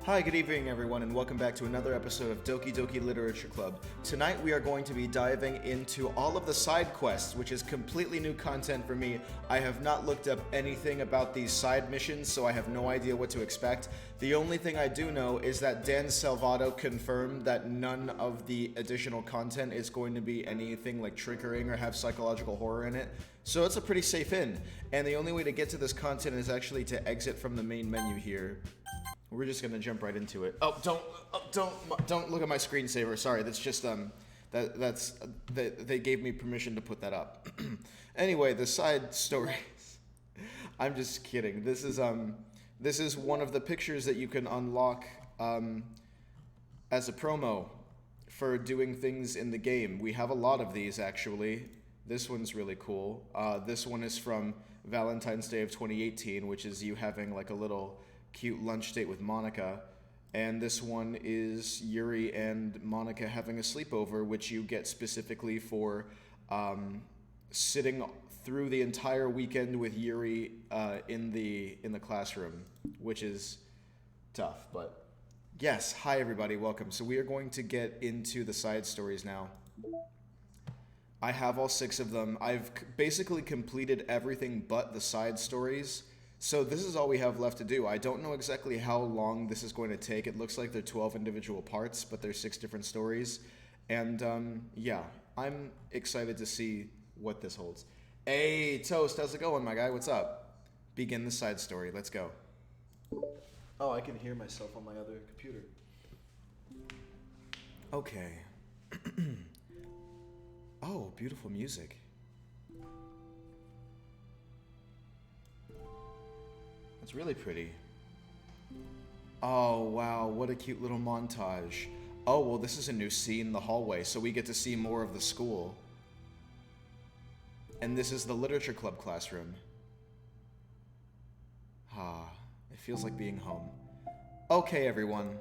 Hi, good evening everyone, and welcome back to another episode of Doki Doki Literature Club. Tonight we are going to be diving into all of the side quests, which is completely new content for me. I have not looked up anything about these side missions, so I have no idea what to expect. The only thing I do know is that Dan Salvato confirmed that none of the additional content is going to be anything like triggering or have psychological horror in it. So it's a pretty safe in, and the only way to get to this content is actually to exit from the main menu here. We're just gonna jump right into it. Oh, don't look at my screensaver. Sorry, that's just they gave me permission to put that up. Anyway, the side stories. I'm just kidding. This is one of the pictures that you can unlock as a promo for doing things in the game. We have a lot of these actually. This one's really cool. This one is from Valentine's Day of 2018, which is you having like a little cute lunch date with Monica, and this one is Yuri and Monica having a sleepover, which you get specifically for sitting through the entire weekend with Yuri in the classroom, which is tough. But yes, hi everybody, welcome. So we are going to get into the side stories now. I have all 6 of them. I've basically completed everything but the side stories. So this is all we have left to do. I don't know exactly how long this is going to take. It looks like they're 12 individual parts, but there's 6 different stories. And yeah, I'm excited to see what this holds. Hey, Toast, how's it going, my guy? What's up? Begin the side story. Let's go. Oh, I can hear myself on my other computer. Okay. Oh, beautiful music. It's really pretty. Oh, wow, what a cute little montage. Oh, well, this is a new scene in the hallway, so we get to see more of the school. And this is the literature club classroom. Ah, it feels like being home. Okay, everyone.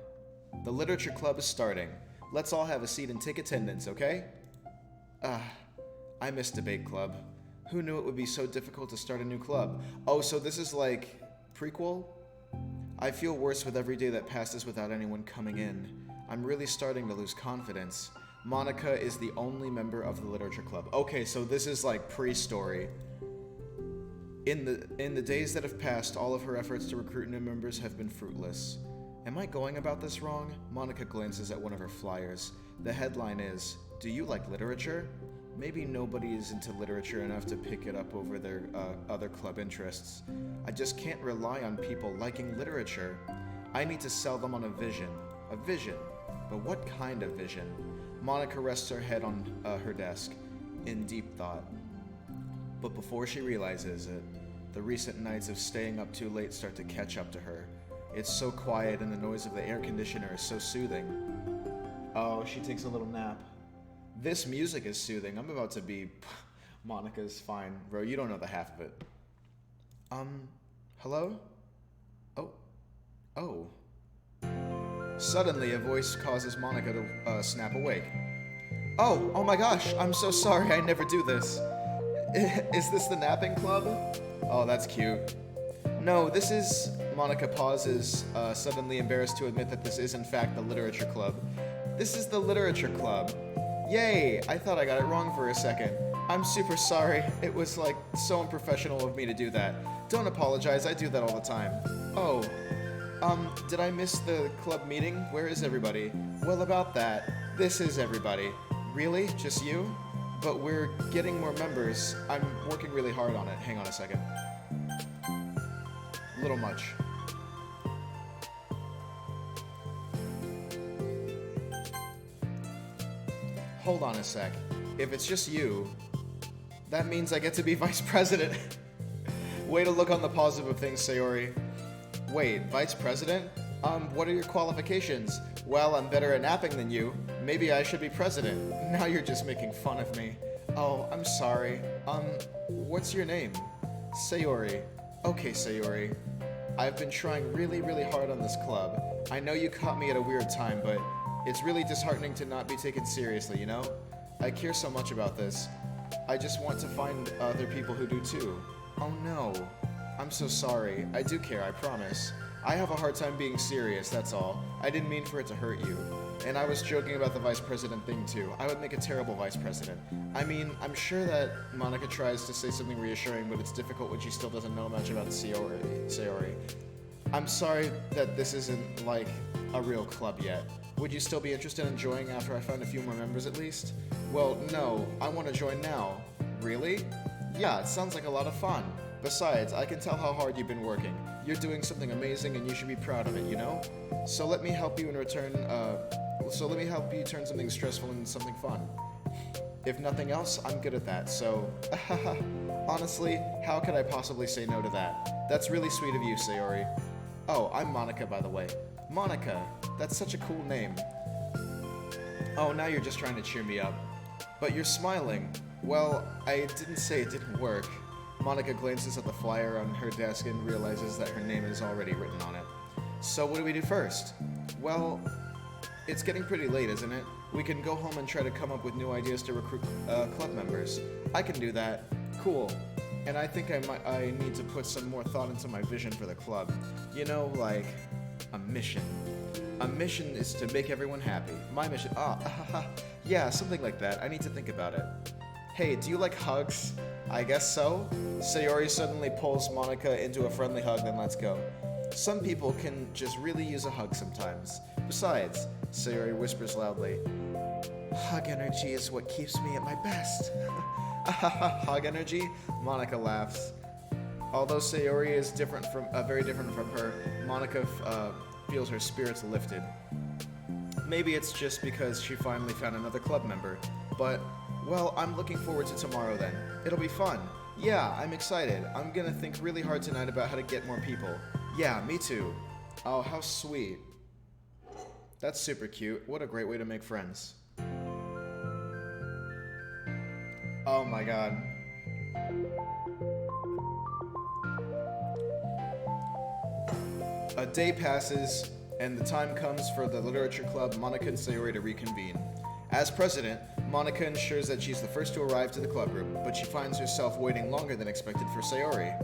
The literature club is starting. Let's all have a seat and take attendance, okay? I miss debate club. Who knew it would be so difficult to start a new club? Oh, so this is like prequel? I feel worse with every day that passes without anyone coming in. I'm really starting to lose confidence. Monica is the only member of the literature club. Okay, so this is like pre-story. In the days that have passed, all of her efforts to recruit new members have been fruitless. Am I going about this wrong? Monica glances at one of her flyers. The headline is, "Do you like literature?" Maybe nobody is into literature enough to pick it up over their other club interests. I just can't rely on people liking literature. I need to sell them on a vision. A vision? But what kind of vision? Monica rests her head on her desk, in deep thought. But before she realizes it, the recent nights of staying up too late start to catch up to her. It's so quiet and the noise of the air conditioner is so soothing. Oh, she takes a little nap. This music is soothing. I'm about to be... Monica's fine. Bro, you don't know the half of it. Hello? Oh. Suddenly, a voice causes Monica to snap awake. Oh my gosh, I'm so sorry, I never do this. Is this the napping club? Oh, that's cute. No, this is... Monica pauses, suddenly embarrassed to admit that this is in fact the literature club. This is the literature club. Yay! I thought I got it wrong for a second. I'm super sorry. It was like so unprofessional of me to do that. Don't apologize, I do that all the time. Oh, did I miss the club meeting? Where is everybody? Well, about that, this is everybody. Really? Just you? But we're getting more members. I'm working really hard on it. Hang on a second. A little much. Hold on a sec. If it's just you, that means I get to be vice president. Way to look on the positive of things, Sayori. Wait, vice president? What are your qualifications? Well, I'm better at napping than you. Maybe I should be president. Now you're just making fun of me. Oh, I'm sorry. What's your name? Sayori. Okay, Sayori. I've been trying really, really hard on this club. I know you caught me at a weird time, but it's really disheartening to not be taken seriously, you know? I care so much about this. I just want to find other people who do too. Oh no. I'm so sorry. I do care, I promise. I have a hard time being serious, that's all. I didn't mean for it to hurt you. And I was joking about the vice president thing too. I would make a terrible vice president. I mean, I'm sure that Monica tries to say something reassuring, but it's difficult when she still doesn't know much about Sayori. I'm sorry that this isn't like a real club yet. Would you still be interested in joining after I find a few more members at least? Well, no, I want to join now. Really? Yeah, it sounds like a lot of fun. Besides, I can tell how hard you've been working. You're doing something amazing and you should be proud of it, you know? So let me help you turn something stressful into something fun. If nothing else, I'm good at that, so... Honestly, how could I possibly say no to that? That's really sweet of you, Sayori. Oh, I'm Monica, by the way. Monica, that's such a cool name. Oh, now you're just trying to cheer me up. But you're smiling. Well, I didn't say it didn't work. Monica glances at the flyer on her desk and realizes that her name is already written on it. So what do we do first? Well, it's getting pretty late, isn't it? We can go home and try to come up with new ideas to recruit club members. I can do that. Cool. And I think I need to put some more thought into my vision for the club. You know, like a mission. A mission is to make everyone happy. My mission, yeah, something like that. I need to think about it. Hey, do you like hugs? I guess so. Sayori suddenly pulls Monica into a friendly hug, then lets go. Some people can just really use a hug sometimes. Besides, Sayori whispers loudly, hug energy is what keeps me at my best. Hug energy? Monica laughs. Although Sayori is very different from her, Monica feels her spirits lifted. Maybe it's just because she finally found another club member, but, well, I'm looking forward to tomorrow then. It'll be fun. Yeah, I'm excited. I'm gonna think really hard tonight about how to get more people. Yeah, me too. Oh, how sweet. That's super cute. What a great way to make friends. Oh my god. A day passes, and the time comes for the literature club, Monica and Sayori, to reconvene. As president, Monica ensures that she's the first to arrive to the club room, but she finds herself waiting longer than expected for Sayori.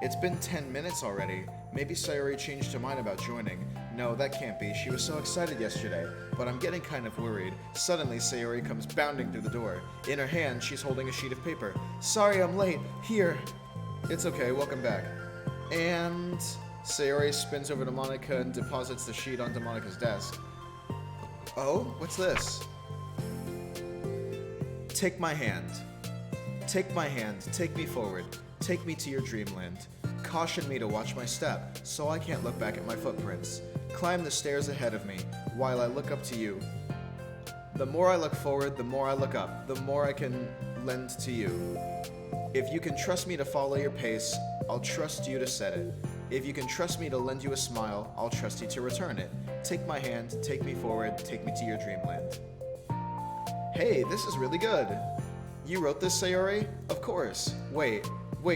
It's been 10 minutes already. Maybe Sayori changed her mind about joining. No, that can't be. She was so excited yesterday. But I'm getting kind of worried. Suddenly, Sayori comes bounding through the door. In her hand, she's holding a sheet of paper. Sorry, I'm late. Here. It's okay. Welcome back. And Sayori spins over to Monica and deposits the sheet onto Monica's desk. Oh, what's this? Take my hand. Take my hand. Take me forward. Take me to your dreamland. Caution me to watch my step, so I can't look back at my footprints. Climb the stairs ahead of me, while I look up to you. The more I look forward, the more I look up, the more I can lend to you. If you can trust me to follow your pace, I'll trust you to set it. If you can trust me to lend you a smile, I'll trust you to return it. Take my hand, take me forward, take me to your dreamland. Hey, this is really good. You wrote this, Sayori? Of course. Wait,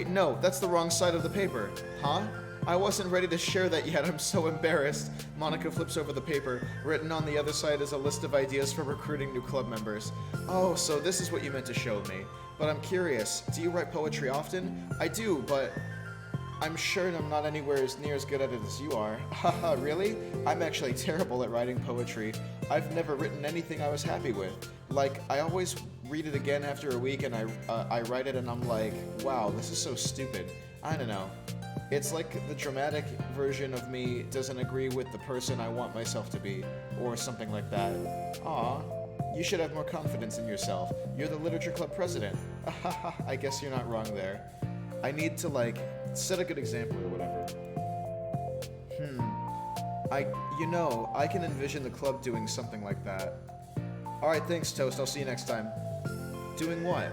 no, that's the wrong side of the paper. Huh? I wasn't ready to share that yet, I'm so embarrassed. Monica flips over the paper. Written on the other side is a list of ideas for recruiting new club members. Oh, so this is what you meant to show me. But I'm curious, do you write poetry often? I do, but I'm sure I'm not anywhere near as good at it as you are. Haha, really? I'm actually terrible at writing poetry. I've never written anything I was happy with. Like, I always read it again after a week and I write it and I'm like, wow, this is so stupid. I don't know. It's like the dramatic version of me doesn't agree with the person I want myself to be, or something like that. Aw, you should have more confidence in yourself. You're the literature club president. I guess you're not wrong there. I need to, like, set a good example or whatever. I can envision the club doing something like that. Alright, thanks, Toast. I'll see you next time. Doing what?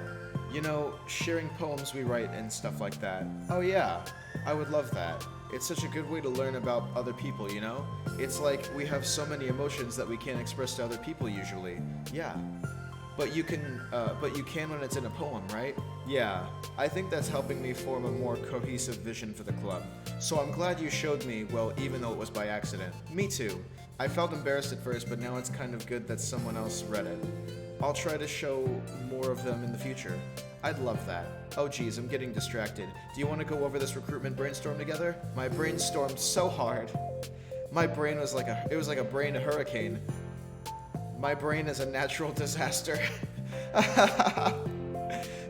You know, sharing poems we write and stuff like that. Oh yeah, I would love that. It's such a good way to learn about other people, you know? It's like we have so many emotions that we can't express to other people usually. Yeah. But you can when it's in a poem, right? Yeah, I think that's helping me form a more cohesive vision for the club. So I'm glad you showed me, well, even though it was by accident. Me too. I felt embarrassed at first, but now it's kind of good that someone else read it. I'll try to show more of them in the future. I'd love that. Oh geez, I'm getting distracted. Do you want to go over this recruitment brainstorm together? My brainstormed so hard. My brain was like a brain hurricane. My brain is a natural disaster.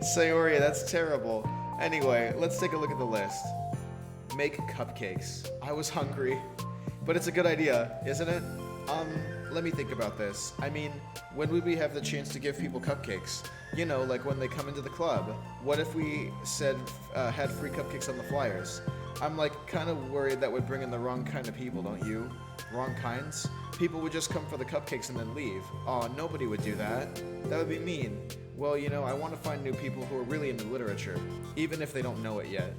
Sayori, that's terrible. Anyway, let's take a look at the list. Make cupcakes. I was hungry. But it's a good idea, isn't it? Let me think about this. I mean, when would we have the chance to give people cupcakes? You know, like when they come into the club. What if we said, had free cupcakes on the flyers? I'm like kind of worried that would bring in the wrong kind of people, don't you? Wrong kinds? People would just come for the cupcakes and then leave. Aw, nobody would do that. That would be mean. Well, you know, I want to find new people who are really into literature, even if they don't know it yet.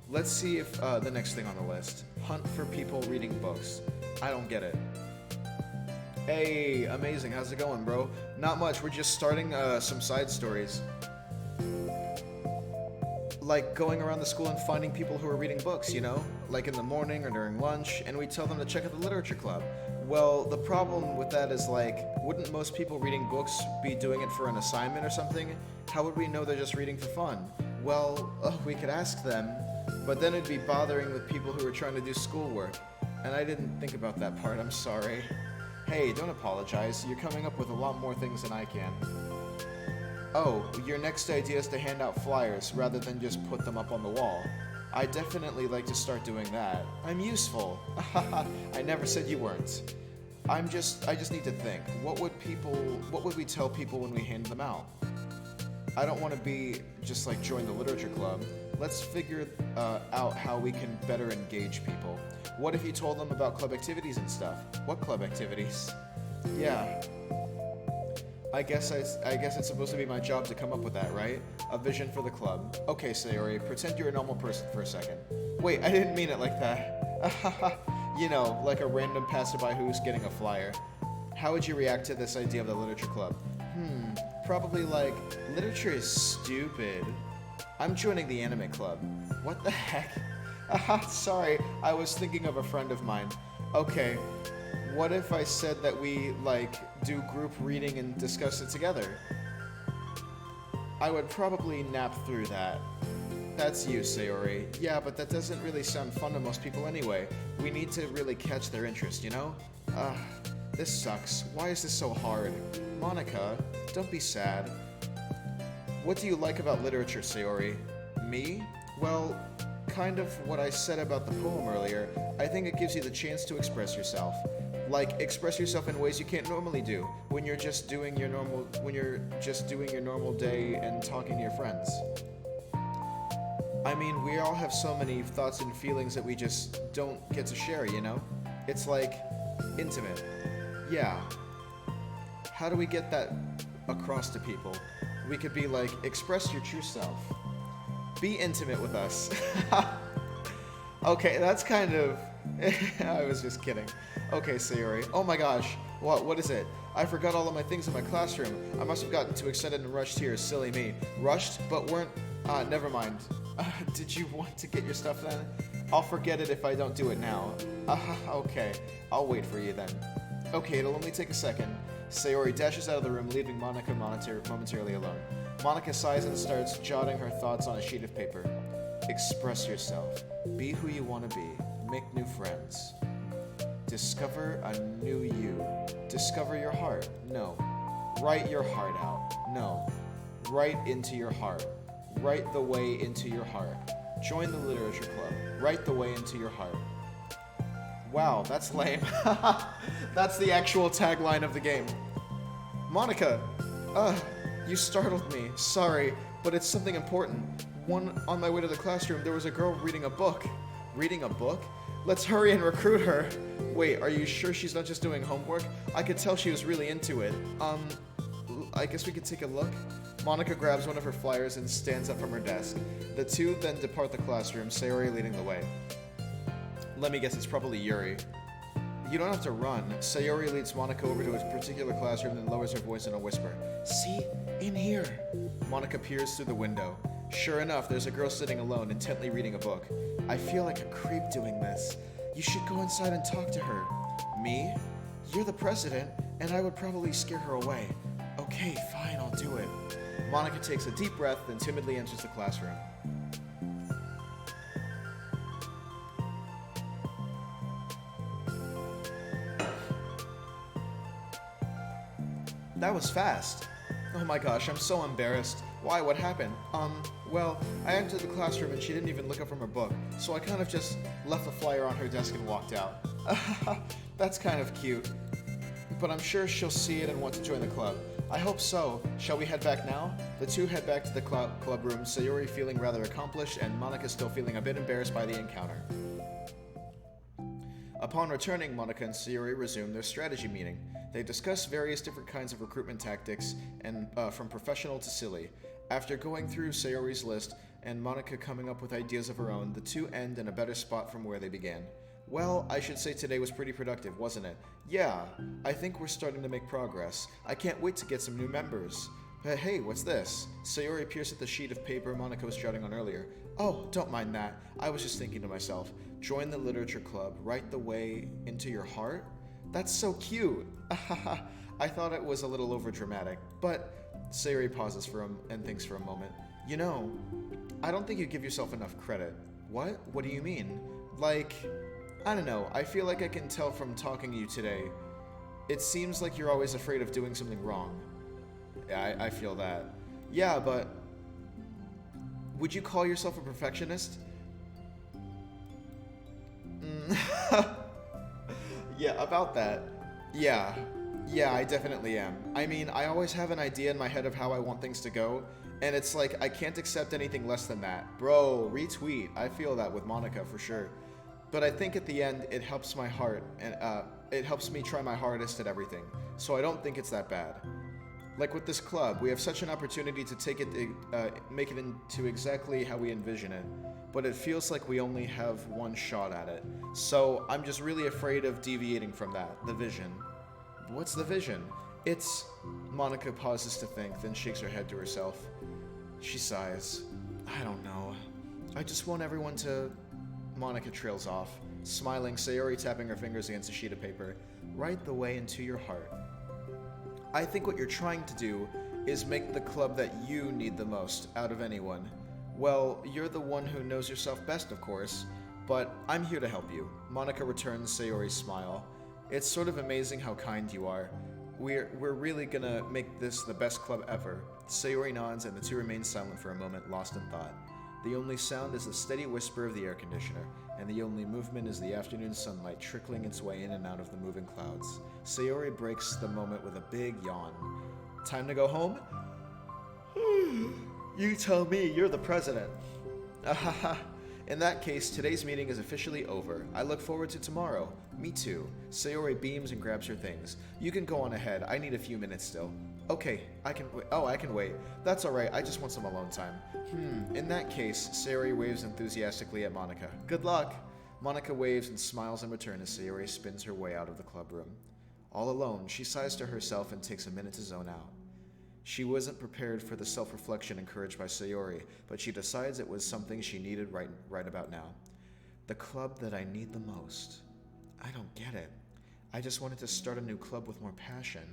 Let's see if the next thing on the list. Hunt for people reading books. I don't get it. Hey, amazing. How's it going, bro? Not much. We're just starting some side stories. Like going around the school and finding people who are reading books, you know? Like in the morning or during lunch, and we tell them to check out the literature club. Well, the problem with that is like, wouldn't most people reading books be doing it for an assignment or something? How would we know they're just reading for fun? Well, we could ask them, but then it'd be bothering with people who are trying to do schoolwork. And I didn't think about that part, I'm sorry. Hey, don't apologize. You're coming up with a lot more things than I can. Oh, your next idea is to hand out flyers rather than just put them up on the wall. I definitely like to start doing that. I'm useful. I never said you weren't. I just need to think. What would we tell people when we hand them out? I don't want to be just like join the literature club. Let's figure out how we can better engage people. What if you told them about club activities and stuff? What club activities? Yeah. I guess it's supposed to be my job to come up with that, right? A vision for the club. Okay, Sayori, pretend you're a normal person for a second. Wait, I didn't mean it like that. You know, like a random passerby who's getting a flyer. How would you react to this idea of the literature club? Probably like, literature is stupid. I'm joining the anime club. What the heck? Sorry, I was thinking of a friend of mine. Okay, what if I said that we, like, do group reading and discuss it together? I would probably nap through that. That's you, Sayori. Yeah, but that doesn't really sound fun to most people anyway. We need to really catch their interest, you know? This sucks. Why is this so hard? Monica, don't be sad. What do you like about literature, Sayori? Me? Well, kind of what I said about the poem earlier. I think it gives you the chance to express yourself. Like, express yourself in ways you can't normally do when you're just doing your normal day and talking to your friends. I mean, we all have so many thoughts and feelings that we just don't get to share, you know? It's like intimate. Yeah. How do we get that across to people? We could be like, express your true self. Be intimate with us. Okay, that's kind of... I was just kidding. Okay, Sayori. Oh my gosh. What is it? I forgot all of my things in my classroom. I must have gotten too excited and rushed here. Silly me. Rushed, but weren't... never mind. Did you want to get your stuff then? I'll forget it if I don't do it now. Okay. I'll wait for you then. Okay, it'll only take a second. Sayori dashes out of the room, leaving Monica momentarily alone. Monica sighs and starts jotting her thoughts on a sheet of paper. Express yourself. Be who you want to be. Make new friends. Discover a new you. Discover your heart. No. Write your heart out. No. Write into your heart. Write the way into your heart. Join the literature club. Write the way into your heart. Wow, that's lame. That's the actual tagline of the game. Monica! You startled me. Sorry, but it's something important. On my way to the classroom, there was a girl reading a book. Reading a book? Let's hurry and recruit her. Wait, are you sure she's not just doing homework? I could tell she was really into it. I guess we could take a look? Monica grabs one of her flyers and stands up from her desk. The two then depart the classroom, Sayori leading the way. Let me guess, it's probably Yuri. You don't have to run. Sayori leads Monica over to a particular classroom, then lowers her voice in a whisper. See? In here. Monica peers through the window. Sure enough, there's a girl sitting alone, intently reading a book. I feel like a creep doing this. You should go inside and talk to her. Me? You're the president, and I would probably scare her away. Okay, fine, I'll do it. Monica takes a deep breath, then timidly enters the classroom. That was fast. Oh my gosh, I'm so embarrassed. Why? What happened? Well, I entered the classroom and she didn't even look up from her book, so I kind of just left the flyer on her desk and walked out. That's kind of cute. But I'm sure she'll see it and want to join the club. I hope so. Shall we head back now? The two head back to the club room, Sayori feeling rather accomplished and Monica still feeling a bit embarrassed by the encounter. Upon returning, Monica and Sayori resume their strategy meeting. They discuss various different kinds of recruitment tactics, and from professional to silly. After going through Sayori's list and Monica coming up with ideas of her own, the two end in a better spot from where they began. Well, I should say today was pretty productive, wasn't it? Yeah, I think we're starting to make progress. I can't wait to get some new members. Hey, what's this? Sayori peers at the sheet of paper Monica was jotting on earlier. Oh, don't mind that. I was just thinking to myself, join the literature club, write the way into your heart? That's so cute. I thought it was a little overdramatic, but Sayori pauses and thinks for a moment. You know, I don't think you give yourself enough credit. What? What do you mean? Like, I don't know, I feel like I can tell from talking to you today. It seems like you're always afraid of doing something wrong. Yeah, I feel that. Yeah, but would you call yourself a perfectionist? Yeah, about that. Yeah, I definitely am. I mean, I always have an idea in my head of how I want things to go, and it's like I can't accept anything less than that. Bro, retweet. I feel that with Monica for sure. But I think at the end, it helps my heart, and it helps me try my hardest at everything. So I don't think it's that bad. Like with this club, we have such an opportunity to take it, make it into exactly how we envision it. But it feels like we only have one shot at it. So I'm just really afraid of deviating from that, the vision. What's the vision? It's... Monica pauses to think, then shakes her head to herself. She sighs. I don't know. I just want everyone to... Monica trails off, smiling, Sayori tapping her fingers against a sheet of paper. Write the way into your heart. I think what you're trying to do is make the club that you need the most out of anyone. Well, you're the one who knows yourself best, of course, but I'm here to help you. Monica returns Sayori's smile. It's sort of amazing how kind you are. We're really gonna make this the best club ever. Sayori nods and the two remain silent for a moment, lost in thought. The only sound is the steady whisper of the air conditioner, and the only movement is the afternoon sunlight trickling its way in and out of the moving clouds. Sayori breaks the moment with a big yawn. Time to go home? You tell me, you're the president. In that case, today's meeting is officially over. I look forward to tomorrow. Me too. Sayori beams and grabs her things. You can go on ahead. I need a few minutes still. Okay, I can wait. Oh, I can wait. That's alright, I just want some alone time. In that case, Sayori waves enthusiastically at Monica. Good luck! Monica waves and smiles in return as Sayori spins her way out of the club room. All alone, she sighs to herself and takes a minute to zone out. She wasn't prepared for the self-reflection encouraged by Sayori, but she decides it was something she needed right about now. The club that I need the most. I don't get it. I just wanted to start a new club with more passion.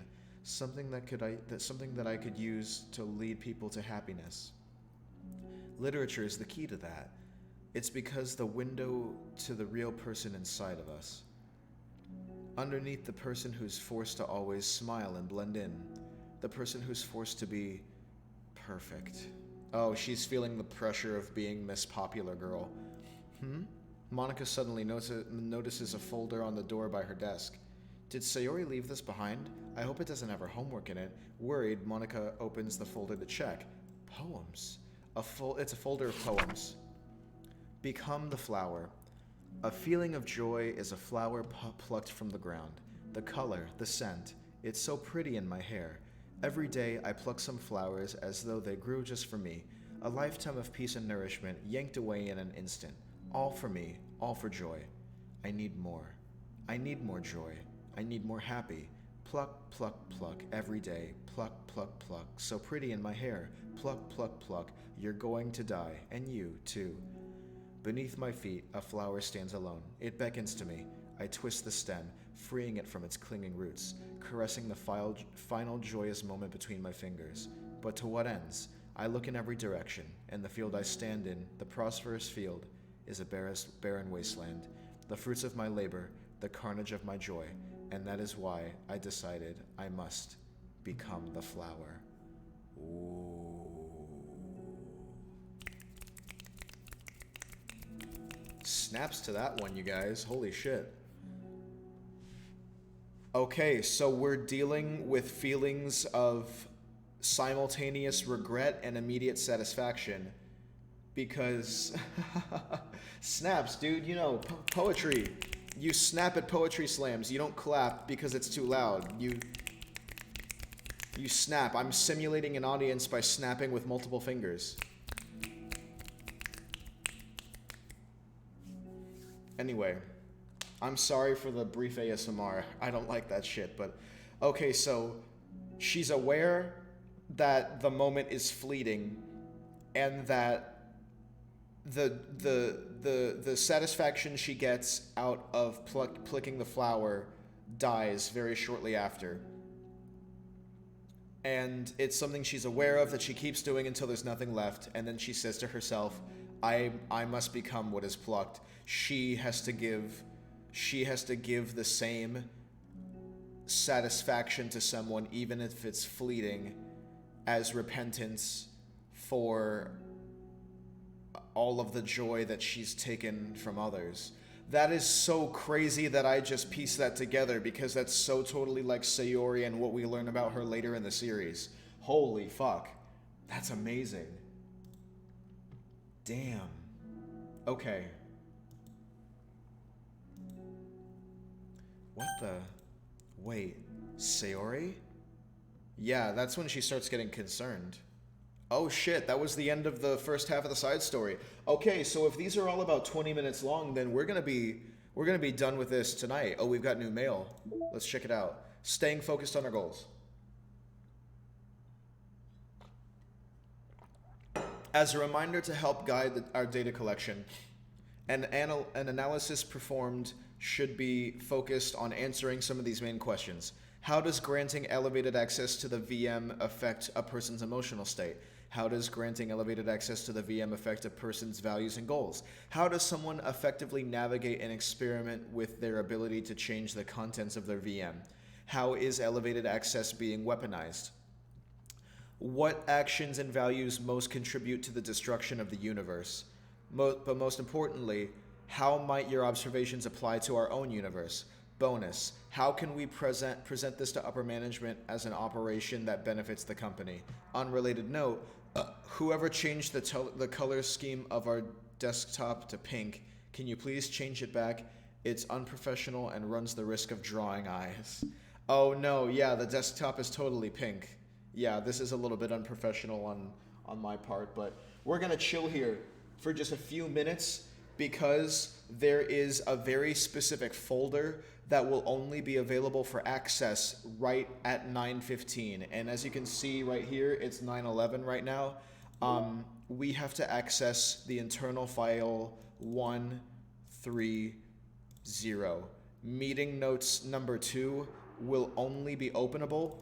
Something that I could use to lead people to happiness. Literature is the key to that. It's because the window to the real person inside of us. Underneath the person who's forced to always smile and blend in. The person who's forced to be perfect. Oh, she's feeling the pressure of being Miss Popular Girl. Monica suddenly notices a folder on the door by her desk. Did Sayori leave this behind? I hope it doesn't have her homework in it. Worried, Monica opens the folder to check. Poems. It's a folder of poems. Become the flower. A feeling of joy is a flower plucked from the ground. The color, the scent, it's so pretty in my hair. Every day I pluck some flowers as though they grew just for me. A lifetime of peace and nourishment yanked away in an instant. All for me, all for joy. I need more. I need more joy. I need more happy. Pluck, pluck, pluck, every day. Pluck, pluck, pluck, so pretty in my hair. Pluck, pluck, pluck, you're going to die, and you, too. Beneath my feet, a flower stands alone. It beckons to me. I twist the stem, freeing it from its clinging roots, caressing the final joyous moment between my fingers. But to what ends? I look in every direction, and the field I stand in, the prosperous field, is a barren wasteland. The fruits of my labor, the carnage of my joy, and that is why I decided I must become the flower. Ooh. Snaps to that one, you guys. Holy shit. Okay, so we're dealing with feelings of simultaneous regret and immediate satisfaction because snaps, dude. You know, poetry. You snap at poetry slams. You don't clap because it's too loud. You snap. I'm simulating an audience by snapping with multiple fingers. Anyway, I'm sorry for the brief ASMR. I don't like that shit, but okay, so she's aware that the moment is fleeting and that the satisfaction she gets out of plucking the flower dies very shortly after. And it's something she's aware of that she keeps doing until there's nothing left, and then she says to herself, I must become what is plucked. She has to give the same satisfaction to someone, even if it's fleeting, as repentance for all of the joy that she's taken from others. That is so crazy that I just pieced that together, because that's so totally like Sayori and what we learn about her later in the series. Holy fuck. That's amazing. Damn. Okay. What the? Wait, Sayori? Yeah, that's when she starts getting concerned. Oh shit, that was the end of the first half of the side story. Okay, so if these are all about 20 minutes long, then we're gonna be done with this tonight. Oh, we've got new mail. Let's check it out. Staying focused on our goals. As a reminder to help guide our data collection, an analysis performed should be focused on answering some of these main questions. How does granting elevated access to the VM affect a person's emotional state? How does granting elevated access to the VM affect a person's values and goals? How does someone effectively navigate and experiment with their ability to change the contents of their VM? How is elevated access being weaponized? What actions and values most contribute to the destruction of the universe? But most importantly, how might your observations apply to our own universe? Bonus, how can we present this to upper management as an operation that benefits the company? Unrelated note, whoever changed the color scheme of our desktop to pink, can you please change it back? It's unprofessional and runs the risk of drawing eyes. Oh no, yeah, the desktop is totally pink. Yeah, this is a little bit unprofessional on my part, but we're gonna chill here for just a few minutes because there is a very specific folder that will only be available for access right at 9:15. And as you can see right here, it's 9:11 right now. We have to access the internal file 130. Meeting notes number 2 will only be openable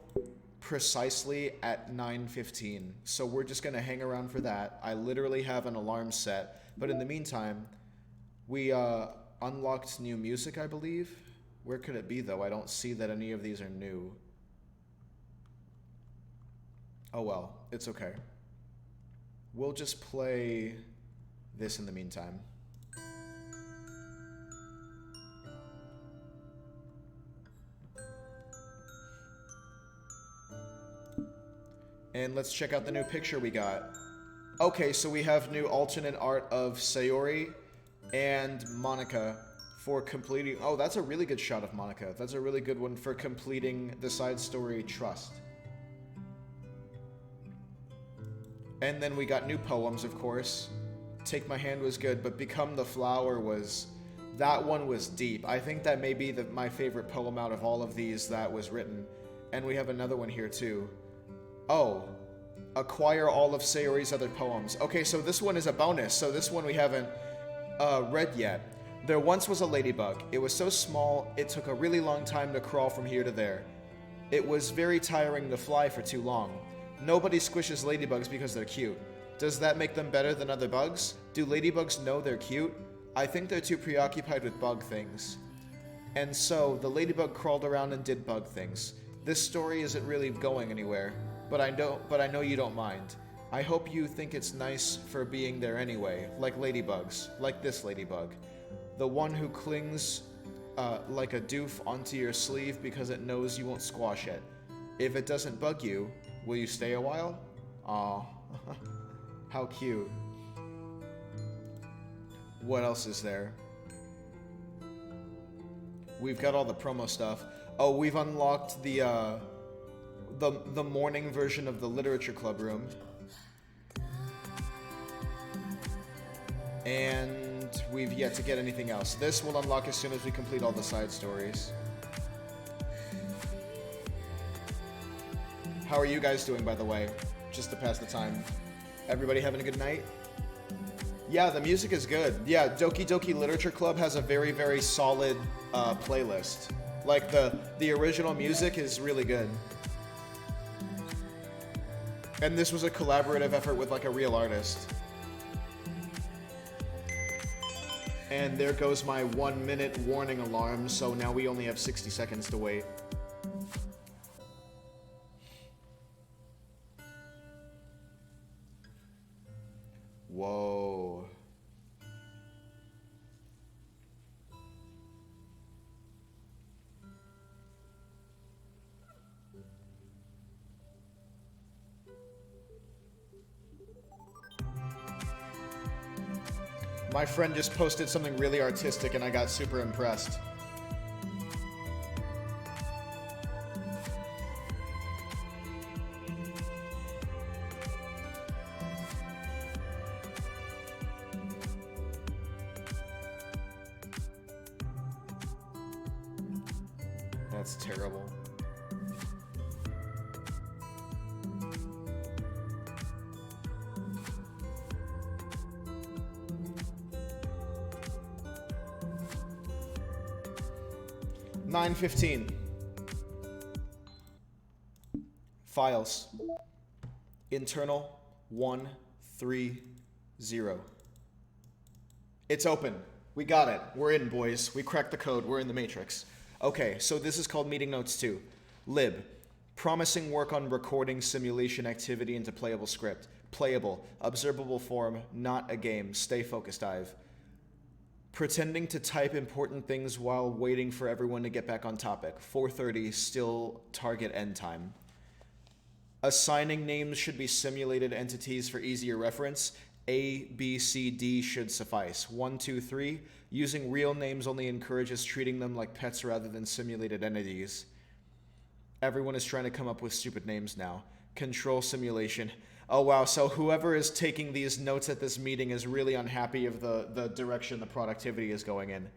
precisely at 9:15. So we're just gonna hang around for that. I literally have an alarm set, but in the meantime, we unlocked new music, I believe. Where could it be though? I don't see that any of these are new. Oh well, it's okay. We'll just play this in the meantime. And let's check out the new picture we got. Okay, so we have new alternate art of Sayori and Monica for completing... Oh, that's a really good shot of Monica. That's a really good one for completing the side story Trust. And then we got new poems, of course. Take My Hand was good, but Become the Flower was... That one was deep. I think that may be my favorite poem out of all of these that was written. And we have another one here, too. Oh, acquire all of Sayori's other poems. Okay, so this one is a bonus. So this one we haven't read yet. There once was a ladybug. It was so small, it took a really long time to crawl from here to there. It was very tiring to fly for too long. Nobody squishes ladybugs because they're cute. Does that make them better than other bugs? Do ladybugs know they're cute? I think they're too preoccupied with bug things. And so, the ladybug crawled around and did bug things. This story isn't really going anywhere, but I know you don't mind. I hope you think it's nice for being there anyway, like ladybugs, like this ladybug. The one who clings like a doof onto your sleeve because it knows you won't squash it. If it doesn't bug you, will you stay a while? Aw, how cute. What else is there? We've got all the promo stuff. Oh, we've unlocked the morning version of the literature club room. And we've yet to get anything else. This will unlock as soon as we complete all the side stories. How are you guys doing, by the way? Just to pass the time. Everybody having a good night? Yeah, the music is good. Yeah, Doki Doki Literature Club has a very, very solid playlist. Like, the original music is really good. And this was a collaborative effort with, like, a real artist. And there goes my 1 minute warning alarm, so now we only have 60 seconds to wait. Whoa. My friend just posted something really artistic and I got super impressed. That's terrible. $9.15. Files. Internal 130. It's open. We got it. We're in, boys. We cracked the code. We're in the matrix. Okay, so this is called Meeting Notes 2. Lib. Promising work on recording simulation activity into playable script. Playable. Observable form. Not a game. Stay focused, Ive. Pretending to type important things while waiting for everyone to get back on topic. 4:30, still target end time. Assigning names should be simulated entities for easier reference. A, B, C, D should suffice. 1, 2, 3. Using real names only encourages treating them like pets rather than simulated entities. Everyone is trying to come up with stupid names now. Control simulation. Oh wow, so whoever is taking these notes at this meeting is really unhappy of the direction the productivity is going in.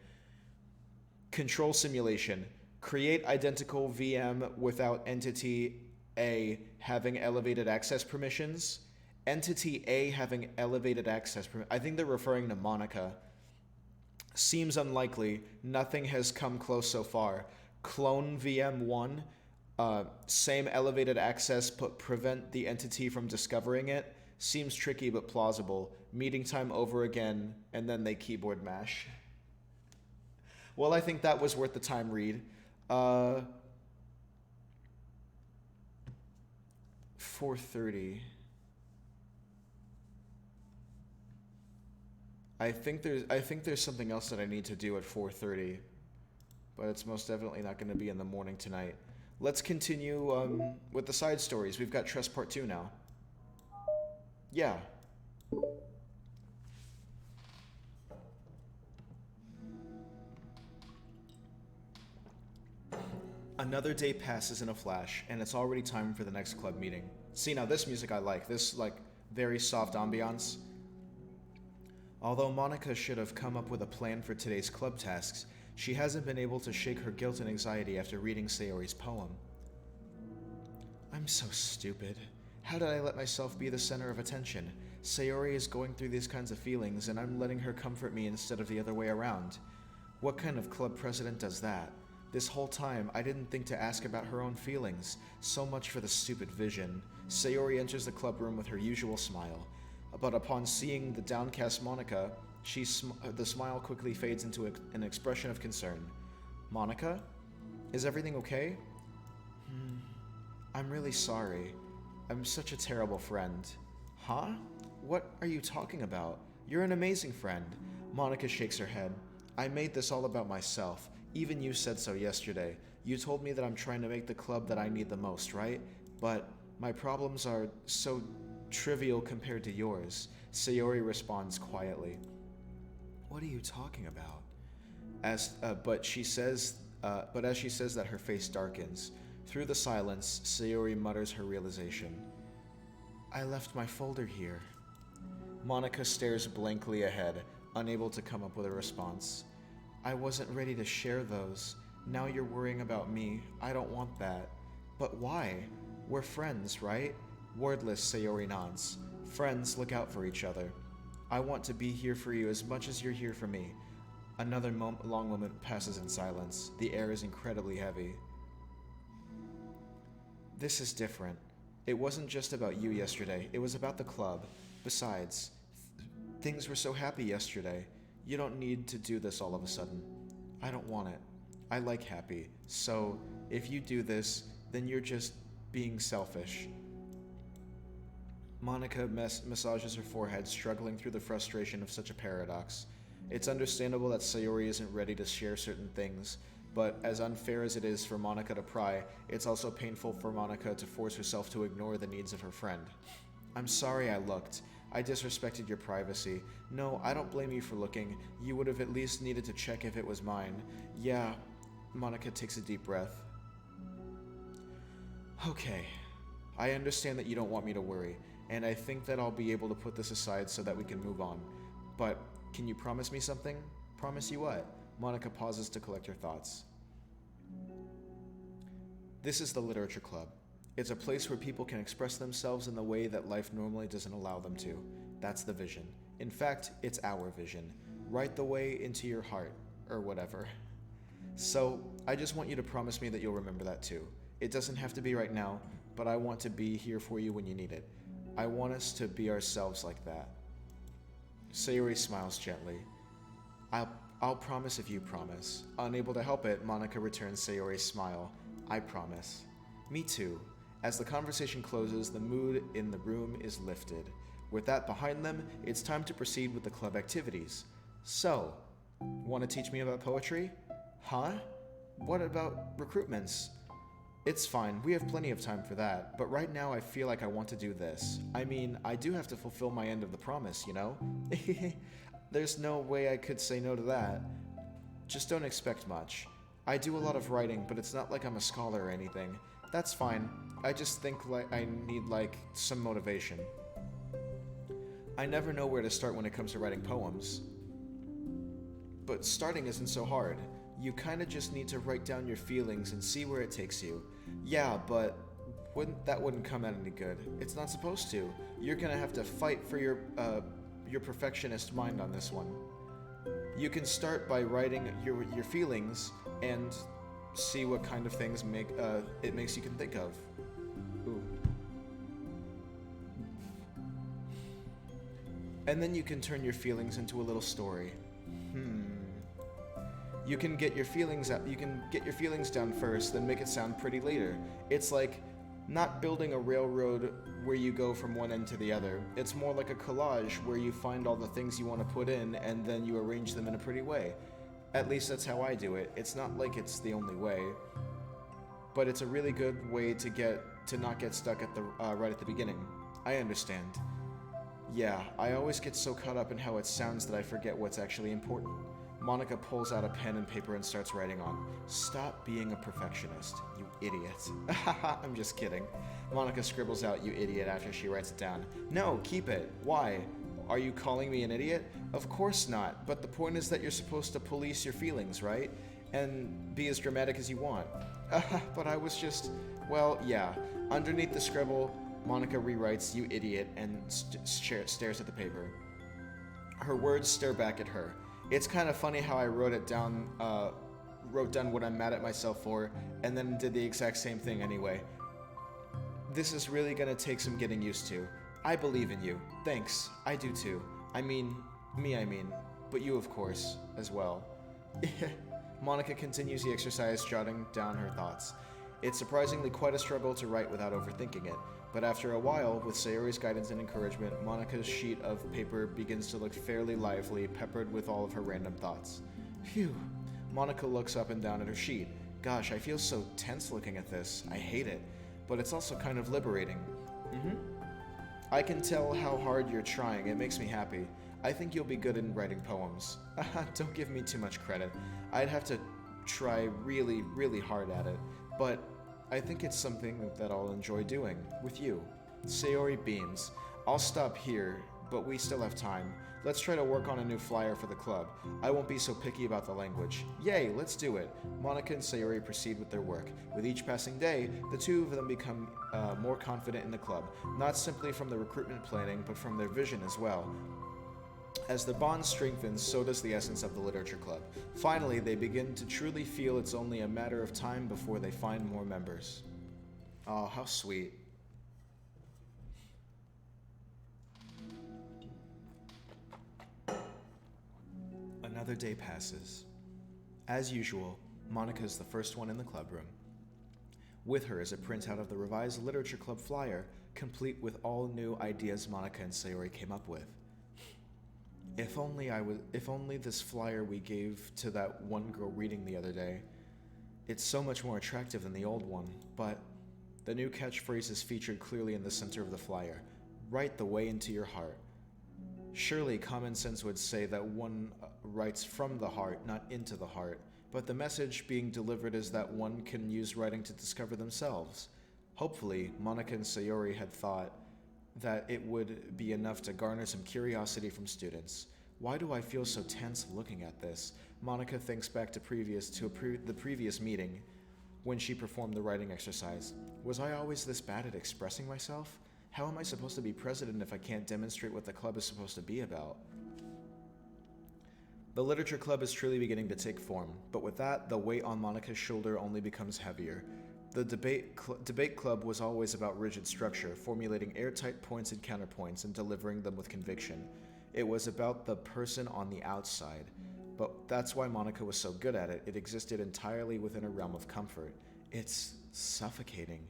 Control simulation. Create identical VM without entity A having elevated access permissions. Entity A having elevated access permissions. I think they're referring to Monica. Seems unlikely. Nothing has come close so far. Clone VM1. Same elevated access, but prevent the entity from discovering it. Seems tricky but plausible. Meeting time over again, and then they keyboard mash. Well, I think that was worth the time read. 4:30. I think there's something else that I need to do at 4:30, but it's most definitely not going to be in the morning tonight. Let's continue with the side stories. We've got Trust Part 2 now. Yeah. Another day passes in a flash, and it's already time for the next club meeting. See, now this music I like. This, like, very soft ambiance. Although Monica should have come up with a plan for today's club tasks, she hasn't been able to shake her guilt and anxiety after reading Sayori's poem. I'm so stupid. How did I let myself be the center of attention? Sayori is going through these kinds of feelings, and I'm letting her comfort me instead of the other way around. What kind of club president does that? This whole time, I didn't think to ask about her own feelings. So much for the stupid vision. Sayori enters the club room with her usual smile. But upon seeing the downcast Monica, the smile quickly fades into an expression of concern. Monica? Is everything okay? I'm really sorry. I'm such a terrible friend. Huh? What are you talking about? You're an amazing friend. Monica shakes her head. I made this all about myself. Even you said so yesterday. You told me that I'm trying to make the club that I need the most, right? But my problems are so trivial compared to yours. Sayori responds quietly. What are you talking about? But as she says that, her face darkens. Through the silence, Sayori mutters her realization. I left my folder here. Monica stares blankly ahead, unable to come up with a response. I wasn't ready to share those. Now you're worrying about me. I don't want that. But why? We're friends, right? Wordless, Sayori nods. Friends look out for each other. I want to be here for you as much as you're here for me. Another long moment passes in silence. The air is incredibly heavy. This is different. It wasn't just about you yesterday. It was about the club. Besides, things were so happy yesterday. You don't need to do this all of a sudden. I don't want it. I like happy. So, if you do this, then you're just being selfish. Monica massages her forehead, struggling through the frustration of such a paradox. It's understandable that Sayori isn't ready to share certain things, but as unfair as it is for Monica to pry, it's also painful for Monica to force herself to ignore the needs of her friend. I'm sorry I looked. I disrespected your privacy. No, I don't blame you for looking. You would have at least needed to check if it was mine. Yeah. Monica takes a deep breath. Okay. I understand that you don't want me to worry, and I think that I'll be able to put this aside so that we can move on. But can you promise me something? Promise you what? Monica pauses to collect her thoughts. This is the Literature Club. It's a place where people can express themselves in the way that life normally doesn't allow them to. That's the vision. In fact, it's our vision. Right the way into your heart, or whatever. So, I just want you to promise me that you'll remember that too. It doesn't have to be right now, but I want to be here for you when you need it. I want us to be ourselves like that. Sayori smiles gently. I'll promise if you promise. Unable to help it, Monica returns Sayori's smile. I promise. Me too. As the conversation closes, the mood in the room is lifted. With that behind them, it's time to proceed with the club activities. So, want to teach me about poetry? Huh? What about recruitments? It's fine, we have plenty of time for that, but right now I feel like I want to do this. I mean, I do have to fulfill my end of the promise, you know? There's no way I could say no to that. Just don't expect much. I do a lot of writing, but it's not like I'm a scholar or anything. That's fine. I just think I need some motivation. I never know where to start when it comes to writing poems. But starting isn't so hard. You kinda just need to write down your feelings and see where it takes you. Yeah, but that wouldn't come out any good. It's not supposed to. You're gonna have to fight for your perfectionist mind on this one. You can start by writing your feelings and see what kind of things it makes you can think of. Ooh. And then you can turn your feelings into a little story. You can get your feelings down first, then make it sound pretty later. It's like not building a railroad where you go from one end to the other. It's more like a collage where you find all the things you want to put in and then you arrange them in a pretty way. At least that's how I do it. It's not like it's the only way, but it's a really good way to not get stuck at right at the beginning. I understand. Yeah, I always get so caught up in how it sounds that I forget what's actually important. Monica pulls out a pen and paper and starts writing on. Stop being a perfectionist, you idiot. I'm just kidding. Monica scribbles out, you idiot, after she writes it down. No, keep it. Why? Are you calling me an idiot? Of course not, but the point is that you're supposed to police your feelings, right? And be as dramatic as you want. But I was just... Well, yeah. Underneath the scribble, Monica rewrites, you idiot, and stares at the paper. Her words stare back at her. It's kind of funny how I wrote down what I'm mad at myself for, and then did the exact same thing anyway. This is really gonna take some getting used to. I believe in you. Thanks. I do too. I mean, but you of course, as well. Monica continues the exercise, jotting down her thoughts. It's surprisingly quite a struggle to write without overthinking it, but after a while, with Sayori's guidance and encouragement, Monica's sheet of paper begins to look fairly lively, peppered with all of her random thoughts. Phew. Monica looks up and down at her sheet. Gosh, I feel so tense looking at this. I hate it, but it's also kind of liberating. I can tell how hard you're trying. It makes me happy. I think you'll be good in writing poems. Don't give me too much credit. I'd have to try really, really hard at it, but I think it's something that I'll enjoy doing, with you. Sayori beams. I'll stop here, but we still have time. Let's try to work on a new flyer for the club. I won't be so picky about the language. Yay, let's do it. Monica and Sayori proceed with their work. With each passing day, the two of them become more confident in the club, not simply from the recruitment planning, but from their vision as well. As the bond strengthens, so does the essence of the literature club. Finally, they begin to truly feel it's only a matter of time before they find more members. Oh, how sweet. Another day passes. As usual, Monica's the first one in the club room. With her is a printout of the revised literature club flyer, complete with all new ideas Monica and Sayori came up with. If only this flyer we gave to that one girl reading the other day. It's so much more attractive than the old one, but the new catchphrase is featured clearly in the center of the flyer. Write the way into your heart. Surely common sense would say that one writes from the heart, not into the heart, but the message being delivered is that one can use writing to discover themselves. Hopefully, Monica and Sayori had thought that it would be enough to garner some curiosity from students. Why do I feel so tense looking at this? Monica thinks back to the previous meeting when she performed the writing exercise. Was I always this bad at expressing myself? How am I supposed to be president if I can't demonstrate what the club is supposed to be about? The literature club is truly beginning to take form, but with that, the weight on Monica's shoulder only becomes heavier. The debate club was always about rigid structure, formulating airtight points and counterpoints and delivering them with conviction. It was about the person on the outside, but that's why Monica was so good at it. It existed entirely within a realm of comfort. It's suffocating.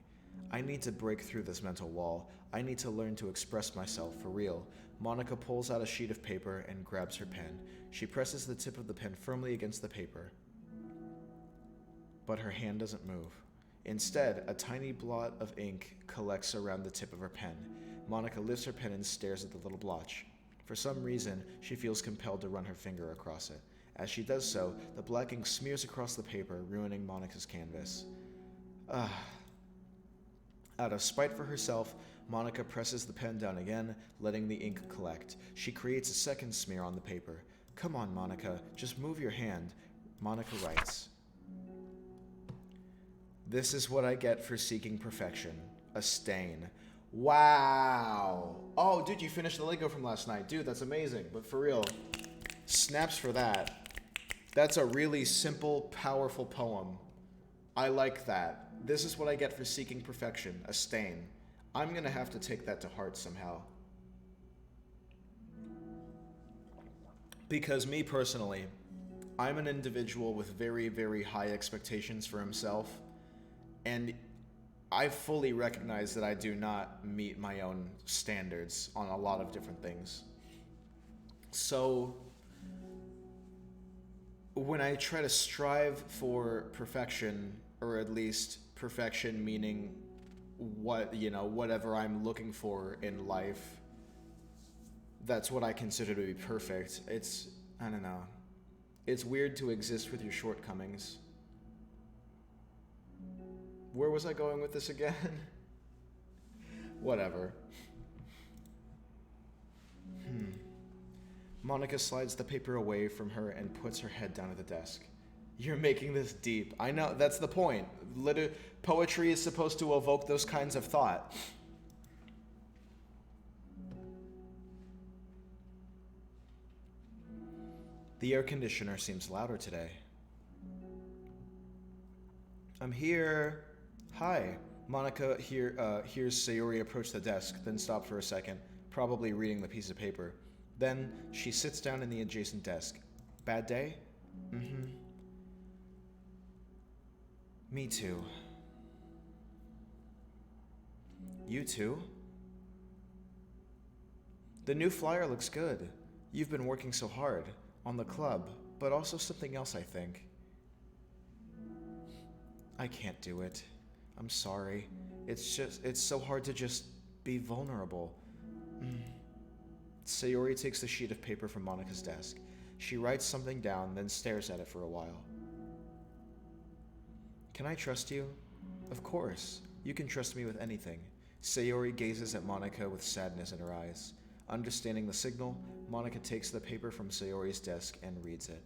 I need to break through this mental wall. I need to learn to express myself for real. Monica pulls out a sheet of paper and grabs her pen. She presses the tip of the pen firmly against the paper, but her hand doesn't move. Instead, a tiny blot of ink collects around the tip of her pen. Monica lifts her pen and stares at the little blotch. For some reason, she feels compelled to run her finger across it. As she does so, the black ink smears across the paper, ruining Monica's canvas. Out of spite for herself, Monica presses the pen down again, letting the ink collect. She creates a second smear on the paper. Come on, Monica, just move your hand. Monica writes, "This is what I get for seeking perfection. A stain." Wow. Oh, dude, you finished the Lego from last night. Dude, that's amazing. But for real, snaps for that. That's a really simple, powerful poem. I like that. This is what I get for seeking perfection. A stain. I'm gonna have to take that to heart somehow. Because me personally, I'm an individual with very, very high expectations for himself. And I fully recognize that I do not meet my own standards on a lot of different things. So when I try to strive for perfection, or at least perfection meaning whatever I'm looking for in life, that's what I consider to be perfect. I don't know. It's weird to exist with your shortcomings. Where was I going with this again? Whatever. Monica slides the paper away from her and puts her head down at the desk. You're making this deep. I know, that's the point. Poetry is supposed to evoke those kinds of thought. The air conditioner seems louder today. I'm here. Hi. Monica hears Sayori approach the desk, then stop for a second, probably reading the piece of paper. Then she sits down in the adjacent desk. Bad day? Mm-hmm. Me too. You too? The new flyer looks good. You've been working so hard. On the club, but also something else, I think. I can't do it. I'm sorry. It's so hard to just be vulnerable. Sayori takes the sheet of paper from Monica's desk. She writes something down, then stares at it for a while. Can I trust you? Of course. You can trust me with anything. Sayori gazes at Monica with sadness in her eyes. Understanding the signal, Monica takes the paper from Sayori's desk and reads it.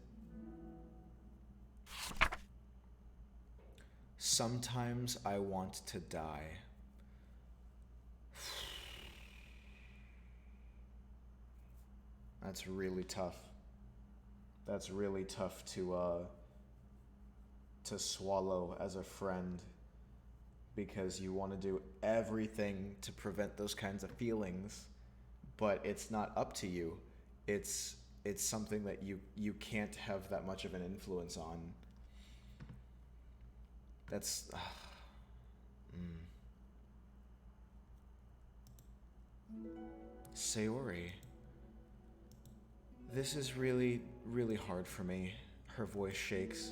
Sometimes I want to die. That's really tough. That's really tough to swallow as a friend, because you want to do everything to prevent those kinds of feelings, but it's not up to you. It's something that you can't have that much of an influence on. That's Sayori. This is really, really hard for me. Her voice shakes.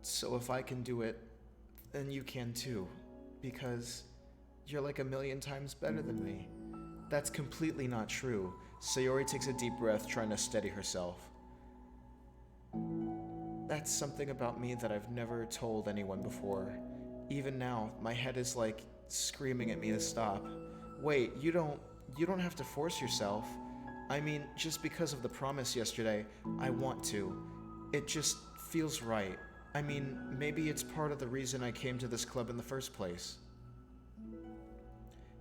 So if I can do it, then you can too. Because you're like a million times better than me. That's completely not true. Sayori takes a deep breath, trying to steady herself. That's something about me that I've never told anyone before. Even now, my head is like screaming at me to stop. Wait, you don't have to force yourself. I mean, just because of the promise yesterday, I want to. It just feels right. I mean, maybe it's part of the reason I came to this club in the first place.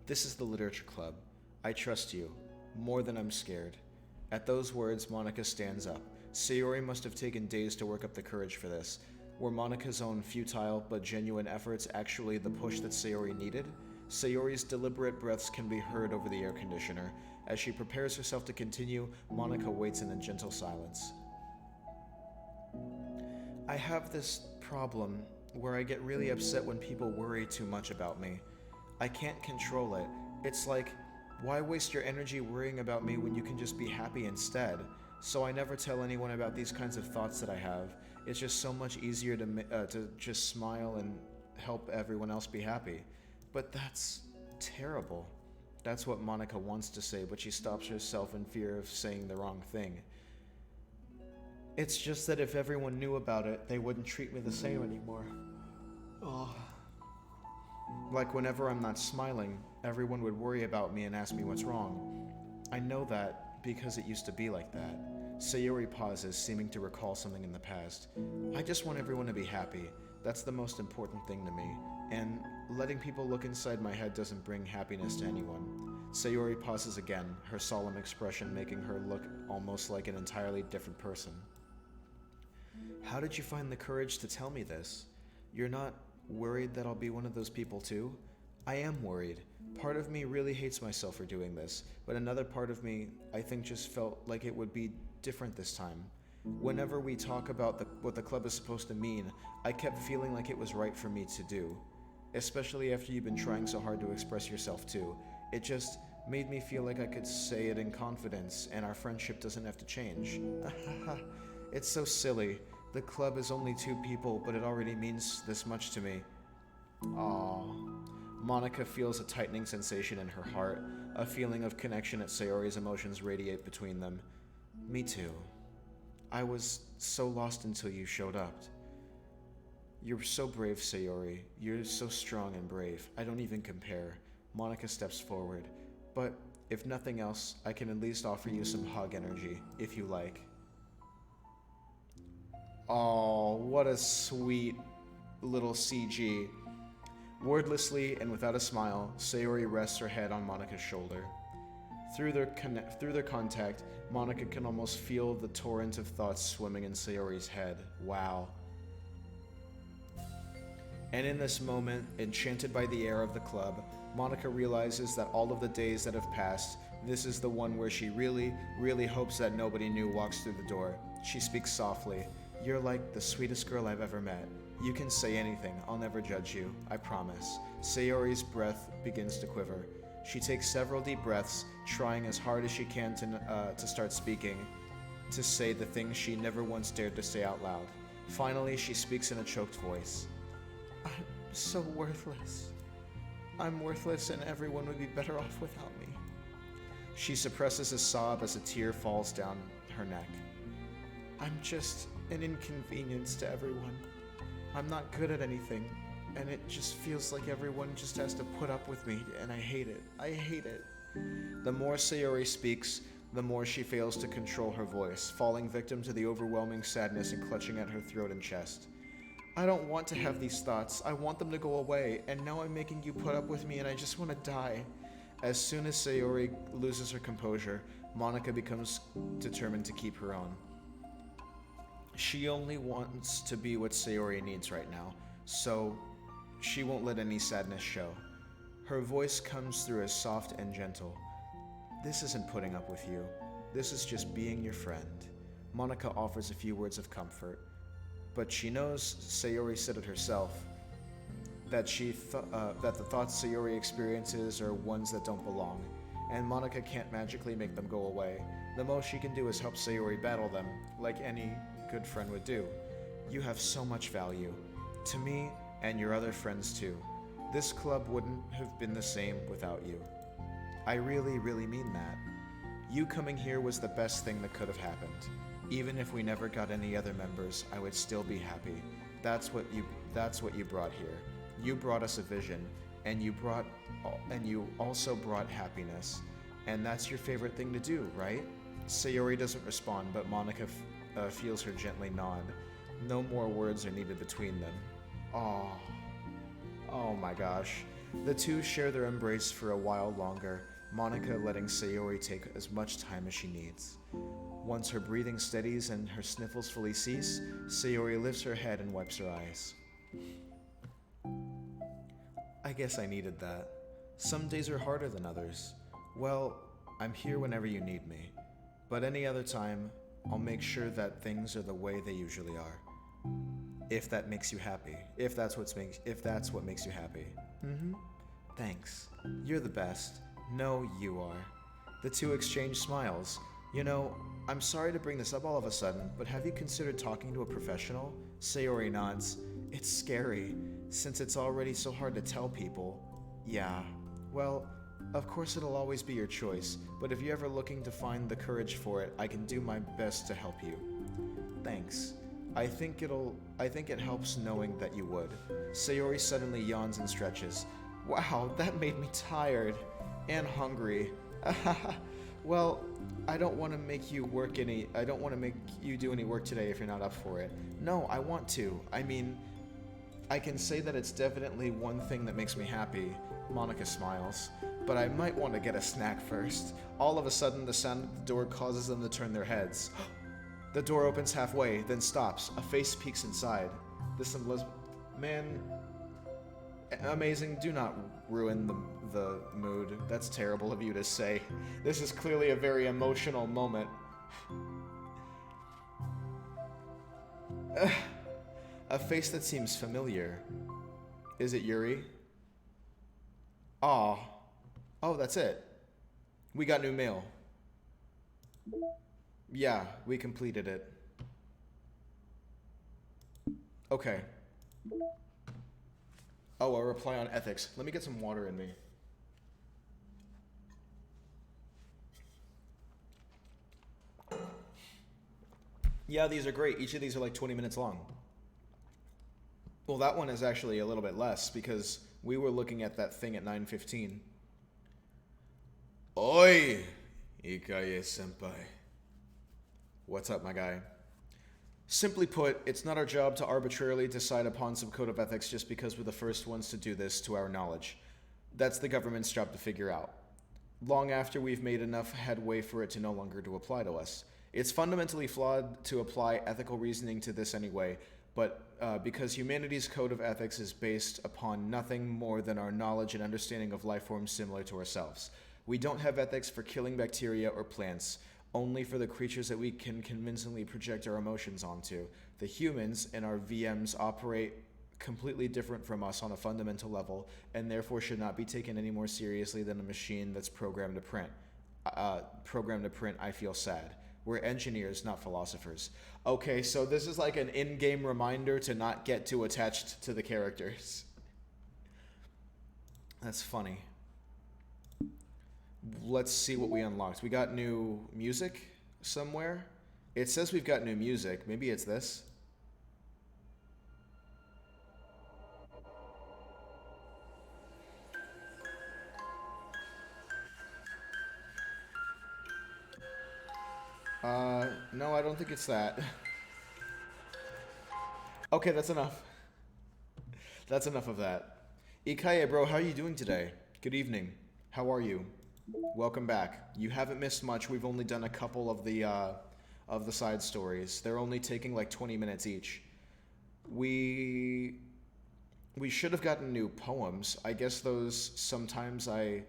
This is the literature club. I trust you, more than I'm scared. At those words, Monica stands up. Sayori must have taken days to work up the courage for this. Were Monica's own futile but genuine efforts actually the push that Sayori needed? Sayori's deliberate breaths can be heard over the air conditioner. As she prepares herself to continue, Monica waits in a gentle silence. I have this problem where I get really upset when people worry too much about me. I can't control it. It's like, why waste your energy worrying about me when you can just be happy instead? So I never tell anyone about these kinds of thoughts that I have. It's just so much easier to just smile and help everyone else be happy. But that's terrible. That's what Monica wants to say, but she stops herself in fear of saying the wrong thing. It's just that if everyone knew about it, they wouldn't treat me the same anymore. Oh. Like whenever I'm not smiling, everyone would worry about me and ask me what's wrong. I know that because it used to be like that. Sayori pauses, seeming to recall something in the past. I just want everyone to be happy. That's the most important thing to me. And letting people look inside my head doesn't bring happiness to anyone. Sayori pauses again, her solemn expression making her look almost like an entirely different person. How did you find the courage to tell me this? You're not worried that I'll be one of those people too? I am worried. Part of me really hates myself for doing this, but another part of me, I think, just felt like it would be different this time. Whenever we talk about what the club is supposed to mean, I kept feeling like it was right for me to do. Especially after you've been trying so hard to express yourself too. It just made me feel like I could say it in confidence and our friendship doesn't have to change. It's so silly. The club is only 2 people, but it already means this much to me. Aww. Monica feels a tightening sensation in her heart. A feeling of connection at Sayori's emotions radiate between them. Me too. I was so lost until you showed up. You're so brave, Sayori. You're so strong and brave. I don't even compare. Monica steps forward. But if nothing else, I can at least offer you some hug energy, if you like. Oh, what a sweet little CG. Wordlessly and without a smile, Sayori rests her head on Monica's shoulder. Through their contact, Monica can almost feel the torrent of thoughts swimming in Sayori's head. Wow. And in this moment, enchanted by the air of the club, Monica realizes that all of the days that have passed, this is the one where she really, really hopes that nobody new walks through the door. She speaks softly. You're like the sweetest girl I've ever met. You can say anything. I'll never judge you. I promise. Sayori's breath begins to quiver. She takes several deep breaths, trying as hard as she can to start speaking, to say the things she never once dared to say out loud. Finally, she speaks in a choked voice. I'm so worthless. I'm worthless and everyone would be better off without me. She suppresses a sob as a tear falls down her neck. I'm just an inconvenience to everyone. I'm not good at anything, and it just feels like everyone just has to put up with me, and I hate it. I hate it. The more Sayori speaks, the more she fails to control her voice, falling victim to the overwhelming sadness and clutching at her throat and chest. I don't want to have these thoughts. I want them to go away, and now I'm making you put up with me, and I just want to die. As soon as Sayori loses her composure, Monica becomes determined to keep her own. She only wants to be what Sayori needs right now, so she won't let any sadness show. Her voice comes through as soft and gentle. This isn't putting up with you. This is just being your friend. Monica offers a few words of comfort, but she knows Sayori said it herself, that the thoughts Sayori experiences are ones that don't belong, and Monica can't magically make them go away. The most she can do is help Sayori battle them, like any good friend would do. You have so much value. To me, and your other friends too. This club wouldn't have been the same without you. I really, really mean that. You coming here was the best thing that could have happened. Even if we never got any other members, I would still be happy. That's what you brought here. You brought us a vision, and you also brought happiness. And that's your favorite thing to do, right? Sayori doesn't respond, but Monica feels her gently nod. No more words are needed between them. Oh my gosh. The two share their embrace for a while longer, Monica letting Sayori take as much time as she needs. Once her breathing steadies and her sniffles fully cease, Sayori lifts her head and wipes her eyes. I guess I needed that. Some days are harder than others. Well, I'm here whenever you need me. But any other time, I'll make sure that things are the way they usually are. If that makes you happy. If that's what makes you happy. Thanks. You're the best. No, you are. The two exchange smiles. You know, I'm sorry to bring this up all of a sudden, but have you considered talking to a professional? Sayori nods. It's scary, since it's already so hard to tell people. Yeah, well, of course it'll always be your choice, but if you're ever looking to find the courage for it, I can do my best to help you. Thanks. I think it helps knowing that you would. Sayori suddenly yawns and stretches. Wow, that made me tired. And hungry. Well, I don't want to make you do any work today if you're not up for it. No, I want to. I mean, I can say that it's definitely one thing that makes me happy. Monica smiles. But I might want to get a snack first. All of a sudden, the sound of the door causes them to turn their heads. The door opens halfway, then stops. A face peeks inside. Man, amazing. Do not ruin the mood. That's terrible of you to say. This is clearly a very emotional moment. A face that seems familiar. Is it Yuri? Oh, that's it. We got new mail. Yeah, we completed it. Okay. Oh, a reply on ethics. Let me get some water in me. Yeah, these are great. Each of these are like 20 minutes long. Well, that one is actually a little bit less because we were looking at that thing at 9:15. Oi! Ikaye-senpai. What's up, my guy? Simply put, it's not our job to arbitrarily decide upon some code of ethics just because we're the first ones to do this to our knowledge. That's the government's job to figure out. long after we've made enough headway for it to no longer to apply to us. It's fundamentally flawed to apply ethical reasoning to this anyway, but because humanity's code of ethics is based upon nothing more than our knowledge and understanding of life forms similar to ourselves. We don't have ethics for killing bacteria or plants, only for the creatures that we can convincingly project our emotions onto. The humans and our VMs operate completely different from us on a fundamental level, and therefore should not be taken any more seriously than a machine that's programmed to print. I feel sad. We're engineers, not philosophers. Okay, so this is like an in-game reminder to not get too attached to the characters. That's funny. Let's see what we unlocked. We got new music somewhere. It says we've got new music. Maybe it's this. No, I don't think it's that. Okay, that's enough. That's enough of that. Ikaye, bro, how are you doing today? Good evening. How are you? Welcome back. You haven't missed much. We've only done a couple of the side stories. They're only taking like 20 minutes each. We should have gotten new poems. I guess those sometimes I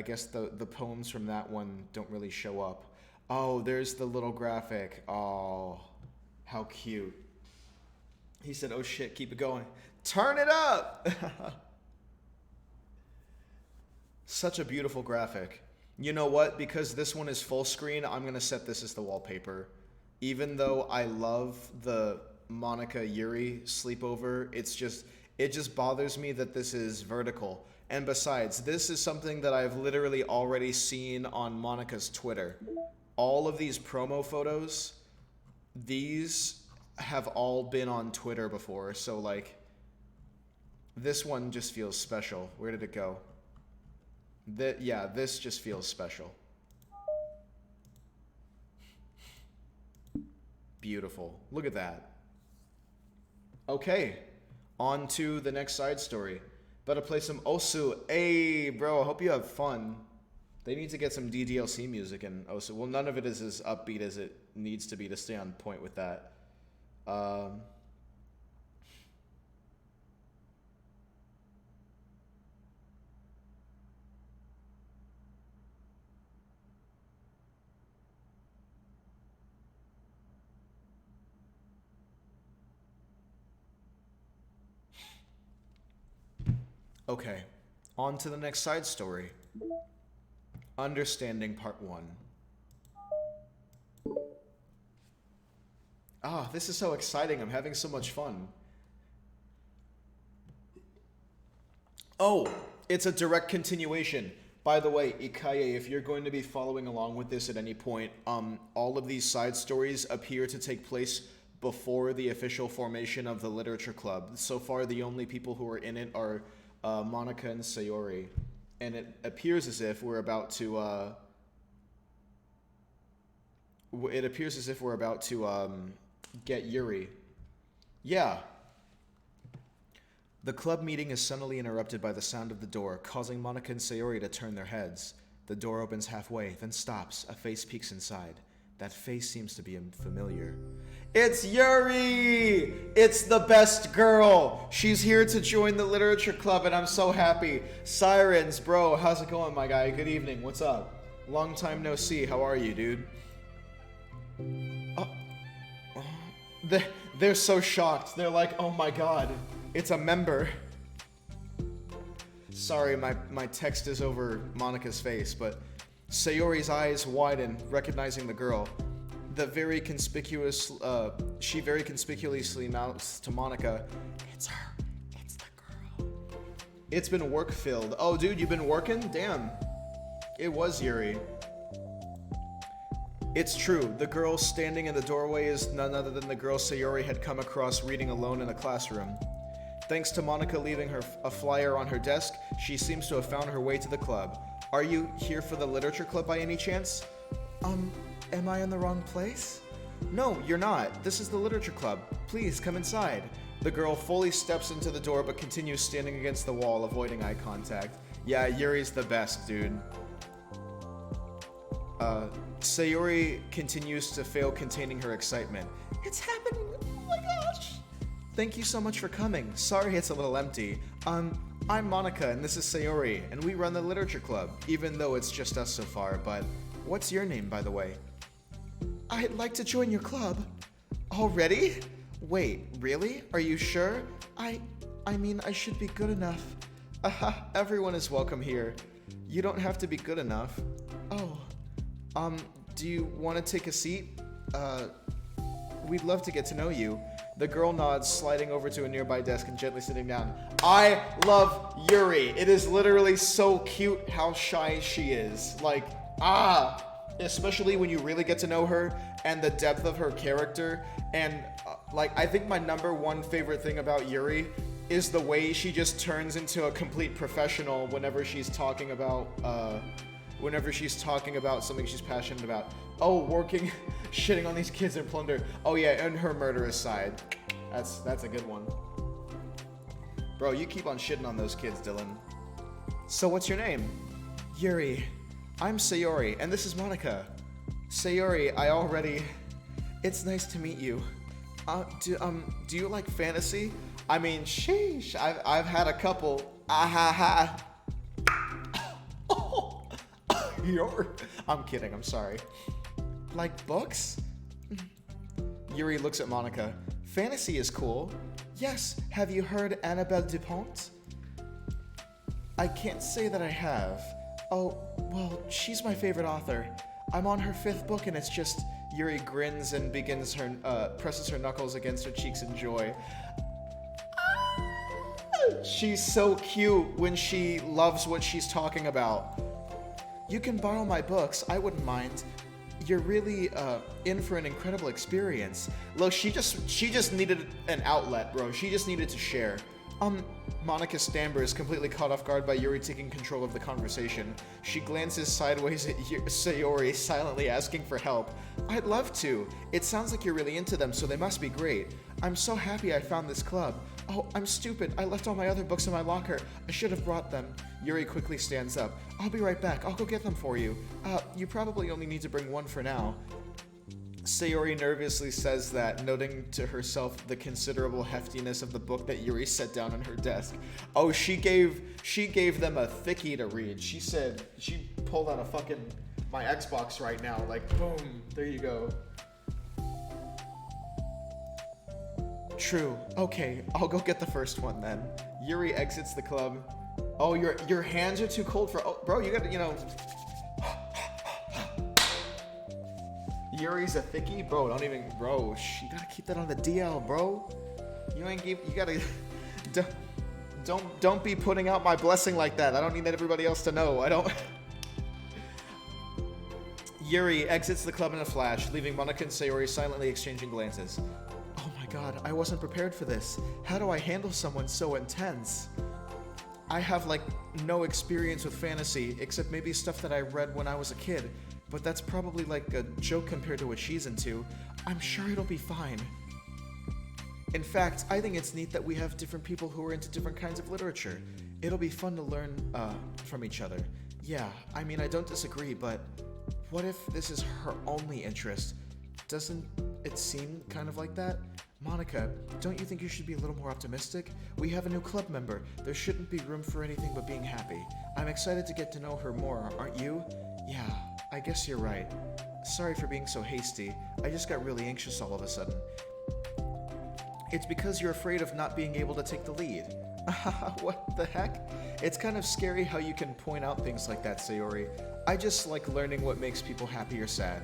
guess the poems from that one don't really show up. Oh, there's the little graphic. Oh, how cute. He said, "Oh shit, keep it going. Turn it up." Such a beautiful graphic. You know what? Because this one is full screen, I'm going to set this as the wallpaper. Even though I love the Monica Yuri sleepover, it just bothers me that this is vertical. And besides, this is something that I've literally already seen on Monica's Twitter. All of these promo photos, these have all been on Twitter before, so like, this one just feels special. Where did it go? Yeah, this just feels special. Beautiful. Look at that. Okay, on to the next side story. Better play some Osu. Hey, bro, I hope you have fun. They need to get some DDLC music in Osu. Well, none of it is as upbeat as it needs to be to stay on point with that. Okay, on to the next side story. Understanding Part 1. Ah, this is so exciting. I'm having so much fun. Oh, it's a direct continuation. By the way, Ikaye, if you're going to be following along with this at any point, all of these side stories appear to take place before the official formation of the Literature Club. So far, the only people who are in it are Monica and Sayori. And it appears as if we're about to get Yuri. Yeah. The club meeting is suddenly interrupted by the sound of the door, causing Monica and Sayori to turn their heads. The door opens halfway, then stops. A face peeks inside. That face seems to be familiar. It's Yuri! It's the best girl! She's here to join the Literature Club, and I'm so happy. Sirens, bro, how's it going, my guy? Good evening, what's up? Long time no see, how are you, dude? They're so shocked. They're like, oh my god, it's a member. Sorry, my text is over Monica's face, but Sayori's eyes widen, recognizing the girl. She very conspicuously mouths to Monica, "It's her. It's the girl." It's been work-filled. Oh, dude, you've been working? Damn. It was Yuri. It's true. The girl standing in the doorway is none other than the girl Sayori had come across reading alone in a classroom. Thanks to Monica leaving a flyer on her desk, she seems to have found her way to the club. Are you here for the Literature Club by any chance? Am I in the wrong place? No, you're not. This is the Literature Club. Please, come inside. The girl fully steps into the door but continues standing against the wall, avoiding eye contact. Yeah, Yuri's the best, dude. Sayori continues to fail containing her excitement. It's happening! Oh my gosh! Thank you so much for coming. Sorry it's a little empty. I'm Monica and this is Sayori, and we run the literature club, even though it's just us so far, but what's your name, by the way? I'd like to join your club. Already? Wait, really? Are you sure? I mean, I should be good enough. Everyone is welcome here. You don't have to be good enough. Oh. Do you want to take a seat? We'd love to get to know you. The girl nods, sliding over to a nearby desk and gently sitting down. I love Yuri. It is literally so cute how shy she is. Like, especially when you really get to know her and the depth of her character. And, I think my number one favorite thing about Yuri is the way she just turns into a complete professional whenever she's talking about, something she's passionate about. Oh, working, shitting on these kids and plunder. Oh yeah, and her murderous side. That's a good one. Bro, you keep on shitting on those kids, Dylan. So what's your name? Yuri. I'm Sayori, and this is Monica. Sayori, it's nice to meet you. Do you like fantasy? I mean, sheesh, I've had a couple. I'm kidding, I'm sorry. Like books? Yuri looks at Monica. Fantasy is cool. Yes, have you heard Annabelle Dupont? I can't say that I have. Oh, well, she's my favorite author. I'm on her 5th book and it's just... Yuri grins and presses her knuckles against her cheeks in joy. She's so cute when she loves what she's talking about. You can borrow my books, I wouldn't mind. You're really in for an incredible experience. Look, she just needed an outlet, bro. She just needed to share. Monica Stamber is completely caught off guard by Yuri taking control of the conversation. She glances sideways at Sayori, silently asking for help. I'd love to. It sounds like you're really into them, so they must be great. I'm so happy I found this club. Oh, I'm stupid. I left all my other books in my locker. I should have brought them. Yuri quickly stands up. I'll be right back. I'll go get them for you. You probably only need to bring one for now. Sayori nervously says that, noting to herself the considerable heftiness of the book that Yuri set down on her desk. Oh, she gave them a thickie to read. She said, she pulled out my Xbox right now, like, boom, there you go. True. Okay, I'll go get the first one then. Yuri exits the club. Oh, your hands are too cold for... Oh, bro, you gotta, Yuri's a thickie? Bro, Bro, you gotta keep that on the DL, bro. You gotta... Don't be putting out my blessing like that. I don't need everybody else to know. Yuri exits the club in a flash, leaving Monica and Sayori silently exchanging glances. Oh my god, I wasn't prepared for this. How do I handle someone so intense? I have, no experience with fantasy, except maybe stuff that I read when I was a kid. But that's probably a joke compared to what she's into. I'm sure it'll be fine. In fact, I think it's neat that we have different people who are into different kinds of literature. It'll be fun to learn, from each other. Yeah, I mean, I don't disagree, but what if this is her only interest? Doesn't it seem kind of like that? Monica, don't you think you should be a little more optimistic? We have a new club member. There shouldn't be room for anything but being happy. I'm excited to get to know her more, aren't you? Yeah, I guess you're right. Sorry for being so hasty. I just got really anxious all of a sudden. It's because you're afraid of not being able to take the lead. What the heck? It's kind of scary how you can point out things like that, Sayori. I just like learning what makes people happy or sad.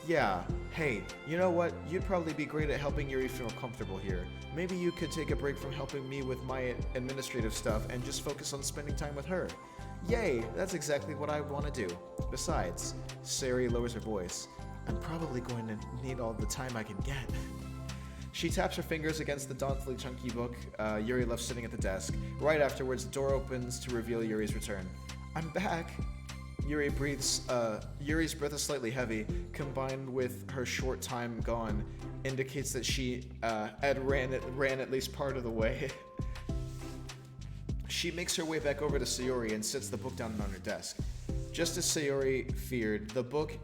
Yeah, hey, you know what? You'd probably be great at helping Yuri feel comfortable here. Maybe you could take a break from helping me with my administrative stuff and just focus on spending time with her. Yay, that's exactly what I want to do. Besides, Sayori lowers her voice. I'm probably going to need all the time I can get. She taps her fingers against the dauntedly chunky book Yuri left sitting at the desk. Right afterwards, the door opens to reveal Yuri's return. I'm back. Yuri breathes. Yuri's breath is slightly heavy, combined with her short time gone, indicates that she had ran at least part of the way. She makes her way back over to Sayori and sets the book down on her desk. Just as Sayori feared, the book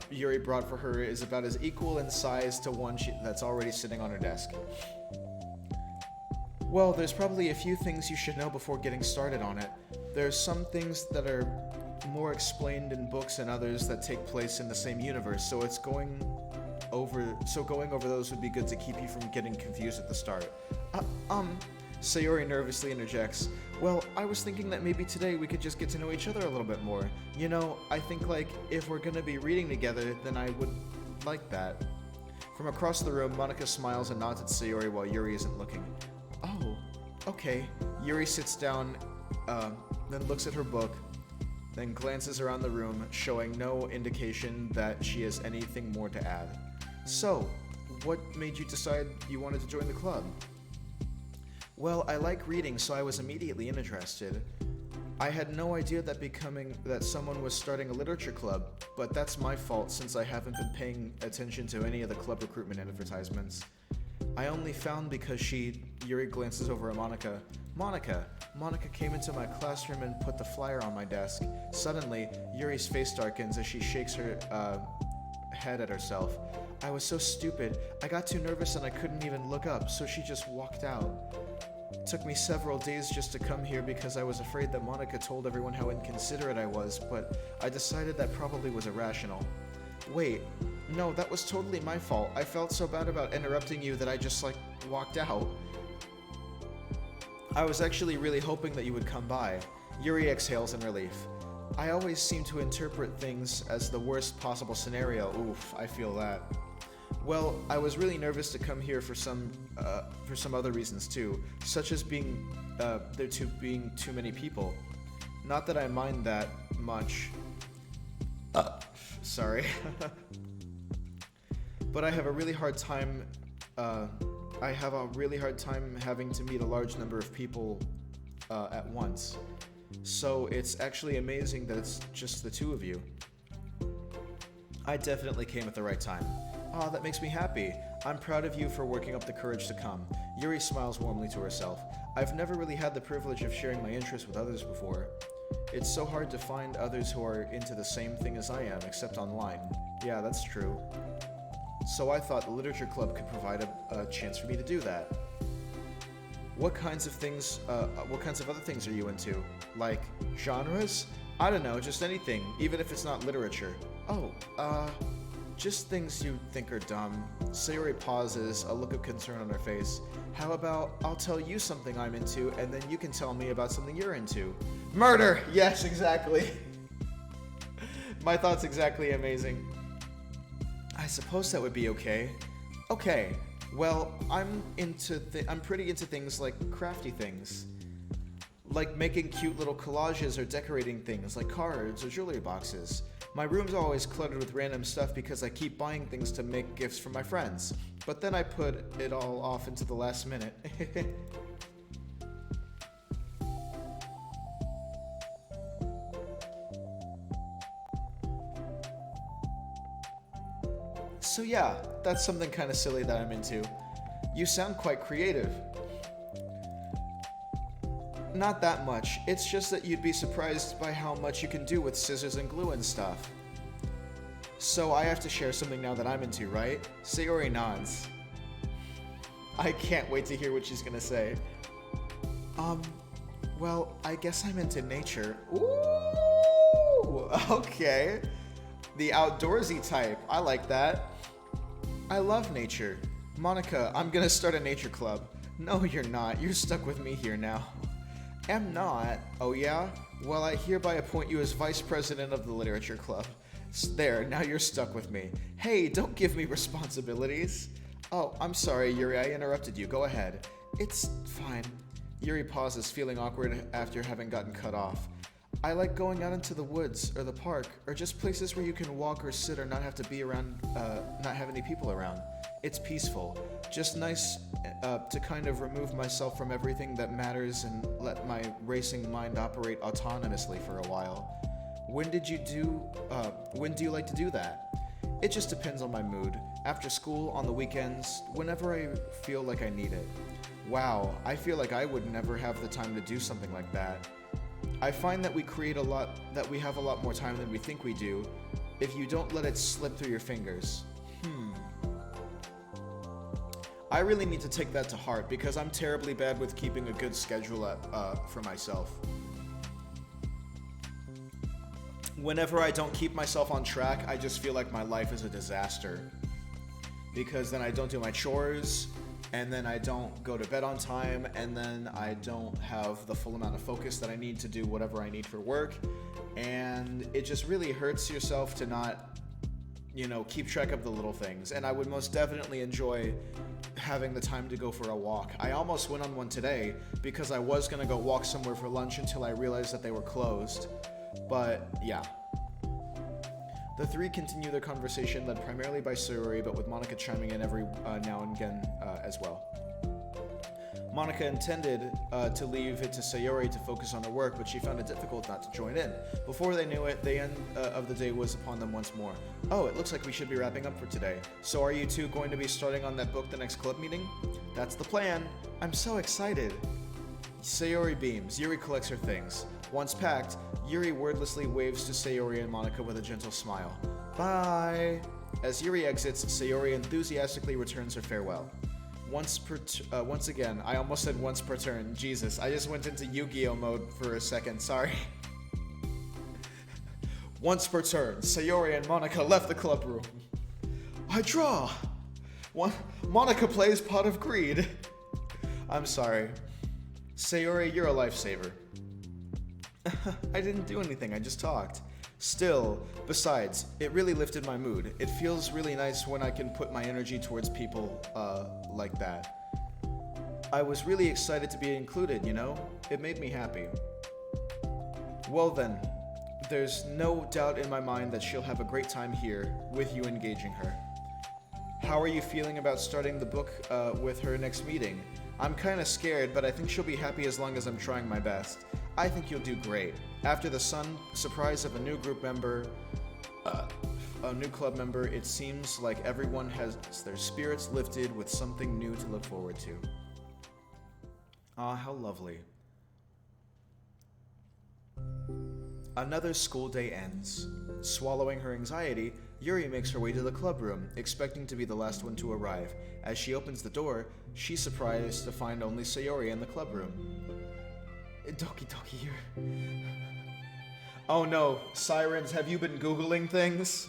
Yuri brought for her is about as equal in size to one that's already sitting on her desk. Well, there's probably a few things you should know before getting started on it. There's some things that are more explained in books and others that take place in the same universe, so going over those would be good to keep you from getting confused at the start. Sayori nervously interjects. Well, I was thinking that maybe today we could just get to know each other a little bit more. You know, I think if we're gonna be reading together, then I would like that. From across the room, Monica smiles and nods at Sayori while Yuri isn't looking. Oh, okay. Yuri sits down, then looks at her book, then glances around the room, showing no indication that she has anything more to add. So, what made you decide you wanted to join the club? Well, I like reading, so I was immediately interested. I had no idea that someone was starting a literature club, but that's my fault since I haven't been paying attention to any of the club recruitment advertisements. I only found because Yuri glances over at Monica. Monica came into my classroom and put the flyer on my desk. Suddenly, Yuri's face darkens as she shakes her head at herself. I was so stupid. I got too nervous and I couldn't even look up, so she just walked out. It took me several days just to come here because I was afraid that Monica told everyone how inconsiderate I was, but I decided that probably was irrational. Wait, no, that was totally my fault. I felt so bad about interrupting you that I just, walked out. I was actually really hoping that you would come by. Yuri exhales in relief. I always seem to interpret things as the worst possible scenario. Oof, I feel that. Well, I was really nervous to come here for some other reasons too, such as being too many people. Not that I mind that much. Sorry. But I have a really hard time. Having to meet a large number of people at once. So it's actually amazing that it's just the two of you. I definitely came at the right time. Aw, that makes me happy. I'm proud of you for working up the courage to come. Yuri smiles warmly to herself. I've never really had the privilege of sharing my interests with others before. It's so hard to find others who are into the same thing as I am, except online. Yeah, that's true. So I thought the literature club could provide a chance for me to do that. What kinds of other things are you into? Like, genres? I don't know, just anything, even if it's not literature. Oh, just things you think are dumb. Sayori pauses, a look of concern on her face. How about I'll tell you something I'm into, and then you can tell me about something you're into. Murder! Yes, exactly. My thought's exactly amazing. I suppose that would be okay. Okay, well, I'm pretty into things like crafty things. Like making cute little collages or decorating things like cards or jewelry boxes. My room's always cluttered with random stuff because I keep buying things to make gifts for my friends. But then I put it all off into the last minute. So yeah, that's something kind of silly that I'm into. You sound quite creative. Not that much, it's just that you'd be surprised by how much you can do with scissors and glue and stuff. So I have to share something now that I'm into, right? Sayori nods. I can't wait to hear what she's gonna say. Well, I guess I'm into nature. Ooh, okay. The outdoorsy type, I like that. I love nature. Monica, I'm gonna start a nature club. No, you're not. You're stuck with me here now. Am not. Oh yeah? Well, I hereby appoint you as vice president of the literature club. There, now you're stuck with me. Hey, don't give me responsibilities. Oh, I'm sorry, Yuri, I interrupted you. Go ahead. It's fine. Yuri pauses, feeling awkward after having gotten cut off. I like going out into the woods or the park or just places where you can walk or sit or not have to be around, not have any people around. It's peaceful. Just nice to kind of remove myself from everything that matters and let my racing mind operate autonomously for a while. When do you like to do that? It just depends on my mood. After school, on the weekends, whenever I feel like I need it. Wow, I feel like I would never have the time to do something like that. I find that we have a lot more time than we think we do if you don't let it slip through your fingers. I really need to take that to heart because I'm terribly bad with keeping a good schedule for myself. Whenever I don't keep myself on track, I just feel like my life is a disaster. Because then I don't do my chores, and then I don't go to bed on time, and then I don't have the full amount of focus that I need to do whatever I need for work, and it just really hurts yourself to not, keep track of the little things. And I would most definitely enjoy having the time to go for a walk. I almost went on one today because I was gonna go walk somewhere for lunch until I realized that they were closed. But yeah. The three continue their conversation, led primarily by Sayori, but with Monica chiming in every now and again as well. Monica intended to leave it to Sayori to focus on her work, but she found it difficult not to join in. Before they knew it, the end of the day was upon them once more. Oh, it looks like we should be wrapping up for today. So are you two going to be starting on that book the next club meeting? That's the plan. I'm so excited. Sayori beams. Yuri collects her things. Once packed, Yuri wordlessly waves to Sayori and Monica with a gentle smile. Bye! As Yuri exits, Sayori enthusiastically returns her farewell. Once again, I almost said once per turn. Jesus, I just went into Yu-Gi-Oh mode for a second, sorry. Once per turn, Sayori and Monica left the club room. I draw! Monica plays Pot of Greed. I'm sorry. Sayori, you're a lifesaver. I didn't do anything, I just talked. Still, besides, it really lifted my mood. It feels really nice when I can put my energy towards people, like that. I was really excited to be included, It made me happy. Well then, there's no doubt in my mind that she'll have a great time here, with you engaging her. How are you feeling about starting the book, with her next meeting? I'm kinda scared, but I think she'll be happy as long as I'm trying my best. I think you'll do great. After the surprise of a new club member, it seems like everyone has their spirits lifted with something new to look forward to. Ah, how lovely. Another school day ends. Swallowing her anxiety, Yuri makes her way to the club room, expecting to be the last one to arrive. As she opens the door, she's surprised to find only Sayori in the club room. Doki Doki, you're... Oh no, Sirens, have you been Googling things?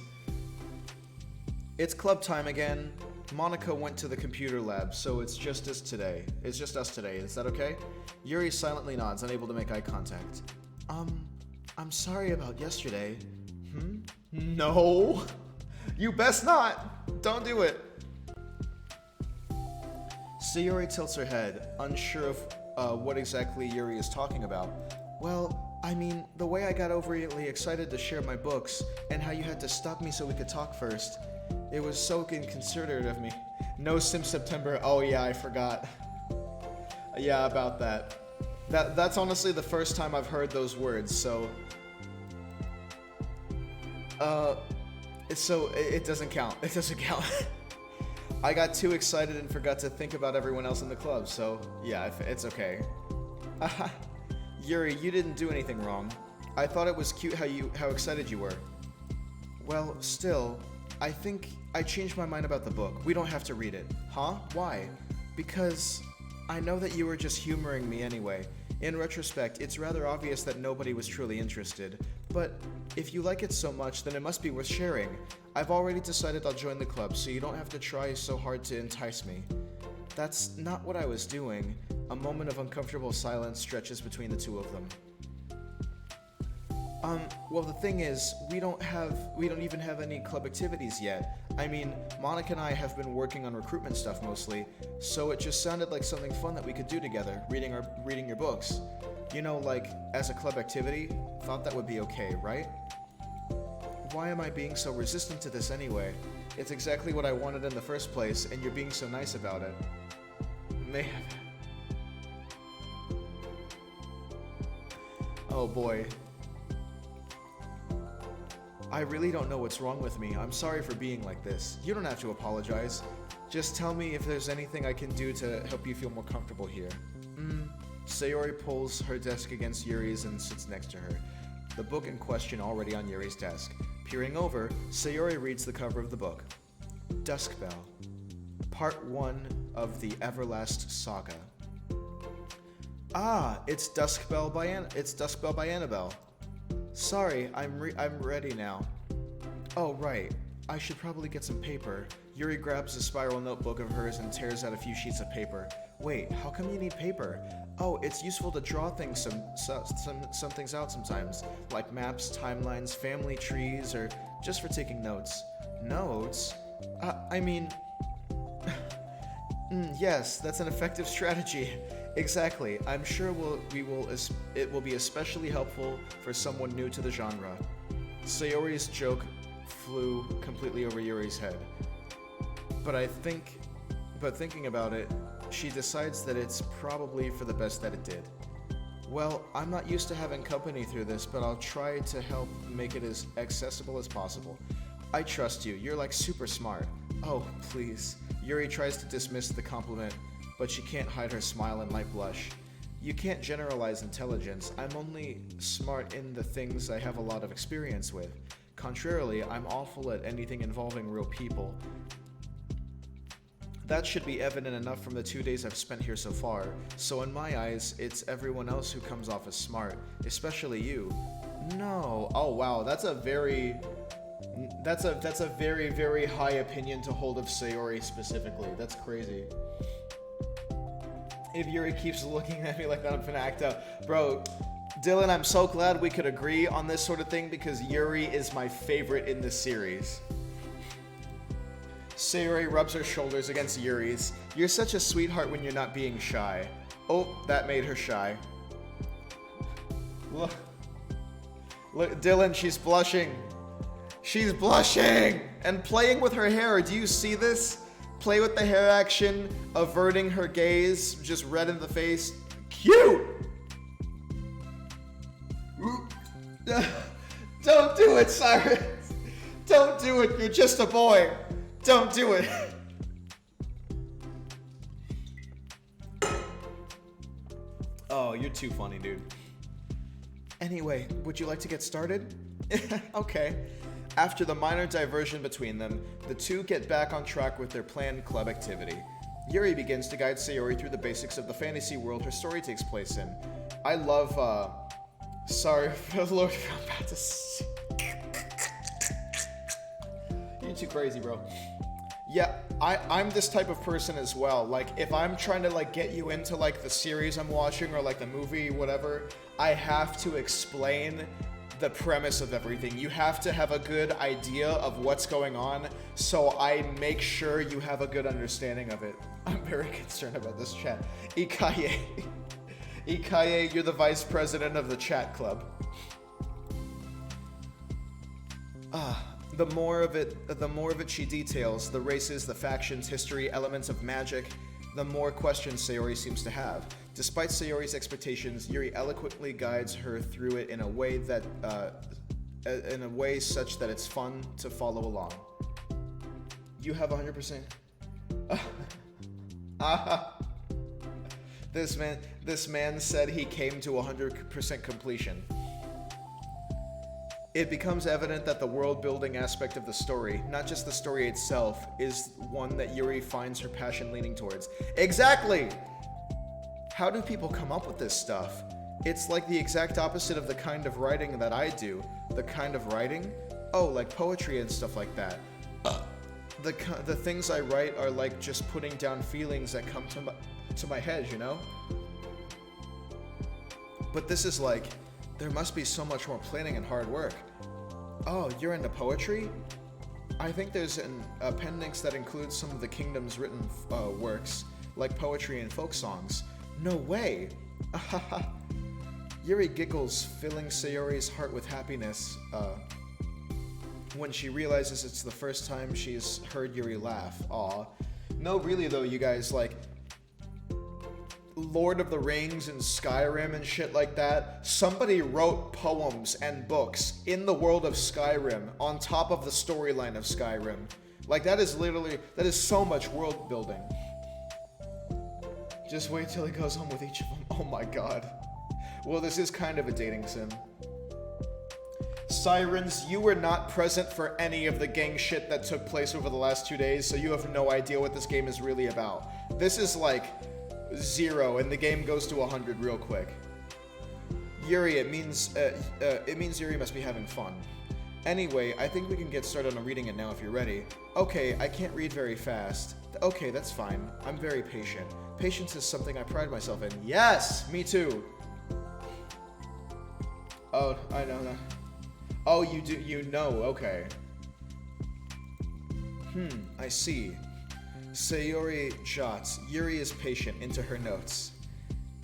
It's club time again. Monica went to the computer lab, so it's just us today. Is that okay? Yuri silently nods, unable to make eye contact. I'm sorry about yesterday. No. You best not. Don't do it. Sayori tilts her head, unsure of what exactly Yuri is talking about. Well, I mean, the way I got overly excited to share my books, and how you had to stop me so we could talk first. It was so inconsiderate of me. No Sim September, oh yeah, I forgot. Yeah, about that. That's honestly the first time I've heard those words, so... it doesn't count. It doesn't count. I got too excited and forgot to think about everyone else in the club, so yeah, it's okay. Yuri, you didn't do anything wrong. I thought it was cute how excited you were. Well, still, I think I changed my mind about the book. We don't have to read it. Huh? Why? Because I know that you were just humoring me anyway. In retrospect, it's rather obvious that nobody was truly interested. But if you like it so much, then it must be worth sharing. I've already decided I'll join the club, so you don't have to try so hard to entice me. That's not what I was doing. A moment of uncomfortable silence stretches between the two of them. Well, the thing is, we don't even have any club activities yet. I mean, Monica and I have been working on recruitment stuff mostly, so it just sounded like something fun that we could do together, reading your books. You know, like, as a club activity, thought that would be okay, right? Why am I being so resistant to this anyway? It's exactly what I wanted in the first place, and you're being so nice about it. Man. Oh boy. I really don't know what's wrong with me. I'm sorry for being like this. You don't have to apologize. Just tell me if there's anything I can do to help you feel more comfortable here. Sayori pulls her desk against Yuri's and sits next to her, the book in question already on Yuri's desk. Peering over, Sayori reads the cover of the book. Dusk Bell. Part 1 of the Everlast Saga. Ah, it's Dusk Bell by Annabelle. Sorry, I'm ready now. Oh, right. I should probably get some paper. Yuri grabs a spiral notebook of hers and tears out a few sheets of paper. Wait, how come you need paper? Oh, it's useful to draw things some things out sometimes, like maps, timelines, family trees, or just for taking notes. Notes? Yes, that's an effective strategy. Exactly. I'm sure it will be especially helpful for someone new to the genre. Sayori's joke flew completely over Yuri's head. But thinking about it, she decides that it's probably for the best that it did. Well, I'm not used to having company through this, but I'll try to help make it as accessible as possible. I trust you. You're like super smart. Oh, please. Yuri tries to dismiss the compliment, but she can't hide her smile and light blush. You can't generalize intelligence. I'm only smart in the things I have a lot of experience with. Contrarily, I'm awful at anything involving real people. That should be evident enough from the 2 days I've spent here so far. So in my eyes, it's everyone else who comes off as smart, especially you. No. Oh wow, that's a very, very high opinion to hold of Sayori specifically. That's crazy. If Yuri keeps looking at me like that, I'm gonna act out. Bro, Dylan, I'm so glad we could agree on this sort of thing because Yuri is my favorite in this series. Sayori rubs her shoulders against Yuri's. You're such a sweetheart when you're not being shy. Oh, that made her shy. Look, Dylan, she's blushing. She's blushing and playing with her hair. Do you see this? Play with the hair action, averting her gaze, just red in the face. Cute! Don't do it, Cyrus. Don't do it. You're just a boy. Don't do it. Oh, you're too funny, dude. Anyway, would you like to get started? Okay. After the minor diversion between them, the two get back on track with their planned club activity. Yuri begins to guide Sayori through the basics of the fantasy world her story takes place in. I love, sorry for the Lord, I'm about to... You're too crazy, bro. Yeah, I'm this type of person as well. Like, if I'm trying to, like, get you into, like, the series I'm watching or, like, the movie, whatever, I have to explain the premise of everything. You have to have a good idea of what's going on, so I make sure you have a good understanding of it. I'm very concerned about this chat. Ikaye. Ikaye, you're the vice president of the chat club. The more of it she details, the races, the factions, history, elements of magic, the more questions Sayori seems to have. Despite Sayori's expectations, Yuri eloquently guides her through it in a way such that it's fun to follow along. You have 100%. This man said he came to 100% completion. It becomes evident that the world-building aspect of the story, not just the story itself, is one that Yuri finds her passion leaning towards. Exactly! How do people come up with this stuff? It's like the exact opposite of the kind of writing that I do. The kind of writing? Oh, like poetry and stuff like that. The things I write are like just putting down feelings that come to my head, you know? But this is like... There must be so much more planning and hard work. Oh, you're into poetry? I think there's an appendix that includes some of the kingdom's written works, like poetry and folk songs. No way! Yuri giggles, filling Sayori's heart with happiness when she realizes it's the first time she's heard Yuri laugh. Aw. No, really though, you guys, like... Lord of the Rings and Skyrim and shit like that, somebody wrote poems and books in the world of Skyrim on top of the storyline of Skyrim. Like, that is so much world building. Just wait till he goes home with each of them. Oh my god. Well, this is kind of a dating sim. Sirens, you were not present for any of the gang shit that took place over the last 2 days, so you have no idea what this game is really about. This is like 0, and the game goes to 100 real quick. Yuri, it means Yuri must be having fun. Anyway, I think we can get started on reading it now if you're ready. Okay, I can't read very fast. Okay, that's fine. I'm very patient. Patience is something I pride myself in. Yes, me too. Oh, I know that. Oh, you do, you know, okay. I see. Sayori jots, Yuri is patient, into her notes.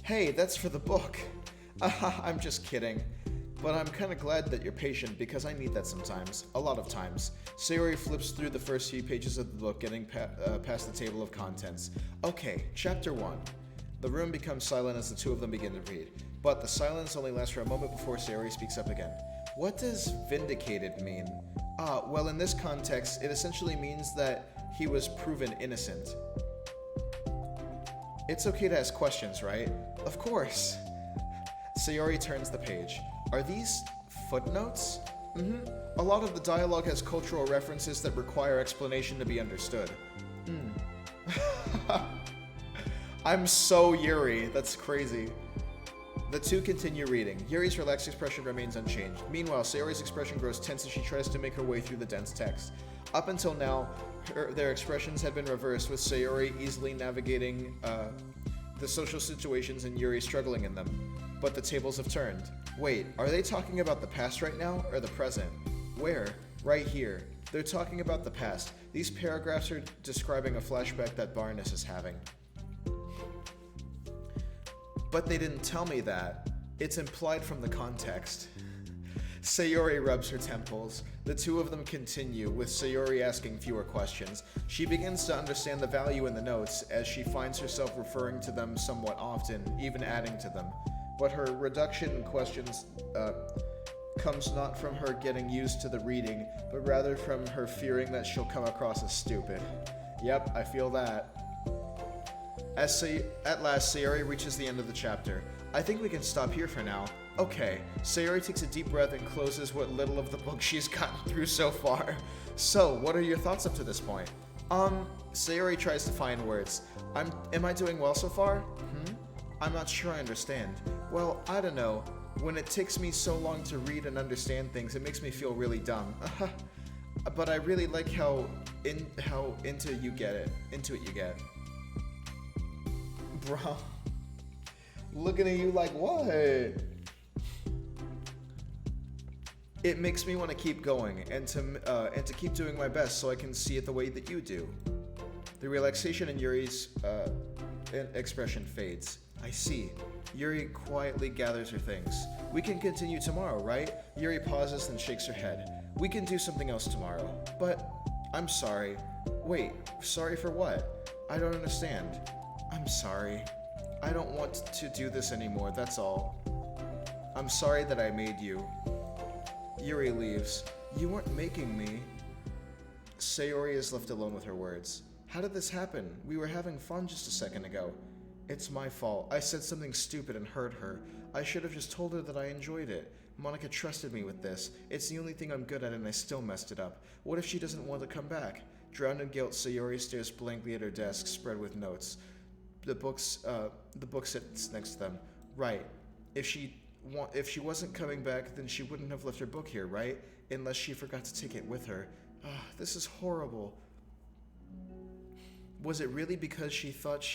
Hey, that's for the book. I'm just kidding. But I'm kind of glad that you're patient because I need that sometimes. A lot of times. Sayori flips through the first few pages of the book, getting past the table of contents. Okay, chapter 1. The room becomes silent as the two of them begin to read. But the silence only lasts for a moment before Sayori speaks up again. What does vindicated mean? Well, in this context, it essentially means that he was proven innocent. It's okay to ask questions, right? Of course. Sayori turns the page. Are these footnotes? A lot of the dialogue has cultural references that require explanation to be understood. I'm so Yuri. That's crazy. The two continue reading. Yuri's relaxed expression remains unchanged. Meanwhile, Sayori's expression grows tense as she tries to make her way through the dense text. Up until now, their expressions had been reversed, with Sayori easily navigating the social situations and Yuri struggling in them. But the tables have turned. Wait, are they talking about the past right now, or the present? Where? Right here. They're talking about the past. These paragraphs are describing a flashback that Barnes is having. But they didn't tell me that. It's implied from the context. Sayori rubs her temples. The two of them continue, with Sayori asking fewer questions. She begins to understand the value in the notes, as she finds herself referring to them somewhat often, even adding to them. But her reduction in questions comes not from her getting used to the reading, but rather from her fearing that she'll come across as stupid. Yep, I feel that. At last, Sayori reaches the end of the chapter. I think we can stop here for now. Okay. Sayori takes a deep breath and closes what little of the book she's gotten through so far. So, what are your thoughts up to this point? Sayori tries to find words. Am I doing well so far? I'm not sure I understand. Well, I don't know. When it takes me so long to read and understand things, it makes me feel really dumb. But I really like how into it you get. Bro. Looking at you like what? It makes me want to keep going and to keep doing my best so I can see it the way that you do. The relaxation in Yuri's expression fades. I see. Yuri quietly gathers her things. We can continue tomorrow, right? Yuri pauses, then shakes her head. We can do something else tomorrow. But I'm sorry. Wait, sorry for what? I don't understand. I'm sorry. I don't want to do this anymore, that's all. I'm sorry that I made you. Yuri leaves. You weren't making me. Sayori is left alone with her words. How did this happen? We were having fun just a second ago. It's my fault. I said something stupid and hurt her. I should have just told her that I enjoyed it. Monica trusted me with this. It's the only thing I'm good at and I still messed it up. What if she doesn't want to come back? Drowned in guilt, Sayori stares blankly at her desk, spread with notes. The book sits next to them. Right. If she wasn't coming back, then she wouldn't have left her book here, right? Unless she forgot to take it with her. This is horrible. Was it really because she thought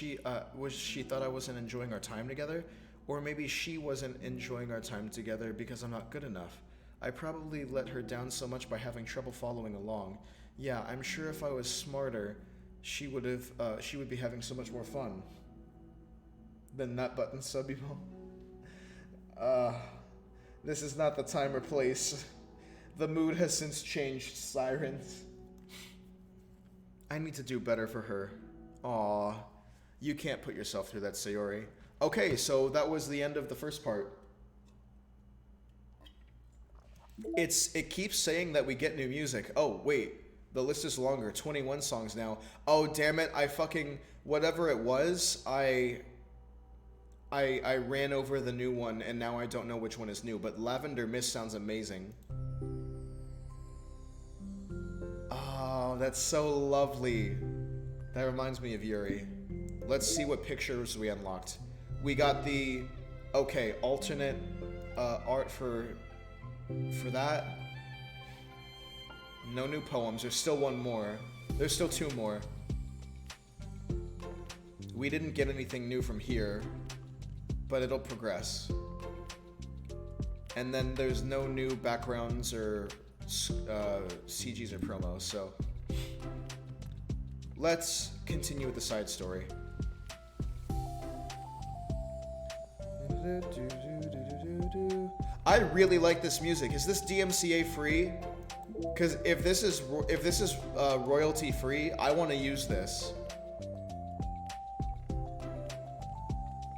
I wasn't enjoying our time together? Or maybe she wasn't enjoying our time together because I'm not good enough. I probably let her down so much by having trouble following along. Yeah, I'm sure if I was smarter, she would be having so much more fun. Then that button sub emote. This is not the time or place. The mood has since changed, Sirens. I need to do better for her. Aw. You can't put yourself through that, Sayori. Okay, so that was the end of the first part. It keeps saying that we get new music. Oh, wait. The list is longer. 21 songs now. Oh, damn it. Whatever it was, I I ran over the new one, and now I don't know which one is new, but Lavender Mist sounds amazing. Oh, that's so lovely. That reminds me of Yuri. Let's see what pictures we unlocked. We got the, okay, alternate art for that. No new poems. There's still one more. There's still two more. We didn't get anything new from here, but it'll progress. And then there's no new backgrounds or CGs or promos, so let's continue with the side story. I really like this music. Is this DMCA free? Because if this is royalty free, I want to use this.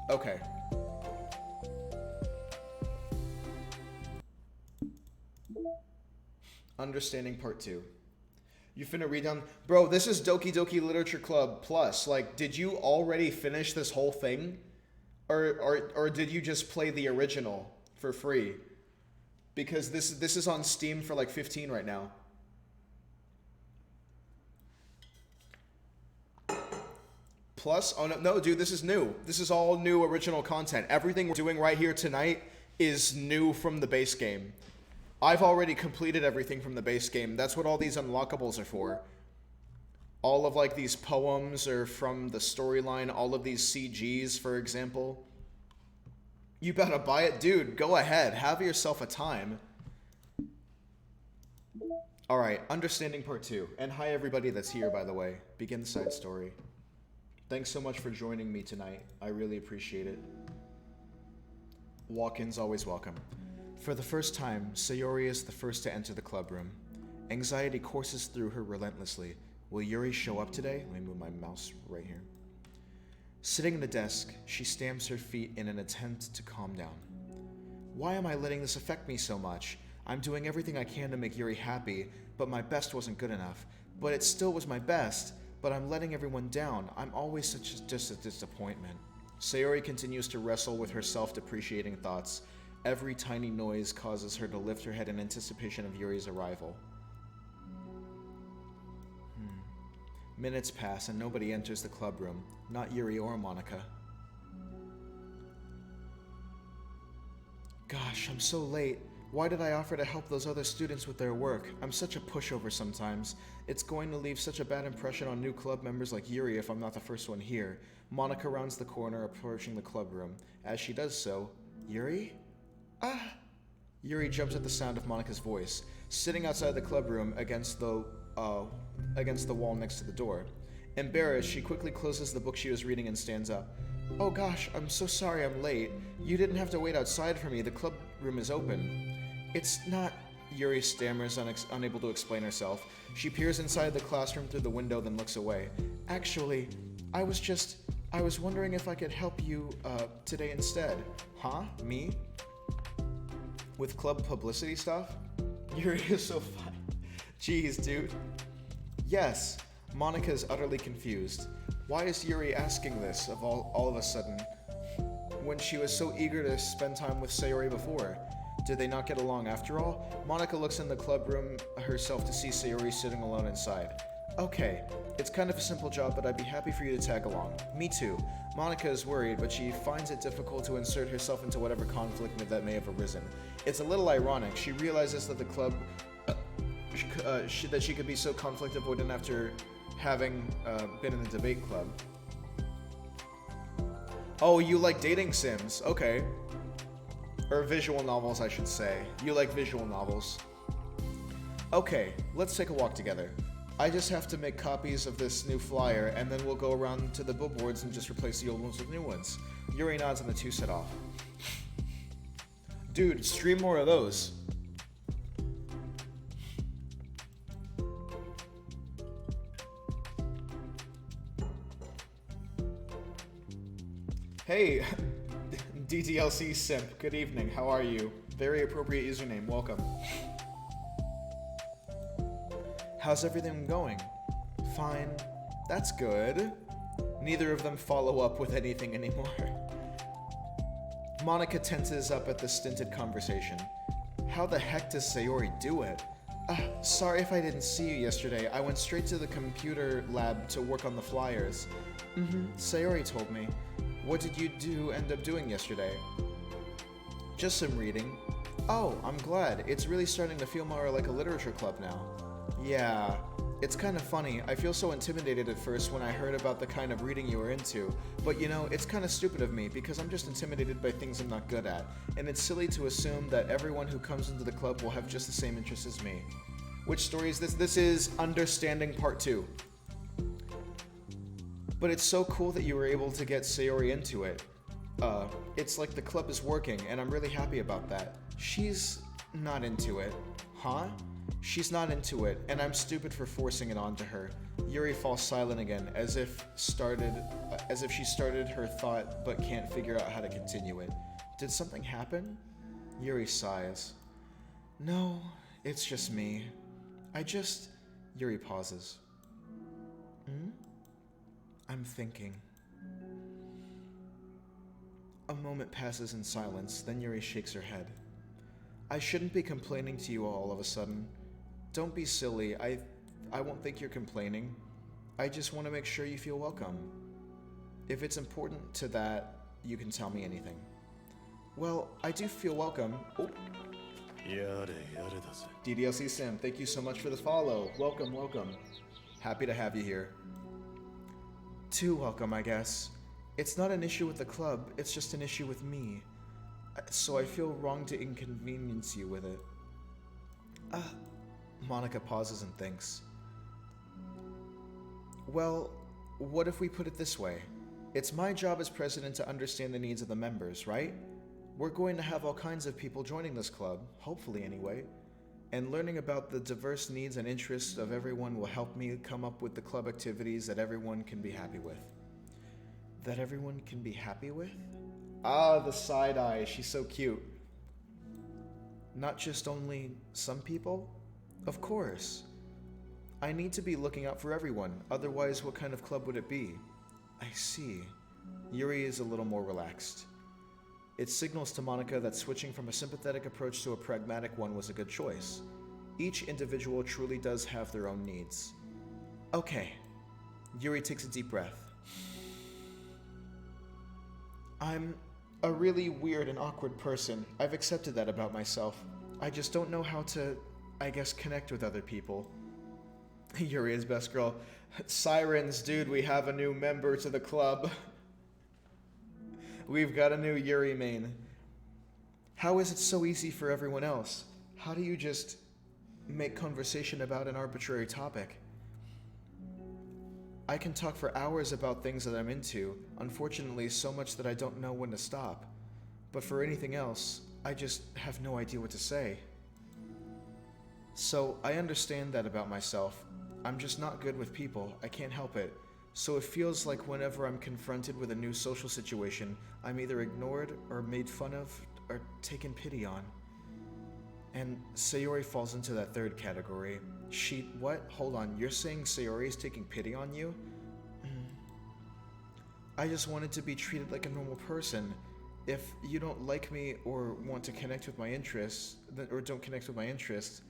Okay. Understanding Part 2. You finna read down? Bro, this is Doki Doki Literature Club Plus. Like, did you already finish this whole thing? Or did you just play the original for free? Because this is on Steam for like 15 right now. Plus? Oh no, dude, this is new. This is all new original content. Everything we're doing right here tonight is new from the base game. I've already completed everything from the base game. That's what all these unlockables are for. All of like these poems are from the storyline, all of these CGs, for example. You better buy it? Dude, go ahead. Have yourself a time. Alright, Understanding Part 2. And hi everybody that's here, by the way. Begin the side story. Thanks so much for joining me tonight. I really appreciate it. Walk-ins always welcome. For the first time, Sayori is the first to enter the club room. Anxiety courses through her relentlessly. Will Yuri show up today? Let me move my mouse right here. Sitting at a desk, she stamps her feet in an attempt to calm down. Why am I letting this affect me so much? I'm doing everything I can to make Yuri happy, but my best wasn't good enough. But it still was my best, but I'm letting everyone down. I'm always just a disappointment. Sayori continues to wrestle with her self-depreciating thoughts. Every tiny noise causes her to lift her head in anticipation of Yuri's arrival. Minutes pass and nobody enters the club room. Not Yuri or Monica. Gosh, I'm so late. Why did I offer to help those other students with their work? I'm such a pushover sometimes. It's going to leave such a bad impression on new club members like Yuri if I'm not the first one here. Monica rounds the corner, approaching the club room. As she does so, Yuri? Ah! Yuri jumps at the sound of Monica's voice, sitting outside the club room against the wall next to the door. Embarrassed, she quickly closes the book she was reading and stands up. Oh gosh, I'm so sorry I'm late. You didn't have to wait outside for me. The club room is open. It's not... Yuri stammers, unable to explain herself. She peers inside the classroom through the window, then looks away. Actually, I was wondering if I could help you, today instead. Huh? Me? With club publicity stuff? Yuri is so fun. Jeez, dude. Yes. Monica is utterly confused. Why is Yuri asking this of all of a sudden, when she was so eager to spend time with Sayori before? Did they not get along after all? Monica looks in the club room herself to see Sayori sitting alone inside. Okay, it's kind of a simple job, but I'd be happy for you to tag along. Me too. Monica is worried, but she finds it difficult to insert herself into whatever conflict that may have arisen. It's a little ironic. She realizes that the club, that she could be so conflict avoidant after having been in the debate club. Oh, you like dating sims? Okay. Or visual novels, I should say. You like visual novels. Okay, let's take a walk together. I just have to make copies of this new flyer, and then we'll go around to the billboards and just replace the old ones with new ones. Yuri nods and the two set off. Dude, stream more of those. Hey, DDLC simp, good evening, how are you? Very appropriate username, welcome. How's everything going? Fine. That's good. Neither of them follow up with anything anymore. Monica tenses up at the stinted conversation. How the heck does Sayori do it? Sorry if I didn't see you yesterday. I went straight to the computer lab to work on the flyers. Sayori told me. What did you end up doing yesterday? Just some reading. Oh, I'm glad. It's really starting to feel more like a literature club now. Yeah, it's kind of funny. I feel so intimidated at first when I heard about the kind of reading you were into. But you know, it's kind of stupid of me because I'm just intimidated by things I'm not good at. And it's silly to assume that everyone who comes into the club will have just the same interests as me. Which story is this? This is Understanding Part 2. But it's so cool that you were able to get Sayori into it. It's like the club is working, and I'm really happy about that. She's not into it. Huh? She's not into it, and I'm stupid for forcing it onto her. Yuri falls silent again, as if she started her thought but can't figure out how to continue it. Did something happen? Yuri sighs. No, it's just me. Yuri pauses. I'm thinking. A moment passes in silence, then Yuri shakes her head. I shouldn't be complaining to you all of a sudden. Don't be silly. I won't think you're complaining. I just want to make sure you feel welcome. If it's important to that, you can tell me anything. Well, I do feel welcome. Oh. DDLC Sim, thank you so much for the follow. Welcome. Happy to have you here. Too welcome, I guess. It's not an issue with the club, it's just an issue with me. So I feel wrong to inconvenience you with it. Monica pauses and thinks. Well, what if we put it this way? It's my job as president to understand the needs of the members, right? We're going to have all kinds of people joining this club, hopefully anyway. And learning about the diverse needs and interests of everyone will help me come up with the club activities that everyone can be happy with. That everyone can be happy with? Ah, the side eye. She's so cute. Not just only some people? Of course. I need to be looking out for everyone. Otherwise, what kind of club would it be? I see. Yuri is a little more relaxed. It signals to Monica that switching from a sympathetic approach to a pragmatic one was a good choice. Each individual truly does have their own needs. Okay. Yuri takes a deep breath. I'm a really weird and awkward person. I've accepted that about myself. I just don't know how to, connect with other people. Yuri is best girl. Sirens, dude, we have a new member to the club. We've got a new Yuri main. How is it so easy for everyone else? How do you just make conversation about an arbitrary topic? I can talk for hours about things that I'm into, unfortunately so much that I don't know when to stop. But for anything else, I just have no idea what to say. So I understand that about myself. I'm just not good with people, I can't help it. So it feels like whenever I'm confronted with a new social situation, I'm either ignored or made fun of or taken pity on. And Sayori falls into that third category. What? Hold on, you're saying Sayori is taking pity on you? I just wanted to be treated like a normal person. If you don't like me or want to connect with my interests, or don't connect with my interests,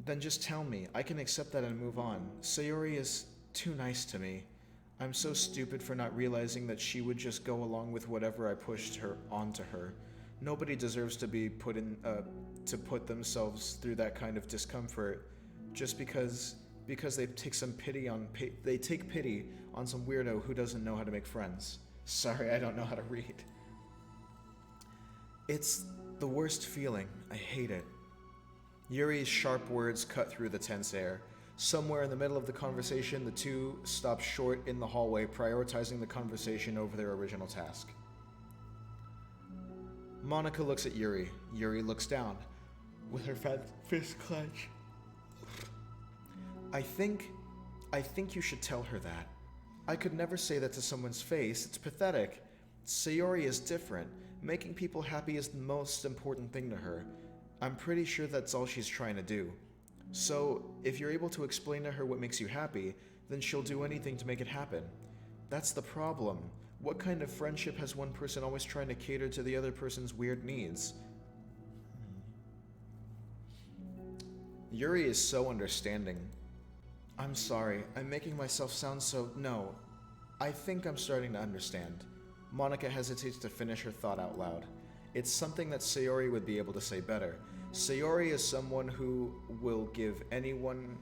then just tell me. I can accept that and move on. Sayori is too nice to me. I'm so stupid for not realizing that she would just go along with whatever I pushed her onto her. Nobody deserves to be put themselves through that kind of discomfort just because they take pity on some weirdo who doesn't know how to make friends. Sorry, I don't know how to read. It's the worst feeling. I hate it. Yuri's sharp words cut through the tense air. Somewhere in the middle of the conversation, the two stop short in the hallway, prioritizing the conversation over their original task. Monica looks at Yuri. Yuri looks down, with her fat fist clenched. I think you should tell her that. I could never say that to someone's face. It's pathetic. Sayori is different. Making people happy is the most important thing to her. I'm pretty sure that's all she's trying to do. So, if you're able to explain to her what makes you happy, then she'll do anything to make it happen. That's the problem. What kind of friendship has one person always trying to cater to the other person's weird needs? Yuri is so understanding. I'm sorry, I'm making myself sound so... No, I think I'm starting to understand. Monica hesitates to finish her thought out loud. It's something that Sayori would be able to say better. Sayori is someone who will give anyone...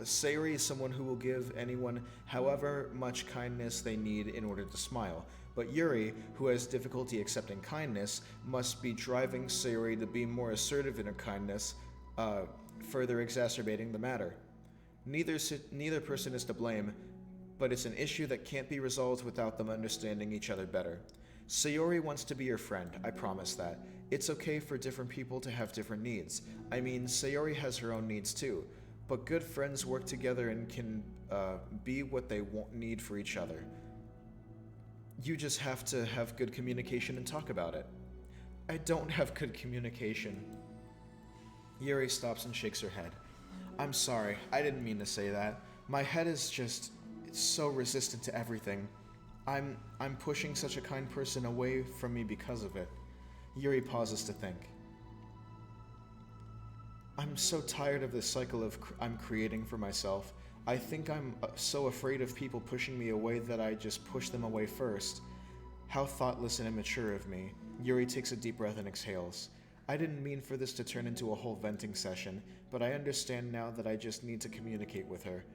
Sayori is someone who will give anyone however much kindness they need in order to smile. But Yuri, who has difficulty accepting kindness, must be driving Sayori to be more assertive in her kindness, further exacerbating the matter. Neither person is to blame, but it's an issue that can't be resolved without them understanding each other better. Sayori wants to be your friend, I promise that. It's okay for different people to have different needs. I mean, Sayori has her own needs too, but good friends work together and can be what they need for each other. You just have to have good communication and talk about it. I don't have good communication. Yuri stops and shakes her head. I'm sorry, I didn't mean to say that. My head is just... it's so resistant to everything. I'm pushing such a kind person away from me because of it. Yuri pauses to think. I'm so tired of this cycle I'm creating for myself. I think I'm so afraid of people pushing me away that I just push them away first. How thoughtless and immature of me. Yuri takes a deep breath and exhales. I didn't mean for this to turn into a whole venting session, but I understand now that I just need to communicate with her.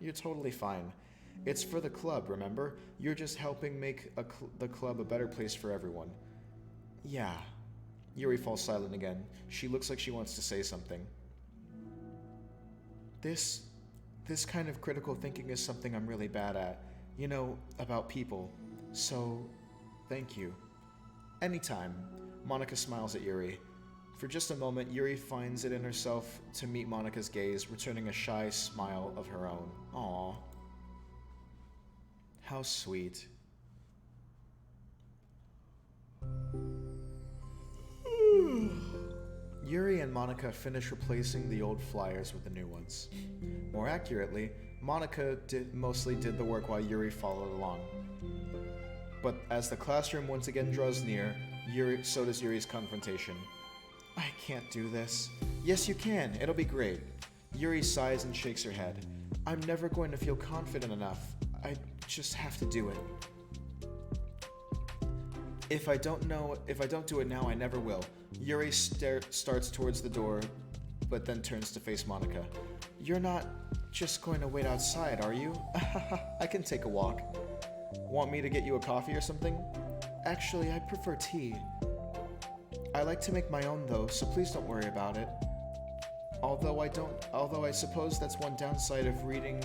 You're totally fine. It's for the club, remember? You're just helping make the club a better place for everyone. Yeah. Yuri falls silent again. She looks like she wants to say something. This kind of critical thinking is something I'm really bad at. You know, about people. So, thank you. Anytime. Monica smiles at Yuri. For just a moment, Yuri finds it in herself to meet Monica's gaze, returning a shy smile of her own. Aww. How sweet. Yuri and Monica finish replacing the old flyers with the new ones. More accurately, Monica mostly did the work while Yuri followed along. But as the classroom once again draws near, so does Yuri's confrontation. I can't do this. Yes, you can. It'll be great. Yuri sighs and shakes her head. I'm never going to feel confident enough. I just have to do it. If I don't do it now, I never will. Yuri starts towards the door, but then turns to face Monica. You're not just going to wait outside, are you? I can take a walk. Want me to get you a coffee or something? Actually, I prefer tea. I like to make my own though, so please don't worry about it. Although I suppose that's one downside of reading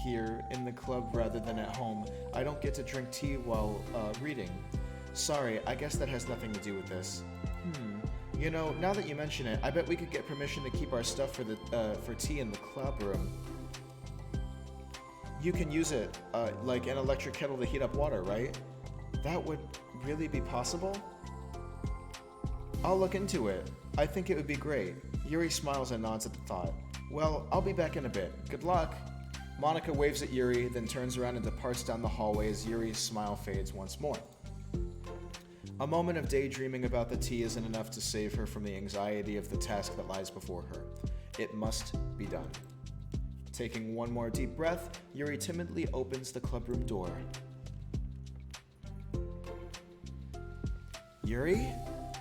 here in the club rather than at home. I don't get to drink tea while reading. Sorry, I guess that has nothing to do with this. You know, now that you mention it, I bet we could get permission to keep our stuff for tea in the club room. You can use it, like an electric kettle to heat up water, right? That would really be possible? I'll look into it. I think it would be great. Yuri smiles and nods at the thought. Well, I'll be back in a bit. Good luck. Monica waves at Yuri, then turns around and departs down the hallway as Yuri's smile fades once more. A moment of daydreaming about the tea isn't enough to save her from the anxiety of the task that lies before her. It must be done. Taking one more deep breath, Yuri timidly opens the clubroom door. Yuri?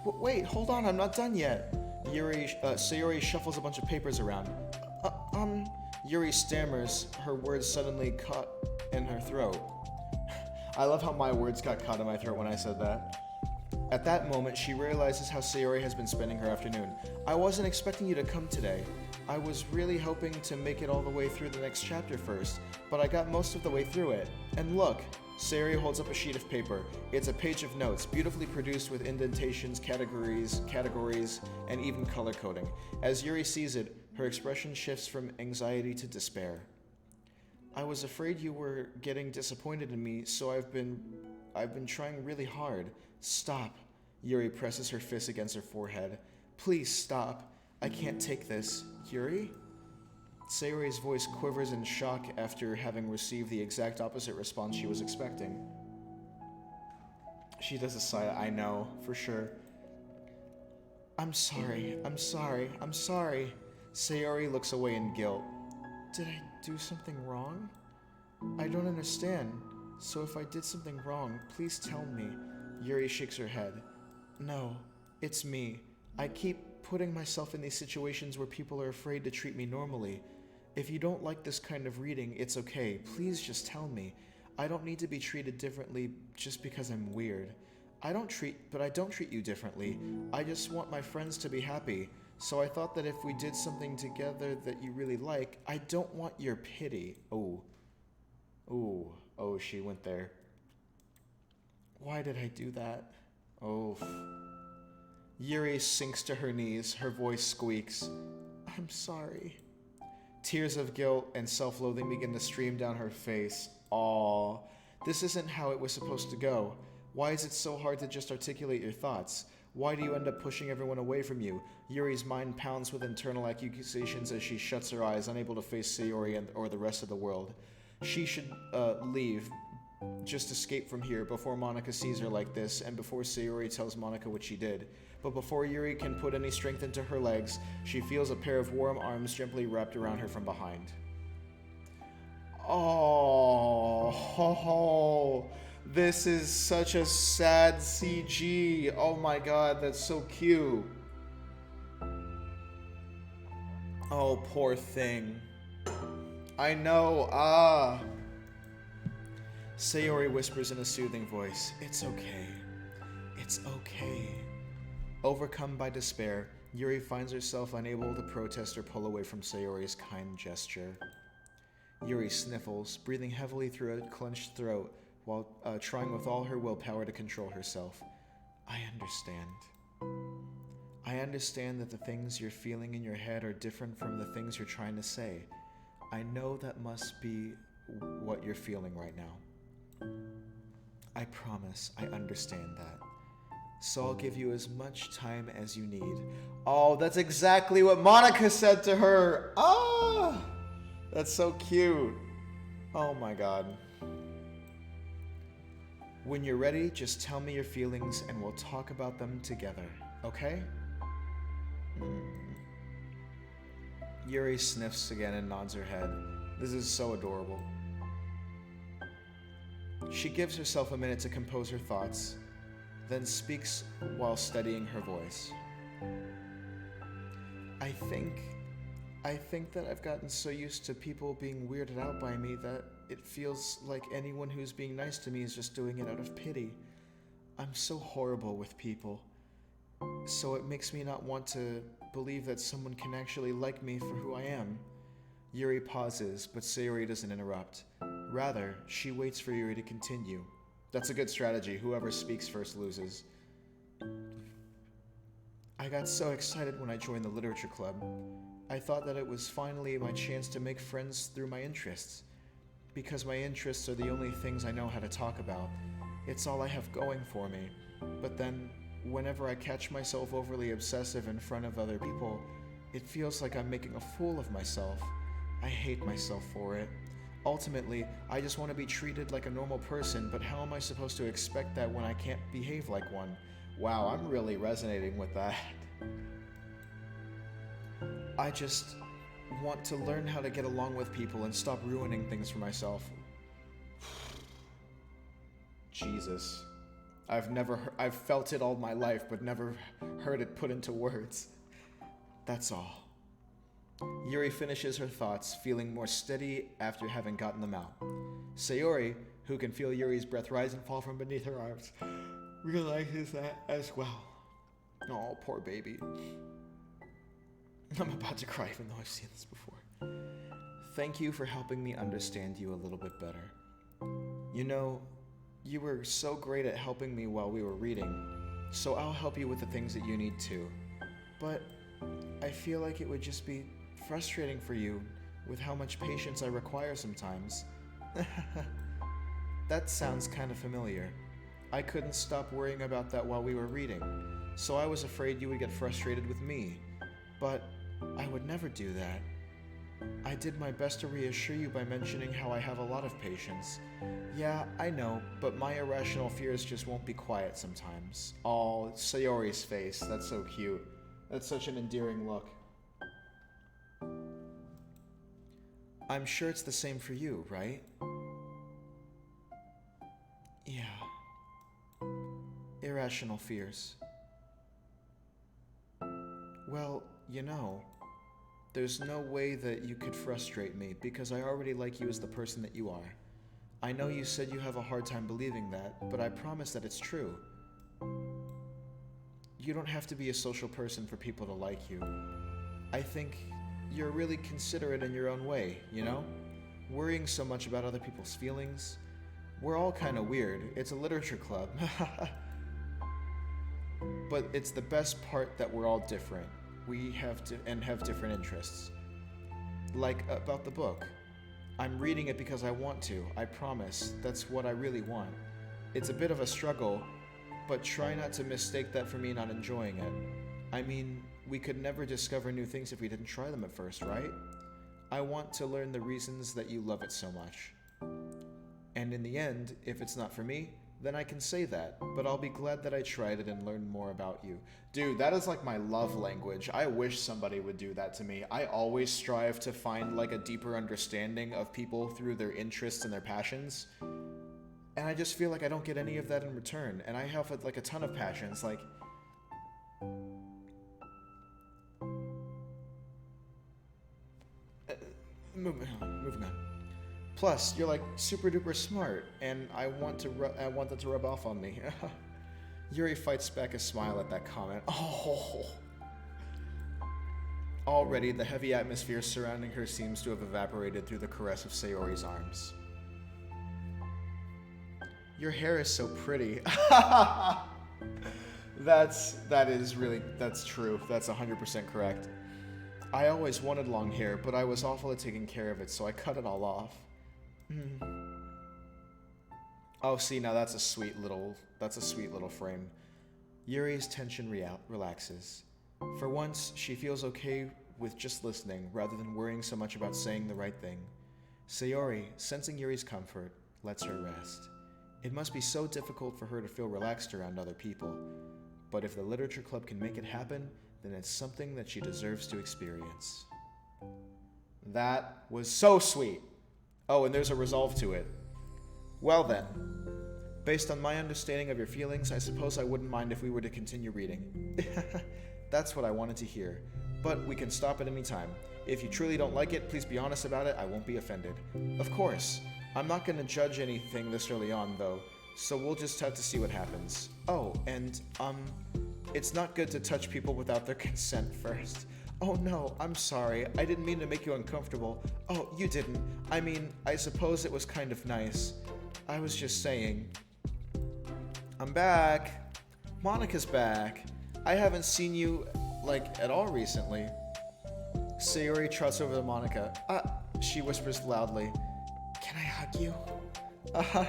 Wait, hold on, I'm not done yet. Sayori shuffles a bunch of papers around. Yuri stammers, her words suddenly caught in her throat. I love how my words got caught in my throat when I said that. At that moment, she realizes how Sayori has been spending her afternoon. I wasn't expecting you to come today. I was really hoping to make it all the way through the next chapter first, but I got most of the way through it. And look, Sayori holds up a sheet of paper. It's a page of notes, beautifully produced with indentations, categories, and even color coding. As Yuri sees it, her expression shifts from anxiety to despair. I was afraid you were getting disappointed in me, so I've been trying really hard. Stop. Yuri presses her fist against her forehead. Please stop. I can't take this. Yuri? Sayori's voice quivers in shock after having received the exact opposite response she was expecting. She does a sigh. I know, for sure. I'm sorry. Sayori looks away in guilt. Did I do something wrong? I don't understand. So if I did something wrong, please tell me. Yuri shakes her head. No, it's me. I keep putting myself in these situations where people are afraid to treat me normally. If you don't like this kind of reading, it's okay. Please just tell me. I don't need to be treated differently just because I'm weird. I don't treat you differently. I just want my friends to be happy. So I thought that if we did something together that you really like, I don't want your pity. Oh, she went there. Why did I do that? Oh. Yuri sinks to her knees. Her voice squeaks. I'm sorry. Tears of guilt and self-loathing begin to stream down her face. Aw, this isn't how it was supposed to go. Why is it so hard to just articulate your thoughts? Why do you end up pushing everyone away from you? Yuri's mind pounds with internal accusations as she shuts her eyes, unable to face Sayori or the rest of the world. She should leave, just escape from here before Monica sees her like this and before Sayori tells Monica what she did. But before Yuri can put any strength into her legs, she feels a pair of warm arms gently wrapped around her from behind. Oh, this is such a sad CG. Oh my god, that's so cute. Oh, poor thing. I know, Sayori whispers in a soothing voice, It's okay. It's okay. Overcome by despair, Yuri finds herself unable to protest or pull away from Sayori's kind gesture. Yuri sniffles, breathing heavily through a clenched throat while trying with all her willpower to control herself. I understand that the things you're feeling in your head are different from the things you're trying to say. I know that must be what you're feeling right now. I promise I understand that. So I'll give you as much time as you need. Oh, that's exactly what Monica said to her. Ah, that's so cute. Oh my god. When you're ready, just tell me your feelings and we'll talk about them together, okay? Yuri sniffs again and nods her head. This is so adorable. She gives herself a minute to compose her thoughts, then speaks while steadying her voice. I think that I've gotten so used to people being weirded out by me that it feels like anyone who's being nice to me is just doing it out of pity. I'm so horrible with people. So it makes me not want to believe that someone can actually like me for who I am. Yuri pauses, but Sayori doesn't interrupt. Rather, she waits for Yuri to continue. That's a good strategy. Whoever speaks first loses. I got so excited when I joined the literature club. I thought that it was finally my chance to make friends through my interests. Because my interests are the only things I know how to talk about. It's all I have going for me. But then, whenever I catch myself overly obsessive in front of other people, it feels like I'm making a fool of myself. I hate myself for it. Ultimately, I just want to be treated like a normal person, but how am I supposed to expect that when I can't behave like one? Wow, I'm really resonating with that. I just want to learn how to get along with people and stop ruining things for myself. Jesus. I've felt it all my life, but never heard it put into words. That's all. Yuri finishes her thoughts, feeling more steady after having gotten them out. Sayori, who can feel Yuri's breath rise and fall from beneath her arms, realizes that as well. Oh, poor baby. I'm about to cry even though I've seen this before. Thank you for helping me understand you a little bit better. You know, you were so great at helping me while we were reading, so I'll help you with the things that you need too. But I feel like it would just be frustrating for you with how much patience I require sometimes. That sounds kind of familiar. I couldn't stop worrying about that while we were reading, so I was afraid you would get frustrated with me. But I would never do that. I did my best to reassure you by mentioning how I have a lot of patience. Yeah, I know, but my irrational fears just won't be quiet sometimes. Oh, Sayori's face. That's so cute. That's such an endearing look. I'm sure it's the same for you, right? Yeah. Irrational fears. Well, you know, there's no way that you could frustrate me because I already like you as the person that you are. I know you said you have a hard time believing that, but I promise that it's true. You don't have to be a social person for people to like you. I think you're really considerate in your own way, you know? Worrying so much about other people's feelings. We're all kind of weird. It's a literature club. But it's the best part that we're all different. We have different interests. Like about the book. I'm reading it because I want to, I promise. That's what I really want. It's a bit of a struggle, but try not to mistake that for me not enjoying it. I mean, we could never discover new things if we didn't try them at first, right? I want to learn the reasons that you love it so much. And in the end, if it's not for me, then I can say that, but I'll be glad that I tried it and learned more about you. Dude, that is like my love language. I wish somebody would do that to me. I always strive to find like a deeper understanding of people through their interests and their passions. And I just feel like I don't get any of that in return. And I have like a ton of passions, like... moving on. Plus, you're like super duper smart, and I want that to rub off on me. Yuri fights back a smile at that comment. Oh. Already, the heavy atmosphere surrounding her seems to have evaporated through the caress of Sayori's arms. Your hair is so pretty. That's true. That's 100% correct. I always wanted long hair, but I was awful at taking care of it, so I cut it all off. Oh, see, now that's a sweet little frame. Yuri's tension relaxes. For once, she feels okay with just listening rather than worrying so much about saying the right thing. Sayori, sensing Yuri's comfort, lets her rest. It must be so difficult for her to feel relaxed around other people. But if the literature club can make it happen, then it's something that she deserves to experience. That was so sweet. Oh, and there's a resolve to it. Well then, based on my understanding of your feelings, I suppose I wouldn't mind if we were to continue reading. That's what I wanted to hear. But we can stop at any time. If you truly don't like it, please be honest about it. I won't be offended. Of course. I'm not going to judge anything this early on, though, so we'll just have to see what happens. Oh, and, it's not good to touch people without their consent first. Oh no, I'm sorry. I didn't mean to make you uncomfortable. Oh, you didn't. I mean, I suppose it was kind of nice. I was just saying. I'm back. Monica's back. I haven't seen you, like, at all recently. Sayori trots over to Monica. She whispers loudly. Can I hug you?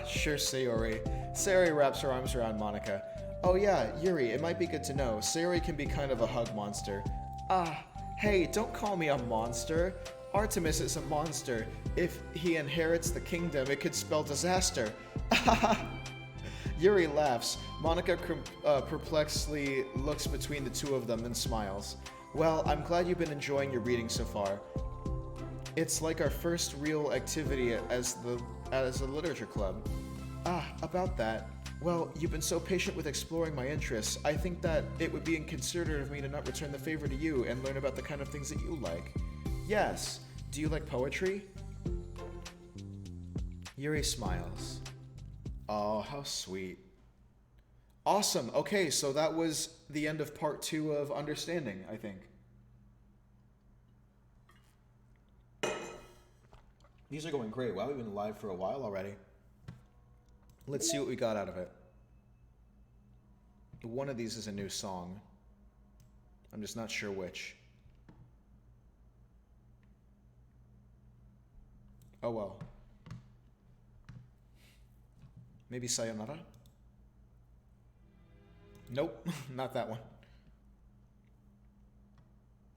Sure, Sayori. Sayori wraps her arms around Monica. Oh yeah, Yuri, it might be good to know. Sayori can be kind of a hug monster. Hey, don't call me a monster. Artemis is a monster. If he inherits the kingdom, it could spell disaster. Yuri laughs. Monica perplexedly looks between the two of them and smiles. Well, I'm glad you've been enjoying your reading so far. It's like our first real activity as a literature club. About that. Well, you've been so patient with exploring my interests. I think that it would be inconsiderate of me to not return the favor to you and learn about the kind of things that you like. Yes. Do you like poetry? Yuri smiles. Oh, how sweet. Awesome. Okay, so that was the end of part 2 of Understanding, I think. These are going great. Wow, we've been live for a while already. Let's see what we got out of it. One of these is a new song. I'm just not sure which. Oh well. Maybe Sayonara? Nope, not that one.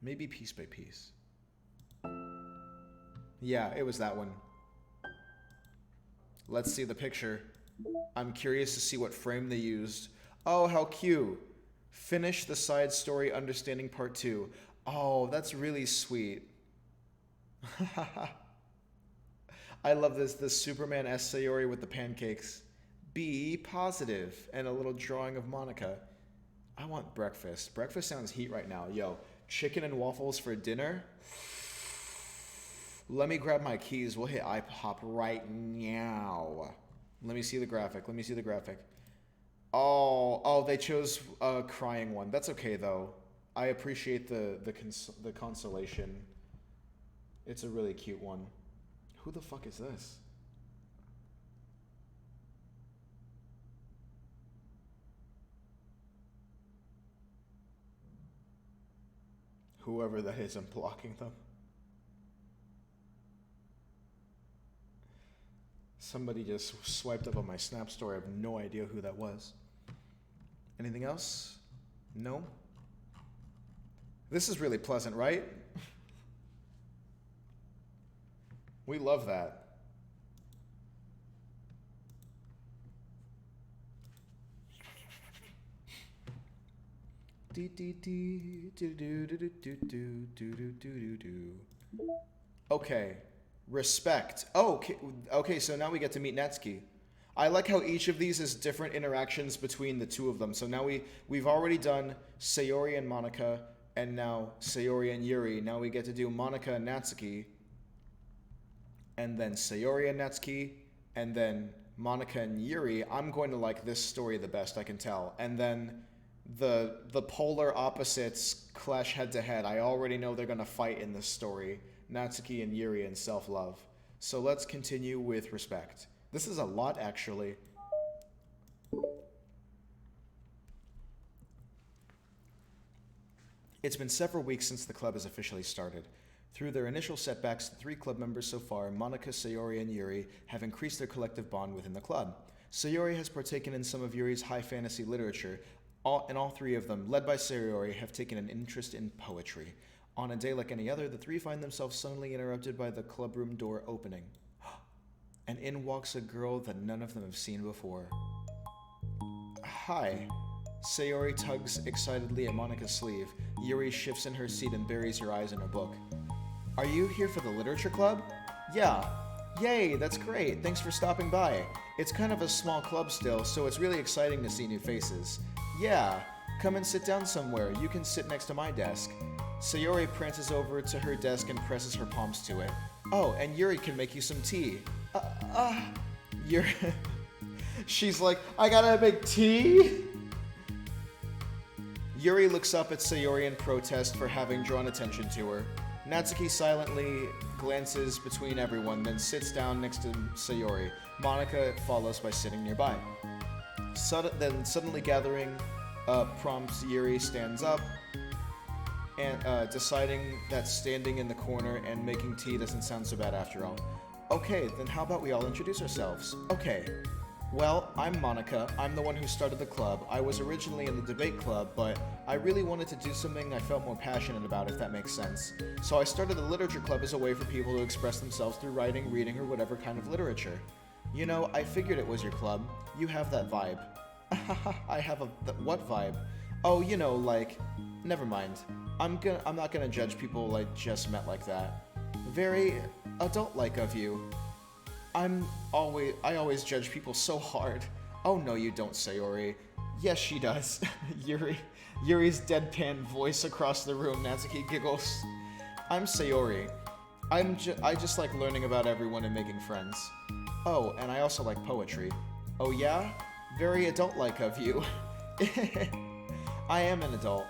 Maybe Piece by Piece. Yeah, it was that one. Let's see the picture. I'm curious to see what frame they used. Oh, how cute. Finish the side story understanding part 2. Oh, that's really sweet. I love this Superman S. Sayori with the pancakes. Be positive. And a little drawing of Monica. I want breakfast. Breakfast sounds heat right now. Yo, chicken and waffles for dinner? Let me grab my keys. We'll hit IHOP right now. Let me see the graphic. Let me see the graphic. Oh, they chose a crying one. That's okay, though. I appreciate the consolation. It's a really cute one. Who the fuck is this? Whoever that is, I'm blocking them. Somebody just swiped up on my Snap story. I have no idea who that was. Anything else? No? This is really pleasant, right? We love that. Okay. Respect. Oh, okay, so now we get to meet Natsuki. I like how each of these is different interactions between the two of them. So now we've already done Sayori and Monica, and now Sayori and Yuri. Now we get to do Monica and Natsuki, and then Sayori and Natsuki, and then Monica and Yuri. I'm going to like this story the best, I can tell. And then the polar opposites clash head to head. I already know they're going to fight in this story. Natsuki and Yuri in self-love. So let's continue with respect. This is a lot, actually. It's been several weeks since the club has officially started. Through their initial setbacks, the 3 club members so far, Monica, Sayori, and Yuri, have increased their collective bond within the club. Sayori has partaken in some of Yuri's high fantasy literature, and all 3 of them, led by Sayori, have taken an interest in poetry. On a day like any other, the 3 find themselves suddenly interrupted by the clubroom door opening. And in walks a girl that none of them have seen before. Hi. Sayori tugs excitedly at Monica's sleeve. Yuri shifts in her seat and buries her eyes in her book. Are you here for the literature club? Yeah. Yay, that's great. Thanks for stopping by. It's kind of a small club still, so it's really exciting to see new faces. Yeah. Come and sit down somewhere. You can sit next to my desk. Sayori prances over to her desk and presses her palms to it. Oh, and Yuri can make you some tea. Yuri... She's like, I gotta make tea? Yuri looks up at Sayori in protest for having drawn attention to her. Natsuki silently glances between everyone, then sits down next to Sayori. Monica follows by sitting nearby. Then suddenly gathering prompts, Yuri stands up, and deciding that standing in the corner and making tea doesn't sound so bad after all. Okay, then how about we all introduce ourselves? Okay. Well, I'm Monica. I'm the one who started the club. I was originally in the debate club, but I really wanted to do something I felt more passionate about, if that makes sense. So I started the literature club as a way for people to express themselves through writing, reading, or whatever kind of literature. You know, I figured it was your club. You have that vibe. I have what vibe? Oh, you know, like, never mind. I'm not gonna judge people I just met like that. Very adult-like of you. I always judge people so hard. Oh no, you don't, Sayori. Yes, she does. Yuri's deadpan voice across the room. Natsuki giggles. I'm Sayori. I just like learning about everyone and making friends. Oh, and I also like poetry. Oh yeah? Very adult-like of you. I am an adult.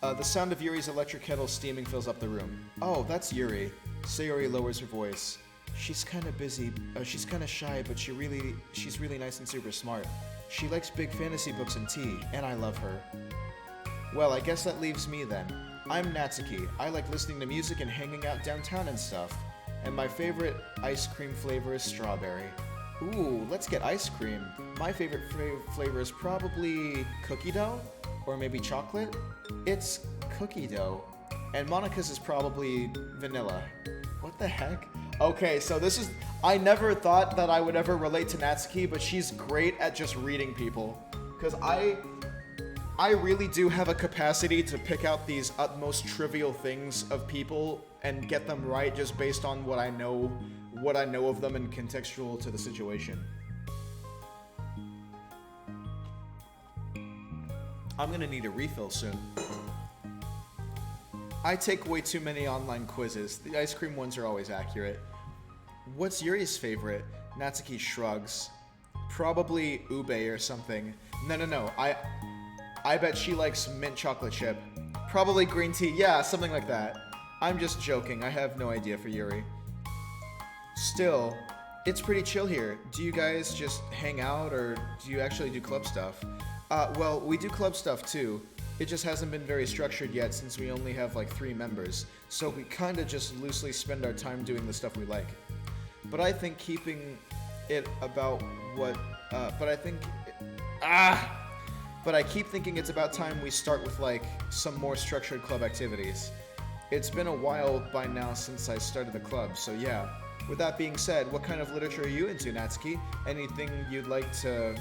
The sound of Yuri's electric kettle steaming fills up the room. Oh, that's Yuri. Sayori lowers her voice. She's kind of busy. She's kind of shy, but she's really nice and super smart. She likes big fantasy books and tea, and I love her. Well, I guess that leaves me then. I'm Natsuki. I like listening to music and hanging out downtown and stuff. And my favorite ice cream flavor is strawberry. Ooh, let's get ice cream. My favorite flavor is probably cookie dough? Or maybe chocolate? It's cookie dough. And Monica's is probably vanilla. What the heck? Okay, so this is... I never thought that I would ever relate to Natsuki, but she's great at just reading people. Because I really do have a capacity to pick out these utmost trivial things of people and get them right just based on what I know of them and contextual to the situation. I'm gonna need a refill soon. I take way too many online quizzes. The ice cream ones are always accurate. What's Yuri's favorite? Natsuki shrugs. Probably ube or something. No. I bet she likes mint chocolate chip. Probably green tea. Yeah, something like that. I'm just joking. I have no idea for Yuri. Still, it's pretty chill here. Do you guys just hang out or do you actually do club stuff? Well, we do club stuff too. It just hasn't been very structured yet since we only have like 3 members. So we kinda just loosely spend our time doing the stuff we like. But I think keeping it about what, but I keep thinking it's about time we start with like some more structured club activities. It's been a while by now since I started the club, so yeah. With that being said, what kind of literature are you into, Natsuki? Anything you'd like to,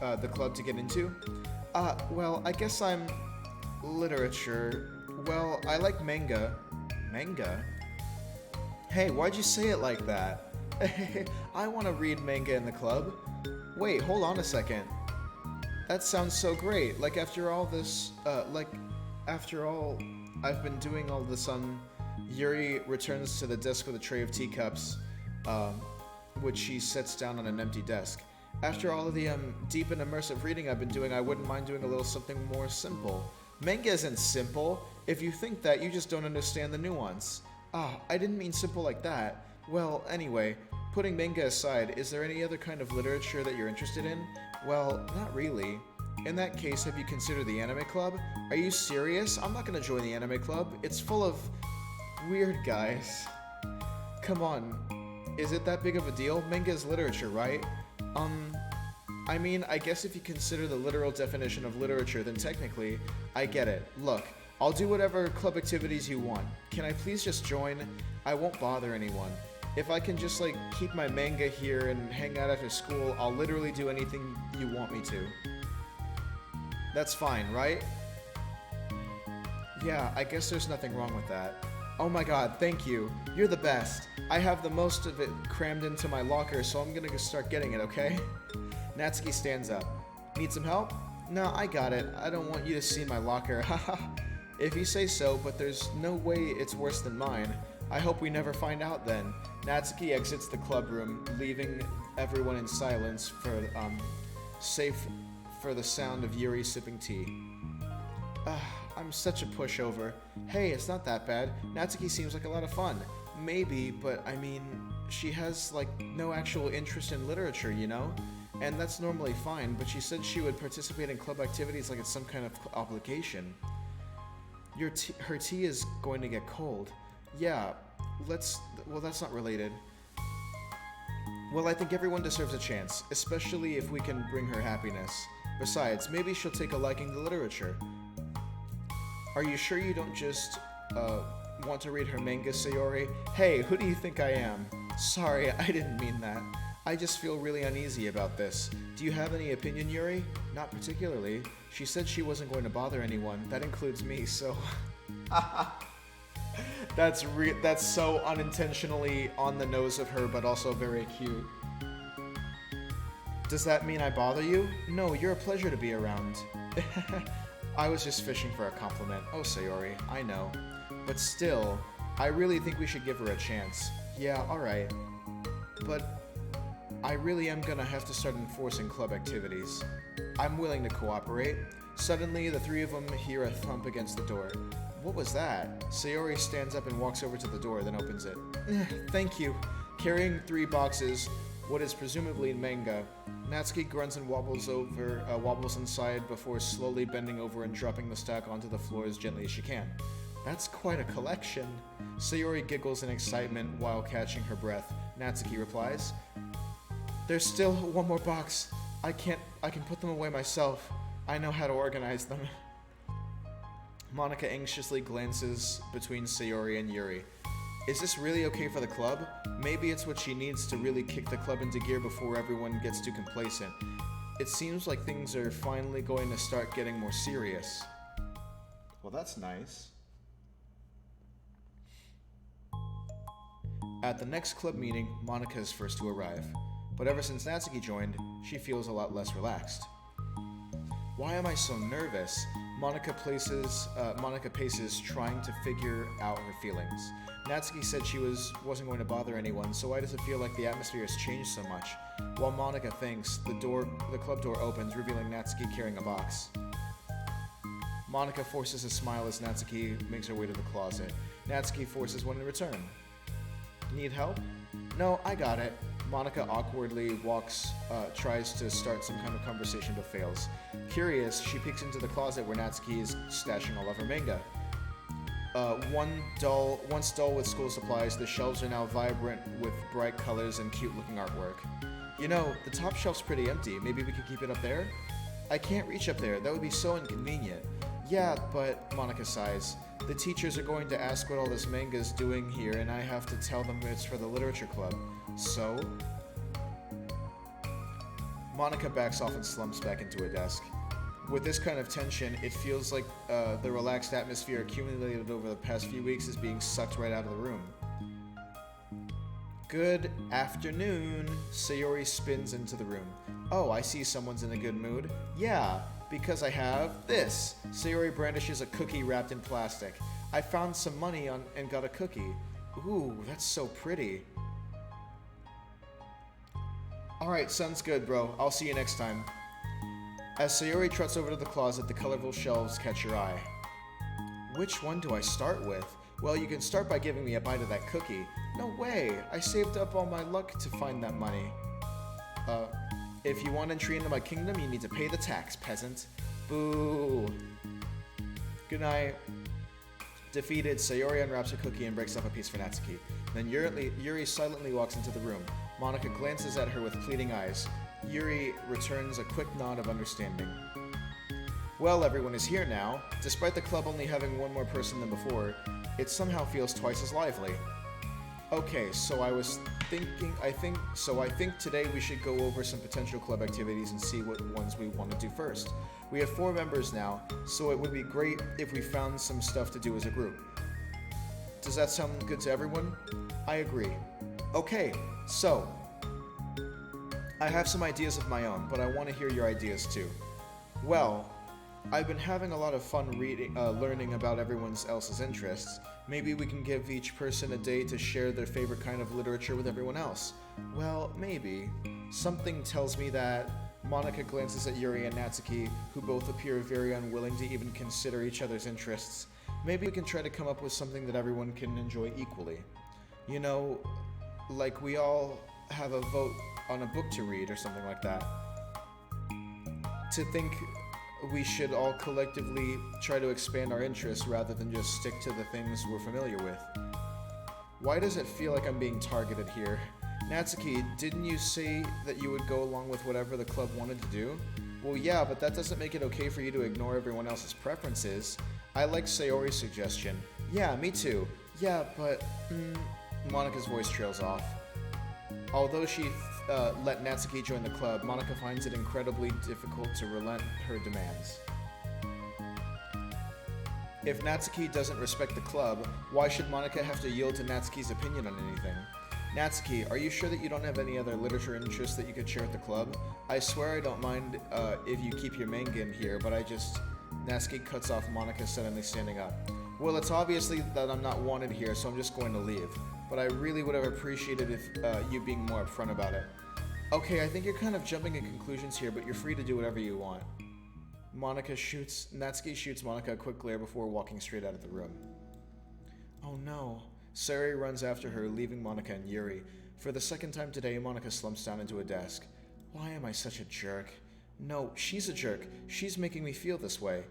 the club to get into? Well, I guess I'm literature. Well, I like manga. Manga? Hey, why'd you say it like that? I want to read manga in the club. Wait, hold on a second. That sounds so great. Like after all this, I've been doing all this Yuri returns to the desk with a tray of teacups, which she sets down on an empty desk. After all of the deep and immersive reading I've been doing, I wouldn't mind doing a little something more simple. Manga isn't simple. If you think that, you just don't understand the nuance. I didn't mean simple like that. Well, anyway, putting manga aside, is there any other kind of literature that you're interested in? Well, not really. In that case, have you considered the anime club? Are you serious? I'm not gonna join the anime club. It's full of weird guys. Come on. Is it that big of a deal? Manga is literature, right? I mean, I guess if you consider the literal definition of literature, then technically, I get it. Look, I'll do whatever club activities you want. Can I please just join? I won't bother anyone. If I can just, like, keep my manga here and hang out after school, I'll literally do anything you want me to. That's fine, right? Yeah, I guess there's nothing wrong with that. Oh my god, thank you. You're the best. I have the most of it crammed into my locker, so I'm gonna start getting it, okay? Natsuki stands up. Need some help? No, I got it. I don't want you to see my locker. Haha. If you say so, but there's no way it's worse than mine. I hope we never find out then. Natsuki exits the club room, leaving everyone in silence safe for the sound of Yuri sipping tea. I'm such a pushover. Hey, it's not that bad. Natsuki seems like a lot of fun. Maybe, but I mean, she has like no actual interest in literature, you know? And that's normally fine, but she said she would participate in club activities like it's some kind of obligation. Her tea is going to get cold. Yeah, well, that's not related. Well, I think everyone deserves a chance, especially if we can bring her happiness. Besides, maybe she'll take a liking to literature. Are you sure you don't just, want to read her manga, Sayori? Hey, who do you think I am? Sorry, I didn't mean that. I just feel really uneasy about this. Do you have any opinion, Yuri? Not particularly. She said she wasn't going to bother anyone. That includes me, so... That's so unintentionally on the nose of her, but also very cute. Does that mean I bother you? No, you're a pleasure to be around. I was just fishing for a compliment. Oh, Sayori, I know. But still, I really think we should give her a chance. Yeah, alright. But I really am gonna have to start enforcing club activities. I'm willing to cooperate. Suddenly, the 3 of them hear a thump against the door. What was that? Sayori stands up and walks over to the door, then opens it. Thank you. Carrying 3 boxes, what is presumably manga, Natsuki grunts and wobbles inside before slowly bending over and dropping the stack onto the floor as gently as she can. That's quite a collection. Sayori giggles in excitement while catching her breath. Natsuki replies, There's still 1 more box. I can put them away myself. I know how to organize them. Monica anxiously glances between Sayori and Yuri. Is this really okay for the club? Maybe it's what she needs to really kick the club into gear before everyone gets too complacent. It seems like things are finally going to start getting more serious. Well, that's nice. At the next club meeting, Monica is first to arrive. But ever since Natsuki joined, she feels a lot less relaxed. Why am I so nervous? Monica paces, trying to figure out her feelings. Natsuki said she wasn't going to bother anyone, so why does it feel like the atmosphere has changed so much? While Monica thinks, the club door opens, revealing Natsuki carrying a box. Monica forces a smile as Natsuki makes her way to the closet. Natsuki forces one in return. Need help? No, I got it. Monica awkwardly tries to start some kind of conversation but fails. Curious, she peeks into the closet where Natsuki is stashing all of her manga. Once dull with school supplies, the shelves are now vibrant with bright colors and cute-looking artwork. You know, the top shelf's pretty empty. Maybe we could keep it up there? I can't reach up there. That would be so inconvenient. Yeah, but Monica sighs. The teachers are going to ask what all this manga's doing here, and I have to tell them it's for the literature club. So? Monica backs off and slumps back into a desk. With this kind of tension, it feels like the relaxed atmosphere accumulated over the past few weeks is being sucked right out of the room. Good afternoon. Sayori spins into the room. Oh, I see someone's in a good mood. Yeah, because I have this. Sayori brandishes a cookie wrapped in plastic. I found some money and got a cookie. Ooh, that's so pretty. Alright, sounds good, bro. I'll see you next time. As Sayori trots over to the closet, the colorful shelves catch your eye. Which one do I start with? Well, you can start by giving me a bite of that cookie. No way! I saved up all my luck to find that money. If you want entry into my kingdom, you need to pay the tax, peasant. Boo! Good night. Defeated, Sayori unwraps a cookie and breaks off a piece for Natsuki. Then Yuri silently walks into the room. Monica glances at her with pleading eyes. Yuri returns a quick nod of understanding. Well, everyone is here now. Despite the club only having one more person than before, it somehow feels twice as lively. Okay, so I think today we should go over some potential club activities and see what ones we want to do first. We have 4 members now, so it would be great if we found some stuff to do as a group. Does that sound good to everyone? I agree. Okay, so I have some ideas of my own, but I want to hear your ideas too. Well, I've been having a lot of fun learning about everyone else's interests. Maybe we can give each person a day to share their favorite kind of literature with everyone else. Well, maybe. Something tells me that. Monica glances at Yuri and Natsuki, who both appear very unwilling to even consider each other's interests. Maybe we can try to come up with something that everyone can enjoy equally. You know, like we all have a vote on a book to read or something like that. To think we should all collectively try to expand our interests rather than just stick to the things we're familiar with. Why does it feel like I'm being targeted here? Natsuki, didn't you say that you would go along with whatever the club wanted to do? Well, yeah, but that doesn't make it okay for you to ignore everyone else's preferences. I like Sayori's suggestion. Yeah, me too. Yeah, but... Monica's voice trails off. Although she let Natsuki join the club, Monica finds it incredibly difficult to relent her demands. If Natsuki doesn't respect the club, why should Monica have to yield to Natsuki's opinion on anything? Natsuki, are you sure that you don't have any other literature interests that you could share at the club? I swear I don't mind if you keep your manga in here, but I just... Natsuki cuts off Monica suddenly standing up. Well, it's obviously that I'm not wanted here, so I'm just going to leave. But I really would have appreciated if you being more upfront about it. Okay, I think you're kind of jumping at conclusions here, but you're free to do whatever you want. Natsuki shoots Monica a quick glare before walking straight out of the room. Oh no. Sayori runs after her, leaving Monica and Yuri. For the second time today, Monica slumps down into a desk. Why am I such a jerk? No, she's a jerk. She's making me feel this way.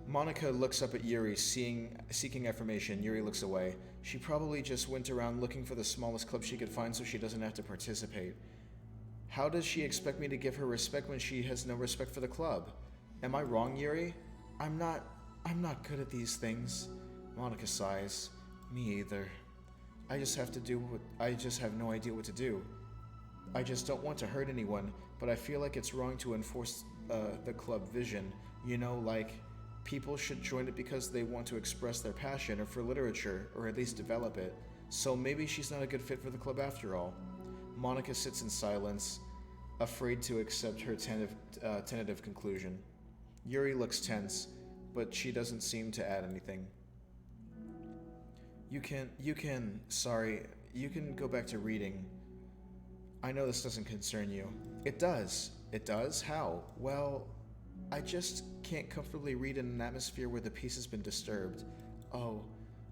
Monica looks up at Yuri, seeking affirmation. Yuri looks away. She probably just went around looking for the smallest club she could find so she doesn't have to participate. How does she expect me to give her respect when she has no respect for the club? Am I wrong, Yuri? I'm not good at these things. Monica sighs. Me either. I just have no idea what to do. I just don't want to hurt anyone, but I feel like it's wrong to enforce the club vision. You know, like, people should join it because they want to express their passion or for literature, or at least develop it. So maybe she's not a good fit for the club after all. Monica sits in silence, afraid to accept her tentative conclusion. Yuri looks tense, but she doesn't seem to add anything. You can go back to reading. I know this doesn't concern you. It does. It does? How? Well, I just can't comfortably read in an atmosphere where the peace has been disturbed. Oh,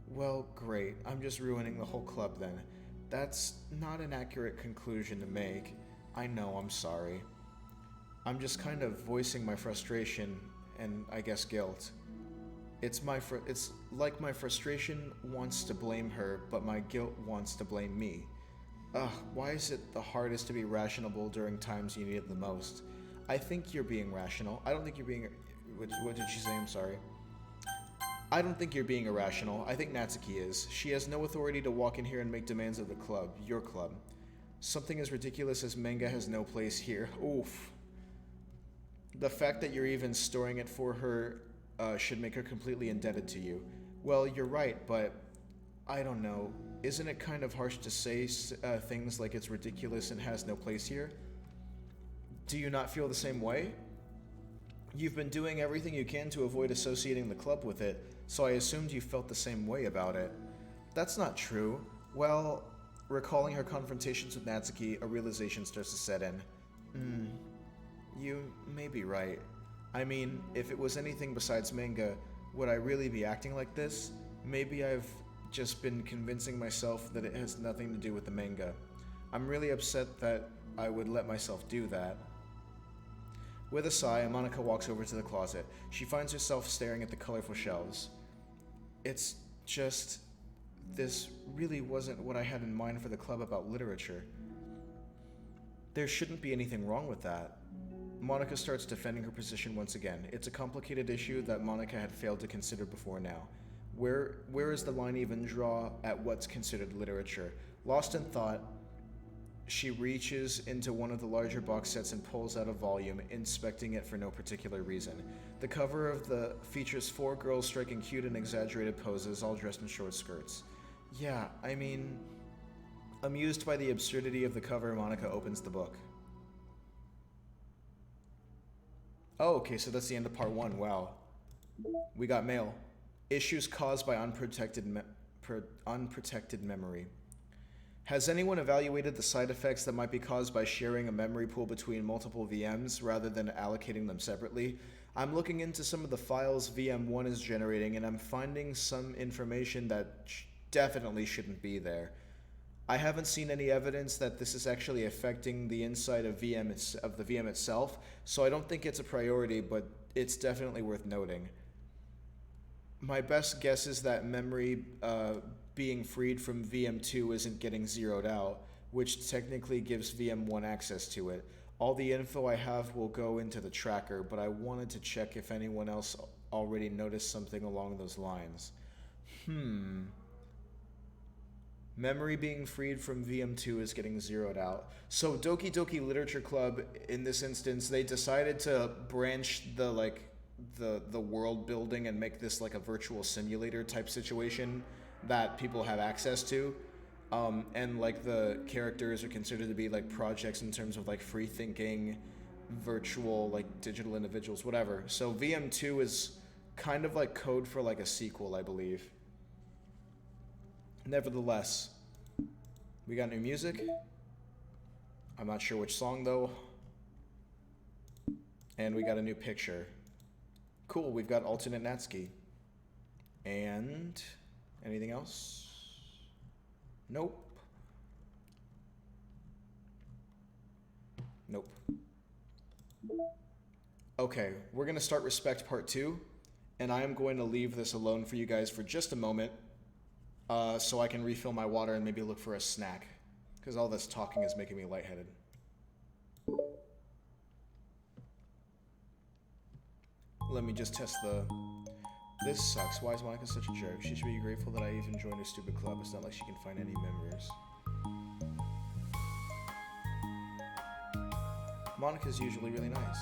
well, great. I'm just ruining the whole club then. That's not an accurate conclusion to make. I know, I'm sorry. I'm just kind of voicing my frustration and, I guess, guilt. It's like my frustration wants to blame her, but my guilt wants to blame me. Ugh, why is it the hardest to be rational during times you need it the most? I think you're being rational. I don't think you're being... What did she say? I'm sorry. I don't think you're being irrational. I think Natsuki is. She has no authority to walk in here and make demands of the club, your club. Something as ridiculous as manga has no place here. Oof. The fact that you're even storing it for her should make her completely indebted to you. Well, you're right, but I don't know. Isn't it kind of harsh to say things like it's ridiculous and has no place here? Do you not feel the same way? You've been doing everything you can to avoid associating the club with it, so I assumed you felt the same way about it. That's not true. Well, recalling her confrontations with Natsuki, a realization starts to set in. You may be right. I mean, if it was anything besides manga, would I really be acting like this? Maybe I've just been convincing myself that it has nothing to do with the manga. I'm really upset that I would let myself do that. With a sigh, Monica walks over to the closet. She finds herself staring at the colorful shelves. It's just... this really wasn't what I had in mind for the club about literature. There shouldn't be anything wrong with that. Monica starts defending her position once again. It's a complicated issue that Monica had failed to consider before now. Where is the line even draw at what's considered literature? Lost in thought, she reaches into one of the larger box sets and pulls out a volume, inspecting it for no particular reason. The cover features 4 girls striking cute and exaggerated poses, all dressed in short skirts. Yeah, I mean... Amused by the absurdity of the cover, Monica opens the book. Oh, okay, so that's the end of part 1. Wow. We got mail. Issues caused by unprotected memory. Has anyone evaluated the side effects that might be caused by sharing a memory pool between multiple VMs rather than allocating them separately? I'm looking into some of the files VM1 is generating, and I'm finding some information that definitely shouldn't be there. I haven't seen any evidence that this is actually affecting the inside of the VM itself, so I don't think it's a priority, but it's definitely worth noting. My best guess is that memory being freed from VM2 isn't getting zeroed out, which technically gives VM1 access to it. All the info I have will go into the tracker, but I wanted to check if anyone else already noticed something along those lines. Memory being freed from VM2 is getting zeroed out. So Doki Doki Literature Club, in this instance, they decided to branch the world building and make this like a virtual simulator type situation that people have access to. And like the characters are considered to be like projects in terms of like free thinking, virtual like digital individuals, whatever. So VM2 is kind of like code for like a sequel, I believe. Nevertheless, we got new music. I'm not sure which song though. And we got a new picture. Cool, we've got alternate Natsuki. And anything else? Nope. Nope. Okay, we're gonna start Respect Part 2, and I am going to leave this alone for you guys for just a moment, so I can refill my water and maybe look for a snack, because all this talking is making me lightheaded. Let me just test the... This sucks. Why is Monica such a jerk? She should be grateful that I even joined her stupid club. It's not like she can find any members. Monica's usually really nice.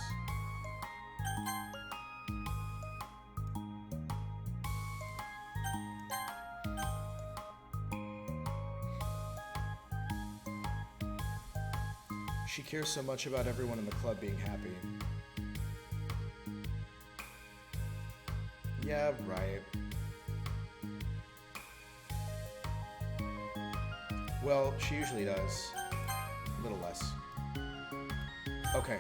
She cares so much about everyone in the club being happy. Yeah, right. Well, she usually does. A little less. Okay.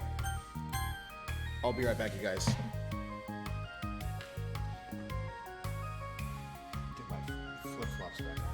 I'll be right back, you guys. Get my flip-flops back on.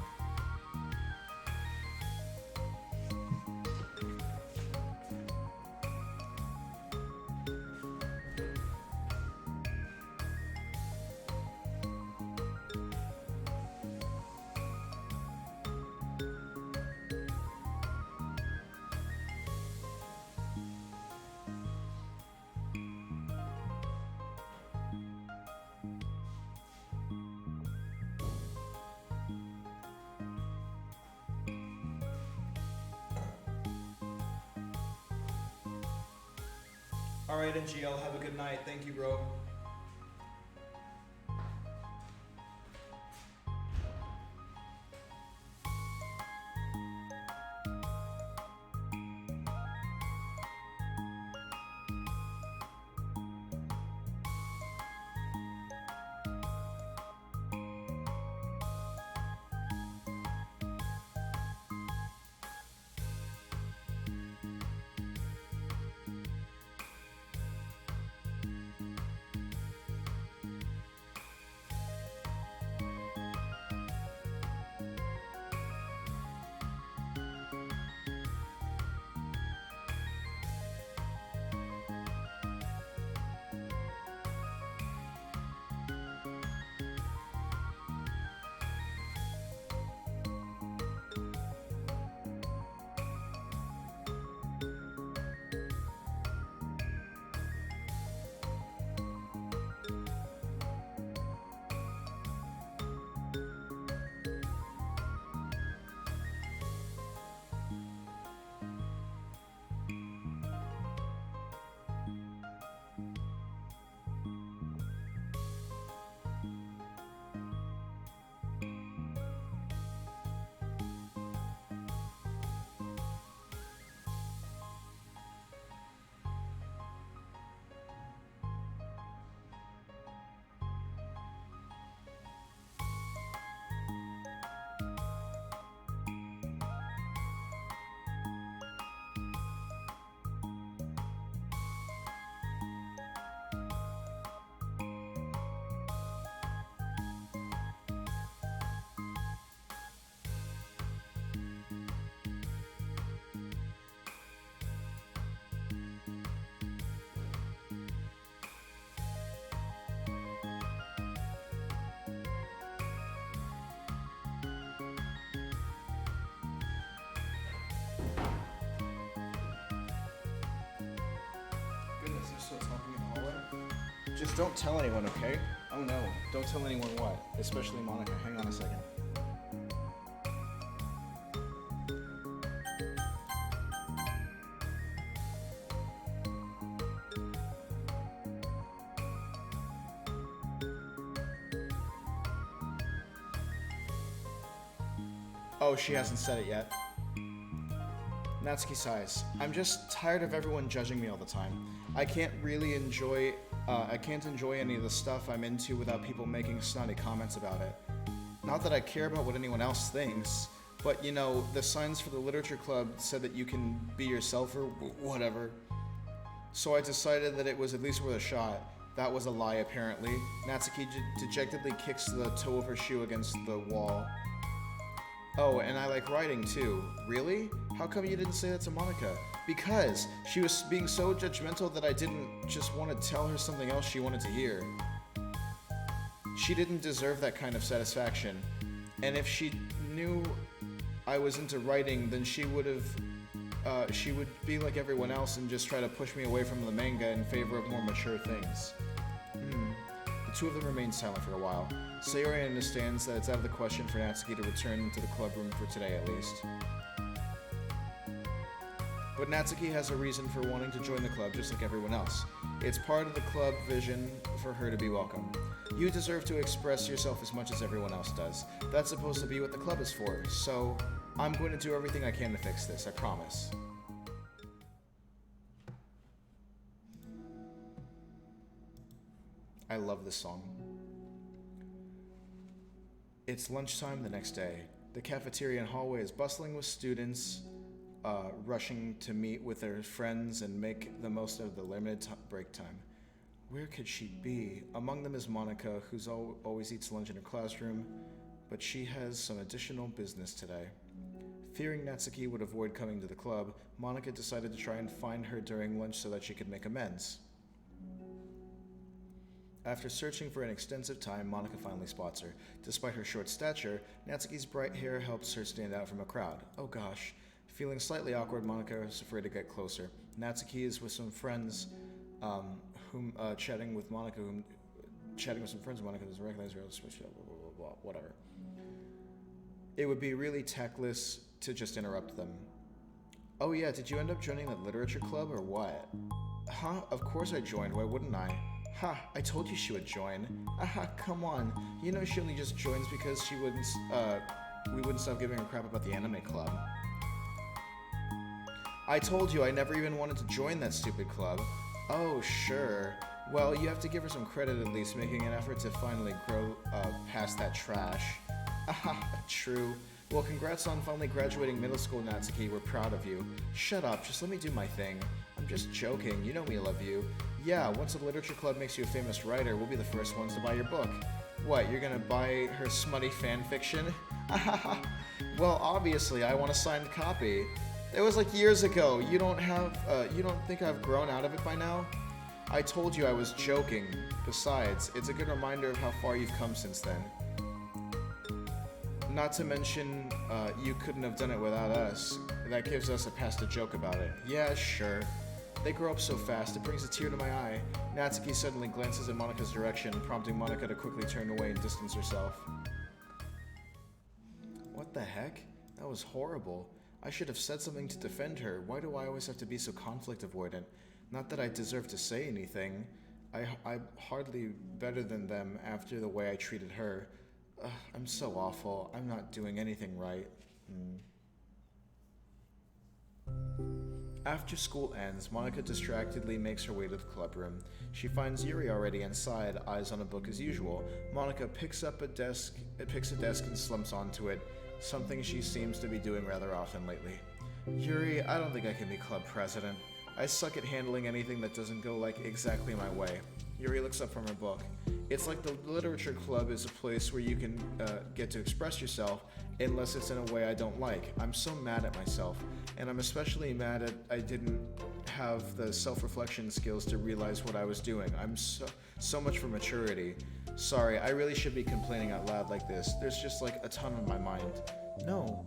Alright, NGL, have a good night. Thank you, bro. Just don't tell anyone, okay? Oh no, don't tell anyone what? Especially Monica. Hang on a second. Oh, she hasn't said it yet. Natsuki sighs. I'm just tired of everyone judging me all the time. I can't enjoy any of the stuff I'm into without people making snotty comments about it. Not that I care about what anyone else thinks, but you know, the signs for the literature club said that you can be yourself or whatever. So I decided that it was at least worth a shot. That was a lie, apparently. Natsuki dejectedly kicks the toe of her shoe against the wall. Oh, and I like writing too. Really? How come you didn't say that to Monica? Because she was being so judgmental that I didn't just want to tell her something else she wanted to hear. She didn't deserve that kind of satisfaction. And if she knew I was into writing, then she would be like everyone else and just try to push me away from the manga in favor of more mature things. two of them remain silent for a while. Sayori understands that it's out of the question for Natsuki to return to the club room for today at least. But Natsuki has a reason for wanting to join the club just like everyone else. It's part of the club vision for her to be welcome. You deserve to express yourself as much as everyone else does. That's supposed to be what the club is for, so I'm going to do everything I can to fix this, I promise. I love this song. It's lunchtime the next day. The cafeteria and hallway is bustling with students rushing to meet with their friends and make the most of the limited break time. Where could she be? Among them is Monica, who always eats lunch in her classroom, but she has some additional business today. Fearing Natsuki would avoid coming to the club, Monica decided to try and find her during lunch so that she could make amends. After searching for an extensive time, Monica finally spots her. Despite her short stature, Natsuki's bright hair helps her stand out from a crowd. Oh gosh. Feeling slightly awkward, Monica is afraid to get closer. Natsuki is with some friends, chatting with Monica, Monica doesn't recognize her, whatever. It would be really tactless to just interrupt them. Oh yeah, did you end up joining the literature club or what? Huh? Of course I joined, why wouldn't I? Ha, I told you she would join. Aha, come on. You know she only just joins because we wouldn't stop giving her crap about the anime club. I told you I never even wanted to join that stupid club. Oh, sure. Well, you have to give her some credit at least, making an effort to finally grow past that trash. Aha, true. Well, congrats on finally graduating middle school, Natsuki. We're proud of you. Shut up, just let me do my thing. I'm just joking, you know we love you. Yeah, once the literature club makes you a famous writer, we'll be the first ones to buy your book. What, you're gonna buy her smutty fan fiction? Well, obviously, I want a signed copy. It was like years ago. You don't think I've grown out of it by now? I told you I was joking. Besides, it's a good reminder of how far you've come since then. Not to mention, you couldn't have done it without us. That gives us a pass to joke about it. Yeah, sure. They grow up so fast, it brings a tear to my eye. Natsuki suddenly glances in Monica's direction, prompting Monica to quickly turn away and distance herself. What the heck? That was horrible. I should have said something to defend her. Why do I always have to be so conflict avoidant? Not that I deserve to say anything. I'm hardly better than them after the way I treated her. I'm so awful. I'm not doing anything right. After school ends, Monica distractedly makes her way to the club room. She finds Yuri already inside, eyes on a book as usual. Monica picks a desk and slumps onto it, something she seems to be doing rather often lately. Yuri, I don't think I can be club president. I suck at handling anything that doesn't go exactly my way. Yuri looks up from her book. It's like the literature club is a place where you can get to express yourself, unless it's in a way I don't like. I'm so mad at myself, and I'm especially mad at I didn't have the self-reflection skills to realize what I was doing. I'm so much for maturity. Sorry, I really should be complaining out loud like this. There's just a ton on my mind. No.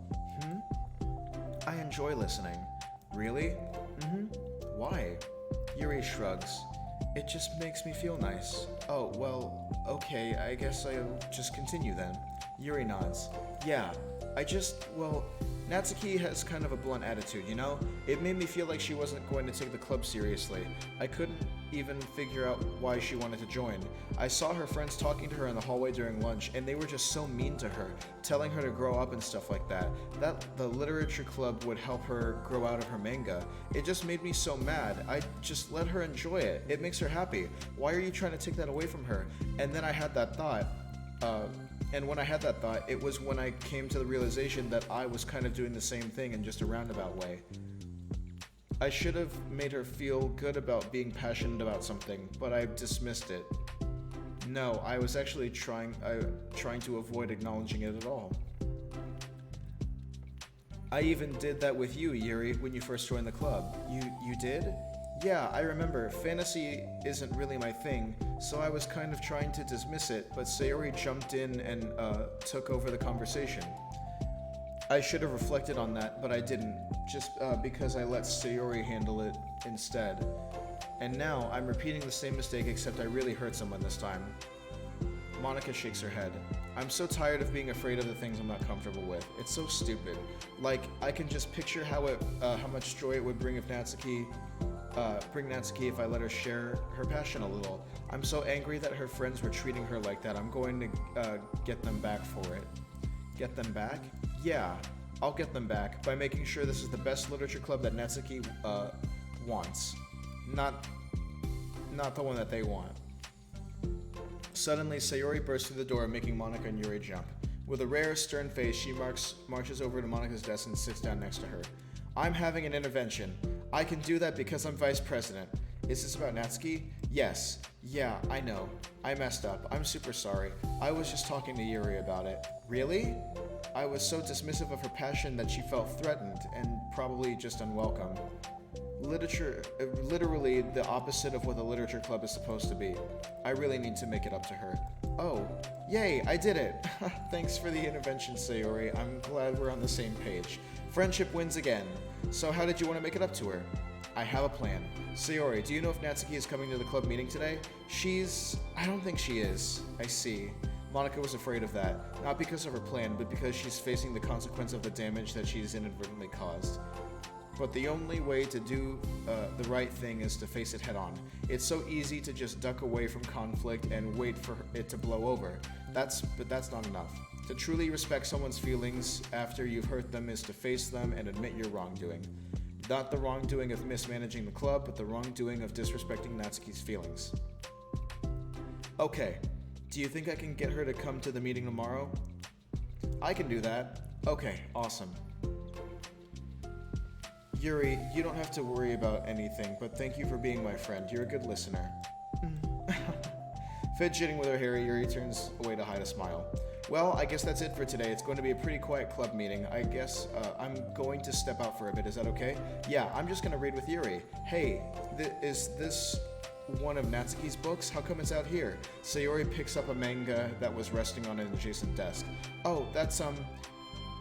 I enjoy listening. Really? Why? Yuri shrugs. It just makes me feel nice. Oh, well, okay, I guess I'll just continue then. Yuri nods. Yeah, Natsuki has kind of a blunt attitude, you know? It made me feel like she wasn't going to take the club seriously. I couldn't even figure out why she wanted to join. I saw her friends talking to her in the hallway during lunch, and they were just so mean to her, telling her to grow up and stuff like that. That the literature club would help her grow out of her manga. It just made me so mad. I just let her enjoy it. It makes her happy. Why are you trying to take that away from her? And then I had that thought, and when I had that thought, it was when I came to the realization that I was kind of doing the same thing in just a roundabout way. I should have made her feel good about being passionate about something, but I dismissed it. No, I was actually trying to avoid acknowledging it at all. I even did that with you, Yuri, when you first joined the club. You did? Yeah, I remember. Fantasy isn't really my thing, so I was kind of trying to dismiss it, but Sayori jumped in and took over the conversation. I should have reflected on that, but I didn't, just because I let Sayori handle it instead. And now I'm repeating the same mistake, except I really hurt someone this time. Monica shakes her head. I'm so tired of being afraid of the things I'm not comfortable with. It's so stupid. Like, I can just picture how much joy it would bring Natsuki if I let her share her passion a little. I'm so angry that her friends were treating her like that. I'm going to get them back for it. Get them back? Yeah, I'll get them back by making sure this is the best literature club that Natsuki wants. Not the one that they want. Suddenly, Sayori bursts through the door, making Monica and Yuri jump. With a rare, stern face, she marches over to Monica's desk and sits down next to her. I'm having an intervention. I can do that because I'm vice president. Is this about Natsuki? Yes. Yeah, I know. I messed up. I'm super sorry. I was just talking to Yuri about it. Really? I was so dismissive of her passion that she felt threatened and probably just unwelcome. Literally the opposite of what the literature club is supposed to be. I really need to make it up to her. Oh, yay, I did it. Thanks for the intervention, Sayori. I'm glad we're on the same page. Friendship wins again. So how did you want to make it up to her? I have a plan. Sayori, do you know if Natsuki is coming to the club meeting today? I don't think she is. I see. Monica was afraid of that, not because of her plan, but because she's facing the consequence of the damage that she's inadvertently caused. But the only way to do the right thing is to face it head on. It's so easy to just duck away from conflict and wait for it to blow over. But that's not enough. To truly respect someone's feelings after you've hurt them is to face them and admit your wrongdoing. Not the wrongdoing of mismanaging the club, but the wrongdoing of disrespecting Natsuki's feelings. Okay, do you think I can get her to come to the meeting tomorrow? I can do that. Okay, awesome. Yuri, you don't have to worry about anything, but thank you for being my friend. You're a good listener. Fidgeting with her hair, Yuri turns away to hide a smile. Well, I guess that's it for today. It's going to be a pretty quiet club meeting. I guess I'm going to step out for a bit. Is that okay? Yeah, I'm just going to read with Yuri. Hey, is this one of Natsuki's books? How come it's out here? Sayori picks up a manga that was resting on an adjacent desk. Oh, that's,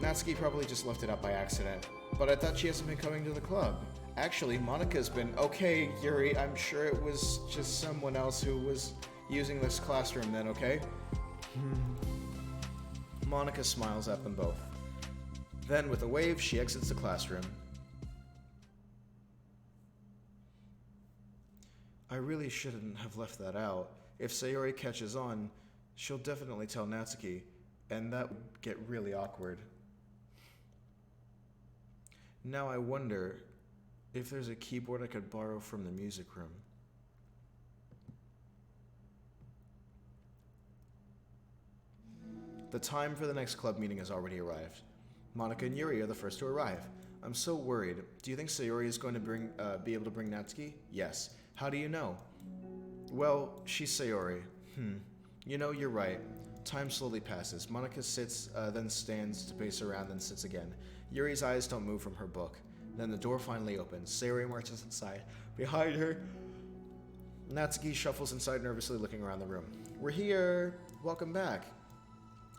Natsuki probably just left it up by accident. But I thought she hasn't been coming to the club. Actually, Monica's been... Okay, Yuri, I'm sure it was just someone else who was using this classroom then, okay? Monica smiles at them both. Then, with a wave, she exits the classroom. I really shouldn't have left that out. If Sayori catches on, she'll definitely tell Natsuki, and that would get really awkward. Now I wonder if there's a keyboard I could borrow from the music room. The time for the next club meeting has already arrived. Monica and Yuri are the first to arrive. I'm so worried. Do you think Sayori is going to be able to bring Natsuki? Yes. How do you know? Well, she's Sayori. You know, you're right. Time slowly passes. Monica sits, then stands to pace around, then sits again. Yuri's eyes don't move from her book. Then the door finally opens. Sayori marches inside. Behind her, Natsuki shuffles inside, nervously looking around the room. We're here! Welcome back!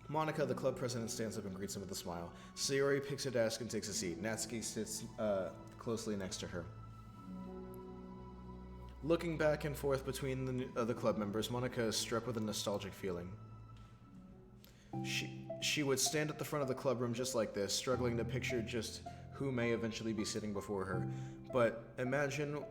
Monica, the club president, stands up and greets him with a smile. Sayori picks a desk and takes a seat. Natsuki sits closely next to her. Looking back and forth between the club members, Monica is struck with a nostalgic feeling. She would stand at the front of the club room just like this, struggling to picture just who may eventually be sitting before her. But imagination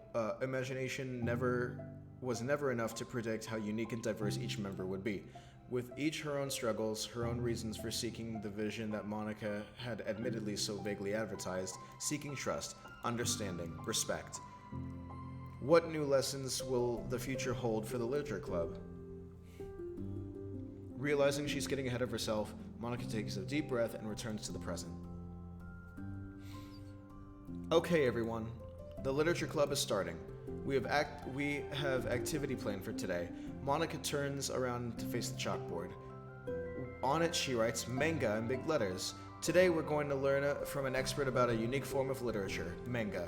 was never enough to predict how unique and diverse each member would be. With each her own struggles, her own reasons for seeking the vision that Monica had admittedly so vaguely advertised, seeking trust, understanding, respect. What new lessons will the future hold for the Literature Club? Realizing she's getting ahead of herself, Monica takes a deep breath and returns to the present. Okay, everyone. The Literature Club is starting. We have activity planned for today. Monica turns around to face the chalkboard. On it, she writes manga in big letters. Today, we're going to learn from an expert about a unique form of literature, manga.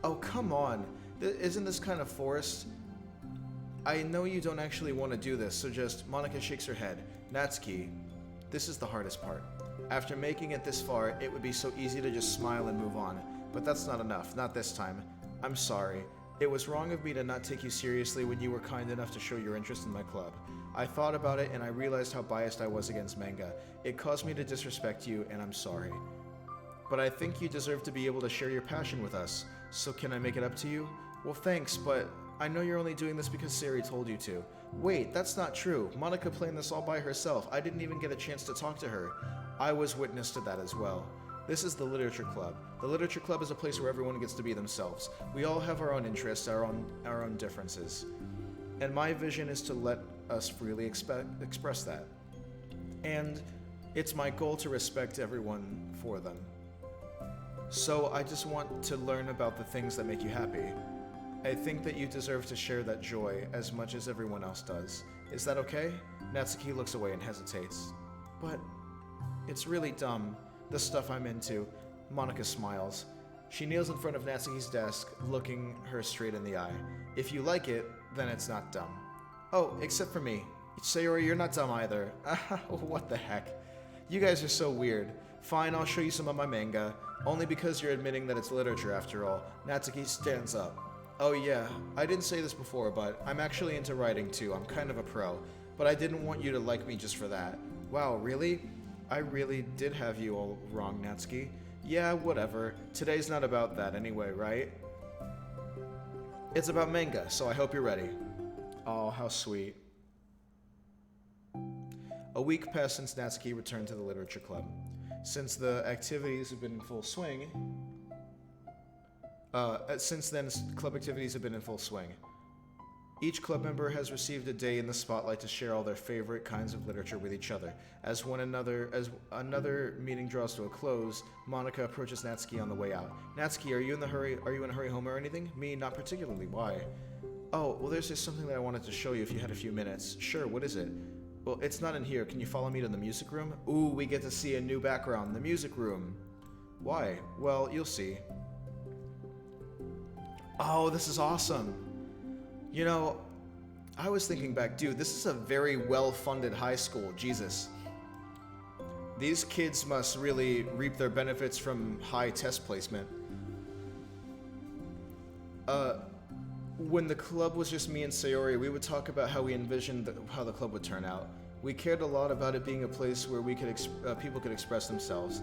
Oh, come on. Isn't this kind of forced? I know you don't actually want to do this, so just... Monica shakes her head. Natsuki, this is the hardest part. After making it this far, it would be so easy to just smile and move on. But that's not enough, not this time. I'm sorry. It was wrong of me to not take you seriously when you were kind enough to show your interest in my club. I thought about it and I realized how biased I was against manga. It caused me to disrespect you, and I'm sorry. But I think you deserve to be able to share your passion with us. So can I make it up to you? Well, thanks, but I know you're only doing this because Sari told you to. Wait, that's not true. Monica planned this all by herself. I didn't even get a chance to talk to her. I was witness to that as well. This is the Literature Club. The Literature Club is a place where everyone gets to be themselves. We all have our own interests, our own differences. And my vision is to let us freely express that. And it's my goal to respect everyone for them. So I just want to learn about the things that make you happy. I think that you deserve to share that joy as much as everyone else does. Is that okay? Natsuki looks away and hesitates. But it's really dumb, the stuff I'm into. Monica smiles. She kneels in front of Natsuki's desk, looking her straight in the eye. If you like it, then it's not dumb. Oh, except for me. Sayori, you're not dumb either. What the heck? You guys are so weird. Fine, I'll show you some of my manga. Only because you're admitting that it's literature after all. Natsuki stands up. Oh yeah, I didn't say this before, but I'm actually into writing too. I'm kind of a pro. But I didn't want you to like me just for that. Wow, really? I really did have you all wrong, Natsuki. Yeah, whatever. Today's not about that anyway, right? It's about manga, so I hope you're ready. Oh, how sweet. A week passed since Natsuki returned to the Literature Club. Since the activities have been in full swing... Since then, club activities have been in full swing. Each club member has received a day in the spotlight to share all their favorite kinds of literature with each other. As another meeting draws to a close, Monica approaches Natsuki on the way out. Natsuki, are you in a hurry home or anything? Me, not particularly. Why? Oh, well, there's just something that I wanted to show you if you had a few minutes. Sure, what is it? Well, it's not in here. Can you follow me to the music room? Ooh, we get to see a new background. The music room. Why? Well, you'll see. Oh, this is awesome. You know, I was thinking back, dude, this is a very well-funded high school. Jesus. These kids must really reap their benefits from high test placement. When the club was just me and Sayori, we would talk about how we envisioned how the club would turn out. We cared a lot about it being a place where we could people could express themselves.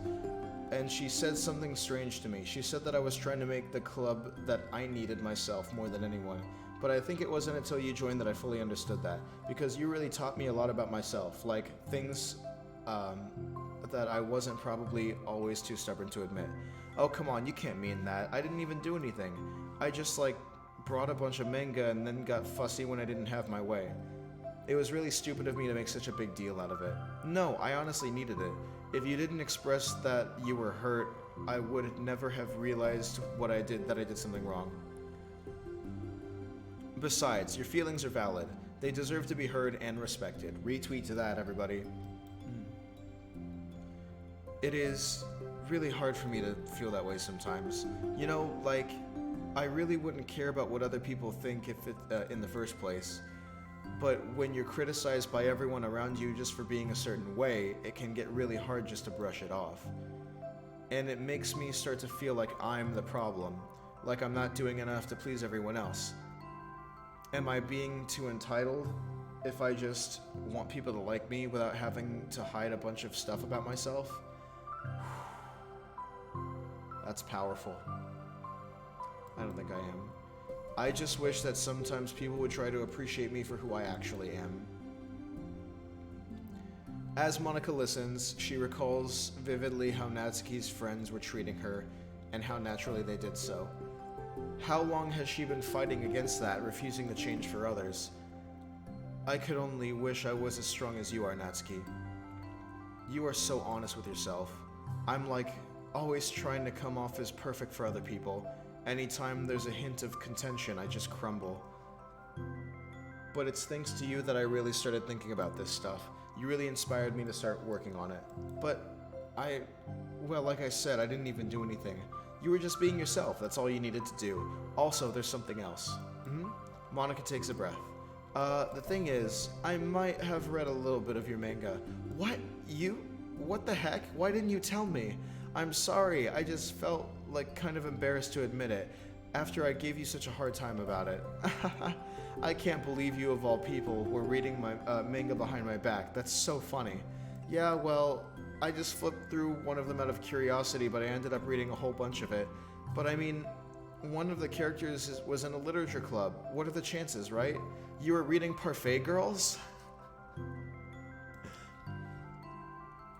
And she said something strange to me. She said that I was trying to make the club that I needed myself more than anyone. But I think it wasn't until you joined that I fully understood that. Because you really taught me a lot about myself. Like, things that I wasn't probably always too stubborn to admit. Oh, come on, you can't mean that. I didn't even do anything. I just, brought a bunch of manga and then got fussy when I didn't have my way. It was really stupid of me to make such a big deal out of it. No, I honestly needed it. If you didn't express that you were hurt, I would never have realized that I did something wrong. Besides, your feelings are valid. They deserve to be heard and respected. Retweet to that, everybody. It is really hard for me to feel that way sometimes. You know, I really wouldn't care about what other people think in the first place. But when you're criticized by everyone around you just for being a certain way, it can get really hard just to brush it off. And it makes me start to feel like I'm the problem, like I'm not doing enough to please everyone else. Am I being too entitled if I just want people to like me without having to hide a bunch of stuff about myself? That's powerful. I don't think I am. I just wish that sometimes people would try to appreciate me for who I actually am. As Monica listens, she recalls vividly how Natsuki's friends were treating her, and how naturally they did so. How long has she been fighting against that, refusing to change for others? I could only wish I was as strong as you are, Natsuki. You are so honest with yourself. I'm always trying to come off as perfect for other people. Anytime there's a hint of contention, I just crumble. But it's thanks to you that I really started thinking about this stuff. You really inspired me to start working on it. But like I said, I didn't even do anything. You were just being yourself, that's all you needed to do. Also, there's something else. Monica takes a breath. The thing is, I might have read a little bit of your manga. What? You? What the heck? Why didn't you tell me? I'm sorry, I just felt kind of embarrassed to admit it. After I gave you such a hard time about it. I can't believe you, of all people, were reading my manga behind my back. That's so funny. Yeah, well, I just flipped through one of them out of curiosity, but I ended up reading a whole bunch of it. But I mean, one of the characters was in a literature club. What are the chances, right? You were reading Parfait Girls?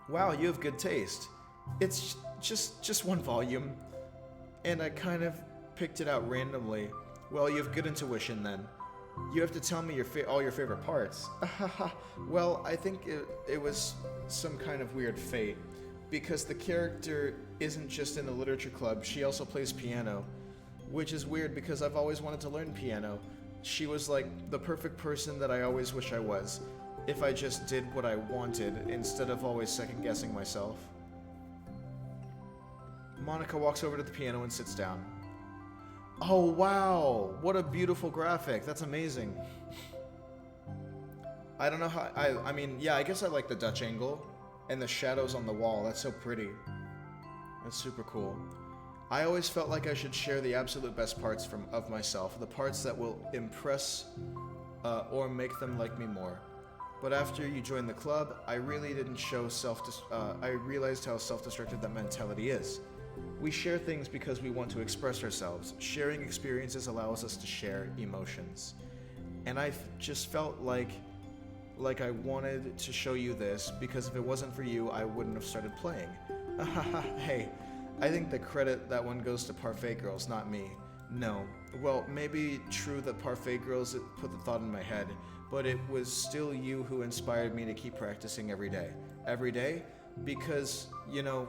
Wow, you have good taste. It's just one volume. And I kind of picked it out randomly. Well, you have good intuition then. You have to tell me all your favorite parts. Well, I think it was some kind of weird fate. Because the character isn't just in the literature club, she also plays piano. Which is weird because I've always wanted to learn piano. She was like the perfect person that I always wish I was. If I just did what I wanted instead of always second guessing myself. Monica walks over to the piano and sits down. Oh wow, what a beautiful graphic. That's amazing. I don't know how, I mean, yeah, I guess I like the Dutch angle and the shadows on the wall. That's so pretty. That's super cool. I always felt like I should share the absolute best parts of myself, the parts that will impress or make them like me more. But after you joined the club, I really didn't show I realized how self-destructive that mentality is. We share things because we want to express ourselves. Sharing experiences allows us to share emotions. And I just felt like I wanted to show you this because if it wasn't for you, I wouldn't have started playing. Hey, I think the credit that one goes to Parfait Girls, not me. No. Well, maybe true that Parfait Girls put the thought in my head, but it was still you who inspired me to keep practicing every day. Every day? Because, you know,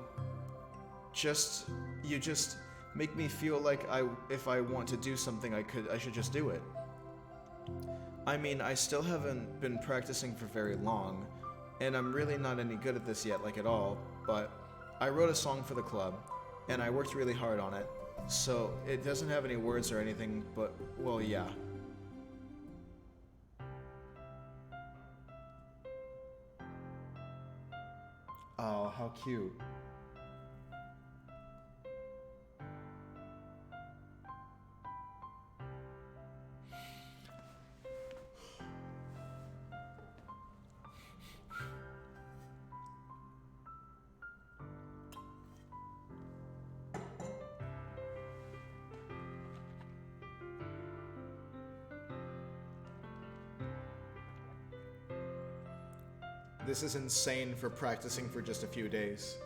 you just make me feel like if I want to do something, I should just do it. I mean, I still haven't been practicing for very long, and I'm really not any good at this yet, like at all, but I wrote a song for the club, and I worked really hard on it, so it doesn't have any words or anything, but, well, yeah. Oh, how cute. This is insane for practicing for just a few days.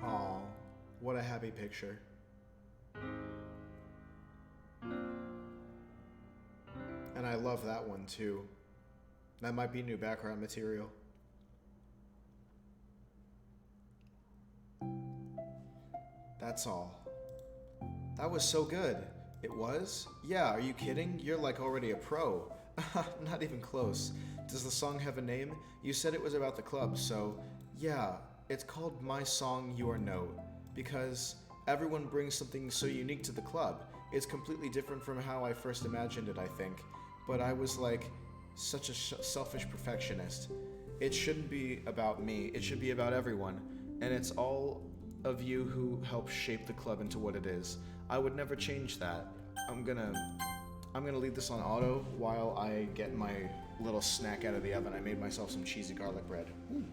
Aw, what a happy picture. And I love that one too. That might be new background material. That's all. That was so good. It was? Yeah, are you kidding? You're like already a pro. Not even close. Does the song have a name? You said it was about the club, so yeah, it's called My Song, Your Note, because everyone brings something so unique to the club. It's completely different from how I first imagined it, I think, but I was like such a selfish perfectionist. It shouldn't be about me, it should be about everyone, and it's all of you who helped shape the club into what it is. I would never change that. I'm gonna leave this on auto while I get my little snack out of the oven. I made myself some cheesy garlic bread. Ooh.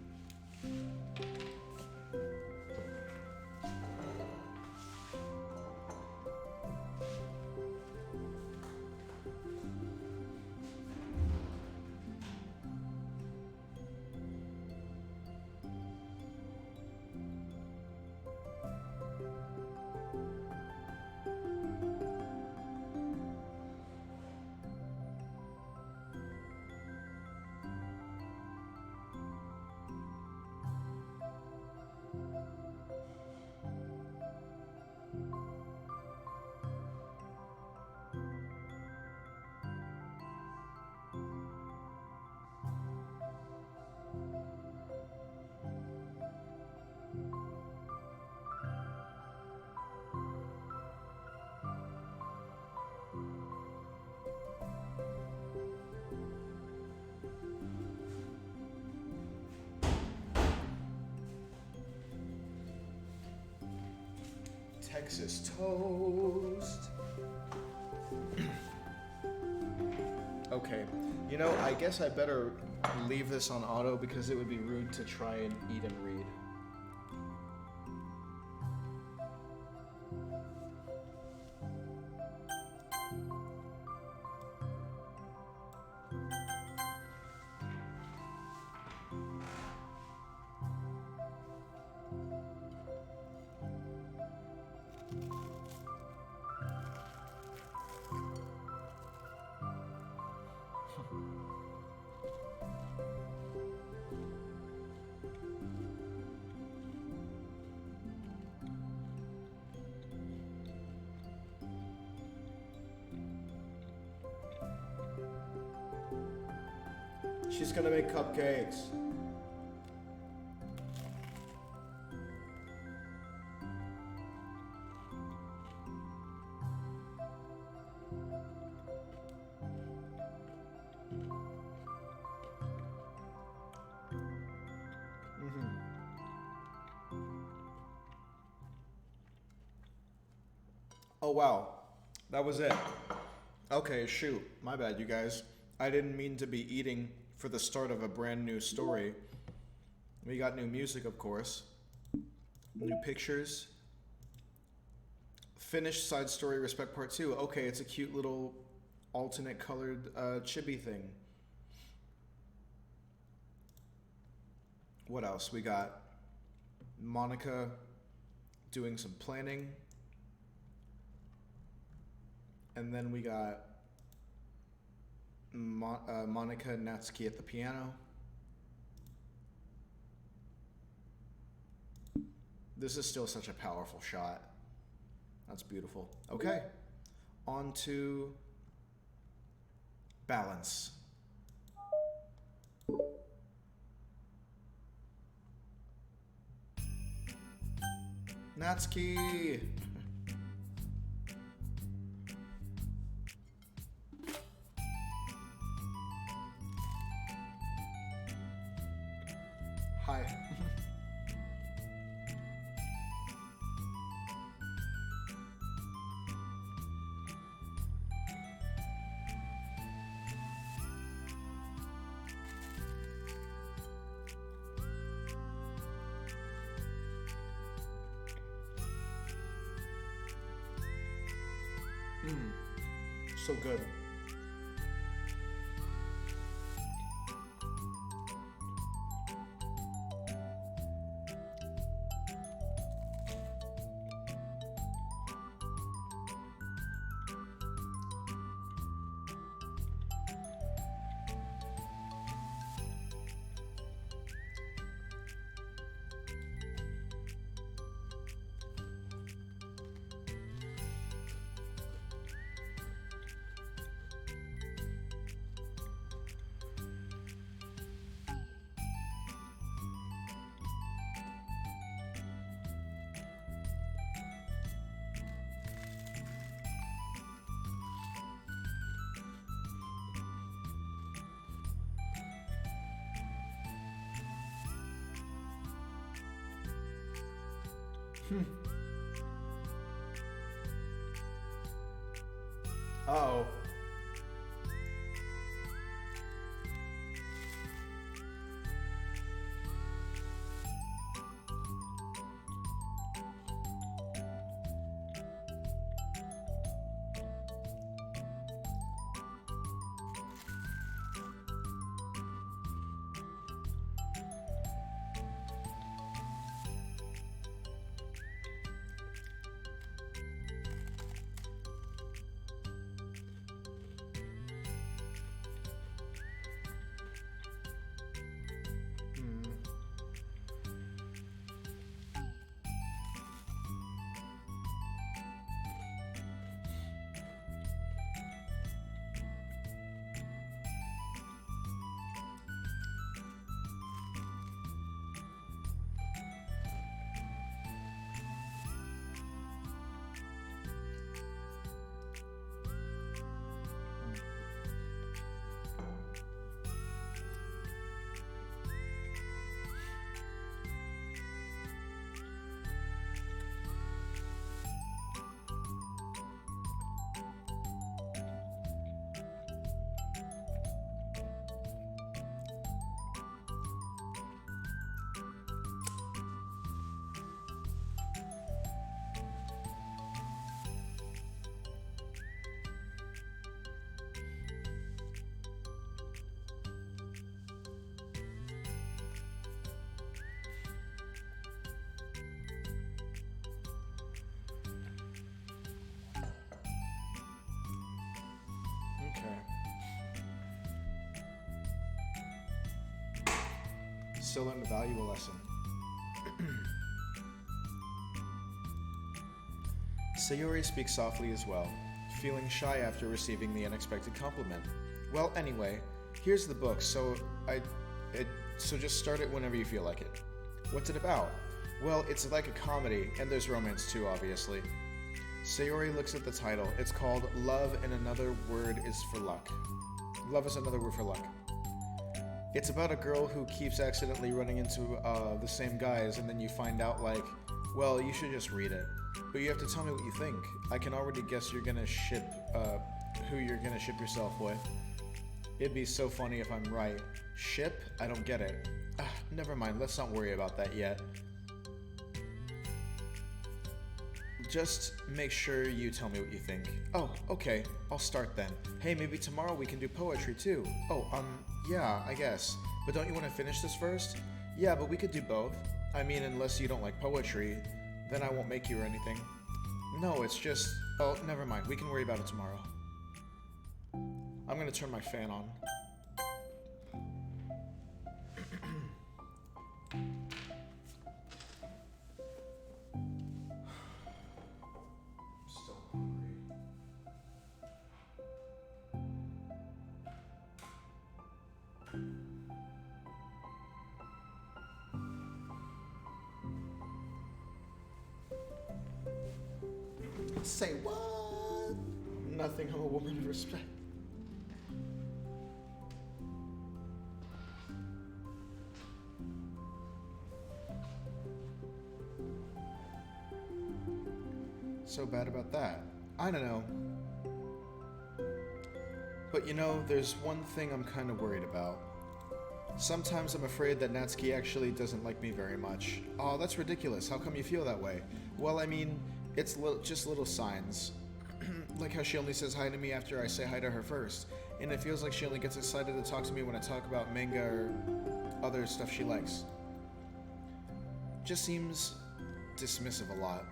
Texas toast. Okay, you know, I guess I better leave this on auto because it would be rude to try and eat and read. She's gonna make cupcakes. Oh wow, that was it. Okay, shoot, my bad, you guys. I didn't mean to be eating for the start of a brand new story. We got new music, of course. New pictures. Finished side story, Respect Part 2. Okay, it's a cute little alternate colored chibi thing. What else? We got Monica doing some planning. And then we got Monica and Natsuki at the piano. This is still such a powerful shot. That's beautiful. Okay, on to balance. Natsuki! Hi. So good. Uh-oh. still learn a valuable lesson. Sayori speaks softly as well, feeling shy after receiving the unexpected compliment. Well, anyway, here's the book, so just start it whenever you feel like it. What's it about? Well, it's like a comedy, and there's romance too, obviously. Sayori looks at the title. It's called Love and Another Word is for Luck. Love is Another Word for Luck. It's about a girl who keeps accidentally running into the same guys, and then you find out, like, well, you should just read it. But you have to tell me what you think. I can already guess you're gonna ship, who you're gonna ship yourself with. It'd be so funny if I'm right. Ship? I don't get it. Never mind, let's not worry about that yet. Just make sure you tell me what you think. Oh, okay, I'll start then. Hey, maybe tomorrow we can do poetry too. Oh, yeah, I guess. But don't you want to finish this first? Yeah, but we could do both. I mean, unless you don't like poetry, then I won't make you or anything. No, it's just... Oh, never mind, we can worry about it tomorrow. I'm gonna turn my fan on. Still hungry. Say what? Nothing, I'm a woman of respect. So bad about that? I don't know. But you know, there's one thing I'm kind of worried about. Sometimes I'm afraid that Natsuki actually doesn't like me very much. Aw, that's ridiculous. How come you feel that way? Well, I mean, it's just little signs. Like how she only says hi to me after I say hi to her first. And it feels like she only gets excited to talk to me when I talk about manga or other stuff she likes. Just seems dismissive a lot.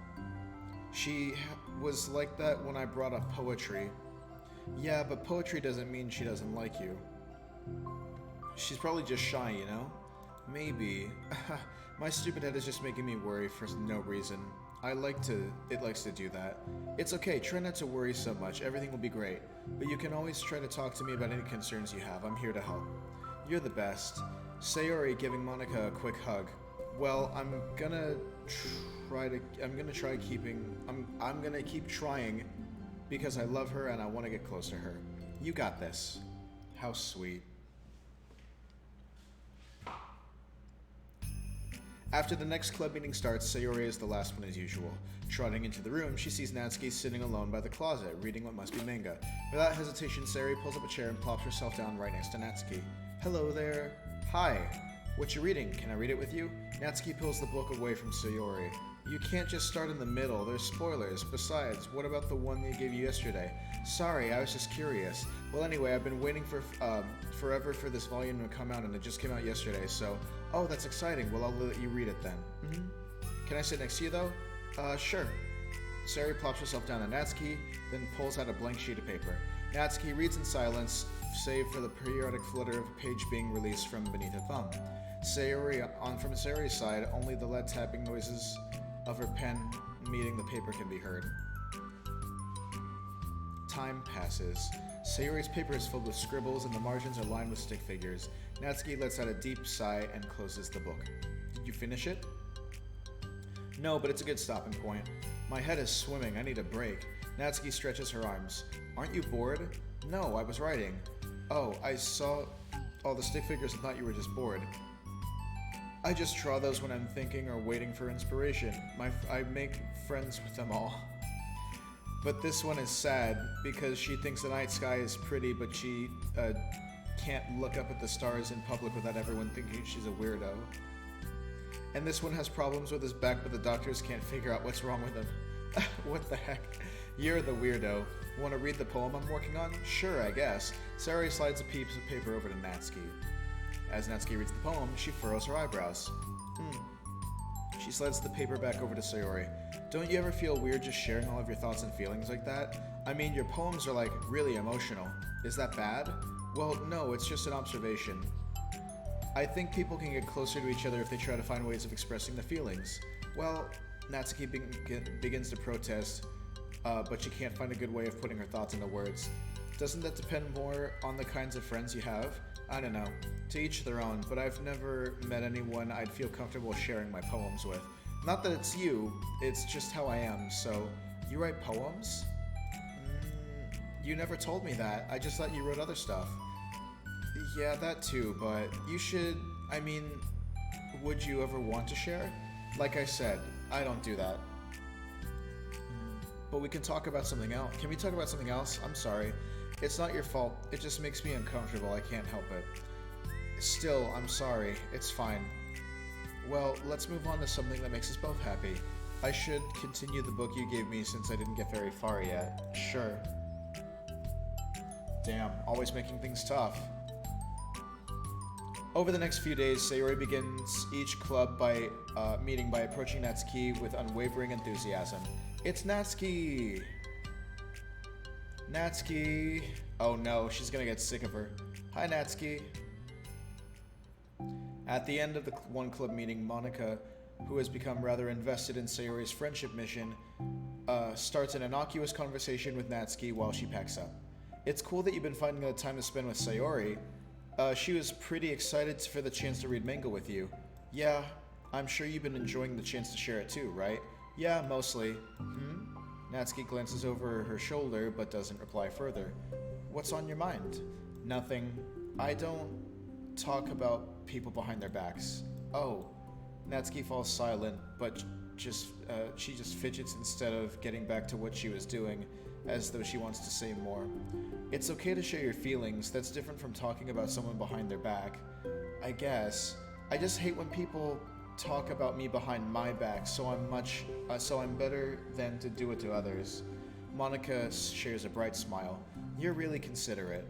She was like that when I brought up poetry. Yeah, but poetry doesn't mean she doesn't like you. She's probably just shy, you know? Maybe. My stupid head is just making me worry for no reason. It likes to do that. It's okay, try not to worry so much, everything will be great. But you can always try to talk to me about any concerns you have, I'm here to help. You're the best. Sayori giving Monica a quick hug. Well, I'm gonna keep trying because I love her and I want to get close to her. You got this. How sweet. After the next club meeting starts, Sayori is the last one as usual. Trotting into the room, she sees Natsuki sitting alone by the closet, reading what must be manga. Without hesitation, Sayori pulls up a chair and plops herself down right next to Natsuki. Hello there. Hi. What you reading? Can I read it with you? Natsuki pulls the book away from Sayori. You can't just start in the middle, there's spoilers. Besides, what about the one they gave you yesterday? Sorry, I was just curious. Well, anyway, I've been waiting for forever for this volume to come out, and it just came out yesterday, so... Oh, that's exciting. Well, I'll let you read it then. Can I sit next to you, though? Sure. Sayori plops herself down on Natsuki, then pulls out a blank sheet of paper. Natsuki reads in silence, save for the periodic flutter of a page being released from beneath her thumb. From Sayori's side, only the lead tapping noises of her pen meeting the paper can be heard. Time passes. Sayori's paper is filled with scribbles and the margins are lined with stick figures. Natsuki lets out a deep sigh and closes the book. Did you finish it? No, but it's a good stopping point. My head is swimming, I need a break. Natsuki stretches her arms. Aren't you bored? No, I was writing. Oh, I saw all the stick figures and thought you were just bored. I just draw those when I'm thinking or waiting for inspiration. I make friends with them all. But this one is sad because she thinks the night sky is pretty, but she can't look up at the stars in public without everyone thinking she's a weirdo. And this one has problems with his back, but the doctors can't figure out what's wrong with him. What the heck? You're the weirdo. Want to read the poem I'm working on? Sure, I guess. Sayori slides a piece of paper over to Natsuki. As Natsuki reads the poem, she furrows her eyebrows. She slides the paper back over to Sayori. Don't you ever feel weird just sharing all of your thoughts and feelings like that? I mean, your poems are like really emotional. Is that bad? Well, no, it's just an observation. I think people can get closer to each other if they try to find ways of expressing their feelings. Well, Natsuki begins to protest, but she can't find a good way of putting her thoughts into words. Doesn't that depend more on the kinds of friends you have? I don't know. To each their own, but I've never met anyone I'd feel comfortable sharing my poems with. Not that it's you, it's just how I am, so... You write poems? You never told me that. I just thought you wrote other stuff. Yeah, that too, but you should... I mean, would you ever want to share? Like I said, I don't do that. But we can talk about something else. Can we talk about something else? I'm sorry. It's not your fault. It just makes me uncomfortable. I can't help it. Still, I'm sorry. It's fine. Well, let's move on to something that makes us both happy. I should continue the book you gave me since I didn't get very far yet. Sure. Damn, always making things tough. Over the next few days, Sayori begins each club by meeting by approaching Natsuki with unwavering enthusiasm. It's Natsuki! Natsuki! Oh no, she's gonna get sick of her. Hi, Natsuki. At the end of the one club meeting, Monica, who has become rather invested in Sayori's friendship mission, starts an innocuous conversation with Natsuki while she packs up. It's cool that you've been finding the time to spend with Sayori. She was pretty excited for the chance to read manga with you. Yeah, I'm sure you've been enjoying the chance to share it too, right? Yeah, mostly. Natsuki glances over her shoulder, but doesn't reply further. What's on your mind? Nothing. I don't talk about people behind their backs. Oh. Natsuki falls silent, but she just fidgets instead of getting back to what she was doing, as though she wants to say more. It's okay to share your feelings. That's different from talking about someone behind their back. I guess. I just hate when people talk about me behind my back, so I'm better than to do it to others. Monica shares a bright smile. You're really considerate.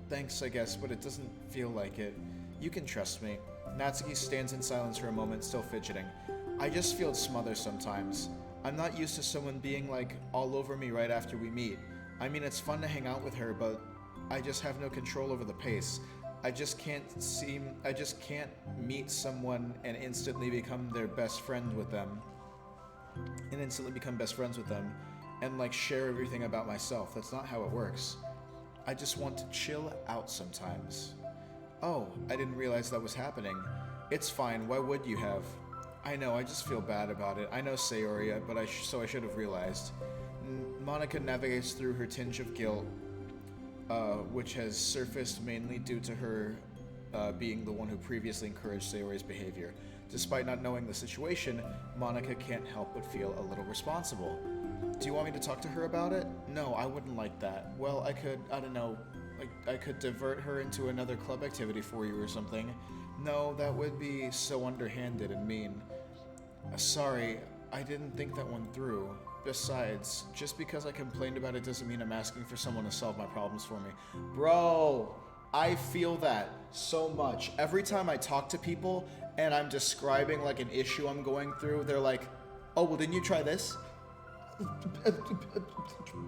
Thanks, I guess, but it doesn't feel like it. You can trust me. Natsuki stands in silence for a moment, still fidgeting. I just feel smothered sometimes. I'm not used to someone being, like, all over me right after we meet. I mean, it's fun to hang out with her, but I just have no control over the pace. I just can't meet someone and instantly become their best friend with them. And, like, share everything about myself. That's not how it works. I just want to chill out sometimes. Oh, I didn't realize that was happening. It's fine, why would you have? I know, I just feel bad about it. I know Sayori, but I should have realized. Monica navigates through her tinge of guilt, which has surfaced mainly due to her being the one who previously encouraged Sayori's behavior. Despite not knowing the situation, Monica can't help but feel a little responsible. Do you want me to talk to her about it? No, I wouldn't like that. Well, I could divert her into another club activity for you or something. No, that would be so underhanded and mean. Sorry, I didn't think that one through. Besides, just because I complained about it doesn't mean I'm asking for someone to solve my problems for me. Bro, I feel that so much. Every time I talk to people and I'm describing like an issue I'm going through, they're like, oh, well, didn't you try this?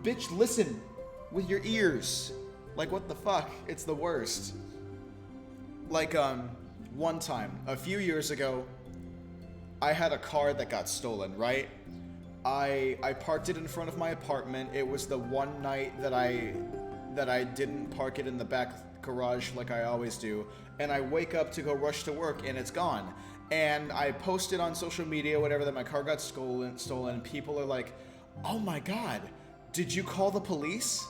Bitch, listen with your ears. Like, what the fuck? It's the worst. Like, one time, a few years ago, I had a car that got stolen, right? I parked it in front of my apartment. It was the one night that I didn't park it in the back garage like I always do. And I wake up to go rush to work and it's gone. And I posted on social media, whatever, that my car got stolen. People are like, oh my god, did you call the police?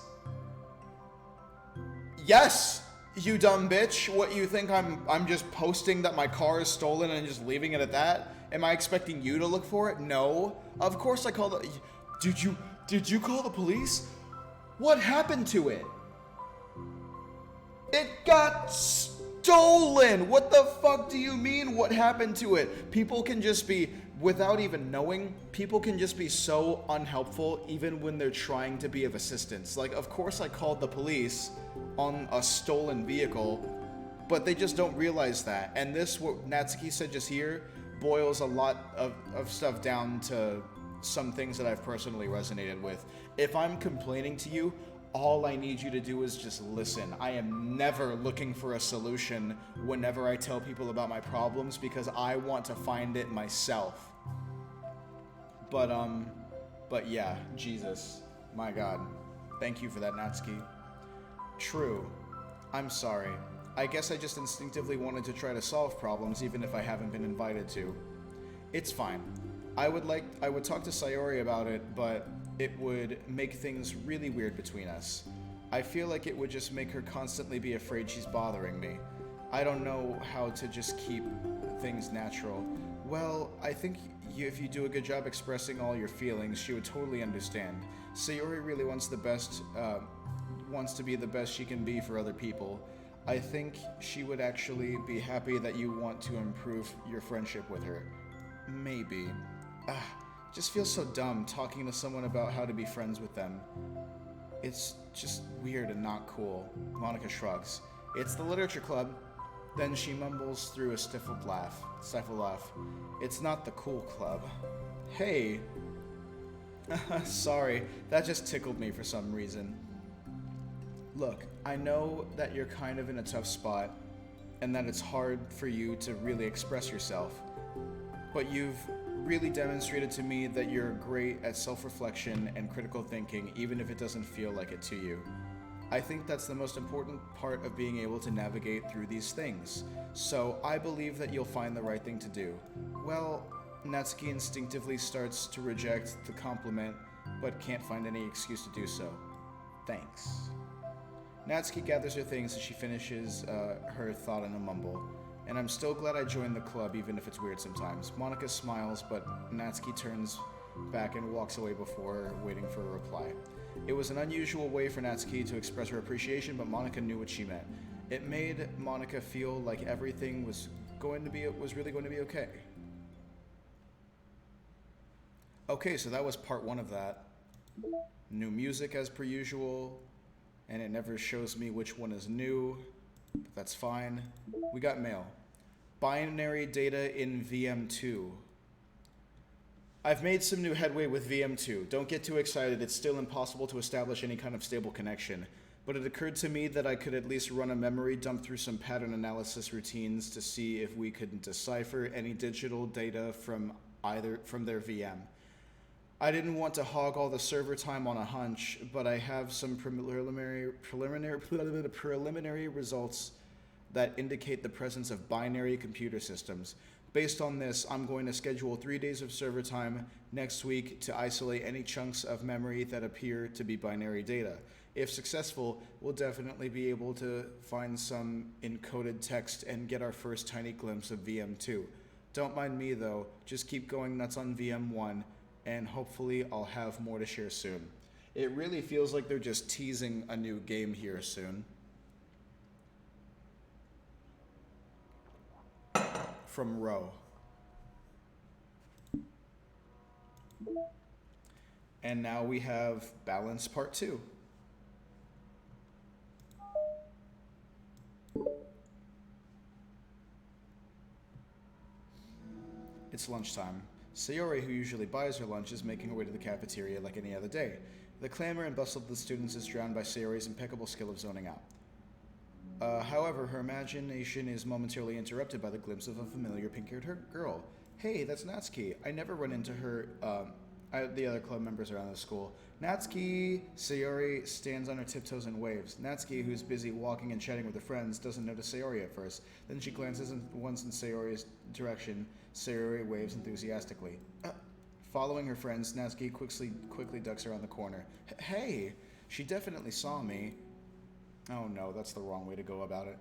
Yes, you dumb bitch. What, you think I'm just posting that my car is stolen and just leaving it at that? Am I expecting you to look for it? No. Of course I called the... Did you call the police? What happened to it? It got stolen! What the fuck do you mean, what happened to it? People can just be, without even knowing, people can just be so unhelpful even when they're trying to be of assistance. Like, of course I called the police on a stolen vehicle, but they just don't realize that. And this, what Natsuki said just here, boils a lot of stuff down to some things that I've personally resonated with. If I'm complaining to you, All I need you to do is just listen. I am never looking for a solution whenever I tell people about my problems because I want to find it myself. But yeah, Jesus. My God. Thank you for that, Natsuki. True. I'm sorry. I guess I just instinctively wanted to try to solve problems even if I haven't been invited to. It's fine. I would talk to Sayori about it, but it would make things really weird between us. I feel like it would just make her constantly be afraid she's bothering me. I don't know how to just keep things natural. Well, I think if you do a good job expressing all your feelings, she would totally understand. Sayori really wants to be the best she can be for other people. I think she would actually be happy that you want to improve your friendship with her. Maybe. Just feels so dumb talking to someone about how to be friends with them. It's just weird and not cool. Monica shrugs. It's the literature club. Then she mumbles through a stifled laugh. It's not the cool club. Hey. Sorry, that just tickled me for some reason. Look, I know that you're kind of in a tough spot, and that it's hard for you to really express yourself. But you've really demonstrated to me that you're great at self-reflection and critical thinking, even if it doesn't feel like it to you. I think that's the most important part of being able to navigate through these things. So I believe that you'll find the right thing to do. Well, Natsuki instinctively starts to reject the compliment, but can't find any excuse to do so. Thanks. Natsuki gathers her things as she finishes her thought in a mumble. And I'm still glad I joined the club, even if it's weird sometimes. Monica smiles, but Natsuki turns back and walks away before waiting for a reply. It was an unusual way for Natsuki to express her appreciation, but Monica knew what she meant. It made Monica feel like everything was really going to be okay. Okay, so that was part 1 of that. New music as per usual, and it never shows me which one is new. But that's fine. We got mail. Binary data in VM2. I've made some new headway with VM2. Don't get too excited, it's still impossible to establish any kind of stable connection. But it occurred to me that I could at least run a memory dump through some pattern analysis routines to see if we could decipher any digital data from their VM. I didn't want to hog all the server time on a hunch, but I have some preliminary results that indicate the presence of binary computer systems. Based on this, I'm going to schedule 3 days of server time next week to isolate any chunks of memory that appear to be binary data. If successful, we'll definitely be able to find some encoded text and get our first tiny glimpse of VM2. Don't mind me though, just keep going nuts on VM1, and hopefully I'll have more to share soon. It really feels like they're just teasing a new game here soon. From Ro. And now we have Balance Part 2. It's lunchtime. Sayori, who usually buys her lunch, is making her way to the cafeteria like any other day. The clamor and bustle of the students is drowned by Sayori's impeccable skill of zoning out. However, her imagination is momentarily interrupted by the glimpse of a familiar pink-haired girl. Hey, that's Natsuki. I never run into her, the other club members around the school. Natsuki! Sayori stands on her tiptoes and waves. Natsuki, who's busy walking and chatting with her friends, doesn't notice Sayori at first. Then she glances once in Sayori's direction. Sayori waves enthusiastically. Following her friends, Natsuki quickly ducks around the corner. Hey! She definitely saw me. Oh no, that's the wrong way to go about it.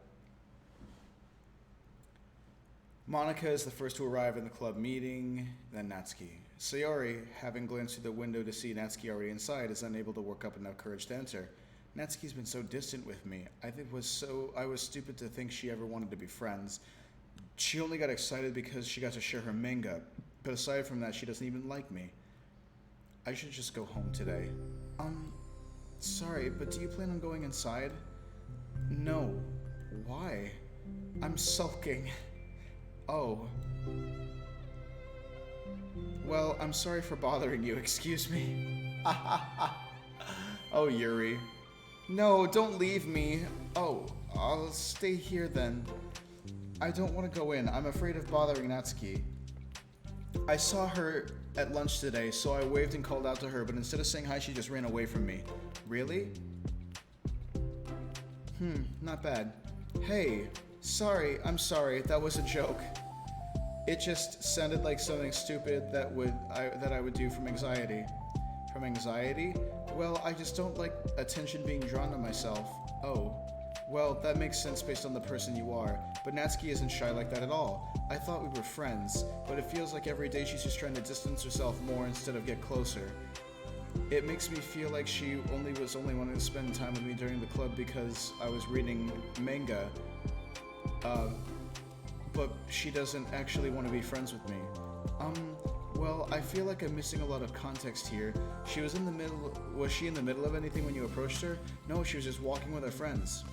Monica is the first to arrive in the club meeting, then Natsuki. Sayori, having glanced through the window to see Natsuki already inside, is unable to work up enough courage to enter. Natsuki's been so distant with me. I was stupid to think she ever wanted to be friends. She only got excited because she got to share her manga, but aside from that, she doesn't even like me. I should just go home today. Sorry, but do you plan on going inside? No. Why? I'm sulking. Oh. Well, I'm sorry for bothering you, excuse me. Oh, Yuri. No, don't leave me. Oh, I'll stay here then. I don't want to go in. I'm afraid of bothering Natsuki. I saw her at lunch today, so I waved and called out to her, but instead of saying hi, she just ran away from me. Really? Not bad. Hey, I'm sorry, that was a joke. It just sounded like something stupid that I would do from anxiety. From anxiety? Well, I just don't like attention being drawn to myself. Oh. Well, that makes sense based on the person you are, but Natsuki isn't shy like that at all. I thought we were friends, but it feels like every day she's just trying to distance herself more instead of get closer. It makes me feel like she was only wanting to spend time with me during the club because I was reading manga, but she doesn't actually want to be friends with me. Well, I feel like I'm missing a lot of context here. Was she in the middle of anything when you approached her? No, she was just walking with her friends.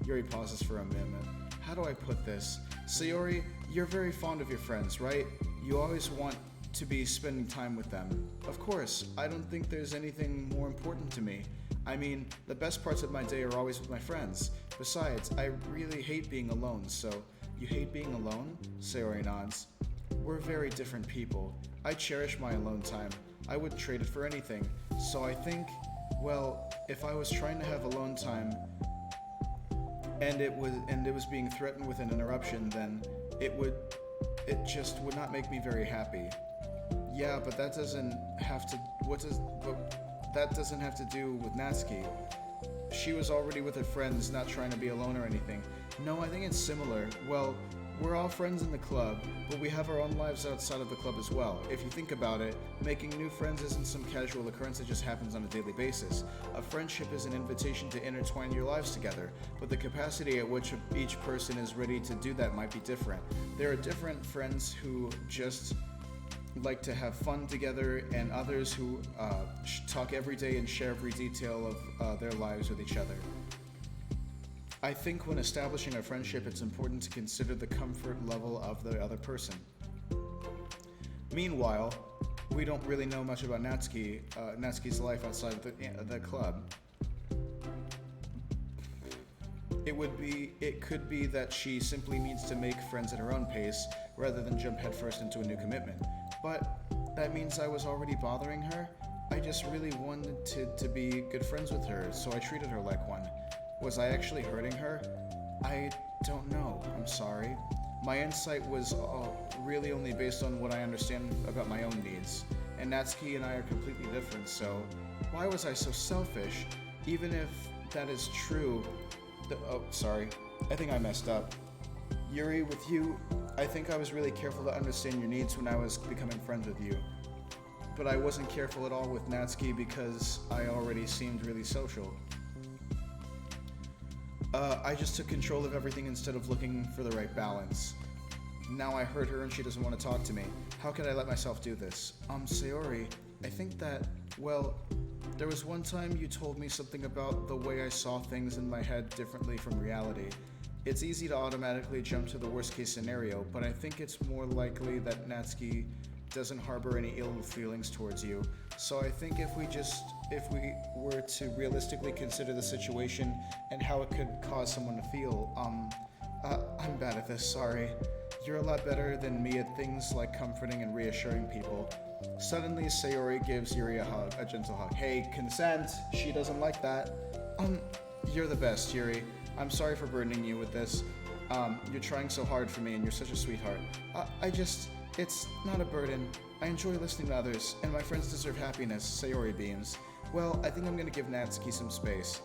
Yuri pauses for a minute. How do I put this? Sayori, you're very fond of your friends, right? You always want to be spending time with them. Of course, I don't think there's anything more important to me. I mean, the best parts of my day are always with my friends. Besides, I really hate being alone, so... You hate being alone? Sayori nods. We're very different people. I cherish my alone time. I wouldn't trade it for anything. So I think, well, if I was trying to have alone time and it was being threatened with an interruption, then it just would not make me very happy. Yeah, but that doesn't have to do with Natsuki. She was already with her friends, not trying to be alone or anything. No, I think it's similar. Well, we're all friends in the club, but we have our own lives outside of the club as well. If you think about it, making new friends isn't some casual occurrence that just happens on a daily basis. A friendship is an invitation to intertwine your lives together, but the capacity at which each person is ready to do that might be different. There are different friends who just like to have fun together, and others who talk every day and share every detail of their lives with each other. I think when establishing a friendship, it's important to consider the comfort level of the other person. Meanwhile, we don't really know much about Natsuki's life outside of the club. It could be that she simply needs to make friends at her own pace, rather than jump headfirst into a new commitment. But that means I was already bothering her? I just really wanted to be good friends with her, so I treated her like one. Was I actually hurting her? I don't know, I'm sorry. My insight was really only based on what I understand about my own needs, and Natsuki and I are completely different, so why was I so selfish? Even if that is true, sorry, I think I messed up. Yuri, with you, I think I was really careful to understand your needs when I was becoming friends with you. But I wasn't careful at all with Natsuki because I already seemed really social. I just took control of everything instead of looking for the right balance. Now I hurt her and she doesn't want to talk to me. How could I let myself do this? Sayori, I think that, well, there was one time you told me something about the way I saw things in my head differently from reality. It's easy to automatically jump to the worst case scenario, but I think it's more likely that Natsuki doesn't harbor any ill feelings towards you. So I think if we were to realistically consider the situation and how it could cause someone to feel, I'm bad at this, sorry. You're a lot better than me at things like comforting and reassuring people. Suddenly, Sayori gives Yuri a gentle hug. Hey, consent! She doesn't like that. You're the best, Yuri. I'm sorry for burdening you with this. You're trying so hard for me and you're such a sweetheart. It's not a burden. I enjoy listening to others, and my friends deserve happiness, Sayori beams. Well, I think I'm gonna give Natsuki some space.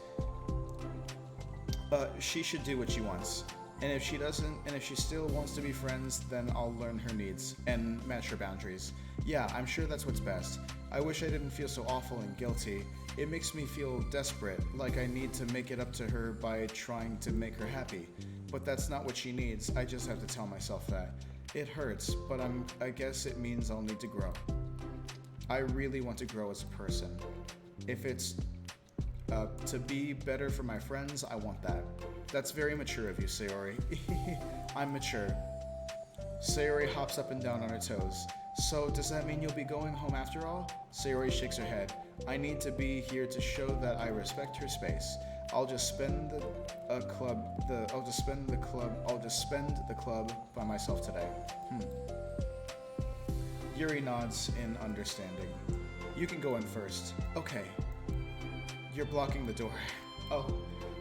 She should do what she wants. And if she still wants to be friends, then I'll learn her needs and match her boundaries. Yeah, I'm sure that's what's best. I wish I didn't feel so awful and guilty. It makes me feel desperate, like I need to make it up to her by trying to make her happy. But that's not what she needs, I just have to tell myself that. It hurts, but I guess it means I'll need to grow. I really want to grow as a person. If it's to be better for my friends, I want that. That's very mature of you, Sayori. I'm mature. Sayori hops up and down on her toes. So, does that mean you'll be going home after all? Sayori shakes her head. I need to be here to show that I respect her space. I'll just spend the club by myself today. Yuri nods in understanding. You can go in first. Okay. You're blocking the door. Oh,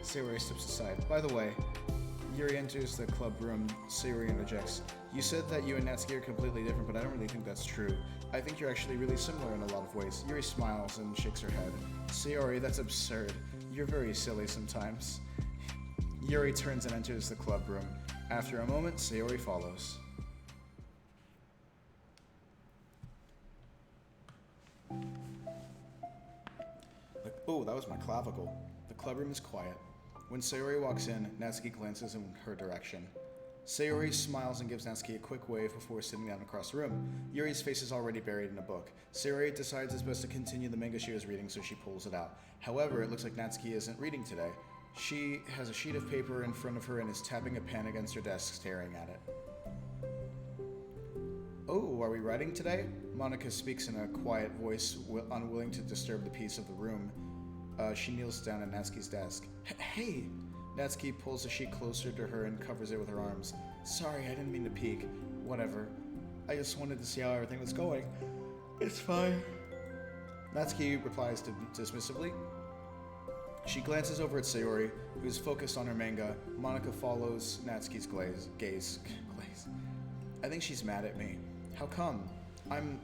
Sayori steps aside. By the way, Yuri enters the club room. Sayori interjects. You said that you and Natsuki are completely different, but I don't really think that's true. I think you're actually really similar in a lot of ways. Yuri smiles and shakes her head. Sayori, that's absurd. You're very silly sometimes. Yuri turns and enters the club room. After a moment, Sayori follows. Oh, that was my clavicle. The club room is quiet. When Sayori walks in, Natsuki glances in her direction. Sayori smiles and gives Natsuki a quick wave before sitting down across the room. Yuri's face is already buried in a book. Sayori decides it's best to continue the manga she was reading, so she pulls it out. However, it looks like Natsuki isn't reading today. She has a sheet of paper in front of her and is tapping a pen against her desk, staring at it. Oh, are we writing today? Monica speaks in a quiet voice, unwilling to disturb the peace of the room. She kneels down at Natsuki's desk. Hey! Natsuki pulls the sheet closer to her and covers it with her arms. Sorry, I didn't mean to peek. Whatever. I just wanted to see how everything was going. It's fine. Natsuki replies dismissively. She glances over at Sayori, who's focused on her manga. Monica follows Natsuki's gaze. I think she's mad at me. How come? I'm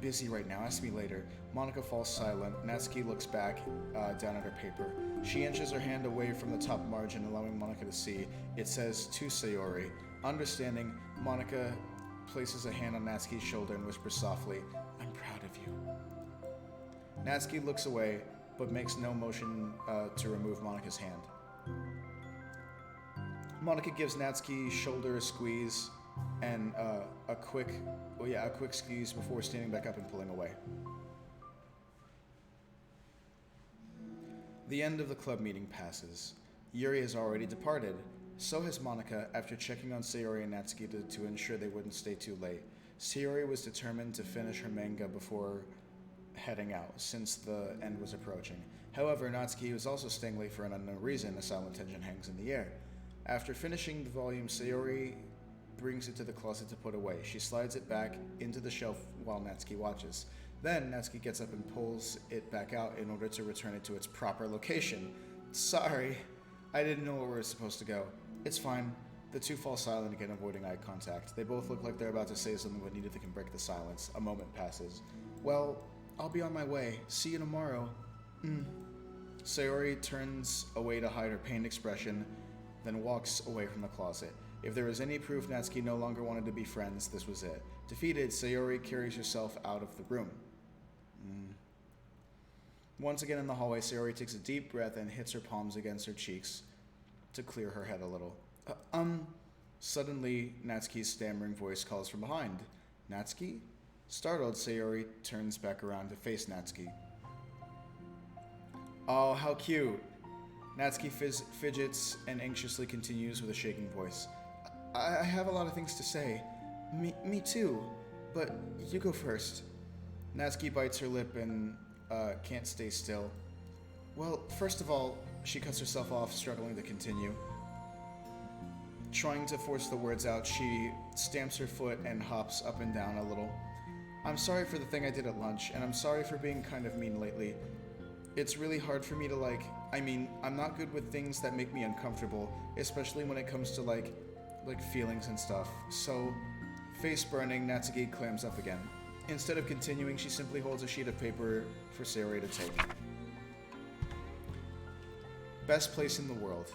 busy right now. Ask me later. Monica falls silent. Natsuki looks back down at her paper. She inches her hand away from the top margin, allowing Monica to see. It says, to Sayori. Understanding, Monica places a hand on Natsuki's shoulder and whispers softly, I'm proud of you. Natsuki looks away, but makes no motion to remove Monica's hand. Monica gives Natsuki's shoulder a squeeze and a quick squeeze before standing back up and pulling away. The end of the club meeting passes. Yuri has already departed. So has Monica, after checking on Sayori and Natsuki to ensure they wouldn't stay too late. Sayori was determined to finish her manga before heading out, since the end was approaching. However, Natsuki was also staying late for an unknown reason. A silent tension hangs in the air. After finishing the volume, Sayori brings it to the closet to put away. She slides it back into the shelf while Natsuki watches. Then, Natsuki gets up and pulls it back out in order to return it to its proper location. Sorry, I didn't know where we were supposed to go. It's fine. The two fall silent again, avoiding eye contact. They both look like they're about to say something but neither can break the silence. A moment passes. Well, I'll be on my way. See you tomorrow. Sayori turns away to hide her pained expression, then walks away from the closet. If there was any proof Natsuki no longer wanted to be friends, this was it. Defeated, Sayori carries herself out of the room. Once again in the hallway, Sayori takes a deep breath and hits her palms against her cheeks to clear her head a little. Suddenly, Natsuki's stammering voice calls from behind. Natsuki? Startled, Sayori turns back around to face Natsuki. Oh, how cute. Natsuki fidgets and anxiously continues with a shaking voice. I have a lot of things to say. Me too, but you go first. Natsuki bites her lip and can't stay still. Well, first of all, she cuts herself off, struggling to continue. Trying to force the words out, she stamps her foot and hops up and down a little. I'm sorry for the thing I did at lunch, and I'm sorry for being kind of mean lately. It's really hard for me to I'm not good with things that make me uncomfortable, especially when it comes to like feelings and stuff. So, face burning, Natsuki clams up again. Instead of continuing, she simply holds a sheet of paper for Sayori to take. Best place in the world.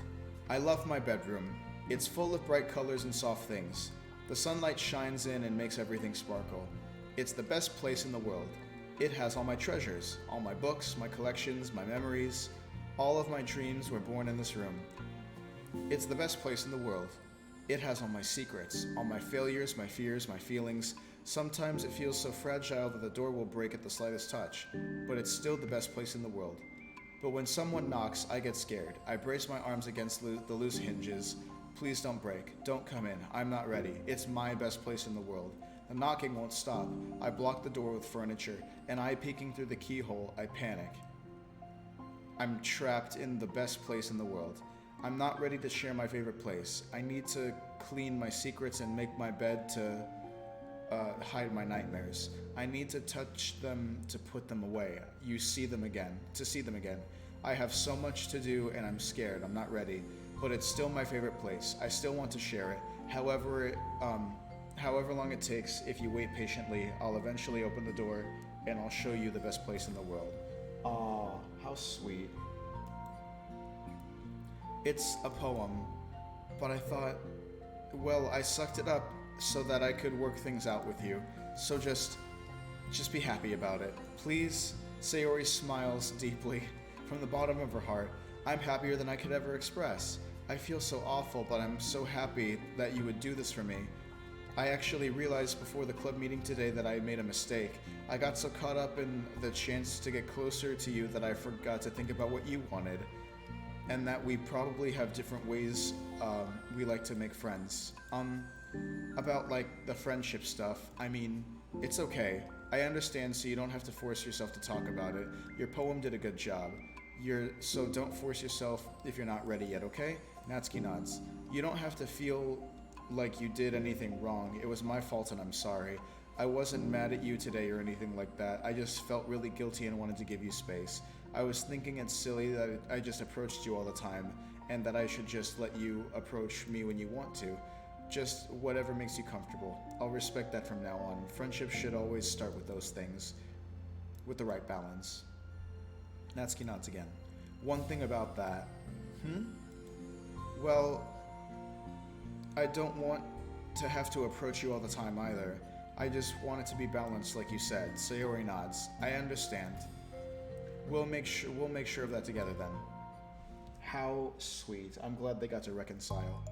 I love my bedroom. It's full of bright colors and soft things. The sunlight shines in and makes everything sparkle. It's the best place in the world. It has all my treasures, all my books, my collections, my memories. All of my dreams were born in this room. It's the best place in the world. It has all my secrets, all my failures, my fears, my feelings. Sometimes it feels so fragile that the door will break at the slightest touch, but it's still the best place in the world. But when someone knocks, I get scared. I brace my arms against the loose hinges. Please don't break. Don't come in. I'm not ready. It's my best place in the world. The knocking won't stop. I block the door with furniture, and eye peeking through the keyhole, I panic. I'm trapped in the best place in the world. I'm not ready to share my favorite place. I need to clean my secrets and make my bed to hide my nightmares. I need to touch them to put them away. To see them again. I have so much to do and I'm scared. I'm not ready. But it's still my favorite place. I still want to share it. However long it takes, if you wait patiently, I'll eventually open the door and I'll show you the best place in the world. Aw, how sweet. It's a poem, but I thought, well, I sucked it up so that I could work things out with you. So just be happy about it. Please. Sayori smiles deeply from the bottom of her heart. I'm happier than I could ever express. I feel so awful, but I'm so happy that you would do this for me. I actually realized before the club meeting today that I made a mistake. I got so caught up in the chance to get closer to you that I forgot to think about what you wanted. And that we probably have different ways we like to make friends. About like the friendship stuff, I mean, it's okay. I understand, so you don't have to force yourself to talk about it. Your poem did a good job. So don't force yourself if you're not ready yet, okay? Natsuki nods. You don't have to feel like you did anything wrong. It was my fault and I'm sorry. I wasn't mad at you today or anything like that. I just felt really guilty and wanted to give you space. I was thinking it's silly that I just approached you all the time and that I should just let you approach me when you want to. Just whatever makes you comfortable. I'll respect that from now on. Friendship should always start with those things, with the right balance. Natsuki nods again. One thing about that. Well, I don't want to have to approach you all the time either. I just want it to be balanced like you said. Sayori nods. I understand. We'll make sure of that together then. How sweet. I'm glad they got to reconcile.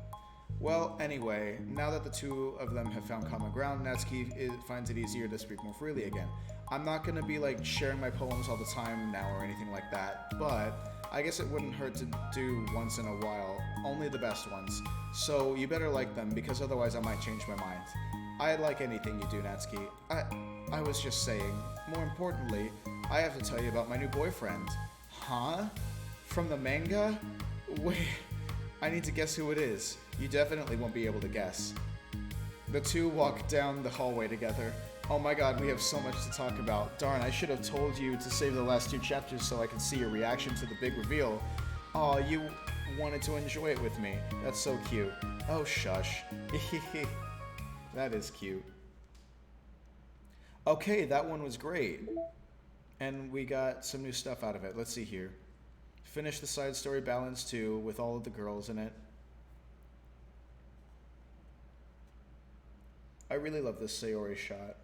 Well, anyway, now that the two of them have found common ground, Natsuki finds it easier to speak more freely again. I'm not gonna be like sharing my poems all the time now or anything like that, but I guess it wouldn't hurt to do once in a while, only the best ones. So you better like them, because otherwise I might change my mind. I like anything you do, Natsuki. I was just saying, more importantly, I have to tell you about my new boyfriend. Huh? From the manga? Wait, I need to guess who it is. You definitely won't be able to guess. The two walk down the hallway together. Oh my god, we have so much to talk about. Darn, I should have told you to save the last two chapters so I could see your reaction to the big reveal. Aw, you wanted to enjoy it with me. That's so cute. Oh, shush. That is cute. Okay, that one was great. And we got some new stuff out of it. Let's see here. Finish the side story balance 2 with all of the girls in it. I really love this Sayori shot.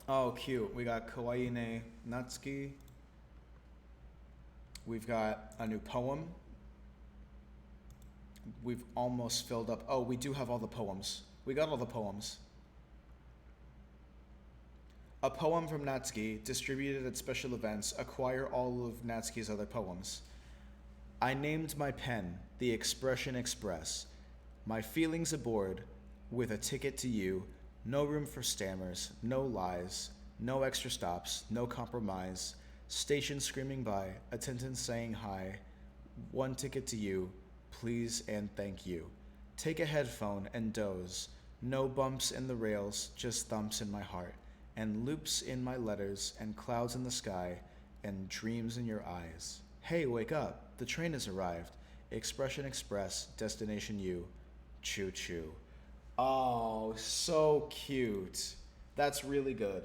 Oh, cute. We got Kawaii ne Natsuki. We've got a new poem. We've almost filled up. Oh, we do have all the poems. We got all the poems. A poem from Natsuki, distributed at special events. Acquire all of Natsuki's other poems. I named my pen The Expression Express. My feelings aboard, with a ticket to you. No room for stammers, no lies, no extra stops, no compromise. Station screaming by, attendants saying hi. One ticket to you, please and thank you. Take a headphone and doze. No bumps in the rails, just thumps in my heart. And loops in my letters, and clouds in the sky, and dreams in your eyes. Hey, wake up, the train has arrived. Expression Express, destination you. Choo choo. Oh, so cute. That's really good.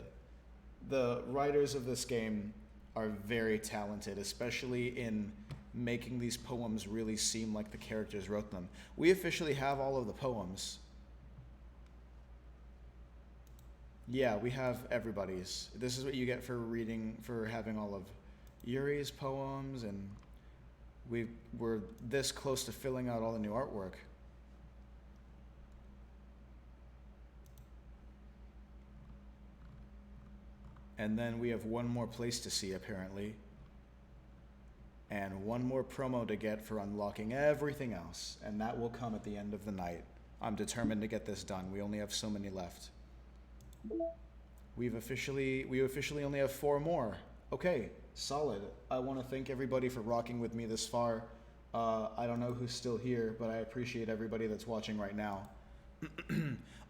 The writers of this game are very talented, especially in making these poems really seem like the characters wrote them. We officially have all of the poems. Yeah, we have everybody's. This is what you get for having all of Yuri's poems, and we're this close to filling out all the new artwork. And then we have one more place to see, apparently. and one more promo to get for unlocking everything else, and that will come at the end of the night. I'm determined to get this done. We only have so many left. We officially only have 4 more. Okay, solid. I want to thank everybody for rocking with me this far. I don't know who's still here, but I appreciate everybody that's watching right now.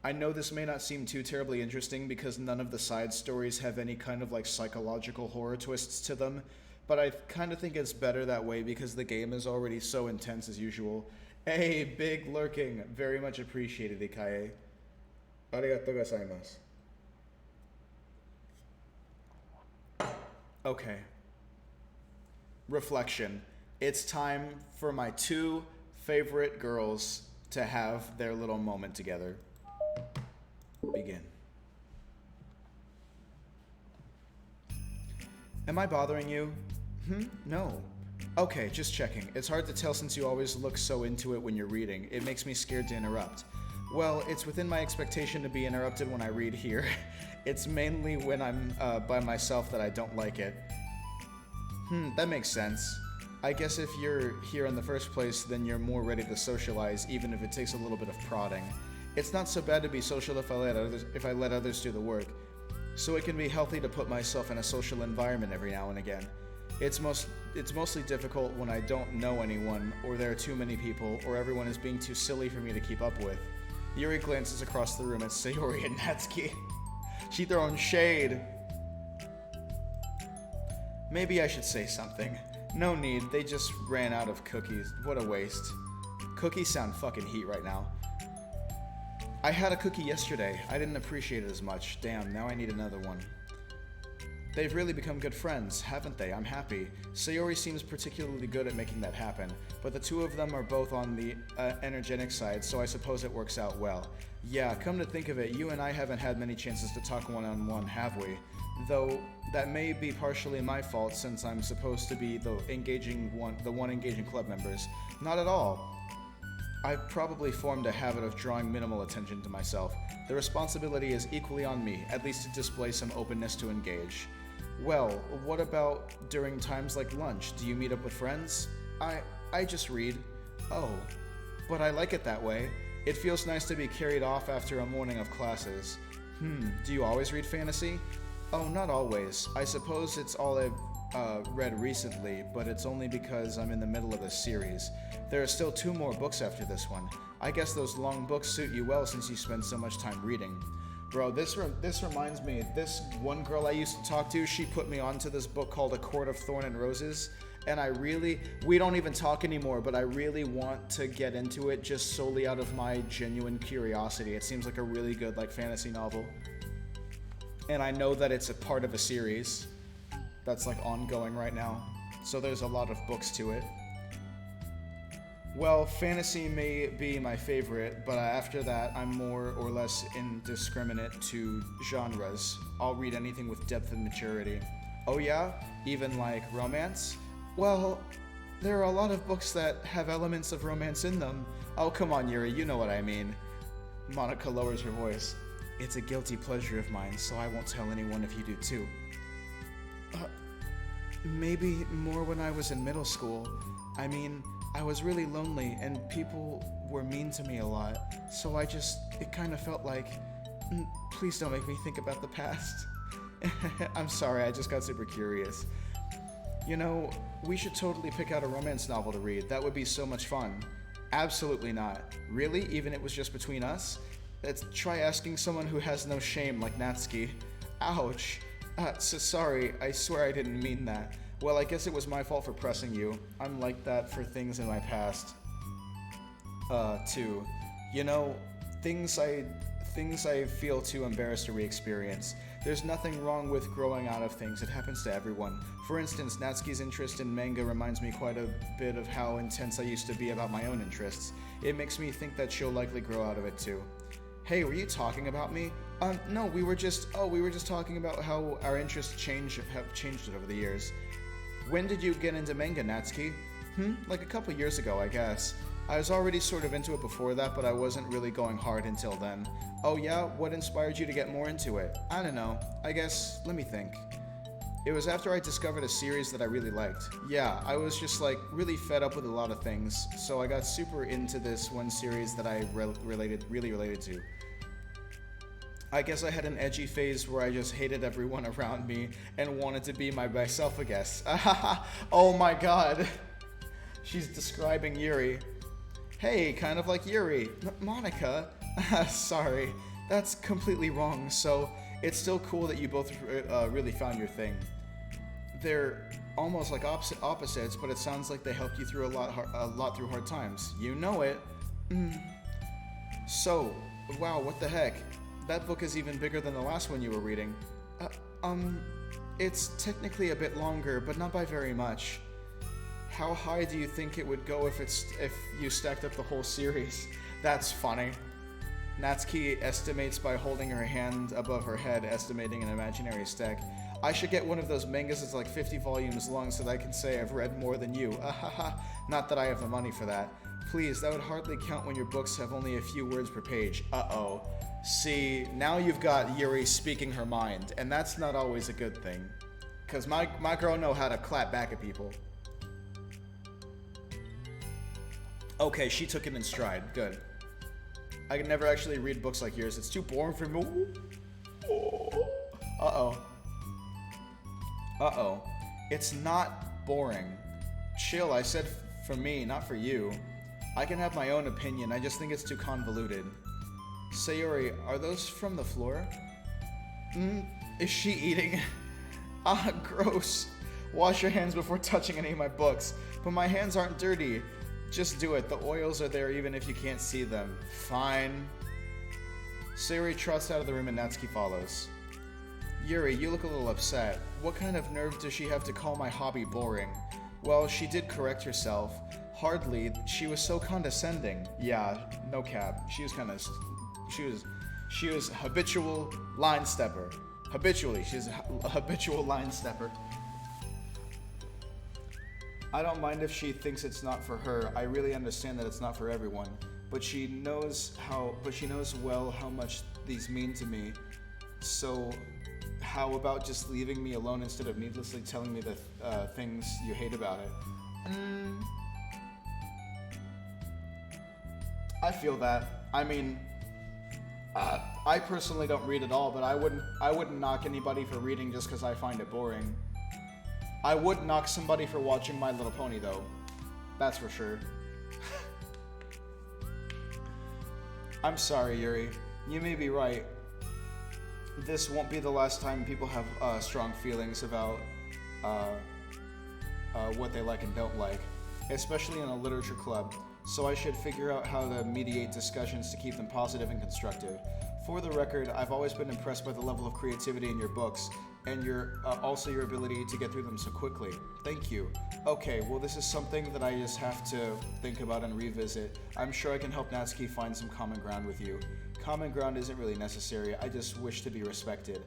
I know this may not seem too terribly interesting because none of the side stories have any kind of like psychological horror twists to them, but I kind of think it's better that way because the game is already so intense as usual. Hey, big lurking. Very much appreciated, Ikae. Arigatou gozaimasu. Okay. Reflection. It's time for my 2 favorite girls to have their little moment together. Begin. Am I bothering you? No. Okay, just checking. It's hard to tell since you always look so into it when you're reading. It makes me scared to interrupt. Well, it's within my expectation to be interrupted when I read here. It's mainly when I'm by myself that I don't like it. That makes sense. I guess if you're here in the first place, then you're more ready to socialize, even if it takes a little bit of prodding. It's not so bad to be social if I let others do the work. So it can be healthy to put myself in a social environment every now and again. It's mostly difficult when I don't know anyone, or there are too many people, or everyone is being too silly for me to keep up with. Yuri glances across the room at Sayori and Natsuki. She throwing shade. Maybe I should say something. No need, they just ran out of cookies. What a waste. Cookies sound fucking heat right now. I had a cookie yesterday. I didn't appreciate it as much. Damn, now I need another one. They've really become good friends, haven't they? I'm happy. Sayori seems particularly good at making that happen, but the 2 of them are both on the energetic side, so I suppose it works out well. Yeah, come to think of it, you and I haven't had many chances to talk one-on-one, have we? Though that may be partially my fault since I'm supposed to be the one engaging club members. Not at all. I've probably formed a habit of drawing minimal attention to myself. The responsibility is equally on me, at least to display some openness to engage. Well, what about during times like lunch? Do you meet up with friends? I just read. Oh, but I like it that way. It feels nice to be carried off after a morning of classes. Do you always read fantasy? Oh, not always. I suppose it's all I've read recently, but it's only because I'm in the middle of a series. There are still 2 more books after this one. I guess those long books suit you well since you spend so much time reading. Bro, this reminds me, this one girl I used to talk to, she put me onto this book called A Court of Thorn and Roses, and we don't even talk anymore, but I really want to get into it just solely out of my genuine curiosity. It seems like a really good, like, fantasy novel. And I know that it's a part of a series that's like ongoing right now, so there's a lot of books to it. Well, fantasy may be my favorite, but after that I'm more or less indiscriminate to genres. I'll read anything with depth and maturity. Oh yeah? Even like romance? Well, there are a lot of books that have elements of romance in them. Oh come on Yuri, you know what I mean. Monica lowers her voice. It's a guilty pleasure of mine, so I won't tell anyone if you do too. Maybe more when I was in middle school. I mean, I was really lonely and people were mean to me a lot, so it kind of felt like, please don't make me think about the past. I'm sorry, I just got super curious. You know, we should totally pick out a romance novel to read. That would be so much fun. Absolutely not. Really? Even if it was just between us? Let's try asking someone who has no shame like Natsuki. Ouch. Sorry, I swear I didn't mean that. Well, I guess it was my fault for pressing you. I'm like that for things in my past. Too. You know, things I feel too embarrassed to re-experience. There's nothing wrong with growing out of things. It happens to everyone. For instance, Natsuki's interest in manga reminds me quite a bit of how intense I used to be about my own interests. It makes me think that she'll likely grow out of it too. Hey, were you talking about me? No, we were just talking about how our interests have changed over the years. When did you get into manga, Natsuki? Like a couple years ago, I guess. I was already sort of into it before that, but I wasn't really going hard until then. Oh yeah? What inspired you to get more into it? I don't know. I guess, let me think. It was after I discovered a series that I really liked. Yeah, I was just like really fed up with a lot of things, so I got super into this one series that I really related to. I guess I had an edgy phase where I just hated everyone around me and wanted to be myself, I guess. Oh my god. She's describing Yuri. Hey, kind of like Yuri. Monica. Sorry, that's completely wrong, so it's still cool that you both really found your thing. They're almost like opposites, but it sounds like they helped you through a lot through hard times. You know it. So, wow, what the heck? That book is even bigger than the last one you were reading. It's technically a bit longer, but not by very much. How high do you think it would go if you stacked up the whole series? That's funny. Natsuki estimates by holding her hand above her head, estimating an imaginary stack. I should get one of those mangas that's like 50 volumes long so that I can say I've read more than you. Not that I have the money for that. Please, that would hardly count when your books have only a few words per page. Uh-oh. See, now you've got Yuri speaking her mind, and that's not always a good thing. Because my girl know how to clap back at people. Okay, she took it in stride. Good. I can never actually read books like yours. It's too boring for me. Uh-oh. Uh-oh. It's not boring. Chill, I said for me, not for you. I can have my own opinion, I just think it's too convoluted. Sayori, are those from the floor? Is she eating? Gross. Wash your hands before touching any of my books. But my hands aren't dirty. Just do it. The oils are there even if you can't see them. Fine. Sayori trots out of the room and Natsuki follows. Yuri, you look a little upset. What kind of nerve does she have to call my hobby boring? Well, she did correct herself. Hardly. She was so condescending. Yeah, no cap. She was habitual line stepper. Habitually, she's a habitual line stepper. I don't mind if she thinks it's not for her. I really understand that it's not for everyone. But she knows well how much these mean to me. So how about just leaving me alone instead of needlessly telling me the things you hate about it? I feel that. I mean, I personally don't read at all, but I wouldn't knock anybody for reading just because I find it boring. I would knock somebody for watching My Little Pony, though. That's for sure. I'm sorry, Yuri. You may be right. This won't be the last time people have strong feelings about what they like and don't like, especially in a literature club. So I should figure out how to mediate discussions to keep them positive and constructive. For the record, I've always been impressed by the level of creativity in your books, and also your ability to get through them so quickly. Thank you. Okay, well this is something that I just have to think about and revisit. I'm sure I can help Natsuki find some common ground with you. Common ground isn't really necessary, I just wish to be respected.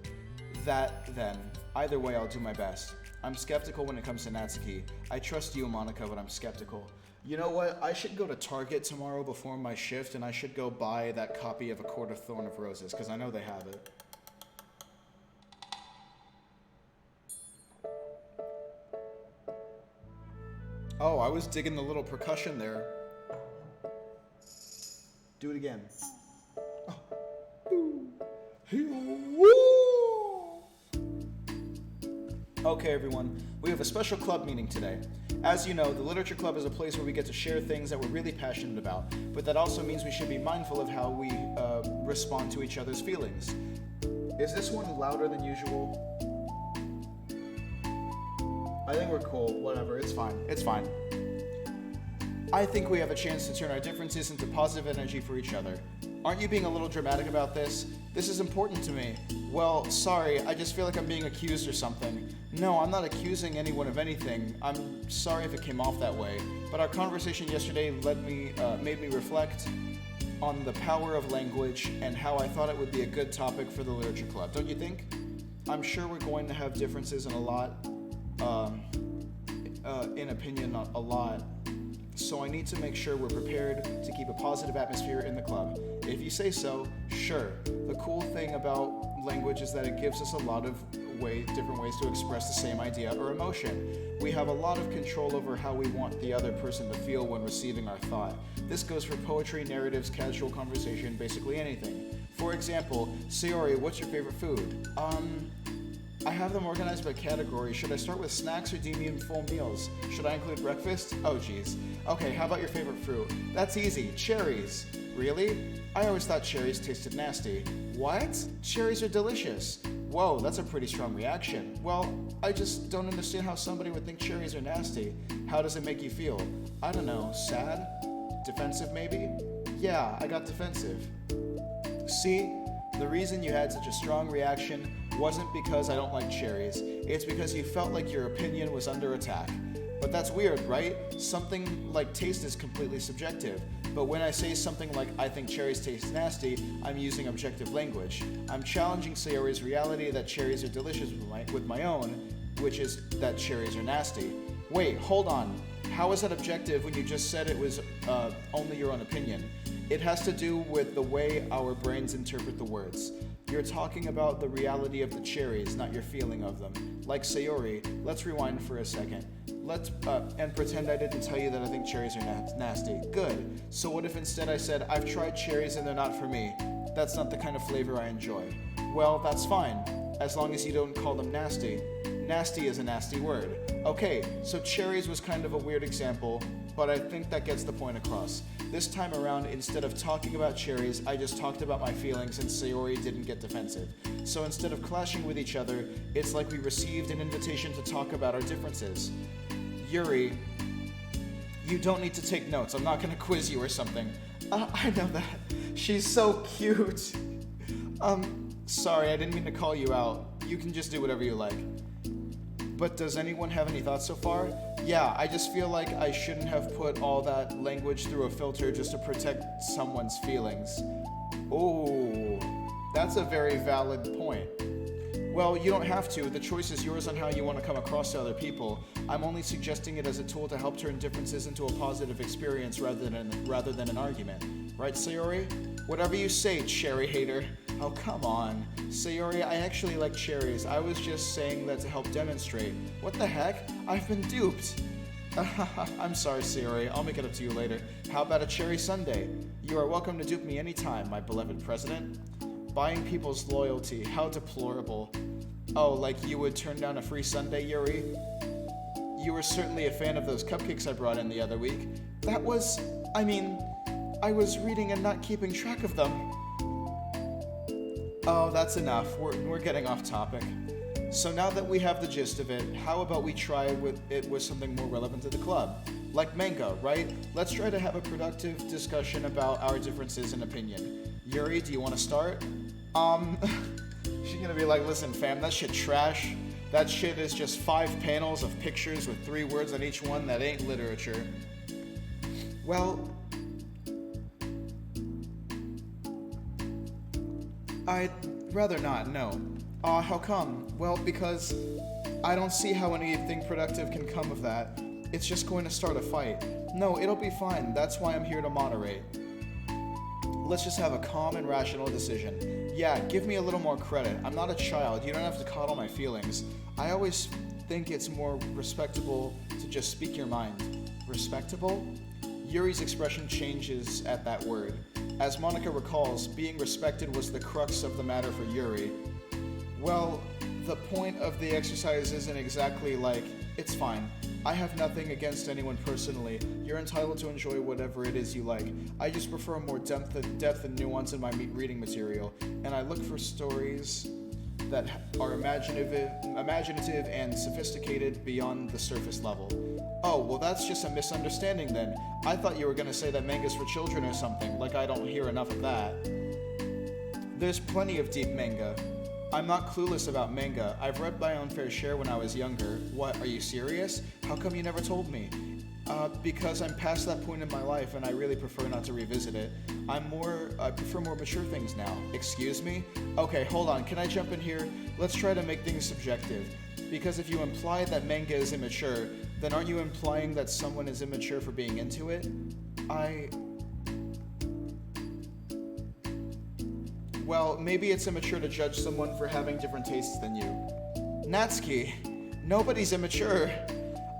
That, then. Either way, I'll do my best. I'm skeptical when it comes to Natsuki. I trust you, Monica, but I'm skeptical. You know what? I should go to Target tomorrow before my shift, and I should go buy that copy of A Court of Thorn of Roses, because I know they have it. Oh, I was digging the little percussion there. Do it again. Okay, everyone, we have a special club meeting today. As you know, the Literature Club is a place where we get to share things that we're really passionate about, but that also means we should be mindful of how we respond to each other's feelings. Is this one louder than usual? I think we're cool. Whatever, it's fine. It's fine. I think we have a chance to turn our differences into positive energy for each other. Aren't you being a little dramatic about this? This is important to me. Well, sorry, I just feel like I'm being accused or something. No, I'm not accusing anyone of anything. I'm sorry if it came off that way. But our conversation yesterday made me reflect on the power of language and how I thought it would be a good topic for the Literature Club. Don't you think? I'm sure we're going to have differences in a lot, in opinion, a lot. So I need to make sure we're prepared to keep a positive atmosphere in the club. If you say so, sure. The cool thing about language is that it gives us a lot of different ways to express the same idea or emotion. We have a lot of control over how we want the other person to feel when receiving our thought. This goes for poetry, narratives, casual conversation, basically anything. For example, Sayori, what's your favorite food? I have them organized by category. Should I start with snacks or do you mean full meals? Should I include breakfast? Oh geez. Okay, how about your favorite fruit? That's easy, cherries. Really? I always thought cherries tasted nasty. What? Cherries are delicious. Whoa, that's a pretty strong reaction. Well, I just don't understand how somebody would think cherries are nasty. How does it make you feel? I don't know, sad? Defensive maybe? Yeah, I got defensive. See? The reason you had such a strong reaction wasn't because I don't like cherries. It's because you felt like your opinion was under attack. But that's weird, right? Something like taste is completely subjective. But when I say something like, I think cherries taste nasty, I'm using objective language. I'm challenging Sayori's reality that cherries are delicious with my own, which is that cherries are nasty. Wait, hold on. How is that objective when you just said it was only your own opinion? It has to do with the way our brains interpret the words. You're talking about the reality of the cherries, not your feeling of them. Like Sayori, let's rewind for a second. And pretend I didn't tell you that I think cherries are nasty. Good. So what if instead I said, I've tried cherries and they're not for me. That's not the kind of flavor I enjoy. Well, that's fine, as long as you don't call them nasty. Nasty is a nasty word. Okay, so cherries was kind of a weird example, but I think that gets the point across. This time around, instead of talking about cherries, I just talked about my feelings and Sayori didn't get defensive. So instead of clashing with each other, it's like we received an invitation to talk about our differences. Yuri, you don't need to take notes. I'm not gonna quiz you or something. I know that. She's so cute. Sorry, I didn't mean to call you out. You can just do whatever you like. But does anyone have any thoughts so far? Yeah, I just feel like I shouldn't have put all that language through a filter just to protect someone's feelings. Oh, that's a very valid point. Well, you don't have to. The choice is yours on how you want to come across to other people. I'm only suggesting it as a tool to help turn differences into a positive experience rather than an argument. Right, Sayori? Whatever you say, cherry hater. Oh, come on. Sayori, I actually like cherries. I was just saying that to help demonstrate. What the heck? I've been duped. I'm sorry, Sayori. I'll make it up to you later. How about a cherry sundae? You are welcome to dupe me anytime, my beloved president. Buying people's loyalty. How deplorable. Oh, like you would turn down a free sundae, Yuri? You were certainly a fan of those cupcakes I brought in the other week. I was reading and not keeping track of them. Oh, that's enough. We're getting off topic. So now that we have the gist of it, how about we try with something more relevant to the club? Like manga, right? Let's try to have a productive discussion about our differences in opinion. Yuri, do you want to start? She's gonna be like, listen fam, that shit trash. That shit is just 5 panels of pictures with 3 words on each one. That ain't literature. Well, I'd rather not, no. How come? Well, because I don't see how anything productive can come of that. It's just going to start a fight. No, it'll be fine. That's why I'm here to moderate. Let's just have a calm and rational decision. Yeah, give me a little more credit. I'm not a child. You don't have to coddle my feelings. I always think it's more respectable to just speak your mind. Respectable? Yuri's expression changes at that word. As Monica recalls, being respected was the crux of the matter for Yuri. Well, the point of the exercise isn't exactly like, it's fine. I have nothing against anyone personally. You're entitled to enjoy whatever it is you like. I just prefer more depth and nuance in my reading material, and I look for stories that are imaginative and sophisticated beyond the surface level. Oh, well that's just a misunderstanding then. I thought you were gonna say that manga's for children or something, like I don't hear enough of that. There's plenty of deep manga. I'm not clueless about manga. I've read my own fair share when I was younger. What, are you serious? How come you never told me? Because I'm past that point in my life and I really prefer not to revisit it. I prefer more mature things now. Excuse me? Okay, hold on, can I jump in here? Let's try to make things subjective. Because if you imply that manga is immature, then aren't you implying that someone is immature for being into it? Well, maybe it's immature to judge someone for having different tastes than you. Natsuki, nobody's immature.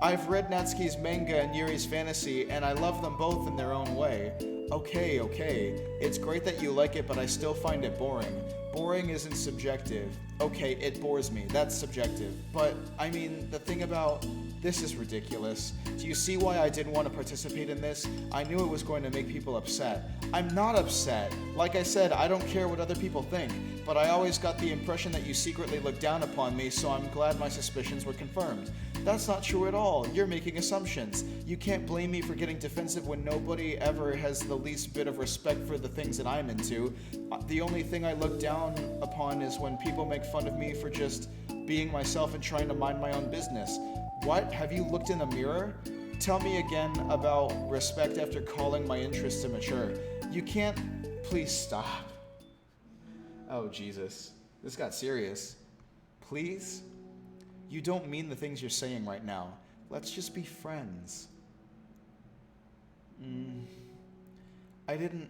I've read Natsuki's manga and Yuri's fantasy, and I love them both in their own way. Okay. It's great that you like it, but I still find it boring. Boring isn't subjective. Okay, it bores me. That's subjective. But, I mean, the thing about... This is ridiculous. Do you see why I didn't want to participate in this? I knew it was going to make people upset. I'm not upset. Like I said, I don't care what other people think, but I always got the impression that you secretly looked down upon me, so I'm glad my suspicions were confirmed. That's not true at all. You're making assumptions. You can't blame me for getting defensive when nobody ever has the least bit of respect for the things that I'm into. The only thing I look down upon is when people make fun of me for just being myself and trying to mind my own business. What? Have you looked in the mirror? Tell me again about respect after calling my interests immature. You can't... Please stop. Oh, Jesus. This got serious. Please? You don't mean the things you're saying right now. Let's just be friends. I didn't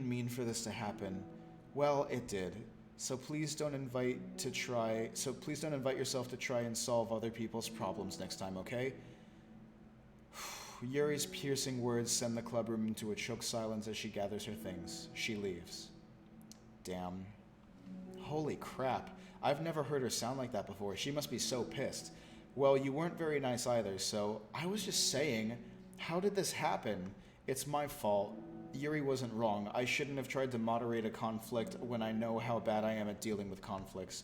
mean for this to happen. Well, it did. So please don't invite yourself to try and solve other people's problems next time, okay? Yuri's piercing words send the clubroom into a choked silence as she gathers her things. She leaves. Damn. Holy crap. I've never heard her sound like that before. She must be so pissed. Well, you weren't very nice either, so I was just saying, how did this happen? It's my fault. Yuri wasn't wrong. I shouldn't have tried to moderate a conflict when I know how bad I am at dealing with conflicts.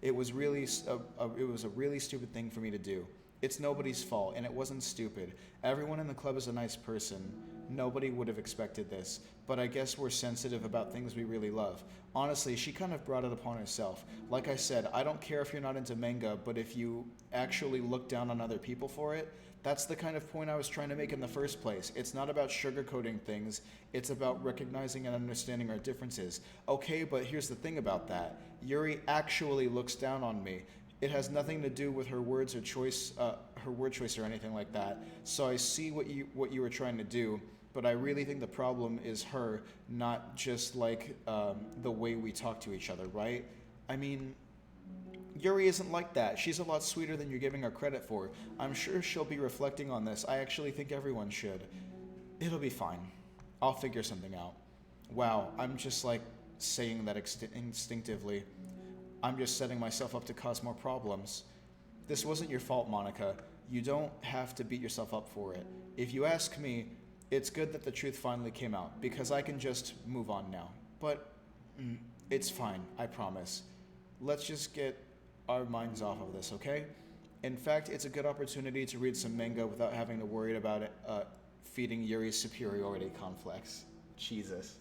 It was a really stupid thing for me to do. It's nobody's fault, and it wasn't stupid. Everyone in the club is a nice person. Nobody would have expected this, but I guess we're sensitive about things we really love. Honestly, she kind of brought it upon herself. Like I said, I don't care if you're not into manga, but if you actually look down on other people for it, that's the kind of point I was trying to make in the first place. It's not about sugarcoating things. It's about recognizing and understanding our differences. Okay, but here's the thing about that. Yuri actually looks down on me. It has nothing to do with her words or her word choice or anything like that. So I see what you were trying to do, but I really think the problem is her, not just like the way we talk to each other, right? I mean, Yuri isn't like that. She's a lot sweeter than you're giving her credit for. I'm sure she'll be reflecting on this. I actually think everyone should. It'll be fine. I'll figure something out. Wow, I'm just like saying that instinctively. I'm just setting myself up to cause more problems. This wasn't your fault, Monica. You don't have to beat yourself up for it. If you ask me, it's good that the truth finally came out, because I can just move on now. But it's fine, I promise. Let's just get our minds off of this, okay? In fact, it's a good opportunity to read some manga without having to worry about it feeding Yuri's superiority complex. Jesus.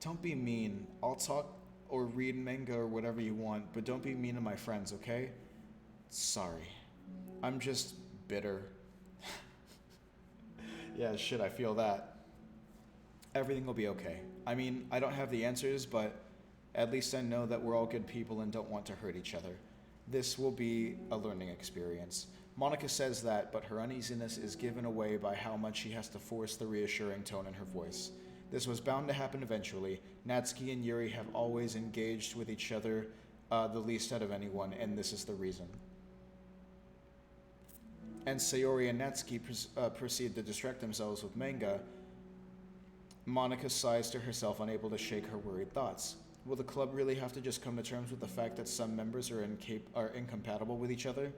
Don't be mean. I'll talk or read manga or whatever you want, but don't be mean to my friends, okay? Sorry. I'm just bitter. Yeah, shit, I feel that. Everything will be okay. I mean, I don't have the answers, but at least I know that we're all good people and don't want to hurt each other. This will be a learning experience. Monica says that, but her uneasiness is given away by how much she has to force the reassuring tone in her voice. This was bound to happen eventually. Natsuki and Yuri have always engaged with each other the least out of anyone, and this is the reason. And Sayori and Natsuki proceed to distract themselves with manga. Monica sighs to herself, unable to shake her worried thoughts. Will the club really have to just come to terms with the fact that some members are incompatible with each other?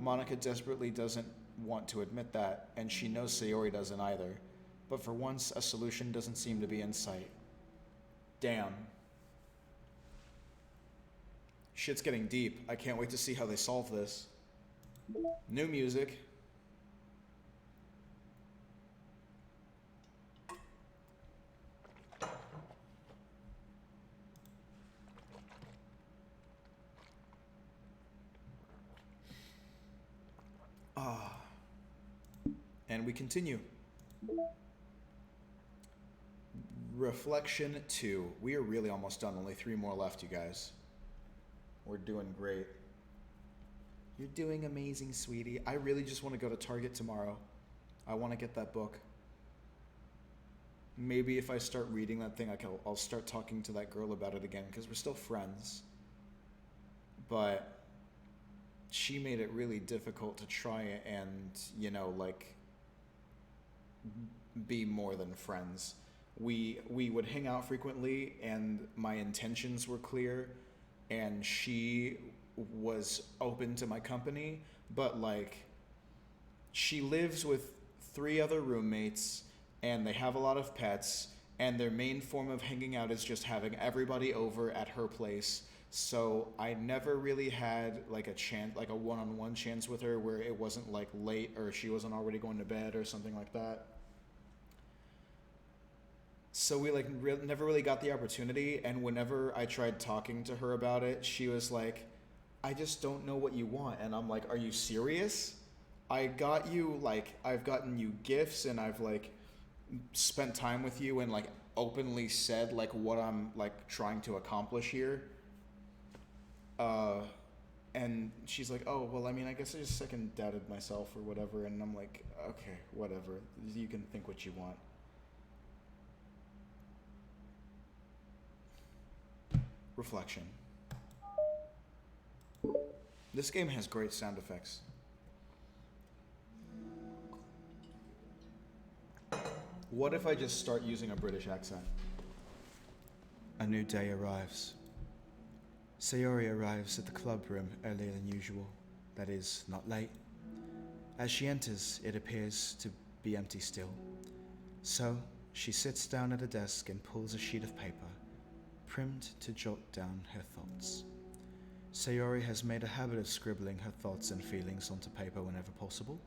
Monica desperately doesn't want to admit that, and she knows Sayori doesn't either. But for once, a solution doesn't seem to be in sight. Damn. Shit's getting deep. I can't wait to see how they solve this. New music. And we continue. Reflection 2. We are really almost done. Only 3 more left, you guys. We're doing great. You're doing amazing, sweetie. I really just want to go to Target tomorrow. I want to get that book. maybe if I start reading that thing, I'll start talking to that girl about it again, because we're still friends. But she made it really difficult to try and, be more than friends. We would hang out frequently, and my intentions were clear, and she was open to my company, but she lives with 3 other roommates, and they have a lot of pets, and their main form of hanging out is just having everybody over at her place. So I never really had a one-on-one chance with her where it wasn't late or she wasn't already going to bed or something like that. So we never really got the opportunity, and whenever I tried talking to her about it, she was like, I just don't know what you want. And I'm like, are you serious? I've gotten you gifts, and I've spent time with you and openly said what I'm trying to accomplish here. And she's like, oh, well, I mean, I guess I just second doubted myself or whatever. And I'm like, okay, whatever. You can think what you want. Reflection. This game has great sound effects. What if I just start using a British accent? A new day arrives. Sayori arrives at the club room earlier than usual. That is, not late. As she enters, it appears to be empty still. So, she sits down at a desk and pulls a sheet of paper, primmed to jot down her thoughts. Sayori has made a habit of scribbling her thoughts and feelings onto paper whenever possible,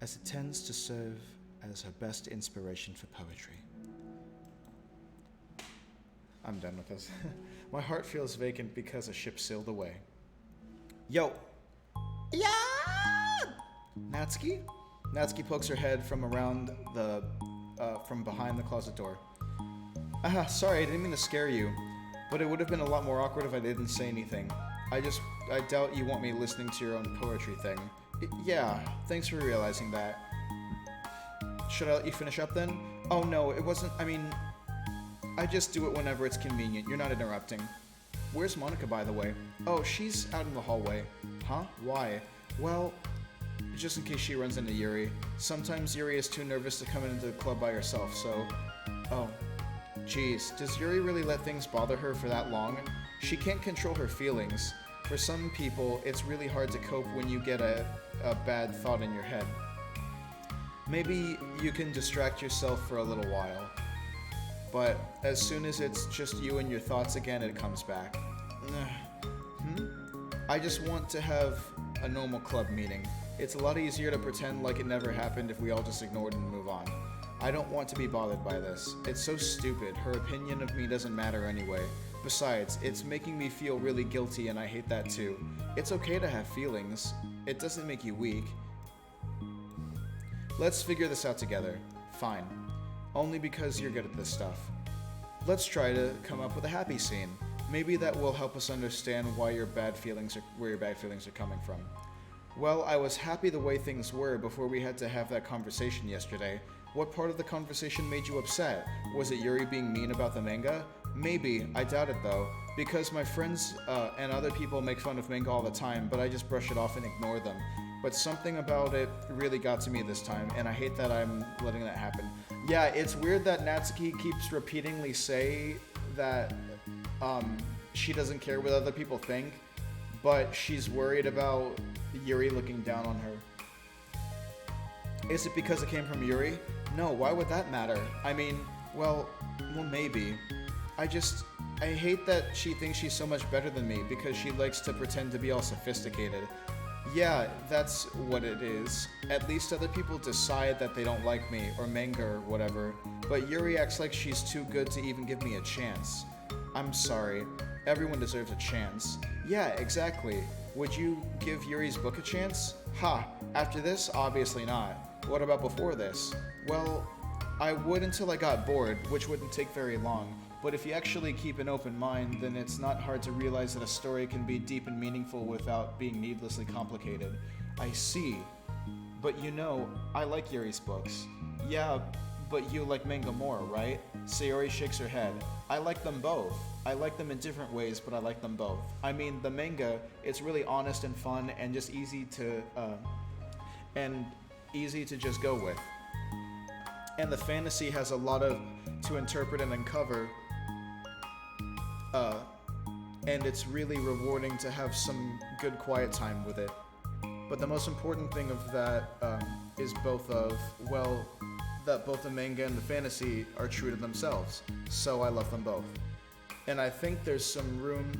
as it tends to serve as her best inspiration for poetry. I'm done with this. My heart feels vacant because a ship sailed away. Yo! Yeah! Natsuki? Natsuki pokes her head from around from behind the closet door. Sorry, I didn't mean to scare you, but it would have been a lot more awkward if I didn't say anything. I doubt you want me listening to your own poetry thing. Yeah, thanks for realizing that. Should I let you finish up then? Oh no, it wasn't, I just do it whenever it's convenient. You're not interrupting. Where's Monica, by the way? Oh, she's out in the hallway. Huh? Why? Well, just in case she runs into Yuri. Sometimes Yuri is too nervous to come into the club by herself, so... Oh. Jeez, does Yuri really let things bother her for that long? She can't control her feelings. For some people, it's really hard to cope when you get a bad thought in your head. Maybe you can distract yourself for a little while. But as soon as it's just you and your thoughts again, it comes back. I just want to have a normal club meeting. It's a lot easier to pretend like it never happened if we all just ignored and move on. I don't want to be bothered by this. It's so stupid. Her opinion of me doesn't matter anyway. Besides, it's making me feel really guilty, and I hate that too. It's okay to have feelings. It doesn't make you weak. Let's figure this out together. Fine. Only because you're good at this stuff. Let's try to come up with a happy scene. Maybe that will help us understand where your bad feelings are coming from. Well, I was happy the way things were before we had to have that conversation yesterday. What part of the conversation made you upset? Was it Yuri being mean about the manga? Maybe, I doubt it though, because my friends and other people make fun of manga all the time, but I just brush it off and ignore them. But something about it really got to me this time, and I hate that I'm letting that happen. Yeah, it's weird that Natsuki keeps repeatedly say that she doesn't care what other people think, but she's worried about Yuri looking down on her. Is it because it came from Yuri? No, why would that matter? Well, maybe. I hate that she thinks she's so much better than me because she likes to pretend to be all sophisticated. Yeah, that's what it is. At least other people decide that they don't like me, or manga or whatever, but Yuri acts like she's too good to even give me a chance. I'm sorry. Everyone deserves a chance. Yeah, exactly. Would you give Yuri's book a chance? Ha, after this, obviously not. What about before this? Well, I would until I got bored, which wouldn't take very long. But if you actually keep an open mind, then it's not hard to realize that a story can be deep and meaningful without being needlessly complicated. I see. But I like Yuri's books. Yeah, But you like manga more, right? Sayori shakes her head. I like them both. I like them in different ways, but I like them both. I mean, the manga, it's really honest and fun and just easy to just go with. And the fantasy has a lot to interpret and uncover. And it's really rewarding to have some good quiet time with it. But the most important thing of that is that both the manga and the fantasy are true to themselves. So I love them both. And I think there's room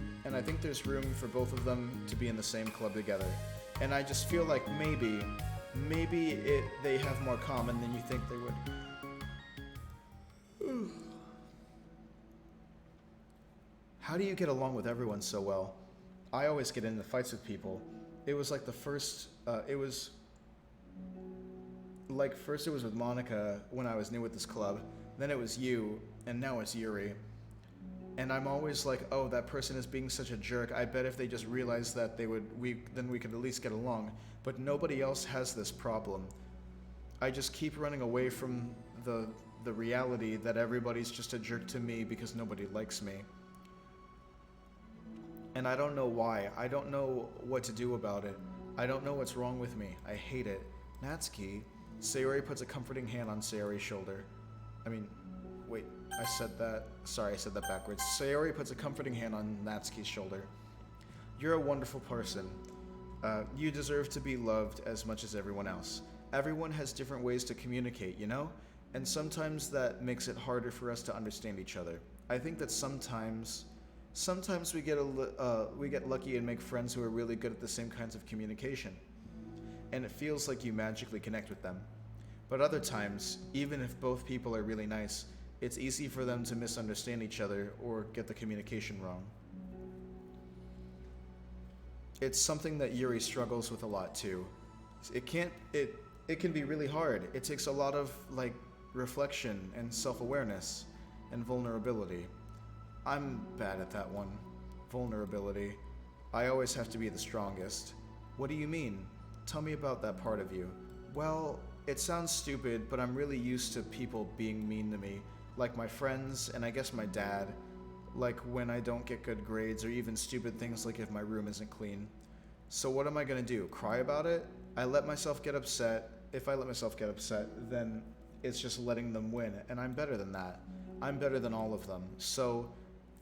for both of them to be in the same club together. And I just feel like maybe they have more common than you think they would. How do you get along with everyone so well? I always get into fights with people. It was like first it was with Monica when I was new with this club, then it was you, and now it's Yuri. And I'm always like, oh, that person is being such a jerk. I bet if they just realized that then we could at least get along. But nobody else has this problem. I just keep running away from the reality that everybody's just a jerk to me because nobody likes me. And I don't know why. I don't know what to do about it. I don't know what's wrong with me. I hate it. Natsuki. Sayori puts a comforting hand on Sayori's shoulder. I said that backwards. Sayori puts a comforting hand on Natsuki's shoulder. You're a wonderful person. You deserve to be loved as much as everyone else. Everyone has different ways to communicate, you know? And sometimes that makes it harder for us to understand each other. I think that sometimes we get lucky and make friends who are really good at the same kinds of communication. And it feels like you magically connect with them. But other times, even if both people are really nice, it's easy for them to misunderstand each other or get the communication wrong. It's something that Yuri struggles with a lot too. It can be really hard. It takes a lot of reflection and self-awareness and vulnerability. I'm bad at that one. Vulnerability. I always have to be the strongest. What do you mean? Tell me about that part of you. Well, it sounds stupid, but I'm really used to people being mean to me. Like my friends, and I guess my dad. Like when I don't get good grades, or even stupid things like if my room isn't clean. So what am I gonna do? Cry about it? If I let myself get upset, then it's just letting them win, and I'm better than that. I'm better than all of them. So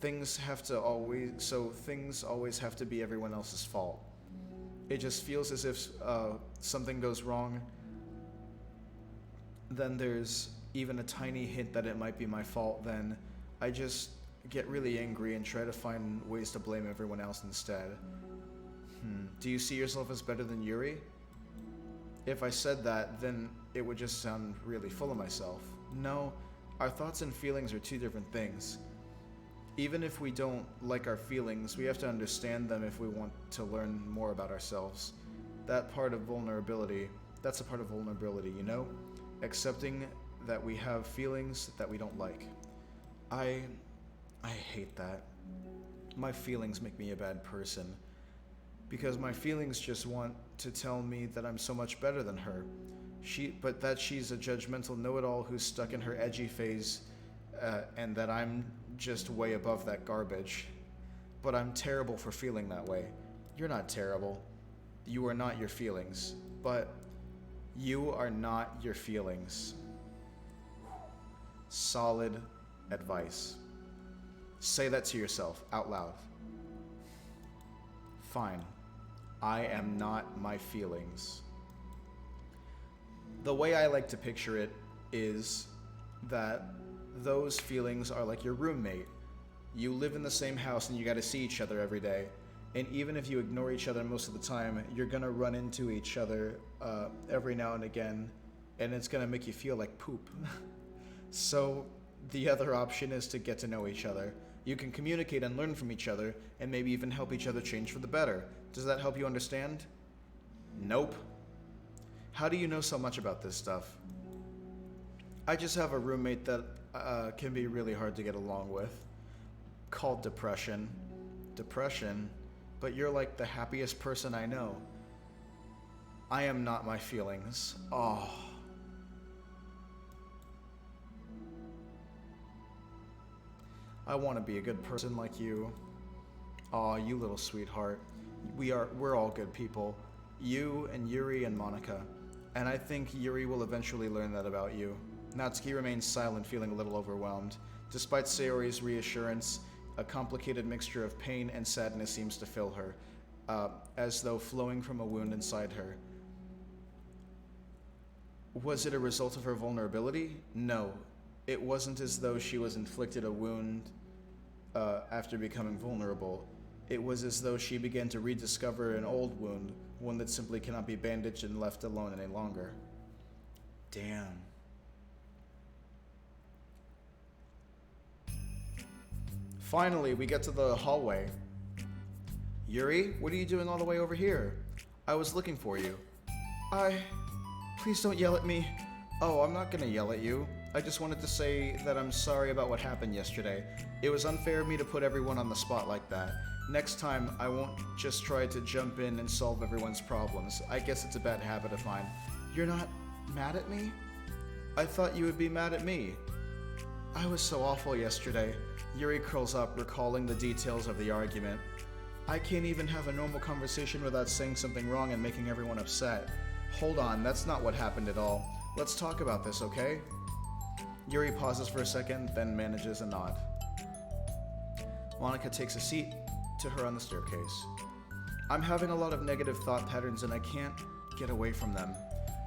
things always have to be everyone else's fault. It just feels as if something goes wrong, then there's even a tiny hint that it might be my fault, then I just get really angry and try to find ways to blame everyone else instead. Do you see yourself as better than Yuri? If I said that, then it would just sound really full of myself. No, our thoughts and feelings are two different things. Even if we don't like our feelings, we have to understand them if we want to learn more about ourselves. That's a part of vulnerability, you know? Accepting that we have feelings that we don't like. I hate that. My feelings make me a bad person. Because my feelings just want to tell me that I'm so much better than her. But that she's a judgmental know-it-all who's stuck in her edgy phase, and that I'm just way above that garbage. But I'm terrible for feeling that way. You're not terrible. You are not your feelings. But you are not your feelings. Solid advice. Say that to yourself out loud. Fine. I am not my feelings. The way I like to picture it is that those feelings are like your roommate. You live in the same house and you gotta see each other every day. And even if you ignore each other most of the time, you're gonna run into each other every now and again, and it's gonna make you feel like poop. So the other option is to get to know each other. You can communicate and learn from each other, and maybe even help each other change for the better. Does that help you understand? Nope. How do you know so much about this stuff? I just have a roommate that can be really hard to get along with, called depression. Depression? But you're like the happiest person I know. I am not my feelings. Oh. I want to be a good person like you. Aw, you little sweetheart. We're all good people. You and Yuri and Monica. And I think Yuri will eventually learn that about you. Natsuki remains silent, feeling a little overwhelmed. Despite Sayori's reassurance, a complicated mixture of pain and sadness seems to fill her, as though flowing from a wound inside her. Was it a result of her vulnerability? No. It wasn't as though she was inflicted a wound after becoming vulnerable. It was as though she began to rediscover an old wound, one that simply cannot be bandaged and left alone any longer. Damn. Finally, we get to the hallway. Yuri, what are you doing all the way over here? I was looking for you. Please don't yell at me. Oh, I'm not gonna yell at you. I just wanted to say that I'm sorry about what happened yesterday. It was unfair of me to put everyone on the spot like that. Next time, I won't just try to jump in and solve everyone's problems. I guess it's a bad habit of mine. You're not mad at me? I thought you would be mad at me. I was so awful yesterday. Yuri curls up, recalling the details of the argument. I can't even have a normal conversation without saying something wrong and making everyone upset. Hold on, that's not what happened at all. Let's talk about this, okay? Yuri pauses for a second, then manages a nod. Monica takes a seat to her on the staircase. I'm having a lot of negative thought patterns and I can't get away from them.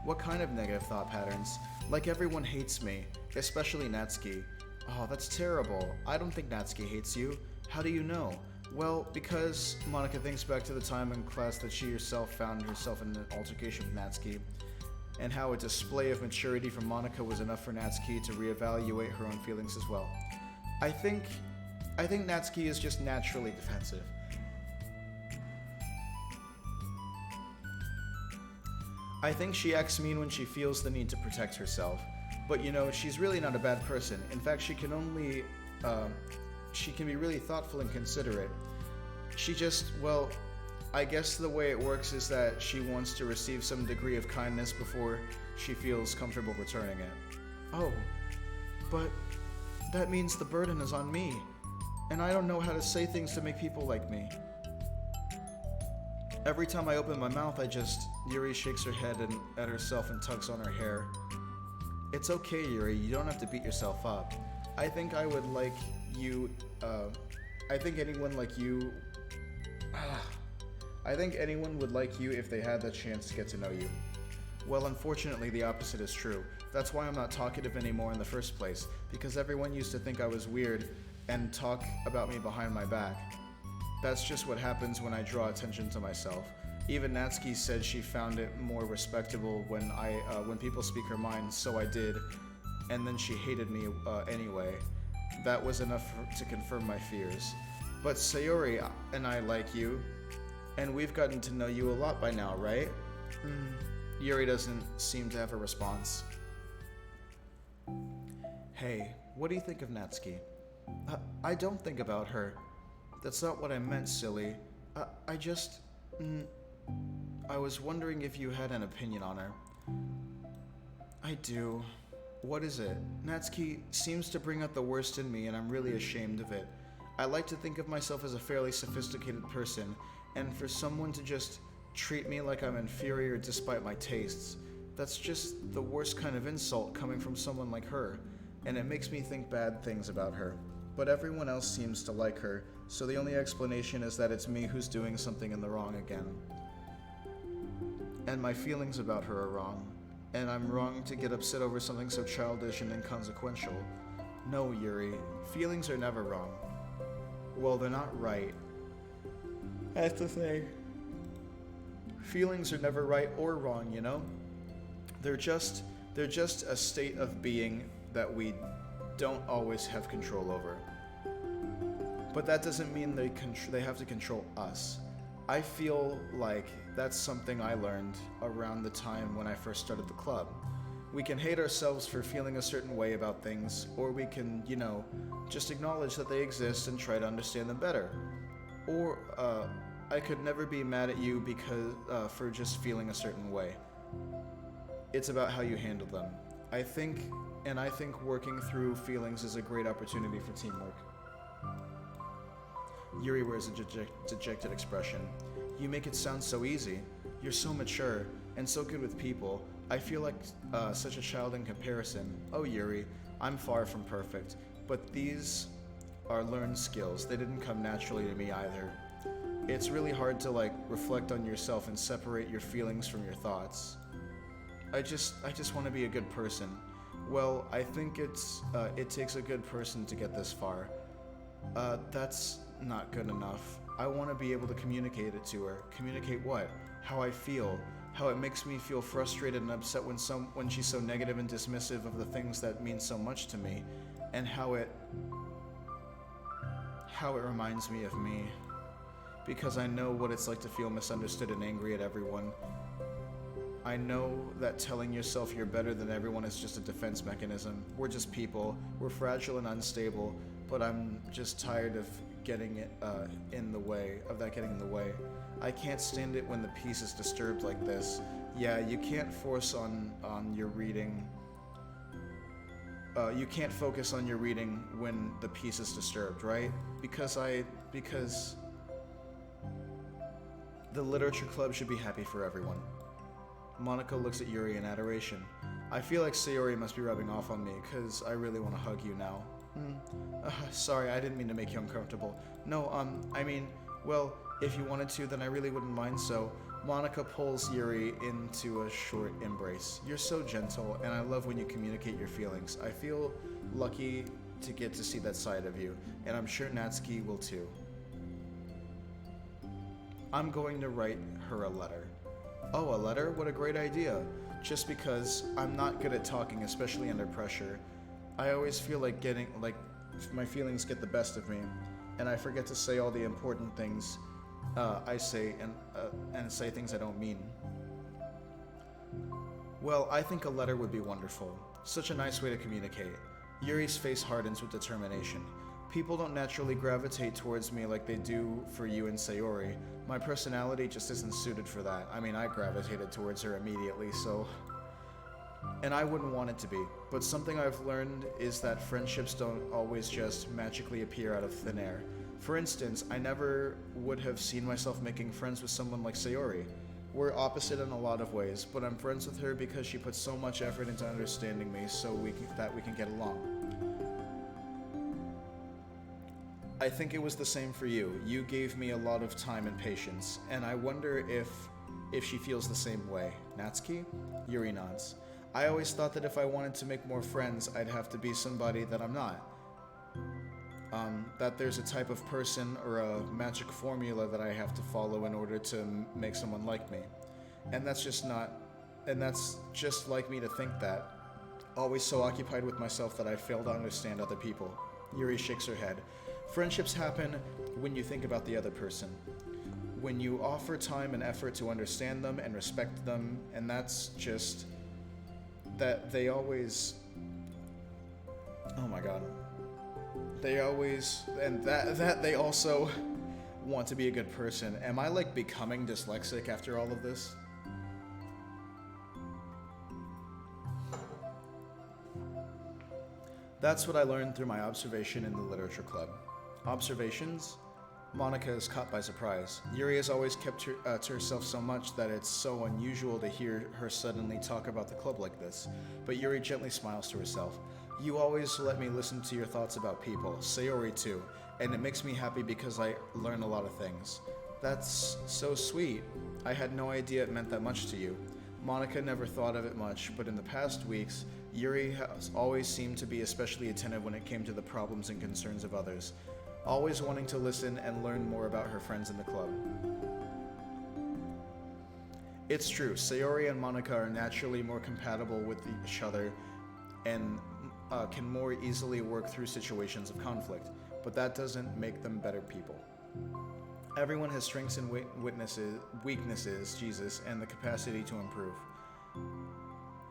What kind of negative thought patterns? Like everyone hates me, especially Natsuki. Oh, that's terrible. I don't think Natsuki hates you. How do you know? Well, because Monica thinks back to the time in class that she herself found herself in an altercation with Natsuki, and how a display of maturity from Monica was enough for Natsuki to reevaluate her own feelings as well. I think Natsuki is just naturally defensive. I think she acts mean when she feels the need to protect herself. But you know, she's really not a bad person. In fact, she can be really thoughtful and considerate. She just, well, I guess the way it works is that she wants to receive some degree of kindness before she feels comfortable returning it. Oh, but that means the burden is on me, and I don't know how to say things to make people like me. Every time I open my mouth, Yuri shakes her head at herself and tugs on her hair. It's okay, Yuri, you don't have to beat yourself up. I think I would like you, I think anyone would like you if they had the chance to get to know you. Well, unfortunately, the opposite is true. That's why I'm not talkative anymore in the first place, because everyone used to think I was weird and talk about me behind my back. That's just what happens when I draw attention to myself. Even Natsuki said she found it more respectable when people speak her mind, so I did, and then she hated me anyway. That was enough to confirm my fears. But Sayori and I like you, and we've gotten to know you a lot by now, right? Yuri doesn't seem to have a response. Hey, what do you think of Natsuki? I don't think about her. That's not what I meant, silly. I was wondering if you had an opinion on her. I do. What is it? Natsuki seems to bring out the worst in me, and I'm really ashamed of it. I like to think of myself as a fairly sophisticated person, and for someone to just treat me like I'm inferior despite my tastes, that's just the worst kind of insult coming from someone like her, and it makes me think bad things about her. But everyone else seems to like her, so the only explanation is that it's me who's doing something in the wrong again. And my feelings about her are wrong, and I'm wrong to get upset over something so childish and inconsequential. No, Yuri, feelings are never wrong. Well, they're not right. I have to say, feelings are never right or wrong, you know? They're just a state of being that we don't always have control over. But that doesn't mean they have to control us. I feel like that's something I learned around the time when I first started the club. We can hate ourselves for feeling a certain way about things, or we can, just acknowledge that they exist and try to understand them better. Or, I could never be mad at you because for just feeling a certain way. It's about how you handle them. I think working through feelings is a great opportunity for teamwork. Yuri wears a dejected expression. You make it sound so easy. You're so mature, and so good with people. I feel like such a child in comparison. Oh, Yuri, I'm far from perfect, but these are learned skills. They didn't come naturally to me either. It's really hard to reflect on yourself and separate your feelings from your thoughts. I just want to be a good person. Well, I think it takes a good person to get this far. That's not good enough. I want to be able to communicate it to her. Communicate what? How I feel. How it makes me feel frustrated and upset when she's so negative and dismissive of the things that mean so much to me, and how it reminds me of me. Because I know what it's like to feel misunderstood and angry at everyone. I know that telling yourself you're better than everyone is just a defense mechanism. We're just people. We're fragile and unstable, but I'm just tired of getting it in the way. I can't stand it when the peace is disturbed like this. Yeah, you can't force on your reading. You can't focus on your reading when the peace is disturbed, right? Because the literature club should be happy for everyone. Monica looks at Yuri in adoration. I feel like Sayori must be rubbing off on me, because I really want to hug you now. Sorry, I didn't mean to make you uncomfortable. No, I mean, well, if you wanted to, then I really wouldn't mind, so... Monica pulls Yuri into a short embrace. You're so gentle, and I love when you communicate your feelings. I feel lucky to get to see that side of you, and I'm sure Natsuki will too. I'm going to write her a letter. Oh, a letter? What a great idea. Just because I'm not good at talking, especially under pressure. I always feel like my feelings get the best of me, and I forget to say all the important things I say and say things I don't mean. Well, I think a letter would be wonderful. Such a nice way to communicate. Yuri's face hardens with determination. People don't naturally gravitate towards me like they do for you and Sayori. My personality just isn't suited for that. I mean, I gravitated towards her immediately, so... And I wouldn't want it to be. But something I've learned is that friendships don't always just magically appear out of thin air. For instance, I never would have seen myself making friends with someone like Sayori. We're opposite in a lot of ways, but I'm friends with her because she puts so much effort into understanding me that we can get along. I think it was the same for you. You gave me a lot of time and patience, and I wonder if she feels the same way. Natsuki? Yuri nods. I always thought that if I wanted to make more friends, I'd have to be somebody that I'm not. That there's a type of person or a magic formula that I have to follow in order to make someone like me. And that's just like me to think that. Always so occupied with myself that I fail to understand other people. Yuri shakes her head. Friendships happen when you think about the other person. When you offer time and effort to understand them and respect them, and that's just... that they always... Oh my god. They always... and that they also want to be a good person. Am I becoming dyslexic after all of this? That's what I learned through my observation in the literature club. Observations? Monica is caught by surprise. Yuri has always kept to herself so much that it's so unusual to hear her suddenly talk about the club like this. But Yuri gently smiles to herself. You always let me listen to your thoughts about people, Sayori too, and it makes me happy because I learn a lot of things. That's so sweet. I had no idea it meant that much to you. Monica never thought of it much, but in the past weeks, Yuri has always seemed to be especially attentive when it came to the problems and concerns of others, always wanting to listen and learn more about her friends in the club. It's true, Sayori and Monica are naturally more compatible with each other and can more easily work through situations of conflict, but that doesn't make them better people. Everyone has strengths and weaknesses, Jesus, and the capacity to improve.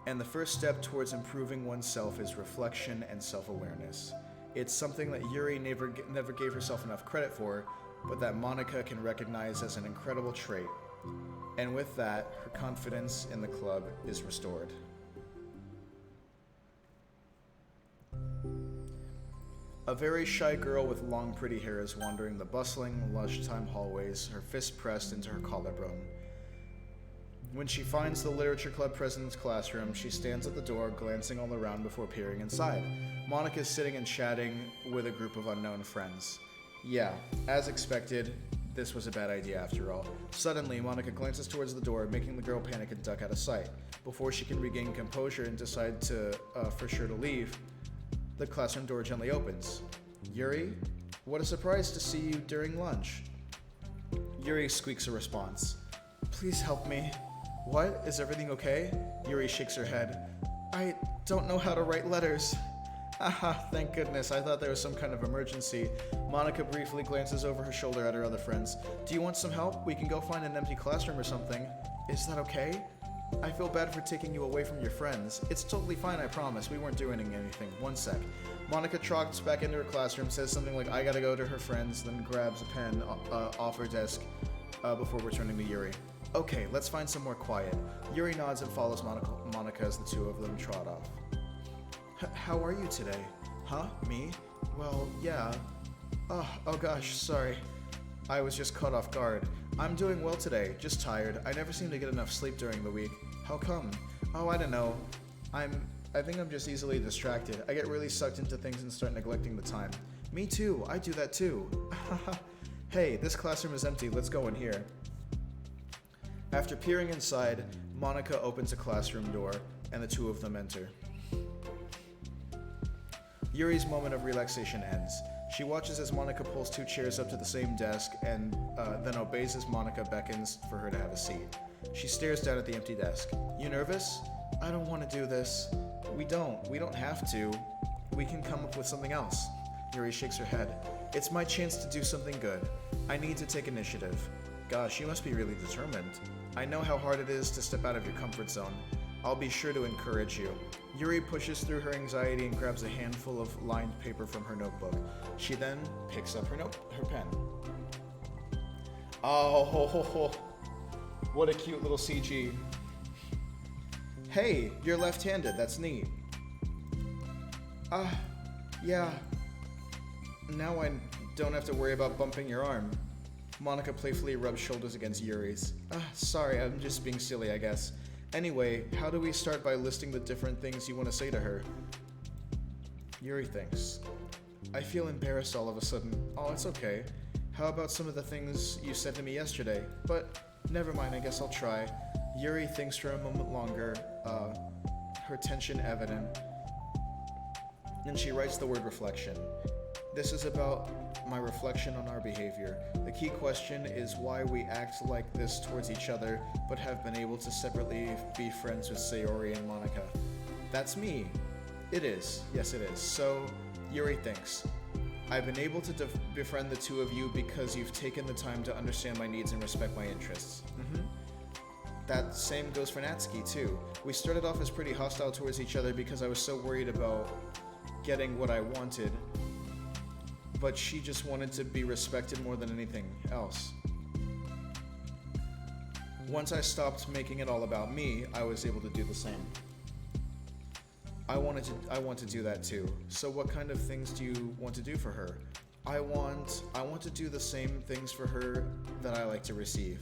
And the first step towards improving oneself is reflection and self-awareness. It's something that Yuri never gave herself enough credit for, but that Monica can recognize as an incredible trait. And with that, her confidence in the club is restored. A very shy girl with long pretty hair is wandering the bustling lunchtime hallways, her fist pressed into her collarbone. When she finds the literature club president's classroom, she stands at the door, glancing all around before peering inside. Monica is sitting and chatting with a group of unknown friends. Yeah, as expected, this was a bad idea after all. Suddenly, Monica glances towards the door, making the girl panic and duck out of sight. Before she can regain composure and decide for sure to leave, the classroom door gently opens. Yuri, what a surprise to see you during lunch. Yuri squeaks a response. Please help me. What? Is everything okay? Yuri shakes her head. I don't know how to write letters. Haha, thank goodness. I thought there was some kind of emergency. Monica briefly glances over her shoulder at her other friends. Do you want some help? We can go find an empty classroom or something. Is that okay? I feel bad for taking you away from your friends. It's totally fine, I promise. We weren't doing anything. One sec. Monica trots back into her classroom, says something like, I gotta go to her friends, then grabs a pen off her desk before returning to Yuri. Okay, let's find somewhere quiet. Yuri nods and follows Monica as the two of them trot off. How are you today? Huh? Me? Well, yeah. Oh gosh, sorry. I was just caught off guard. I'm doing well today, just tired. I never seem to get enough sleep during the week. How come? Oh, I don't know. I think I'm just easily distracted. I get really sucked into things and start neglecting the time. Me too, I do that too. Hey, this classroom is empty, let's go in here. After peering inside, Monica opens a classroom door, and the two of them enter. Yuri's moment of relaxation ends. She watches as Monica pulls two chairs up to the same desk and then obeys as Monica beckons for her to have a seat. She stares down at the empty desk. You nervous? I don't want to do this. We don't have to. We can come up with something else. Yuri shakes her head. It's my chance to do something good. I need to take initiative. Gosh, you must be really determined. I know how hard it is to step out of your comfort zone. I'll be sure to encourage you. Yuri pushes through her anxiety and grabs a handful of lined paper from her notebook. She then picks up her pen. Oh, what a cute little CG. Hey, you're left-handed, that's neat. Yeah. Now I don't have to worry about bumping your arm. Monica playfully rubs shoulders against Yuri's. Sorry, I'm just being silly, I guess. Anyway, how do we start by listing the different things you want to say to her? Yuri thinks. I feel embarrassed all of a sudden. Oh, it's okay. How about some of the things you said to me yesterday? But never mind, I guess I'll try. Yuri thinks for a moment longer, her tension evident. Then she writes the word reflection. This is about my reflection on our behavior. The key question is why we act like this towards each other, but have been able to separately be friends with Sayori and Monica. That's me. It is. Yes, it is. So, Yuri thinks, I've been able to befriend the two of you because you've taken the time to understand my needs and respect my interests. That same goes for Natsuki, too. We started off as pretty hostile towards each other because I was so worried about getting what I wanted, but she just wanted to be respected more than anything else. Once I stopped making it all about me, I was able to do the same. I want to do that too. So what kind of things do you want to do for her? I want to do the same things for her that I like to receive.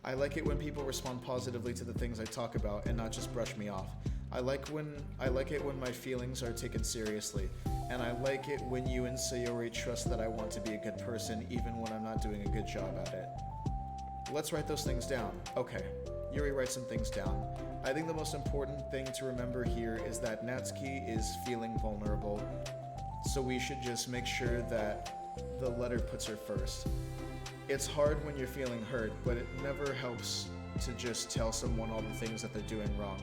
I like it when people respond positively to the things I talk about and not just brush me off. I like it when my feelings are taken seriously, and I like it when you and Sayori trust that I want to be a good person even when I'm not doing a good job at it. Let's write those things down. Okay, Yuri writes some things down. I think the most important thing to remember here is that Natsuki is feeling vulnerable, so we should just make sure that the letter puts her first. It's hard when you're feeling hurt, but it never helps to just tell someone all the things that they're doing wrong.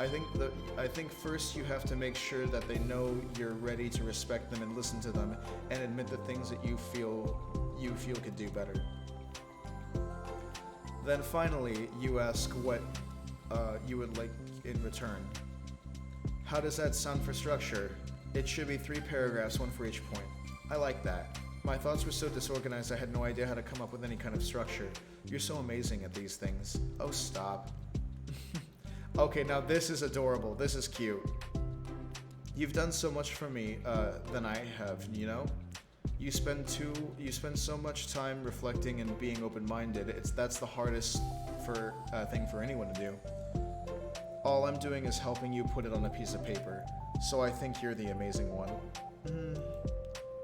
I think first you have to make sure that they know you're ready to respect them and listen to them and admit the things that you feel could do better. Then finally, you ask what you would like in return. How does that sound for structure? It should be 3 paragraphs, 1 for each point. I like that. My thoughts were so disorganized I had no idea how to come up with any kind of structure. You're so amazing at these things. Oh, stop. Okay, now this is adorable. This is cute. You've done so much for me than I have, you know? You spend so much time reflecting and being open-minded. That's the hardest thing for anyone to do. All I'm doing is helping you put it on a piece of paper. So I think you're the amazing one.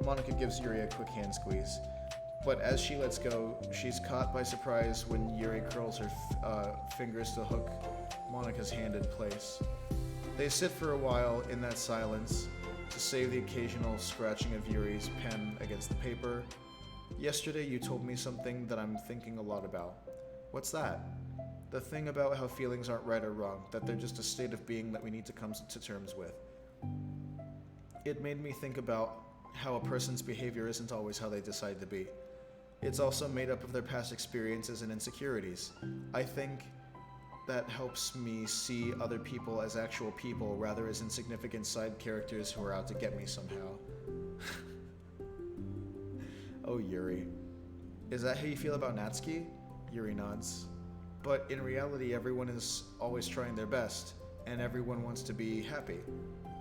Monica gives Yuri a quick hand squeeze. But as she lets go, she's caught by surprise when Yuri curls her fingers to hook Monica's hand in place. They sit for a while in that silence to save the occasional scratching of Yuri's pen against the paper. Yesterday you told me something that I'm thinking a lot about. What's that? The thing about how feelings aren't right or wrong, that they're just a state of being that we need to come to terms with. It made me think about how a person's behavior isn't always how they decide to be. It's also made up of their past experiences and insecurities. I think that helps me see other people as actual people rather as insignificant side characters who are out to get me somehow. Oh, Yuri. Is that how you feel about Natsuki? Yuri nods. But in reality, everyone is always trying their best, and everyone wants to be happy.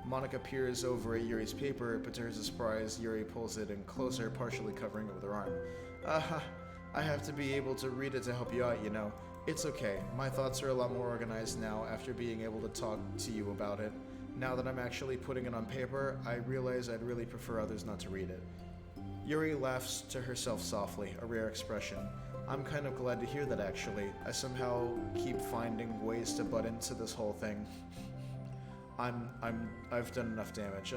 Monica peers over at Yuri's paper, but to her surprise, Yuri pulls it in closer, partially covering it with her arm. I have to be able to read it to help you out, you know. It's okay. My thoughts are a lot more organized now after being able to talk to you about it. Now that I'm actually putting it on paper, I realize I'd really prefer others not to read it. Yuri laughs to herself softly, a rare expression. I'm kind of glad to hear that, actually. I somehow keep finding ways to butt into this whole thing. I've done enough damage,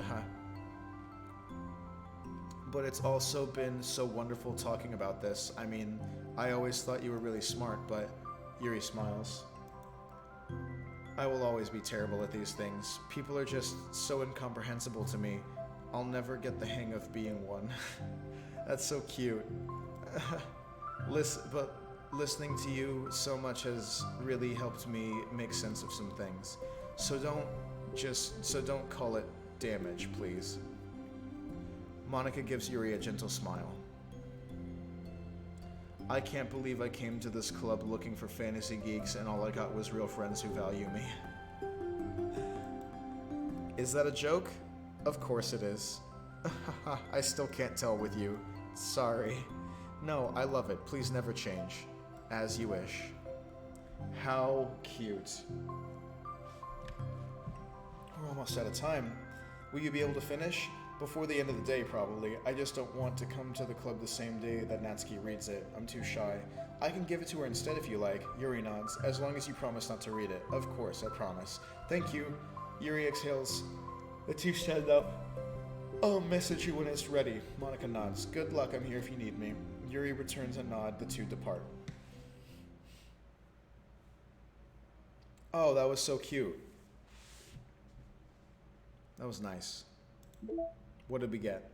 But it's also been so wonderful talking about this. I mean, I always thought you were really smart, but Yuri smiles. I will always be terrible at these things. People are just so incomprehensible to me. I'll never get the hang of being one. That's so cute. But listening to you so much has really helped me make sense of some things. So don't call it damage, please. Monica gives Yuri a gentle smile. I can't believe I came to this club looking for fantasy geeks and all I got was real friends who value me. Is that a joke? Of course it is. I still can't tell with you. Sorry. No, I love it. Please never change. As you wish. How cute. We're almost out of time. Will you be able to finish? Before the end of the day, probably. I just don't want to come to the club the same day that Natsuki reads it. I'm too shy. I can give it to her instead if you like. Yuri nods. As long as you promise not to read it. Of course, I promise. Thank you. Yuri exhales. The two stand up. I'll message you when it's ready. Monica nods. Good luck, I'm here if you need me. Yuri returns a nod. The two depart. Oh, that was so cute. That was nice. What did we get?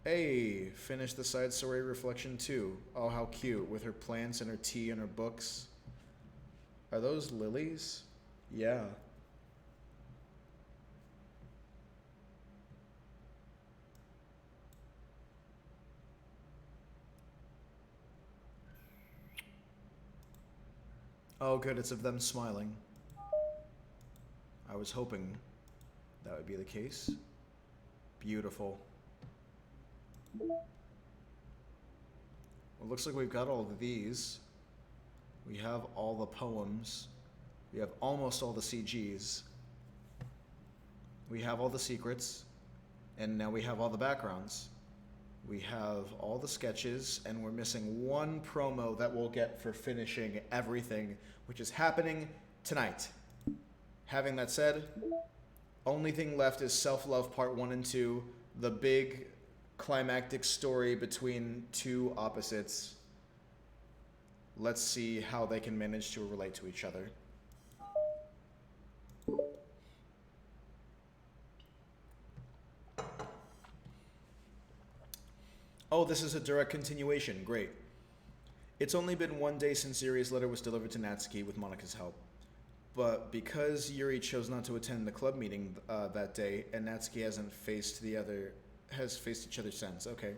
Hey, finish the side story reflection 2. Oh, how cute, with her plants and her tea and her books. Are those lilies? Yeah. Oh, good, it's of them smiling. I was hoping that would be the case. Beautiful. Well, looks like we've got all of these. We have all the poems. We have almost all the CGs. We have all the secrets. And now we have all the backgrounds. We have all the sketches, and we're missing one promo that we'll get for finishing everything, which is happening tonight. Having that said, only thing left is Self-Love Part 1 and 2, the big climactic story between two opposites. Let's see how they can manage to relate to each other. Oh, this is a direct continuation. Great. It's only been one day since Yuri's letter was delivered to Natsuki with Monika's help. But because Yuri chose not to attend the club meeting that day, and Natsuki has faced each other since. Okay.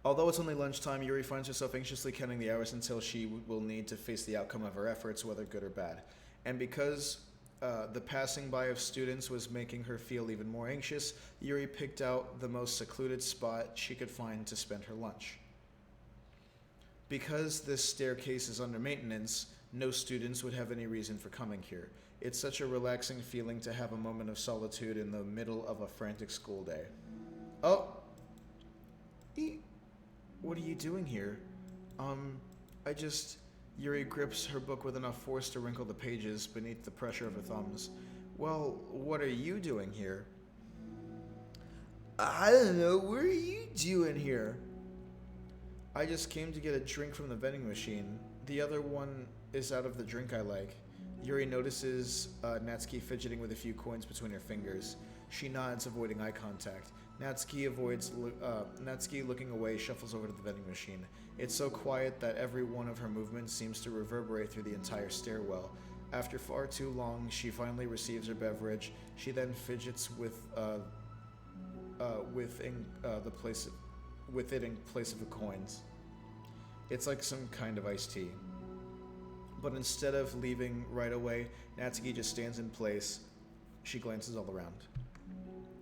Although it's only lunchtime, Yuri finds herself anxiously counting the hours until she will need to face the outcome of her efforts, whether good or bad. And because the passing by of students was making her feel even more anxious, Yuri picked out the most secluded spot she could find to spend her lunch. Because this staircase is under maintenance, no students would have any reason for coming here. It's such a relaxing feeling to have a moment of solitude in the middle of a frantic school day. Oh! What are you doing here? Yuri grips her book with enough force to wrinkle the pages beneath the pressure of her thumbs. Well, what are you doing here? I don't know, what are you doing here? I just came to get a drink from the vending machine. The other one is out of the drink I like. Yuri notices Natsuki fidgeting with a few coins between her fingers. She nods, avoiding eye contact. Natsuki, looking away, shuffles over to the vending machine. It's so quiet that every one of her movements seems to reverberate through the entire stairwell. After far too long, she finally receives her beverage. She then fidgets with it in place of the coins. It's like some kind of iced tea. But instead of leaving right away, Natsuki just stands in place. She glances all around.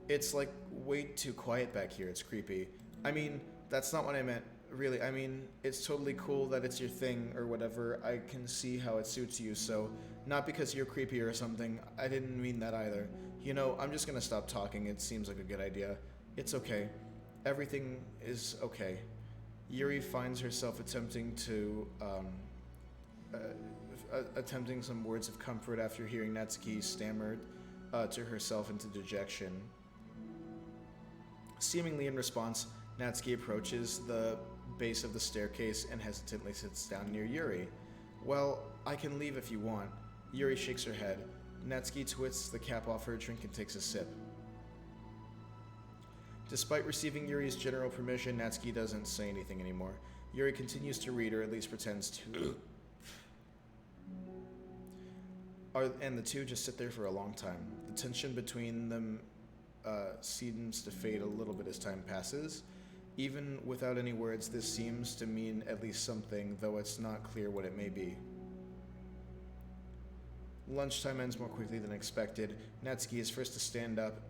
It's like way too quiet back here. It's creepy. I mean, that's not what I meant, really. I mean, it's totally cool that it's your thing or whatever. I can see how it suits you, so not because you're creepy or something. I didn't mean that either. You know, I'm just gonna stop talking. It seems like a good idea. It's okay. Everything is okay. Yuri finds herself attempting some words of comfort after hearing Natsuki stammer to herself into dejection. Seemingly in response, Natsuki approaches the base of the staircase and hesitantly sits down near Yuri. Well, I can leave if you want. Yuri shakes her head. Natsuki twists the cap off her drink and takes a sip. Despite receiving Yuri's general permission, Natsuki doesn't say anything anymore. Yuri continues to read, or at least pretends to. And the two just sit there for a long time. The tension between them seems to fade a little bit as time passes. Even without any words, this seems to mean at least something, though it's not clear what it may be. Lunchtime ends more quickly than expected. Natsuki is first to stand up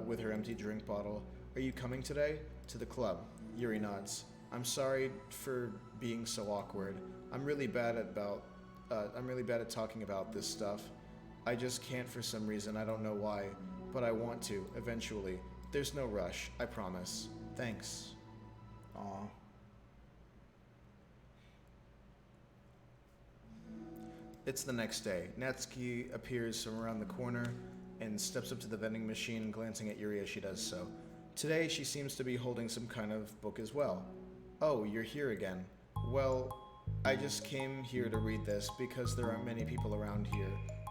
with her empty drink bottle. Are you coming today? To the club. Yuri nods. I'm sorry for being so awkward. I'm really bad at talking about this stuff. I just can't for some reason. I don't know why. But I want to, eventually. There's no rush, I promise. Thanks. Aw. It's the next day. Natsuki appears from around the corner and steps up to the vending machine, glancing at Yuri as she does so. Today, she seems to be holding some kind of book as well. Oh, you're here again. Well, I just came here to read this because there aren't many people around here.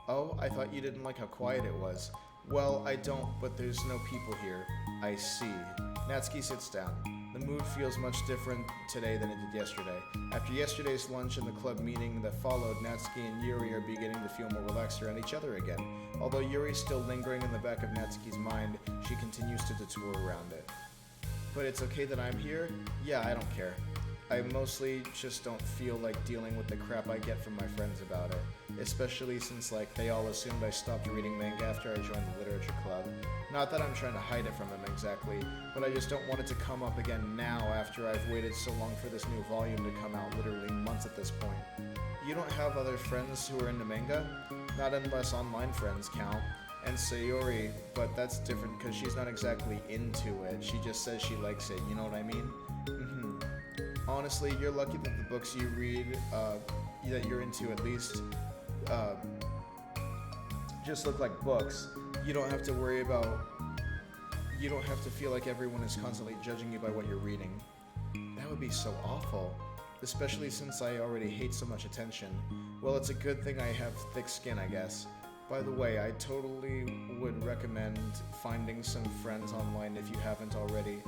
Oh, I thought you didn't like how quiet it was. Well, I don't, but there's no people here. I see. Natsuki sits down. The mood feels much different today than it did yesterday. After yesterday's lunch and the club meeting that followed, Natsuki and Yuri are beginning to feel more relaxed around each other again. Although Yuri's still lingering in the back of Natsuki's mind, she continues to detour around it. But it's okay that I'm here? Yeah, I don't care. I mostly just don't feel like dealing with the crap I get from my friends about it. Especially since, they all assumed I stopped reading manga after I joined the literature club. Not that I'm trying to hide it from them exactly, but I just don't want it to come up again now after I've waited so long for this new volume to come out, literally months at this point. You don't have other friends who are into manga? Not unless online friends count. And Sayori, but that's different because she's not exactly into it. She just says she likes it, you know what I mean? Honestly, you're lucky that the books you read, that you're into at least, just look like books. You don't have to worry about, you don't have to feel like everyone is constantly judging you by what you're reading. That would be so awful, especially since I already hate so much attention. Well, it's a good thing I have thick skin, I guess. By the way, I totally would recommend finding some friends online if you haven't already.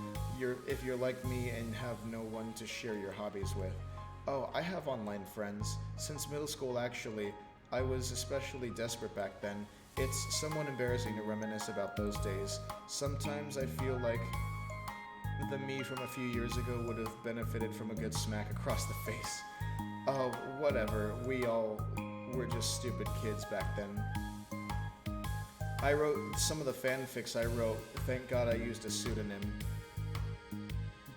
If you're like me and have no one to share your hobbies with. Oh, I have online friends. Since middle school, actually. I was especially desperate back then. It's somewhat embarrassing to reminisce about those days. Sometimes I feel like the me from a few years ago would have benefited from a good smack across the face. Oh, whatever. We all were just stupid kids back then. I wrote some of the fanfics I wrote. Thank God I used a pseudonym.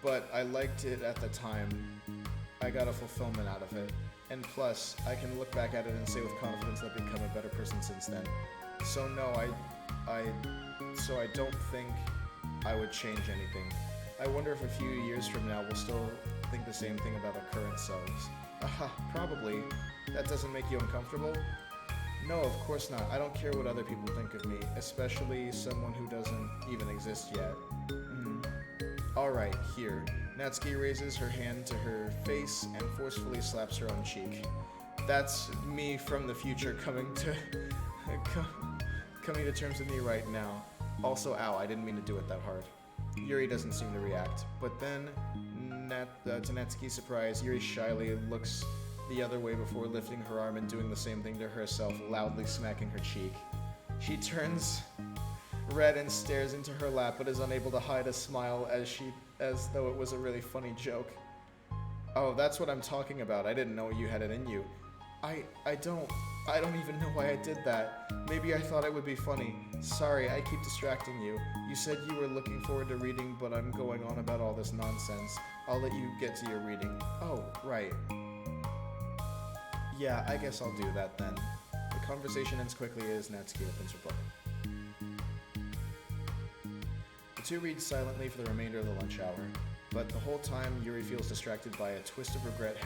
But I liked it at the time. I got a fulfillment out of it. And plus, I can look back at it and say with confidence that I've become a better person since then. So no, I don't think I would change anything. I wonder if a few years from now we'll still think the same thing about our current selves. Probably. That doesn't make you uncomfortable? No, of course not. I don't care what other people think of me, especially someone who doesn't even exist yet. Alright, here. Natsuki raises her hand to her face and forcefully slaps her own cheek. That's me from the future coming to terms with me right now. Also, ow, I didn't mean to do it that hard. Yuri doesn't seem to react, but then, to Natsuki's surprise, Yuri shyly looks the other way before lifting her arm and doing the same thing to herself, loudly smacking her cheek. She turns red and stares into her lap, but is unable to hide a smile as though it was a really funny joke. Oh, that's what I'm talking about. I didn't know you had it in you. I don't even know why I did that. Maybe I thought it would be funny. Sorry, I keep distracting you. You said you were looking forward to reading, but I'm going on about all this nonsense. I'll let you get to your reading. Oh, right. Yeah, I guess I'll do that then. The conversation ends quickly as Natsuki opens her book. The two read silently for the remainder of the lunch hour, but the whole time Yuri feels distracted by a twist of regret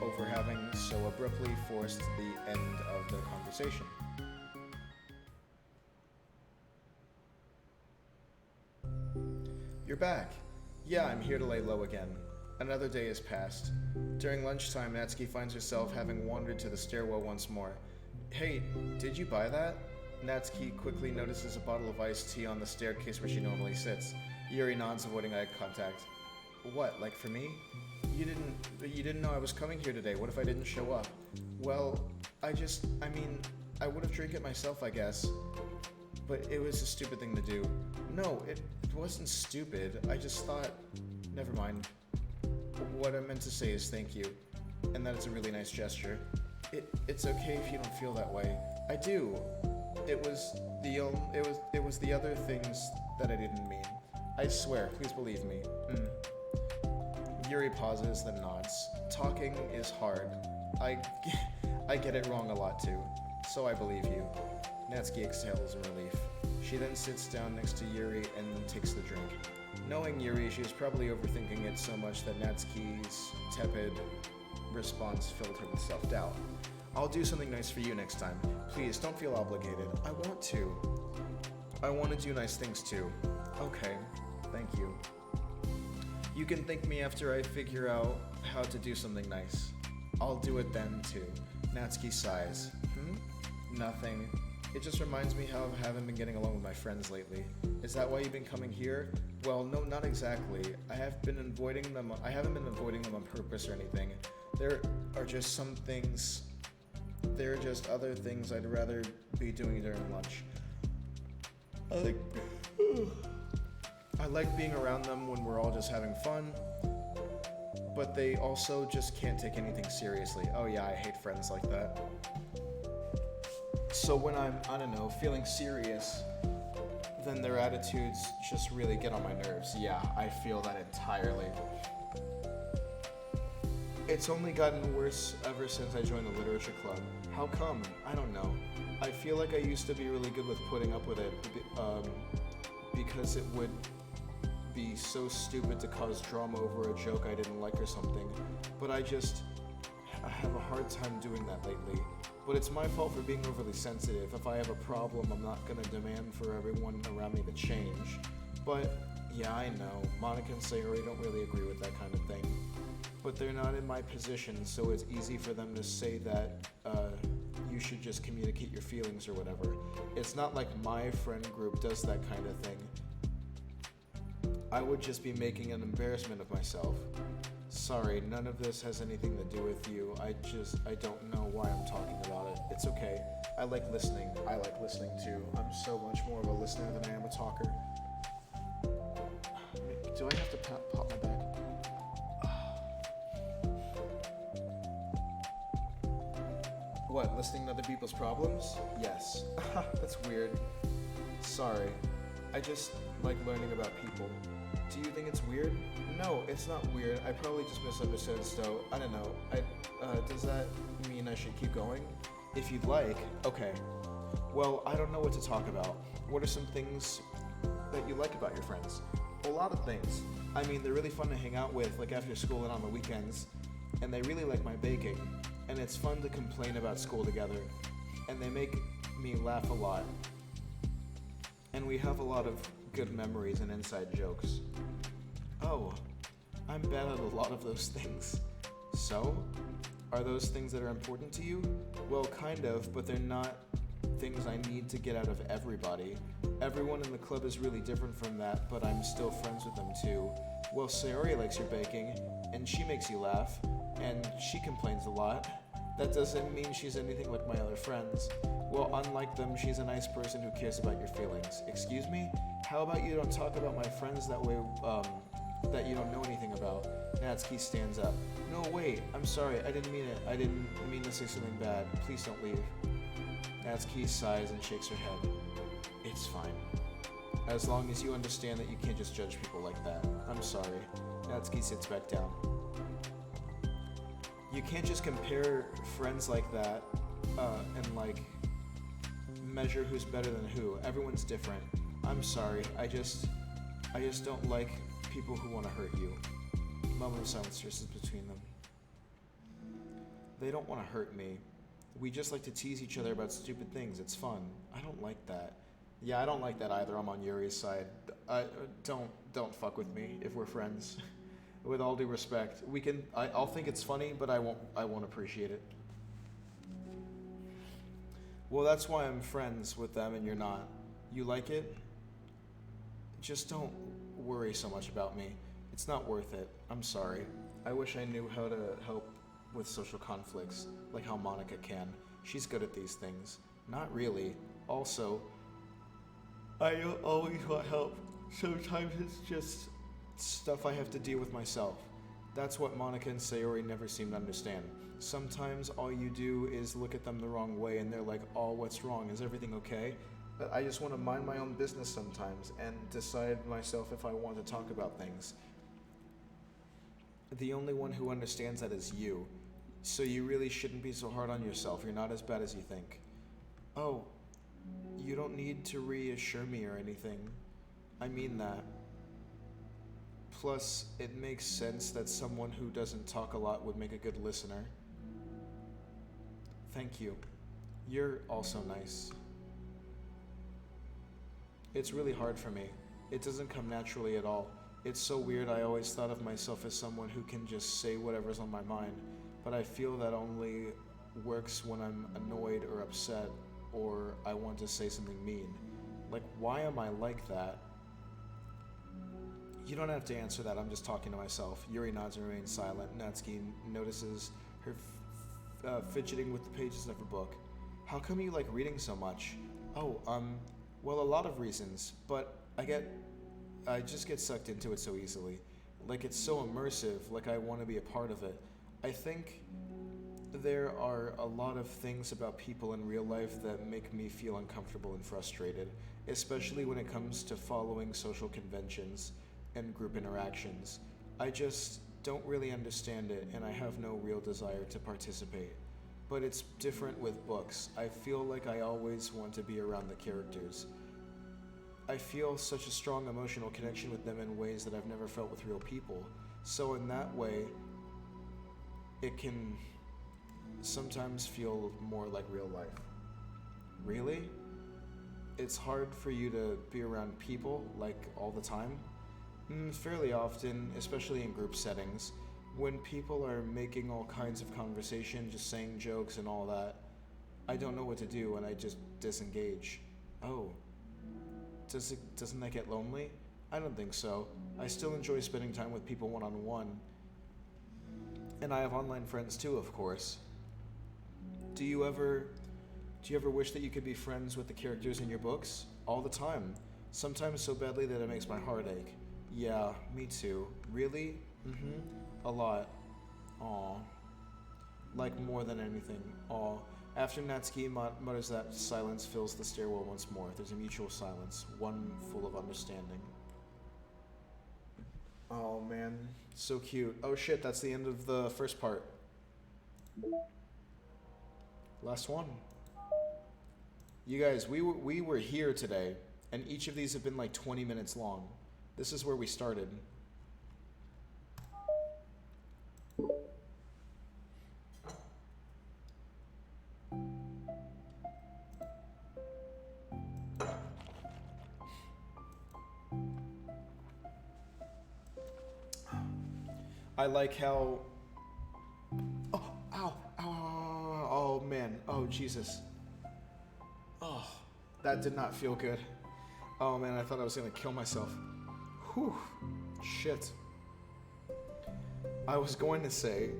over having so abruptly forced the end of the conversation. You're back. Yeah, I'm here to lay low again. Another day has passed. During lunchtime, Natsuki finds herself having wandered to the stairwell once more. Hey, did you buy that? Natsuki quickly notices a bottle of iced tea on the staircase where she normally sits. Yuri nods, avoiding eye contact. What, like for me? You didn't know I was coming here today. What if I didn't show up? Well, I would have drank it myself, I guess. But it was a stupid thing to do. No, it wasn't stupid. I just thought... Never mind. What I meant to say is thank you. And that it's a really nice gesture. It's okay if you don't feel that way. I do. It was the other things that I didn't mean. I swear, please believe me. Yuri pauses, then nods. Talking is hard. I get it wrong a lot too. So I believe you. Natsuki exhales in relief. She then sits down next to Yuri and takes the drink. Knowing Yuri, she was probably overthinking it so much that Natsuki's tepid response filled her with self-doubt. I'll do something nice for you next time. Please, don't feel obligated. I want to. I want to do nice things too. Okay, thank you. You can thank me after I figure out how to do something nice. I'll do it then too. Natsuki sighs. Nothing. It just reminds me how I haven't been getting along with my friends lately. Is that why you've been coming here? Well, no, not exactly. I haven't been avoiding them on purpose or anything. There are just some things. There are just other things I'd rather be doing during lunch. I like being around them when we're all just having fun, but they also just can't take anything seriously. Oh yeah, I hate friends like that. So when I'm, feeling serious, then their attitudes just really get on my nerves. Yeah, I feel that entirely. It's only gotten worse ever since I joined the literature club. How come? I don't know. I feel like I used to be really good with putting up with it, because it would be so stupid to cause drama over a joke I didn't like or something. But I have a hard time doing that lately. But it's my fault for being overly sensitive. If I have a problem, I'm not gonna demand for everyone around me to change. But yeah, I know, Monica and Sayori don't really agree with that kind of thing. But they're not in my position, so it's easy for them to say that you should just communicate your feelings or whatever. It's not like my friend group does that kind of thing. I would just be making an embarrassment of myself. Sorry, none of this has anything to do with you. I don't know why I'm talking about it. It's okay. I like listening. I like listening too. I'm so much more of a listener than I am a talker. Do I have to pop my back? What, listening to other people's problems? Yes. That's weird. Sorry. I just like learning about people. Do you think it's weird? No, it's not weird. I probably just misunderstood, so I don't know. Does that mean I should keep going? If you'd like. Okay. Well, I don't know what to talk about. What are some things that you like about your friends? A lot of things. I mean, they're really fun to hang out with, like after school and on the weekends. And they really like my baking. And it's fun to complain about school together. And they make me laugh a lot. And we have a lot of good memories and inside jokes. Oh, I'm bad at a lot of those things. So, are those things that are important to you? Well, kind of, but they're not things I need to get out of everybody. Everyone in the club is really different from that, but I'm still friends with them too. Well, Sayori likes your baking, and she makes you laugh, and she complains a lot. That doesn't mean she's anything like my other friends. Well, unlike them, she's a nice person who cares about your feelings. Excuse me? How about you don't talk about my friends that way, that you don't know anything about? Natsuki stands up. No, wait, I'm sorry, I didn't mean it. I didn't mean to say something bad. Please don't leave. Natsuki sighs and shakes her head. It's fine. As long as you understand that you can't just judge people like that. I'm sorry. Natsuki sits back down. You can't just compare friends like that, and like, measure who's better than who. Everyone's different. I'm sorry, I just don't like people who want to hurt you. A moment of silence surfaces between them. They don't want to hurt me. We just like to tease each other about stupid things. It's fun. I don't like that. Yeah, I don't like that either. I'm on Yuri's side. Don't fuck with me if we're friends. With all due respect, I'll think it's funny, but I won't appreciate it. Well, that's why I'm friends with them and you're not. You like it? Just don't worry so much about me. It's not worth it. I'm sorry. I wish I knew how to help with social conflicts, like how Monica can. She's good at these things. Not really. Also, I don't always want help. Sometimes it's just stuff I have to deal with myself. That's what Monica and Sayori never seem to understand. Sometimes all you do is look at them the wrong way and they're like, oh, what's wrong? Is everything okay? But I just want to mind my own business sometimes and decide myself if I want to talk about things. The only one who understands that is you. So you really shouldn't be so hard on yourself. You're not as bad as you think. Oh, you don't need to reassure me or anything. I mean that. Plus, it makes sense that someone who doesn't talk a lot would make a good listener. Thank you. You're also nice. It's really hard for me. It doesn't come naturally at all. It's so weird. I always thought of myself as someone who can just say whatever's on my mind, but I feel that only works when I'm annoyed or upset or I want to say something mean. Like, why am I like that? You don't have to answer that, I'm just talking to myself. Yuri nods and remains silent. Natsuki notices her fidgeting with the pages of her book. How come you like reading so much? Oh, well, a lot of reasons, but I just get sucked into it so easily. Like, it's so immersive, like I want to be a part of it. I think there are a lot of things about people in real life that make me feel uncomfortable and frustrated, especially when it comes to following social conventions and group interactions. I just don't really understand it, and I have no real desire to participate. But it's different with books. I feel like I always want to be around the characters. I feel such a strong emotional connection with them in ways that I've never felt with real people. So in that way, it can sometimes feel more like real life. Really? It's hard for you to be around people, like, all the time? Fairly often, especially in group settings. When people are making all kinds of conversation, just saying jokes and all that, I don't know what to do and I just disengage. Oh. Doesn't that get lonely? I don't think so. I still enjoy spending time with people one-on-one. And I have online friends too, of course. Do you ever wish that you could be friends with the characters in your books? All the time. Sometimes so badly that it makes my heart ache. Yeah, me too. Really? A lot. Aw. Like more than anything. Aw. After Natsuki mutters that, silence fills the stairwell once more. There's a mutual silence, one full of understanding. Oh man, so cute. Oh shit, that's the end of the first part. Last one. You guys, we were here today, and each of these have been like 20 minutes long. This is where we started. I like how... Oh, ow, ow, ow, ow, oh man, oh Jesus. Oh, that did not feel good. Oh man, I thought I was gonna kill myself. Whew, shit. I was going to say,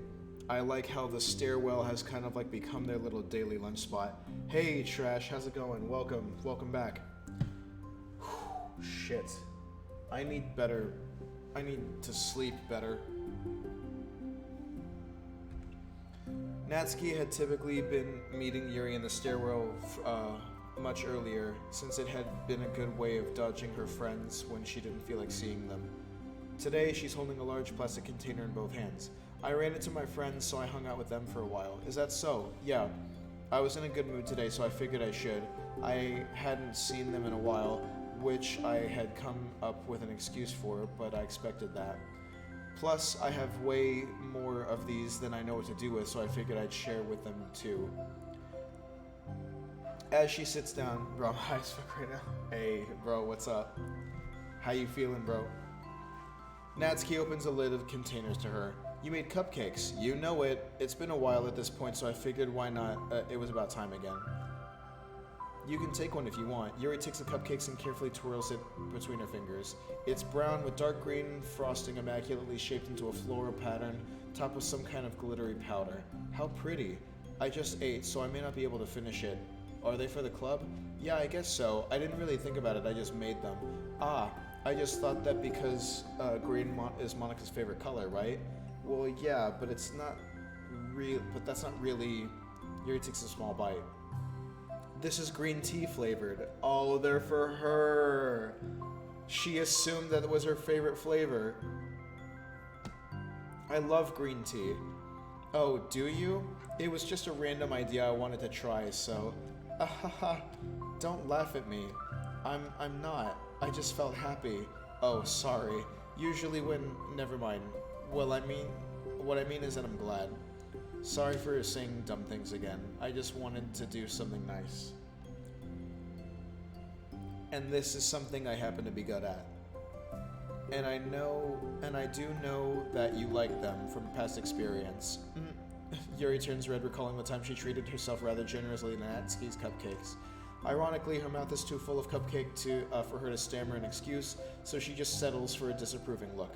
I like how the stairwell has kind of like become their little daily lunch spot. Hey Trash, how's it going? Welcome back. Whew, shit. I need to sleep better. Natsuki had typically been meeting Yuri in the stairwell much earlier, since it had been a good way of dodging her friends when she didn't feel like seeing them. Today, she's holding a large plastic container in both hands. I ran into my friends, so I hung out with them for a while. Is that so? Yeah. I was in a good mood today, so I figured I should. I hadn't seen them in a while, which I had come up with an excuse for, but I expected that. Plus, I have way more of these than I know what to do with, so I figured I'd share with them too. As she sits down, bro, I'm high as fuck right now. Hey, bro, what's up? How you feeling, bro? Natsuki opens a lid of containers to her. You made cupcakes. You know it. It's been a while at this point, so I figured why not? It was about time again. You can take one if you want. Yuri takes the cupcakes and carefully twirls it between her fingers. It's brown with dark green frosting immaculately shaped into a floral pattern, topped with some kind of glittery powder. How pretty. I just ate, so I may not be able to finish it. Are they for the club? Yeah, I guess so. I didn't really think about it, I just made them. Ah, I just thought that because green is Monica's favorite color, right? Well, yeah, but it's not real. But that's not really. Yuri takes a small bite. This is green tea flavored. Oh, they're for her. She assumed that it was her favorite flavor. I love green tea. Oh, do you? It was just a random idea I wanted to try, so. Ahaha. Don't laugh at me. I'm not. I just felt happy. Oh, sorry. Usually never mind. Well, what I mean is that I'm glad. Sorry for saying dumb things again. I just wanted to do something nice. And this is something I happen to be good at. And I do know that you like them from past experience. Yuri turns red, recalling the time she treated herself rather generously in Natsuki's cupcakes. Ironically, her mouth is too full of cupcake for her to stammer an excuse, so she just settles for a disapproving look.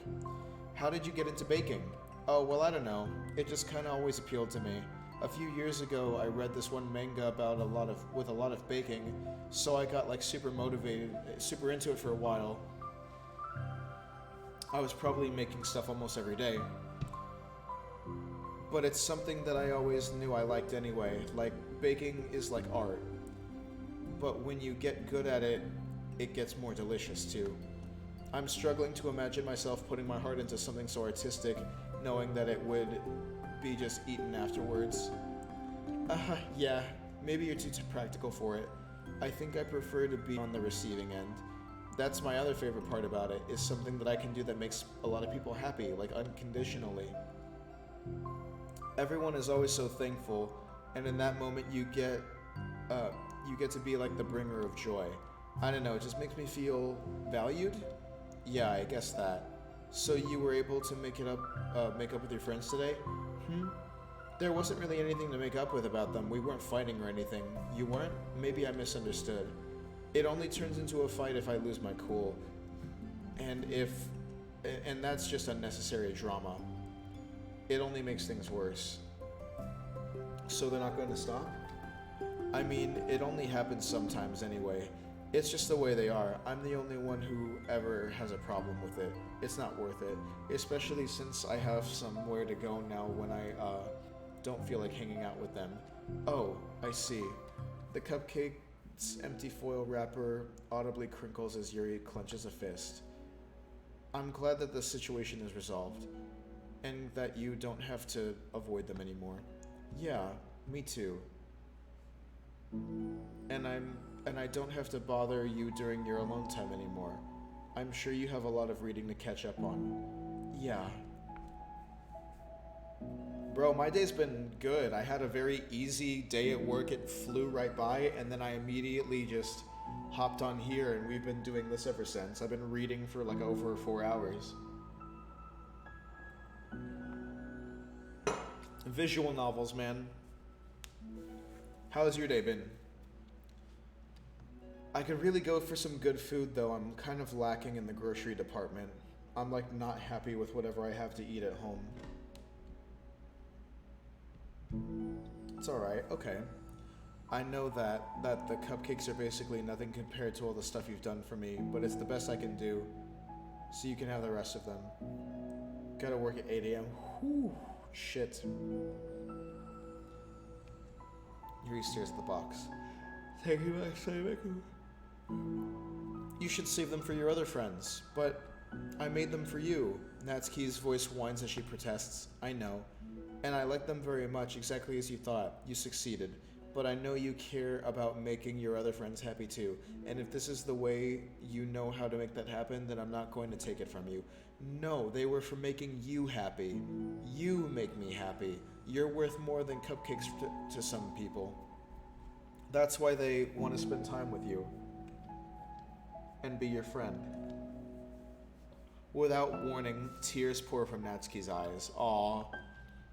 How did you get into baking? Oh, well, I don't know. It just kind of always appealed to me. A few years ago, I read this one manga about a lot of baking, so I got like super motivated, super into it for a while. I was probably making stuff almost every day. But it's something that I always knew I liked anyway. Like, baking is like art. But when you get good at it, it gets more delicious too. I'm struggling to imagine myself putting my heart into something so artistic, knowing that it would be just eaten afterwards. Yeah, maybe you're too practical for it. I think I prefer to be on the receiving end. That's my other favorite part about it, is something that I can do that makes a lot of people happy, like unconditionally. Everyone is always so thankful, and in that moment you get to be like the bringer of joy. I don't know, it just makes me feel valued? Yeah, I guess that. So you were able to make up with your friends today? There wasn't really anything to make up with about them. We weren't fighting or anything. You weren't? Maybe I misunderstood. It only turns into a fight if I lose my cool. And that's just unnecessary drama. It only makes things worse. So they're not going to stop? I mean, it only happens sometimes anyway. It's just the way they are. I'm the only one who ever has a problem with it. It's not worth it. Especially since I have somewhere to go now don't feel like hanging out with them. Oh, I see. The cupcake's empty foil wrapper audibly crinkles as Yuri clenches a fist. I'm glad that the situation is resolved, and that you don't have to avoid them anymore. Yeah, me too. And I don't have to bother you during your alone time anymore. I'm sure you have a lot of reading to catch up on. Yeah. Bro, my day's been good. I had a very easy day at work. It flew right by, and then I immediately just hopped on here, and we've been doing this ever since. I've been reading for like over 4 hours. Visual novels, man. How's your day been? I could really go for some good food, though. I'm kind of lacking in the grocery department. I'm like not happy with whatever I have to eat at home. It's alright, okay. I know that the cupcakes are basically nothing compared to all the stuff you've done for me, but it's the best I can do, so you can have the rest of them. Gotta work at 8 a.m. Whew, shit. Yuri stares at the box. Thank you, You should save them for your other friends, but I made them for you. Natsuki's voice whines as she protests. I know. And I like them very much, exactly as you thought. You succeeded. But I know you care about making your other friends happy too. And if this is the way you know how to make that happen, then I'm not going to take it from you. No, they were for making you happy. You make me happy. You're worth more than cupcakes to some people. That's why they want to spend time with you. And be your friend. Without warning, tears pour from Natsuki's eyes. Aww.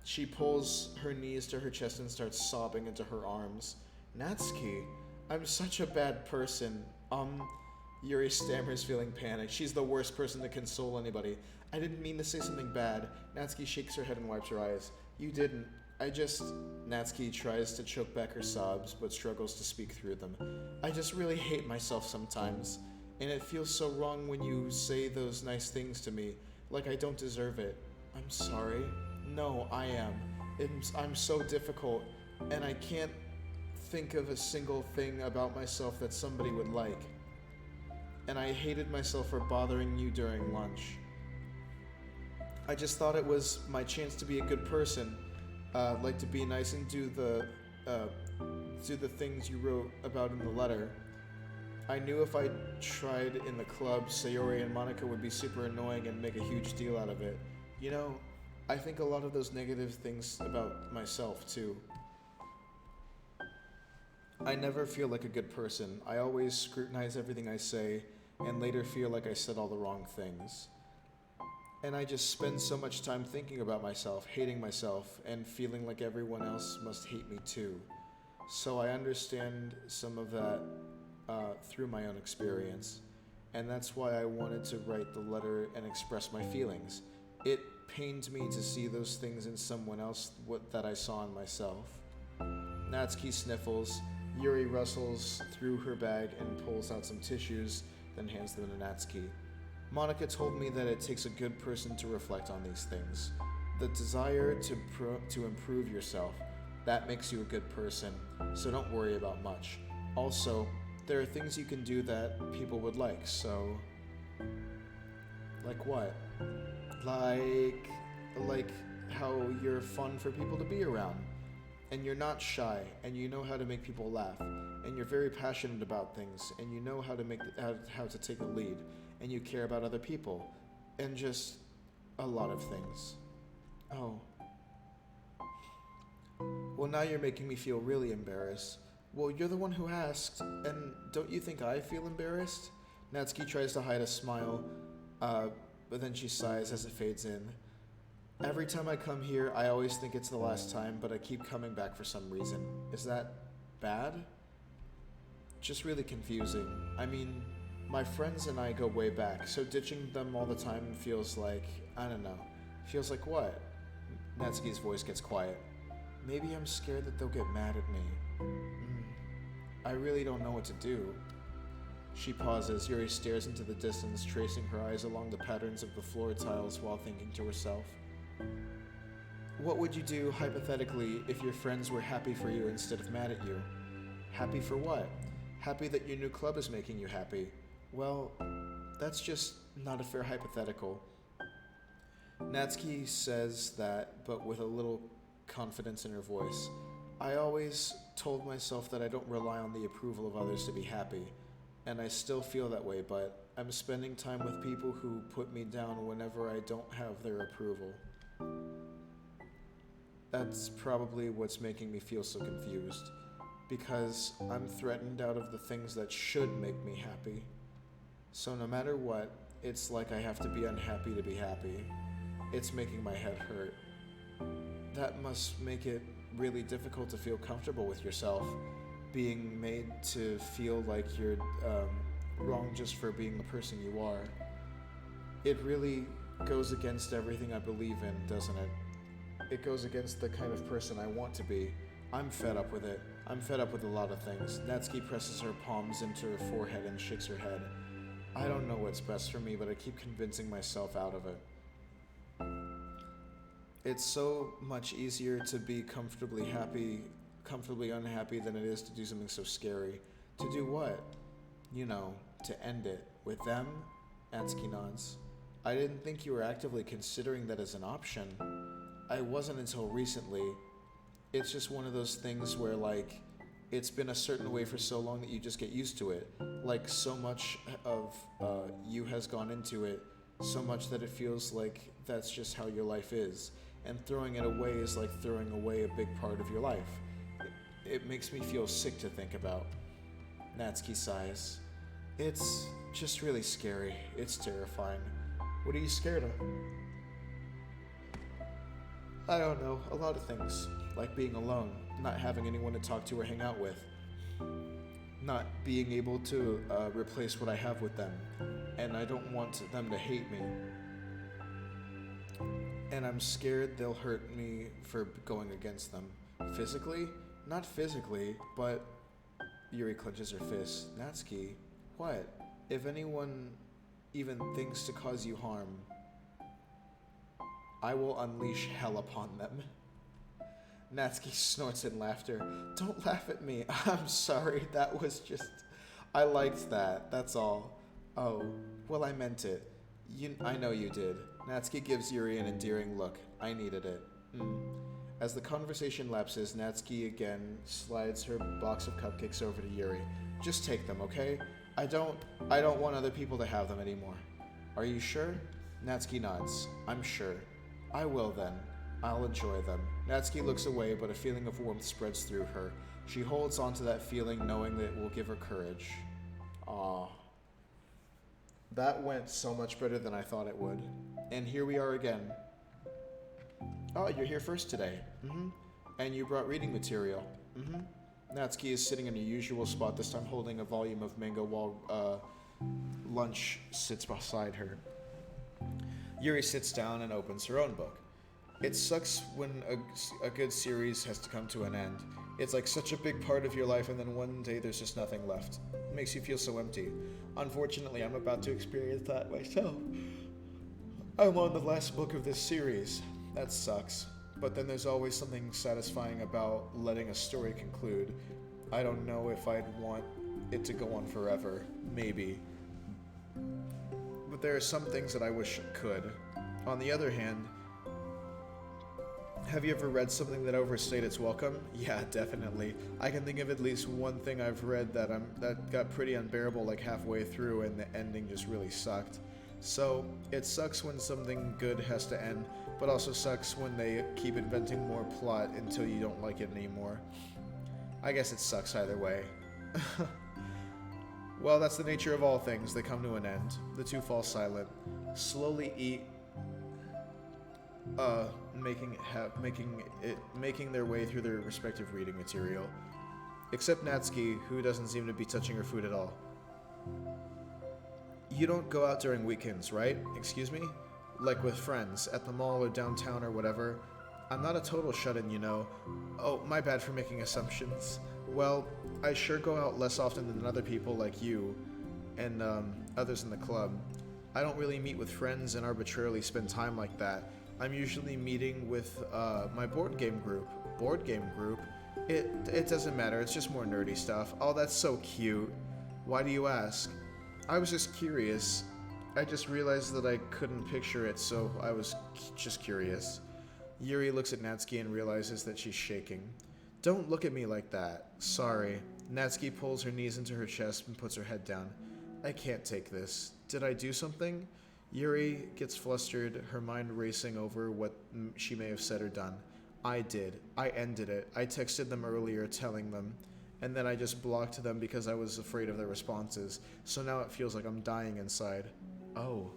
She pulls her knees to her chest and starts sobbing into her arms. Natsuki, I'm such a bad person. Yuri stammers, feeling panicked. She's the worst person to console anybody. I didn't mean to say something bad. Natsuki shakes her head and wipes her eyes. You didn't. Natsuki tries to choke back her sobs, but struggles to speak through them. I just really hate myself sometimes. And it feels so wrong when you say those nice things to me, like I don't deserve it. I'm sorry. No, I am. I'm so difficult, and I can't think of a single thing about myself that somebody would like. And I hated myself for bothering you during lunch. I just thought it was my chance to be a good person, like to be nice and do the things you wrote about in the letter. I knew if I tried in the club, Sayori and Monica would be super annoying and make a huge deal out of it. You know, I think a lot of those negative things about myself, too. I never feel like a good person. I always scrutinize everything I say, and later feel like I said all the wrong things. And I just spend so much time thinking about myself, hating myself, and feeling like everyone else must hate me too. So I understand some of that through my own experience, and that's why I wanted to write the letter and express my feelings. It pained me to see those things in someone else that I saw in myself. Natsuki sniffles. Yuri rustles through her bag and pulls out some tissues, then hands them to Natsuki. Monica told me that it takes a good person to reflect on these things. The desire to improve yourself, that makes you a good person, so don't worry about much. Also, there are things you can do that people would like, so... Like what? Like how you're fun for people to be around. And you're not shy, and you know how to make people laugh, and you're very passionate about things, and you know how to take the lead, and you care about other people, and just a lot of things. Oh. Well, now you're making me feel really embarrassed. Well, you're the one who asked, and don't you think I feel embarrassed? Natsuki tries to hide a smile, but then she sighs as it fades in. Every time I come here, I always think it's the last time, but I keep coming back for some reason. Is that bad? Just really confusing. I mean, my friends and I go way back, so ditching them all the time feels like, I don't know. Feels like what? Natsuki's voice gets quiet. Maybe I'm scared that they'll get mad at me. I really don't know what to do. She pauses. Yuri stares into the distance, tracing her eyes along the patterns of the floor tiles while thinking to herself. What would you do, hypothetically, if your friends were happy for you instead of mad at you? Happy for what? Happy that your new club is making you happy. Well, that's just not a fair hypothetical. Natsuki says that, but with a little confidence in her voice. I always told myself that I don't rely on the approval of others to be happy, and I still feel that way, but I'm spending time with people who put me down whenever I don't have their approval. That's probably what's making me feel so confused, because I'm threatened out of the things that should make me happy. So no matter what, it's like I have to be unhappy to be happy. It's making my head hurt. That must make it really difficult to feel comfortable with yourself, being made to feel like you're wrong just for being the person you are. It really goes against everything I believe in, doesn't it? It goes against the kind of person I want to be. I'm fed up with it. I'm fed up with a lot of things. Natsuki presses her palms into her forehead and shakes her head. I don't know what's best for me, but I keep convincing myself out of it. It's so much easier to be comfortably unhappy than it is to do something so scary. To do what? You know, to end it. With them? Natsuki nods. I didn't think you were actively considering that as an option. I wasn't until recently. It's just one of those things where, like, it's been a certain way for so long that you just get used to it. Like, so much of you has gone into it, so much that it feels like that's just how your life is. And throwing it away is like throwing away a big part of your life. It makes me feel sick to think about. Natsuki sighs. It's just really scary. It's terrifying. What are you scared of? I don't know, a lot of things. Like being alone, not having anyone to talk to or hang out with. Not being able to replace what I have with them. And I don't want them to hate me. And I'm scared they'll hurt me for going against them. Physically? Not physically, but... Yuri clenches her fist. Natsuki, what? If anyone even thinks to cause you harm, I will unleash hell upon them. Natsuki snorts in laughter. Don't laugh at me. I'm sorry, that was just... I liked that, that's all. Oh, well, I meant it. I know you did. Natsuki gives Yuri an endearing look. I needed it. As the conversation lapses, Natsuki again slides her box of cupcakes over to Yuri. Just take them, okay? I don't want other people to have them anymore. Are you sure? Natsuki nods. I'm sure. I will then. I'll enjoy them. Natsuki looks away, but a feeling of warmth spreads through her. She holds on to that feeling, knowing that it will give her courage. Aww. That went so much better than I thought it would. And here we are again. Oh, you're here first today. And you brought reading material. Natsuki is sitting in her usual spot, this time holding a volume of manga while Lunch sits beside her. Yuri sits down and opens her own book. It sucks when a good series has to come to an end. It's like such a big part of your life, and then one day there's just nothing left. It makes you feel so empty. Unfortunately, I'm about to experience that myself. I'm on the last book of this series. That sucks. But then there's always something satisfying about letting a story conclude. I don't know if I'd want it to go on forever. Maybe. But there are some things that I wish it could. On the other hand, have you ever read something that overstayed its welcome? Yeah, definitely. I can think of at least one thing I've read that got pretty unbearable like halfway through, and the ending just really sucked. So, it sucks when something good has to end, but also sucks when they keep inventing more plot until you don't like it anymore. I guess it sucks either way. Well, that's the nature of all things. They come to an end. The two fall silent. Slowly eat, making their way through their respective reading material. Except Natsuki, who doesn't seem to be touching her food at all. You don't go out during weekends, right? Excuse me? Like with friends, at the mall or downtown or whatever. I'm not a total shut-in, you know. Oh, my bad for making assumptions. Well, I sure go out less often than other people like you and others in the club. I don't really meet with friends and arbitrarily spend time like that. I'm usually meeting with my board game group. Board game group? It doesn't matter, it's just more nerdy stuff. Oh, that's so cute. Why do you ask? I was just curious. I just realized that I couldn't picture it, so I was just curious. Yuri looks at Natsuki and realizes that she's shaking. Don't look at me like that. Sorry. Natsuki pulls her knees into her chest and puts her head down. I can't take this. Did I do something? Yuri gets flustered, her mind racing over what she may have said or done. I did. I ended it. I texted them earlier telling them, and then I just blocked them because I was afraid of their responses. So now it feels like I'm dying inside. Oh.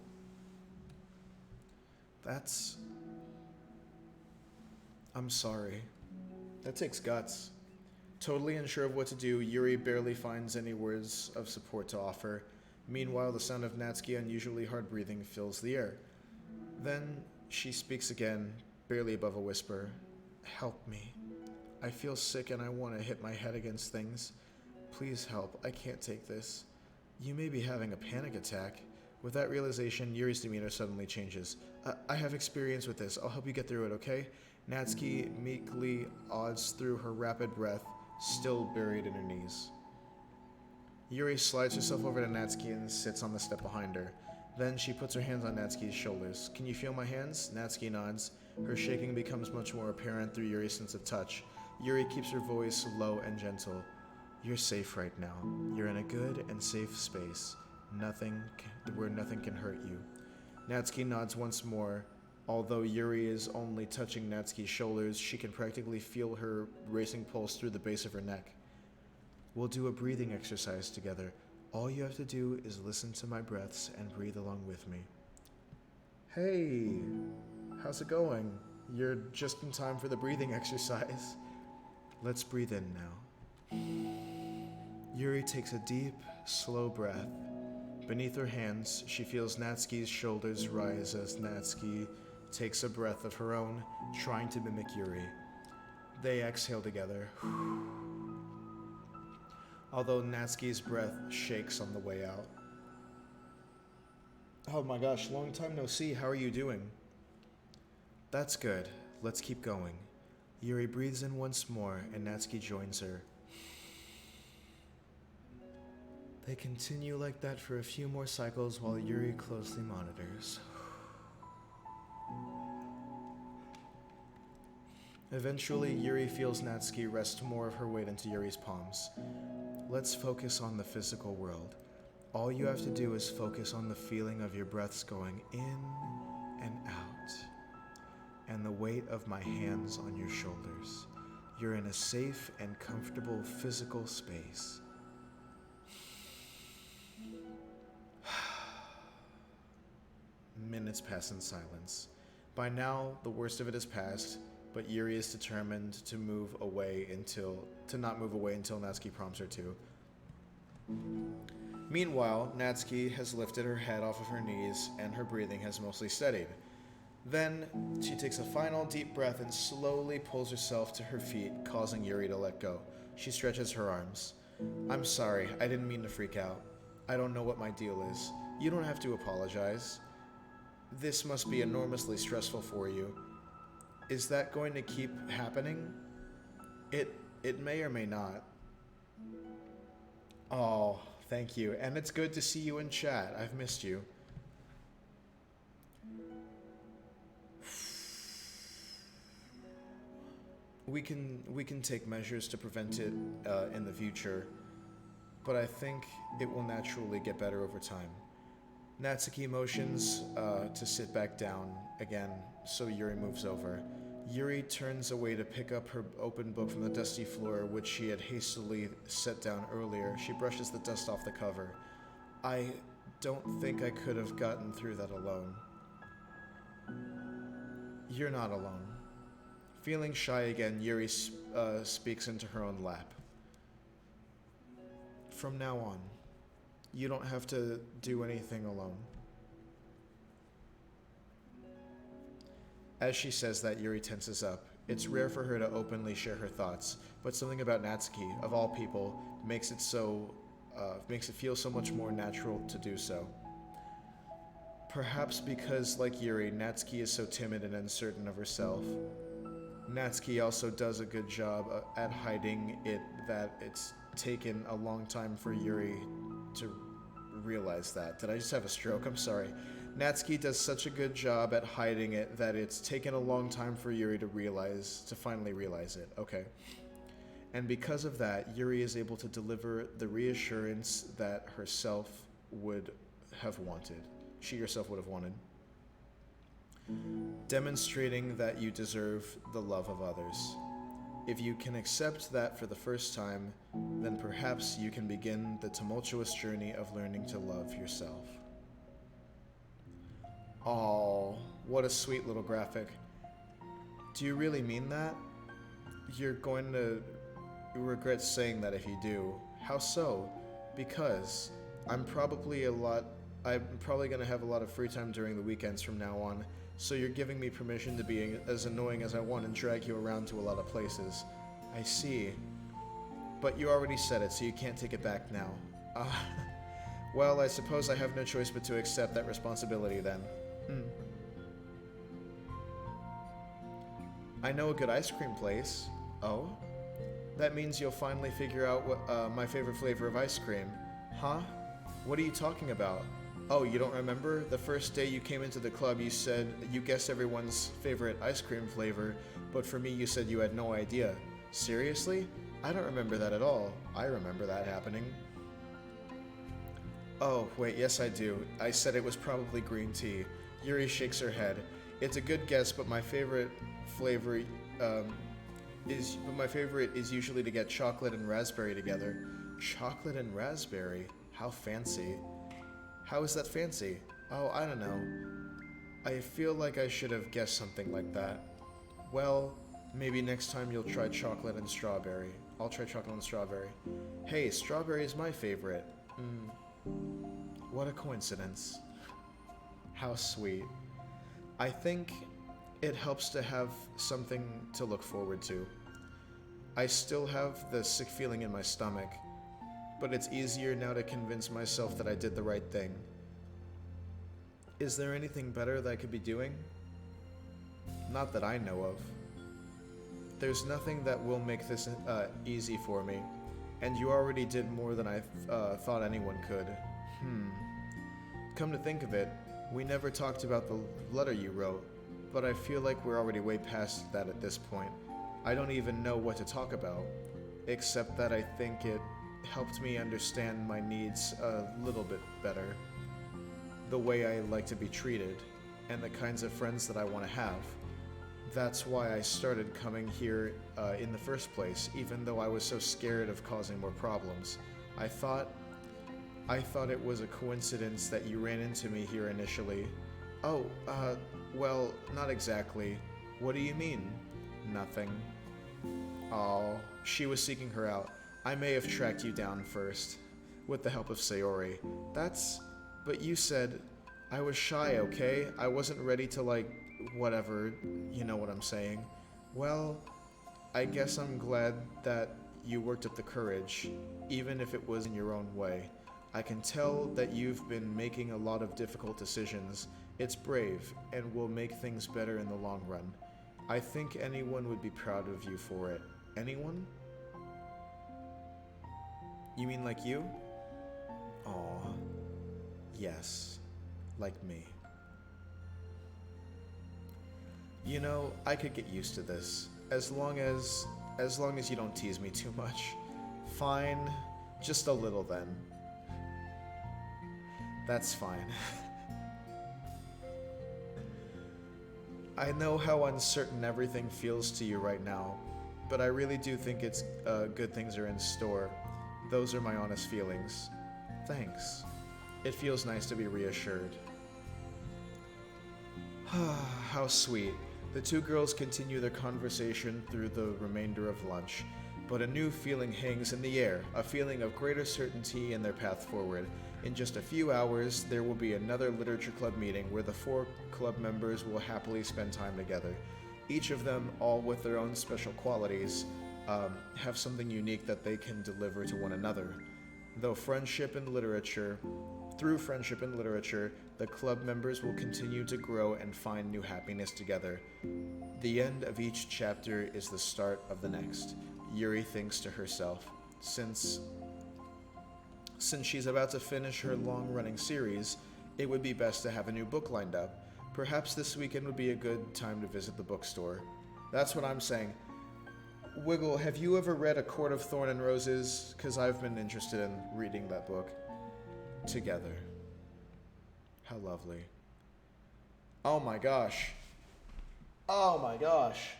I'm sorry. That takes guts. Totally unsure of what to do, Yuri barely finds any words of support to offer. Meanwhile, the sound of Natsuki unusually hard breathing fills the air. Then she speaks again, barely above a whisper. Help me. I feel sick and I want to hit my head against things. Please help. I can't take this. You may be having a panic attack. With that realization, Yuri's demeanor suddenly changes. I have experience with this. I'll help you get through it, okay? Natsuki meekly odds through her rapid breath, still buried in her knees. Yuri slides herself over to Natsuki and sits on the step behind her. Then she puts her hands on Natsuki's shoulders. Can you feel my hands? Natsuki nods. Her shaking becomes much more apparent through Yuri's sense of touch. Yuri keeps her voice low and gentle. You're safe right now. You're in a good and safe space. Where nothing can hurt you. Natsuki nods once more. Although Yuri is only touching Natsuki's shoulders, she can practically feel her racing pulse through the base of her neck. We'll do a breathing exercise together. All you have to do is listen to my breaths and breathe along with me. Hey, how's it going? You're just in time for the breathing exercise. Let's breathe in now. Yuri takes a deep, slow breath. Beneath her hands, she feels Natsuki's shoulders rise as Natsuki takes a breath of her own, trying to mimic Yuri. They exhale together. Although Natsuki's breath shakes on the way out. Oh my gosh, long time no see. How are you doing? That's good. Let's keep going. Yuri breathes in once more, and Natsuki joins her. They continue like that for a few more cycles while Yuri closely monitors. Eventually, Yuri feels Natsuki rest more of her weight into Yuri's palms. Let's focus on the physical world. All you have to do is focus on the feeling of your breaths going in and out, and the weight of my hands on your shoulders. You're in a safe and comfortable physical space. Minutes pass in silence. By now, the worst of it is past, but Yuri is determined to not move away until Natsuki prompts her to. Meanwhile, Natsuki has lifted her head off of her knees and her breathing has mostly steadied. Then, she takes a final deep breath and slowly pulls herself to her feet, causing Yuri to let go. She stretches her arms. I'm sorry, I didn't mean to freak out. I don't know what my deal is. You don't have to apologize. This must be enormously stressful for you. Is that going to keep happening? It may or may not. Oh, thank you. And it's good to see you in chat. I've missed you. We can take measures to prevent it in the future, but I think it will naturally get better over time. Natsuki motions to sit back down again, so Yuri moves over. Yuri turns away to pick up her open book from the dusty floor, which she had hastily set down earlier. She brushes the dust off the cover. I don't think I could have gotten through that alone. You're not alone. Feeling shy again, Yuri speaks into her own lap. From now on, you don't have to do anything alone. As she says that, Yuri tenses up. It's rare for her to openly share her thoughts, but something about Natsuki, of all people, makes it feel so much more natural to do so. Perhaps because, like Yuri, Natsuki is so timid and uncertain of herself. Natsuki also does a good job at hiding it, that it's taken a long time for Yuri to realize that. Did I just have a stroke? I'm sorry. Natsuki does such a good job at hiding it that it's taken a long time for Yuri to finally realize it. Okay. And because of that, Yuri is able to deliver the reassurance that herself would have wanted. She herself would have wanted. Demonstrating that you deserve the love of others. If you can accept that for the first time, then perhaps you can begin the tumultuous journey of learning to love yourself. Aw, what a sweet little graphic. Do you really mean that? You're going to regret saying that if you do. How so? Because I'm probably going to have a lot of free time during the weekends from now on, so you're giving me permission to be as annoying as I want and drag you around to a lot of places. I see. But you already said it, so you can't take it back now. Well, I suppose I have no choice but to accept that responsibility then. I know a good ice cream place. Oh? That means you'll finally figure out what my favorite flavor of ice cream. Huh? What are you talking about? Oh, you don't remember? The first day you came into the club, you said you guessed everyone's favorite ice cream flavor, but for me you said you had no idea. Seriously? I don't remember that at all. I remember that happening. Oh, wait, yes I do. I said it was probably green tea. Yuri shakes her head. It's a good guess, but my favorite flavor is usually to get chocolate and raspberry together. Chocolate and raspberry? How fancy. How is that fancy? Oh, I don't know. I feel like I should have guessed something like that. Well, maybe next time you'll try chocolate and strawberry. I'll try chocolate and strawberry. Hey, strawberry is my favorite. What a coincidence. How sweet. I think it helps to have something to look forward to. I still have the sick feeling in my stomach, but it's easier now to convince myself that I did the right thing. Is there anything better that I could be doing? Not that I know of. There's nothing that will make this easy for me, and you already did more than I thought anyone could. Come to think of it, we never talked about the letter you wrote, but I feel like we're already way past that at this point. I don't even know what to talk about, except that I think it helped me understand my needs a little bit better, the way I like to be treated, and the kinds of friends that I want to have. That's why I started coming here in the first place, even though I was so scared of causing more problems. I thought it was a coincidence that you ran into me here initially. Oh, well, not exactly. What do you mean? Nothing. Oh, she was seeking her out. I may have tracked you down first, with the help of Sayori. But you said I was shy, okay? I wasn't ready to, whatever, you know what I'm saying. Well, I guess I'm glad that you worked up the courage, even if it was in your own way. I can tell that you've been making a lot of difficult decisions. It's brave, and will make things better in the long run. I think anyone would be proud of you for it. Anyone? You mean like you? Aw. Yes. Like me. You know, I could get used to this. As long as you don't tease me too much. Fine. Just a little then. That's fine. I know how uncertain everything feels to you right now, but I really do think it's good things are in store. Those are my honest feelings. Thanks. It feels nice to be reassured. How sweet. The two girls continue their conversation through the remainder of lunch, but a new feeling hangs in the air, a feeling of greater certainty in their path forward. In just a few hours, there will be another literature club meeting where the 4 club members will happily spend time together. Each of them, all with their own special qualities, have something unique that they can deliver to one another. Though friendship and literature Through friendship and literature, the club members will continue to grow and find new happiness together. The end of each chapter is the start of the next, Yuri thinks to herself. Since she's about to finish her long-running series, it would be best to have a new book lined up. Perhaps this weekend would be a good time to visit the bookstore. That's what I'm saying. Wiggle, have you ever read A Court of Thorn and Roses? Because I've been interested in reading that book. Together. How lovely. Oh my gosh. Oh my gosh.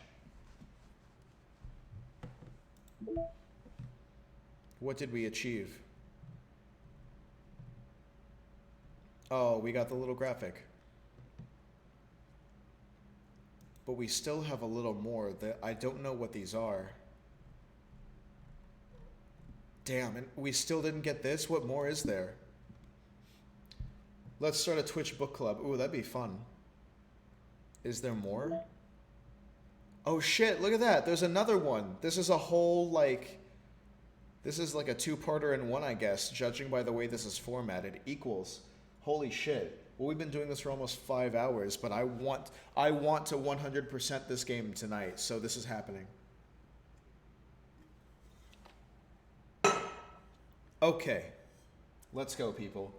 What did we achieve? Oh, we got the little graphic. But we still have a little more that I don't know what these are. Damn, and we still didn't get this? What more is there? Let's start a Twitch book club. Ooh, that'd be fun. Is there more? Oh shit, look at that. There's another one. This is a whole, like... This is like a two-parter in one, I guess, judging by the way this is formatted. Equals. Holy shit. Well, we've been doing this for almost 5 hours, but I want to 100% this game tonight, so this is happening. Okay. Let's go, people.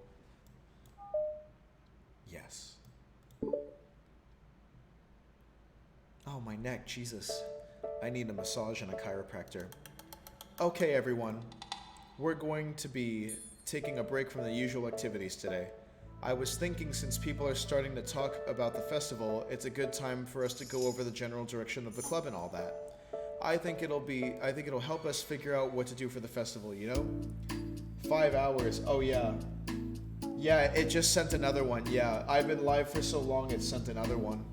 Yes. Oh, my neck, Jesus. I need a massage and a chiropractor. Okay, everyone. We're going to be taking a break from the usual activities today. I was thinking since people are starting to talk about the festival, it's a good time for us to go over the general direction of the club and all that. I think it'll help us figure out what to do for the festival, you know? 5 hours. Oh, yeah. Yeah, it just sent another one. Yeah, I've been live for so long, it sent another one.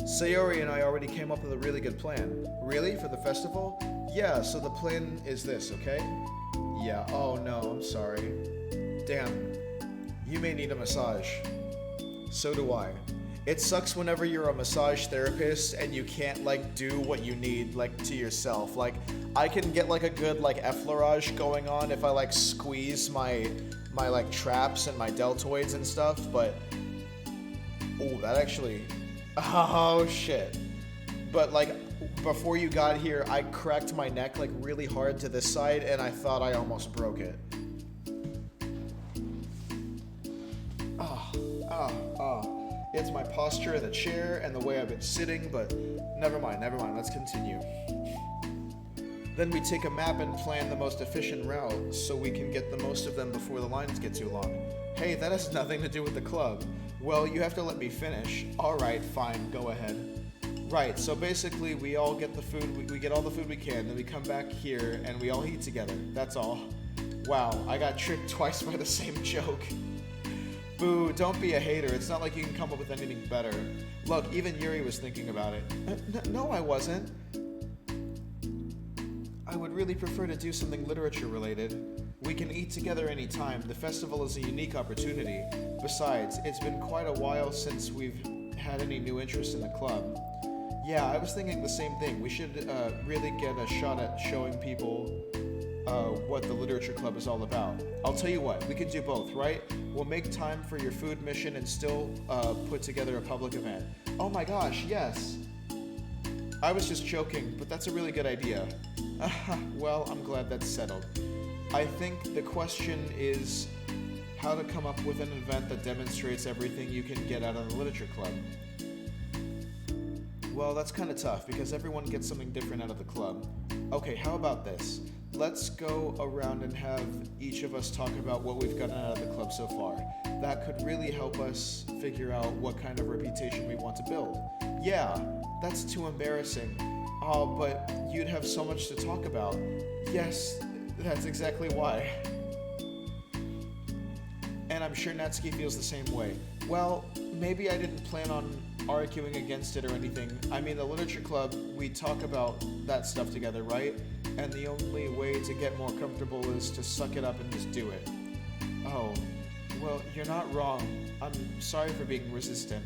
Sayori and I already came up with a really good plan. Really? For the festival? Yeah, so the plan is this, okay? Yeah, oh no, I'm sorry. Damn, you may need a massage. So do I. It sucks whenever you're a massage therapist and you can't, like, do what you need, like, to yourself. Like, I can get, like, a good, like, effleurage going on if I, like, squeeze my like, traps and my deltoids and stuff, but... Oh, that actually... Oh, shit. But, like, before you got here, I cracked my neck, like, really hard to this side, and I thought I almost broke it. It's my posture in the chair and the way I've been sitting, but never mind, let's continue. Then we take a map and plan the most efficient route so we can get the most of them before the lines get too long. Hey, that has nothing to do with the club. Well, you have to let me finish. Alright, fine, go ahead. Right, so basically we all get the food, we get all the food we can, then we come back here and we all eat together. That's all. Wow, I got tricked twice by the same joke. Boo, don't be a hater. It's not like you can come up with anything better. Look, even Yuri was thinking about it. No, I wasn't. I would really prefer to do something literature related. We can eat together anytime. The festival is a unique opportunity. Besides, it's been quite a while since we've had any new interest in the club. Yeah, I was thinking the same thing. We should really get a shot at showing people what the literature club is all about. I'll tell you what, we can do both, right? We'll make time for your food mission and still put together a public event. Oh my gosh, yes. I was just joking, but that's a really good idea. Well, I'm glad that's settled. I think the question is how to come up with an event that demonstrates everything you can get out of the literature club. Well, that's kind of tough because everyone gets something different out of the club. Okay, how about this? Let's go around and have each of us talk about what we've gotten out of the club so far. That could really help us figure out what kind of reputation we want to build. Yeah, that's too embarrassing. Oh, but you'd have so much to talk about. Yes, that's exactly why. And I'm sure Natsuki feels the same way. Well, maybe I didn't plan on arguing against it or anything. I mean, the literature club, we talk about that stuff together, right? And the only way to get more comfortable is to suck it up and just do it. Oh, well, you're not wrong. I'm sorry for being resistant.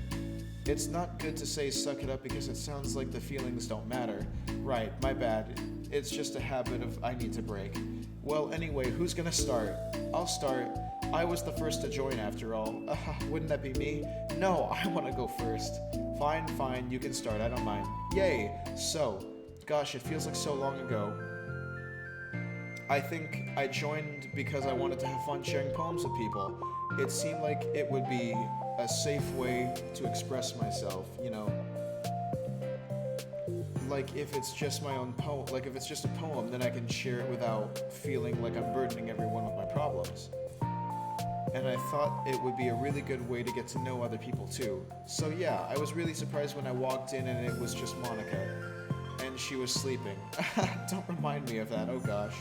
It's not good to say suck it up because it sounds like the feelings don't matter. Right, my bad. It's just a habit of I need to break. Well, anyway, who's gonna start? I'll start. I was the first to join after all. Wouldn't that be me? No, I wanna go first. Fine, you can start, I don't mind. Yay! So, gosh, it feels like so long ago. I think I joined because I wanted to have fun sharing poems with people. It seemed like it would be a safe way to express myself, you know. Like if it's just my own poem, like if it's just a poem, then I can share it without feeling like I'm burdening everyone with my problems. And I thought it would be a really good way to get to know other people too. So yeah, I was really surprised when I walked in and it was just Monica. And she was sleeping. Don't remind me of that, oh gosh.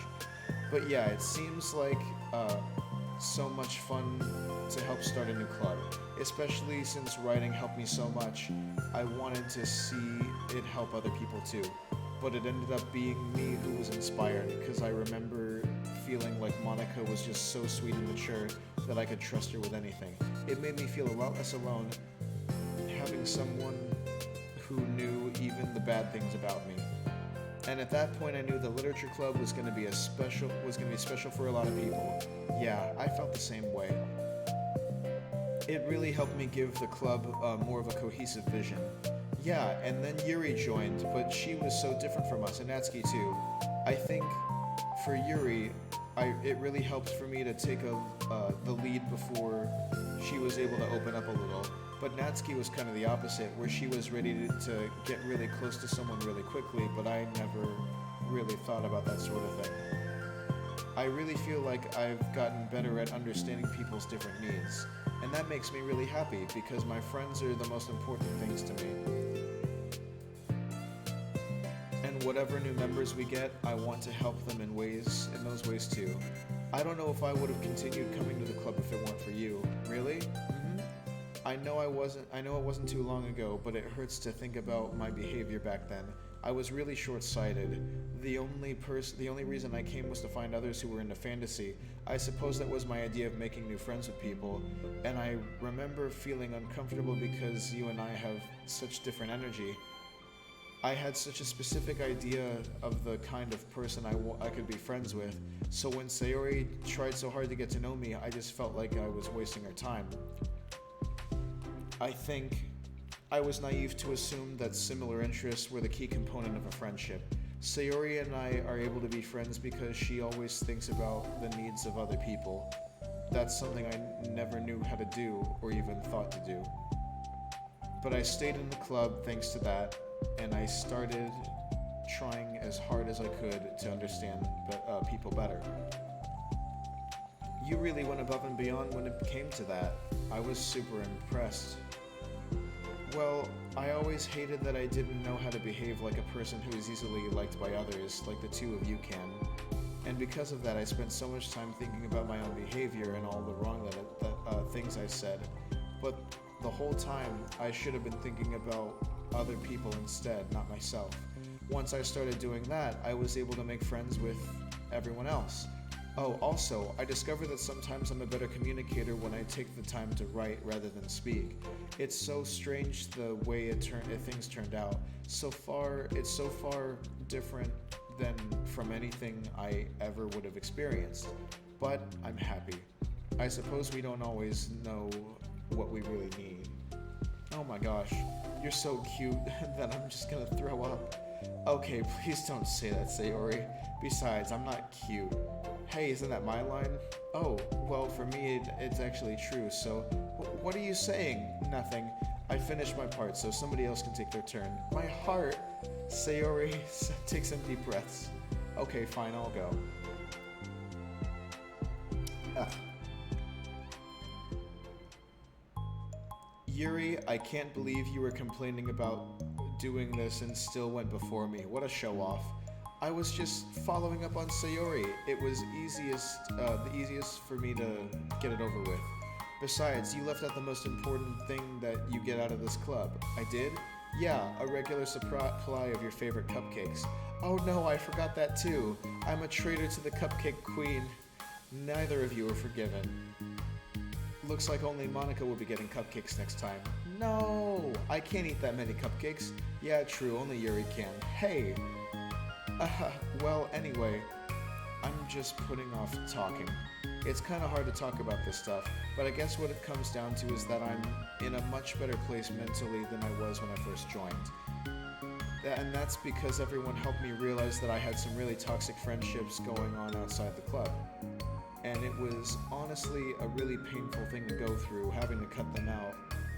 But yeah, it seems like so much fun to help start a new club. Especially since writing helped me so much, I wanted to see it help other people too. But it ended up being me who was inspired, because I remember feeling like Monica was just so sweet and mature that I could trust her with anything. It made me feel a lot less alone, having someone who knew even the bad things about me. And at that point I knew the literature club was going to be special for a lot of people. Yeah, I felt the same way. It really helped me give the club more of a cohesive vision. Yeah, and then Yuri joined, but she was so different from us, and Natsuki too. I think for Yuri, it really helped for me to take the lead before she was able to open up a little. But Natsuki was kind of the opposite, where she was ready to get really close to someone really quickly, but I never really thought about that sort of thing. I really feel like I've gotten better at understanding people's different needs, and that makes me really happy because my friends are the most important things to me. And whatever new members we get, I want to help them in those ways too. I don't know if I would have continued coming to the club if it weren't for you. Really? I know it wasn't too long ago, but it hurts to think about my behavior back then. I was really short-sighted. The only reason I came was to find others who were into fantasy. I suppose that was my idea of making new friends with people, and I remember feeling uncomfortable because you and I have such different energy. I had such a specific idea of the kind of person I could be friends with, so when Sayori tried so hard to get to know me, I just felt like I was wasting her time. I think I was naive to assume that similar interests were the key component of a friendship. Sayori and I are able to be friends because she always thinks about the needs of other people. That's something I never knew how to do or even thought to do. But I stayed in the club thanks to that, and I started trying as hard as I could to understand people better. You really went above and beyond when it came to that. I was super impressed. Well, I always hated that I didn't know how to behave like a person who is easily liked by others, like the two of you can. And because of that, I spent so much time thinking about my own behavior and all the wrong things I said. But the whole time, I should have been thinking about other people instead, not myself. Once I started doing that, I was able to make friends with everyone else. Oh, also, I discovered that sometimes I'm a better communicator when I take the time to write rather than speak. It's so strange the way things turned out. It's so far different than from anything I ever would have experienced. But I'm happy. I suppose we don't always know what we really need. Oh my gosh, you're so cute that I'm just gonna throw up. Okay, please don't say that, Sayori. Besides, I'm not cute. Hey, isn't that my line? Oh, well, for me, it's actually true, so what are you saying? Nothing. I finished my part, so somebody else can take their turn. My heart! Sayori, take some deep breaths. Okay, fine, I'll go. Yuri, I can't believe you were complaining about doing this and still went before me. What a show-off. I was just following up on Sayori. It was the easiest for me to get it over with. Besides, you left out the most important thing that you get out of this club. I did? Yeah, a regular supply of your favorite cupcakes. Oh no, I forgot that too. I'm a traitor to the cupcake queen. Neither of you are forgiven. Looks like only Monica will be getting cupcakes next time. No, I can't eat that many cupcakes. Yeah, true, only Yuri can. Hey! Well, anyway, I'm just putting off talking. It's kind of hard to talk about this stuff, but I guess what it comes down to is that I'm in a much better place mentally than I was when I first joined. And that's because everyone helped me realize that I had some really toxic friendships going on outside the club. And it was honestly a really painful thing to go through, having to cut them out.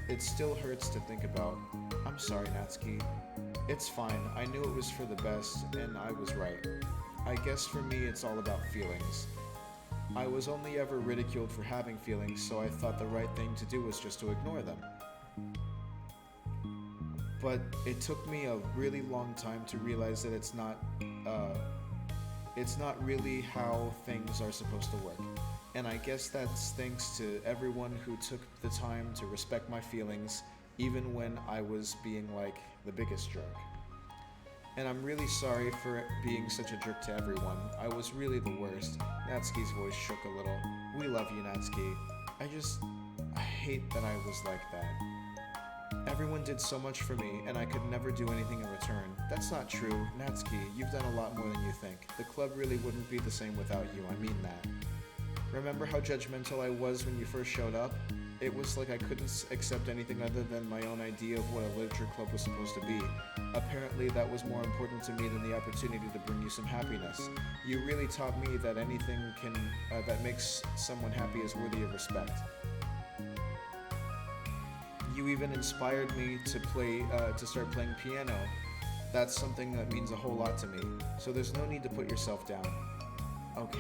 It still hurts to think about. I'm sorry, Natsuki. It's fine. I knew it was for the best, and I was right. I guess for me, it's all about feelings. I was only ever ridiculed for having feelings, so I thought the right thing to do was just to ignore them. But it took me a really long time to realize that it's not really how things are supposed to work. And I guess that's thanks to everyone who took the time to respect my feelings, even when I was being like the biggest jerk. And I'm really sorry for being such a jerk to everyone. I was really the worst. Natsuki's voice shook a little. We love you, Natsuki. I hate that I was like that. Everyone did so much for me, and I could never do anything in return. That's not true. Natsuki, you've done a lot more than you think. The club really wouldn't be the same without you, I mean that. Remember how judgmental I was when you first showed up? It was like I couldn't accept anything other than my own idea of what a literature club was supposed to be. Apparently that was more important to me than the opportunity to bring you some happiness. You really taught me that anything that makes someone happy is worthy of respect. You even inspired me to start playing piano. That's something that means a whole lot to me, so there's no need to put yourself down. Okay.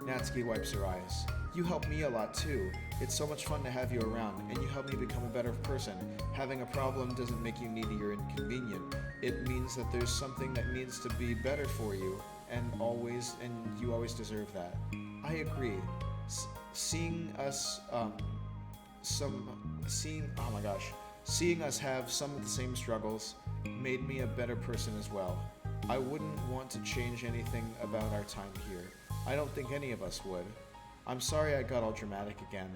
Natsuki wipes her eyes. You help me a lot too. It's so much fun to have you around, and you help me become a better person. Having a problem doesn't make you needy or inconvenient. It means that there's something that needs to be better for you, and you always deserve that. I agree. Seeing us have some of the same struggles made me a better person as well. I wouldn't want to change anything about our time here. I don't think any of us would. I'm sorry I got all dramatic again.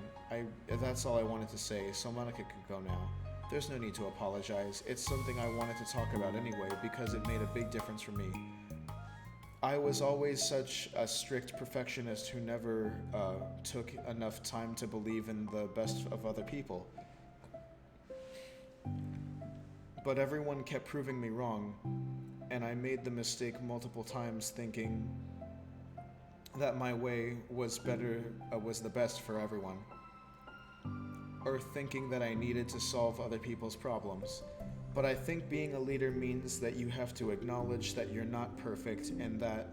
That's all I wanted to say, so Monica can go now. There's no need to apologize. It's something I wanted to talk about anyway because it made a big difference for me. I was always such a strict perfectionist who never took enough time to believe in the best of other people. But everyone kept proving me wrong, and I made the mistake multiple times thinking that my way was the best for everyone, or thinking that I needed to solve other people's problems. But I think being a leader means that you have to acknowledge that you're not perfect and that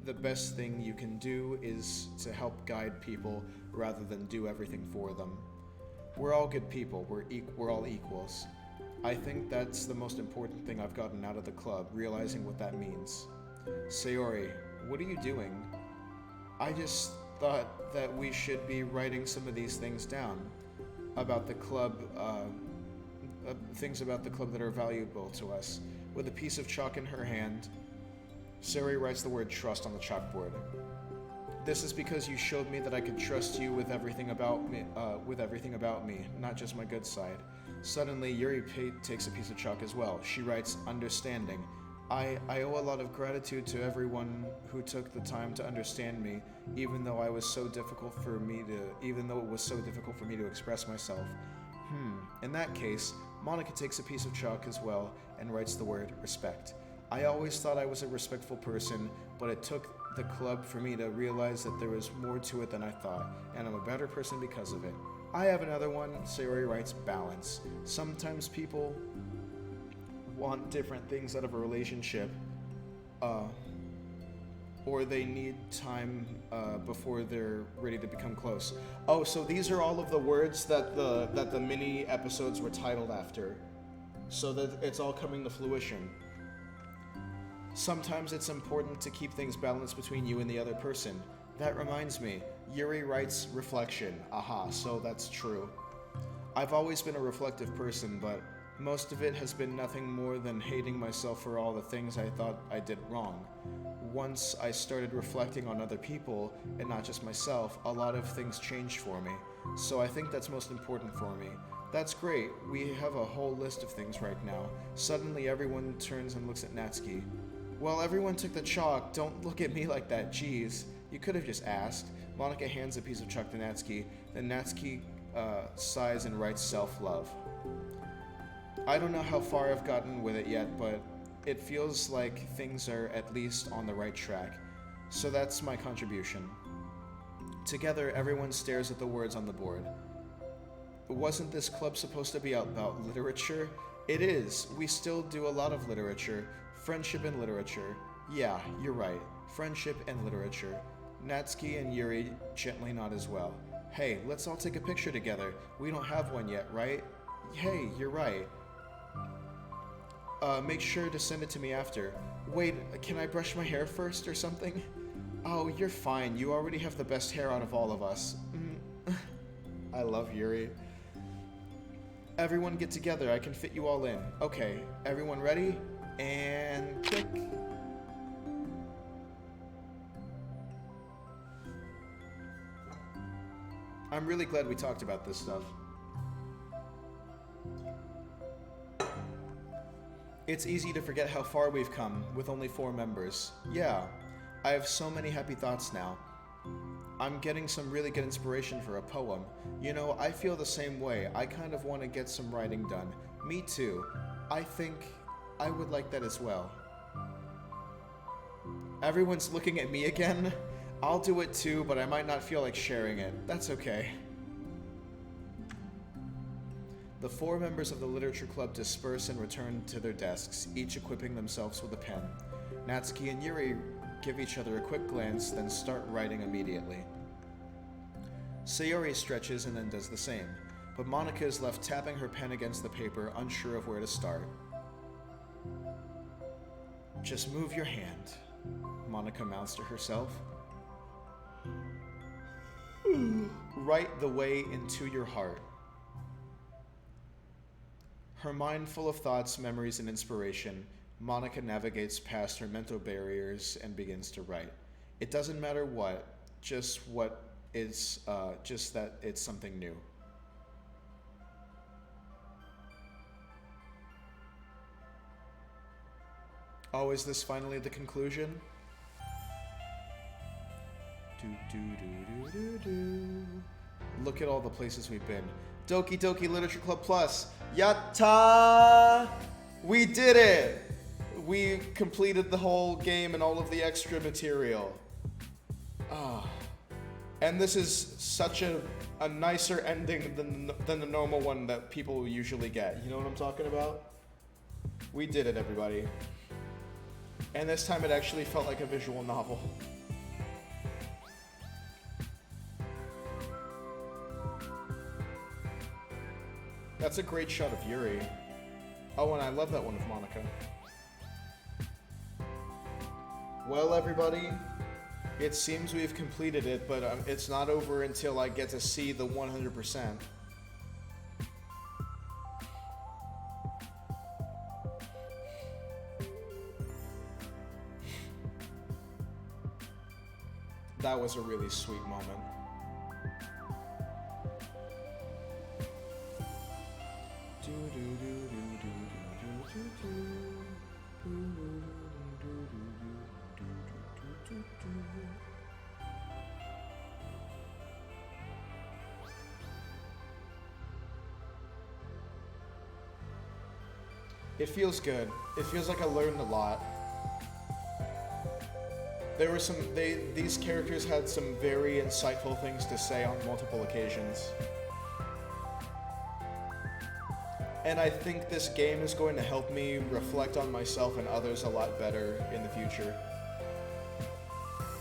the best thing you can do is to help guide people rather than do everything for them. We're all good people, we're all equals. I think that's the most important thing I've gotten out of the club, realizing what that means. Sayori, what are you doing? I just thought that we should be writing some of these things down about the club, things about the club that are valuable to us. With a piece of chalk in her hand, Sayori writes the word trust on the chalkboard. This is because you showed me that I could trust you with everything about me, not just my good side. Suddenly, Yuri takes a piece of chalk as well. She writes, understanding. I owe a lot of gratitude to everyone who took the time to understand me, even though it was so difficult for me to express myself. In that case, Monica takes a piece of chalk as well and writes the word respect. I always thought I was a respectful person, but it took the club for me to realize that there was more to it than I thought, and I'm a better person because of it. I have another one. Sayori writes balance. Sometimes people want different things out of a relationship, or they need time before they're ready to become close. Oh, so these are all of the words that the mini episodes were titled after, so that it's all coming to fruition. Sometimes it's important to keep things balanced between you and the other person. That reminds me, Yuri writes reflection. Aha, so that's true. I've always been a reflective person, but most of it has been nothing more than hating myself for all the things I thought I did wrong. Once I started reflecting on other people, and not just myself, a lot of things changed for me. So I think that's most important for me. That's great. We have a whole list of things right now. Suddenly everyone turns and looks at Natsuki. Well, everyone took the chalk. Don't look at me like that, jeez. You could have just asked. Monica hands a piece of chalk to Natsuki. Then Natsuki sighs and writes self-love. I don't know how far I've gotten with it yet, but it feels like things are at least on the right track. So that's my contribution. Together, everyone stares at the words on the board. Wasn't this club supposed to be about literature? It is. We still do a lot of literature. Friendship and literature. Yeah, you're right. Friendship and literature. Natsuki and Yuri gently nod as well. Hey, let's all take a picture together. We don't have one yet, right? Hey, you're right. Make sure to send it to me after. Wait, can I brush my hair first or something? Oh, you're fine. You already have the best hair out of all of us. I love Yuri. Everyone get together. I can fit you all in. Okay, everyone ready? And click. I'm really glad we talked about this stuff. It's easy to forget how far we've come with only 4 members. Yeah, I have so many happy thoughts now. I'm getting some really good inspiration for a poem. You know, I feel the same way. I kind of want to get some writing done. Me too. I think I would like that as well. Everyone's looking at me again. I'll do it too, but I might not feel like sharing it. That's okay. The 4 members of the literature club disperse and return to their desks, each equipping themselves with a pen. Natsuki and Yuri give each other a quick glance, then start writing immediately. Sayori stretches and then does the same, but Monica is left tapping her pen against the paper, unsure of where to start. Just move your hand, Monica mouths to herself. Write the way into your heart. Her mind full of thoughts, memories, and inspiration, Monica navigates past her mental barriers and begins to write. It doesn't matter what, just that it's something new. Oh, is this finally the conclusion? Look at all the places we've been. Doki Doki Literature Club Plus. Yatta! We did it! We completed the whole game and all of the extra material. And this is such a nicer ending than the normal one that people usually get. You know what I'm talking about? We did it, everybody. And this time it actually felt like a visual novel. That's a great shot of Yuri. Oh, and I love that one of Monica. Well, everybody, it seems we've completed it, but it's not over until I get to see the 100%. That was a really sweet moment. It feels good. It feels like I learned a lot. There were these characters had some very insightful things to say on multiple occasions. And I think this game is going to help me reflect on myself and others a lot better in the future.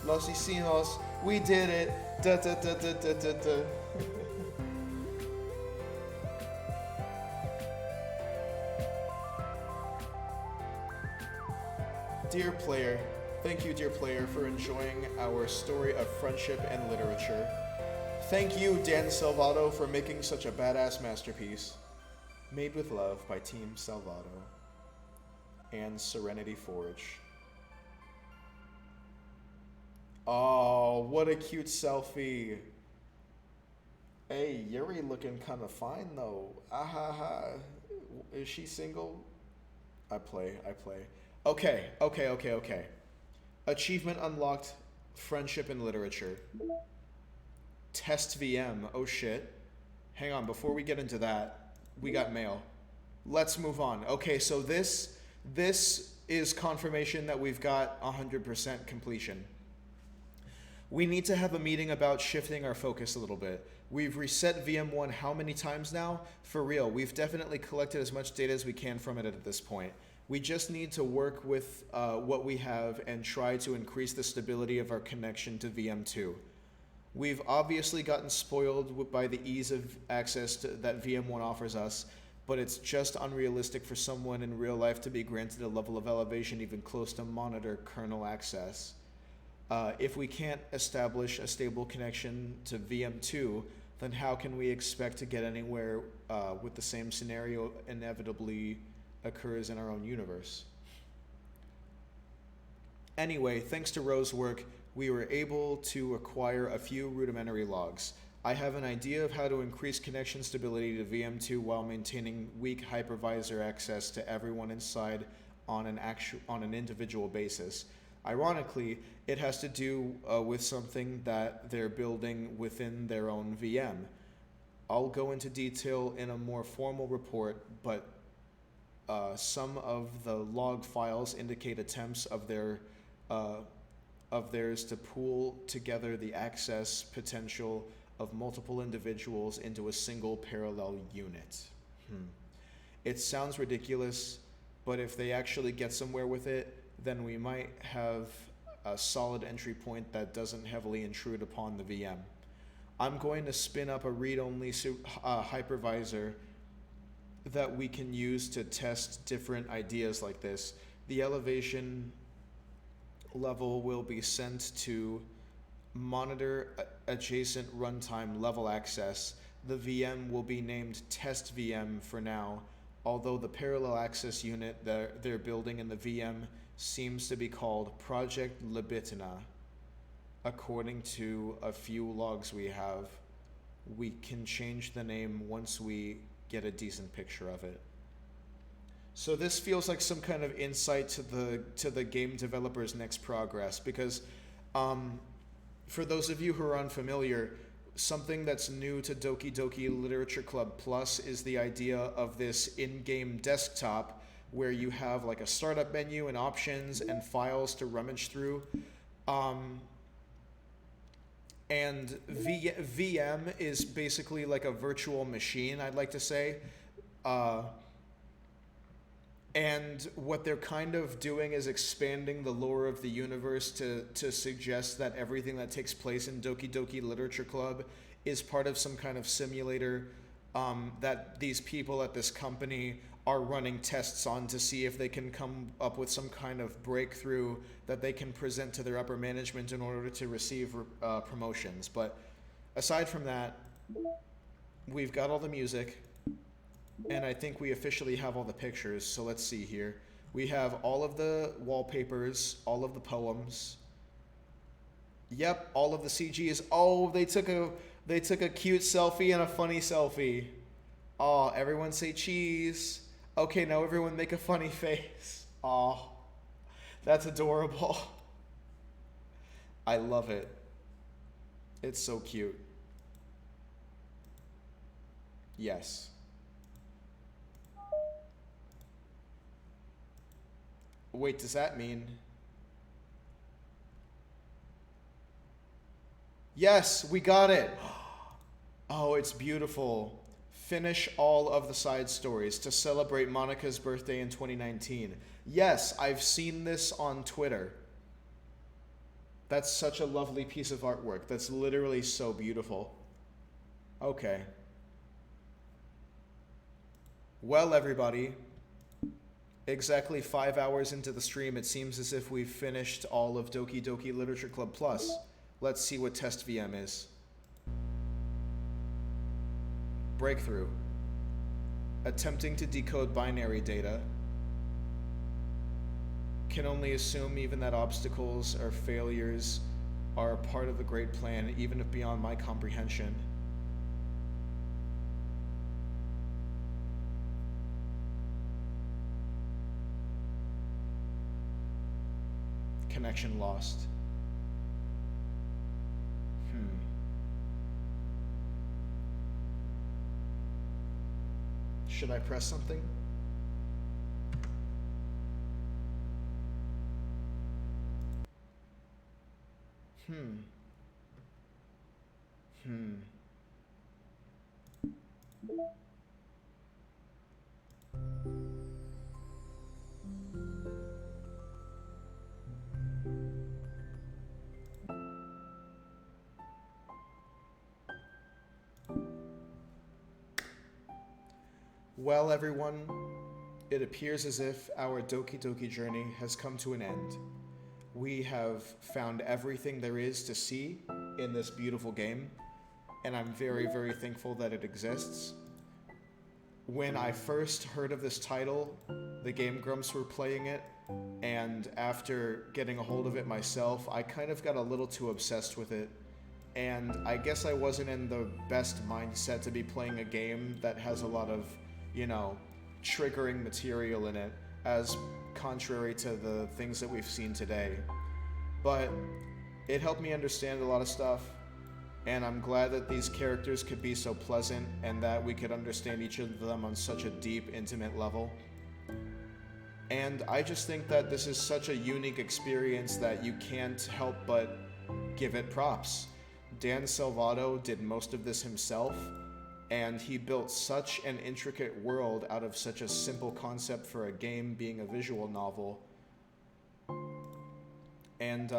Los hicimos, we did it. Da da da da da da da. Dear player, thank you, dear player, for enjoying our story of friendship and literature. Thank you, Dan Salvato, for making such a badass masterpiece. Made with love by Team Salvato and Serenity Forge. Oh, what a cute selfie. Hey, Yuri looking kind of fine though. Ahaha. Is she single? I play. Okay. Achievement unlocked, friendship and literature. Test VM, oh shit. Hang on, before we get into that, we got mail. Let's move on. Okay, so this is confirmation that we've got 100% completion. We need to have a meeting about shifting our focus a little bit. We've reset VM1 how many times now? For real, we've definitely collected as much data as we can from it at this point. We just need to work with what we have and try to increase the stability of our connection to VM2. We've obviously gotten spoiled by the ease of access that VM1 offers us, but it's just unrealistic for someone in real life to be granted a level of elevation even close to monitor kernel access. If we can't establish a stable connection to VM2, then how can we expect to get anywhere with the same scenario inevitably occurs in our own universe? Anyway, thanks to Ro's work, we were able to acquire a few rudimentary logs. I have an idea of how to increase connection stability to VM2 while maintaining weak hypervisor access to everyone inside on an individual basis. Ironically, it has to do with something that they're building within their own VM. I'll go into detail in a more formal report, but some of the log files indicate attempts of theirs to pool together the access potential of multiple individuals into a single parallel unit. It sounds ridiculous, but if they actually get somewhere with it, then we might have a solid entry point that doesn't heavily intrude upon the VM. I'm going to spin up a read-only hypervisor that we can use to test different ideas like this. The elevation level will be sent to monitor adjacent runtime level access. The VM will be named Test VM for now, although the parallel access unit that they're building in the VM seems to be called Project Libitina. According to a few logs we have, we can change the name once we get a decent picture of it. So this feels like some kind of insight to the game developer's next progress, because for those of you who are unfamiliar, something that's new to Doki Doki Literature Club Plus is the idea of this in-game desktop where you have like a startup menu and options and files to rummage through. And VM is basically like a virtual machine, I'd like to say. And what they're kind of doing is expanding the lore of the universe to suggest that everything that takes place in Doki Doki Literature Club is part of some kind of simulator that these people at this company are running tests on to see if they can come up with some kind of breakthrough that they can present to their upper management in order to receive promotions. But aside from that, we've got all the music, and I think we officially have all the pictures. So let's see here. We have all of the wallpapers, all of the poems. Yep, all of the CGs. Oh, they took a cute selfie and a funny selfie. Oh, everyone say cheese. Okay, now everyone make a funny face. Oh, that's adorable. I love it. It's so cute. Yes. Wait, does that mean? Yes, we got it. Oh, it's beautiful. Finish all of the side stories to celebrate Monica's birthday in 2019. Yes, I've seen this on Twitter. That's such a lovely piece of artwork. That's literally so beautiful. Okay. Well, everybody, exactly 5 hours into the stream, it seems as if we've finished all of Doki Doki Literature Club Plus. Let's see what Test VM is. Breakthrough. Attempting to decode binary data. Can only assume even that obstacles or failures are a part of the great plan, even if beyond my comprehension. Connection lost. Should I press something? Well, everyone, it appears as if our Doki Doki journey has come to an end. We have found everything there is to see in this beautiful game, and I'm very, very thankful that it exists. When I first heard of this title, the Game Grumps were playing it, and after getting a hold of it myself, I kind of got a little too obsessed with it. And I guess I wasn't in the best mindset to be playing a game that has a lot of, triggering material in it, as contrary to the things that we've seen today. But it helped me understand a lot of stuff, and I'm glad that these characters could be so pleasant and that we could understand each of them on such a deep, intimate level. And I just think that this is such a unique experience that you can't help but give it props. Dan Salvato did most of this himself, and he built such an intricate world out of such a simple concept for a game being a visual novel. And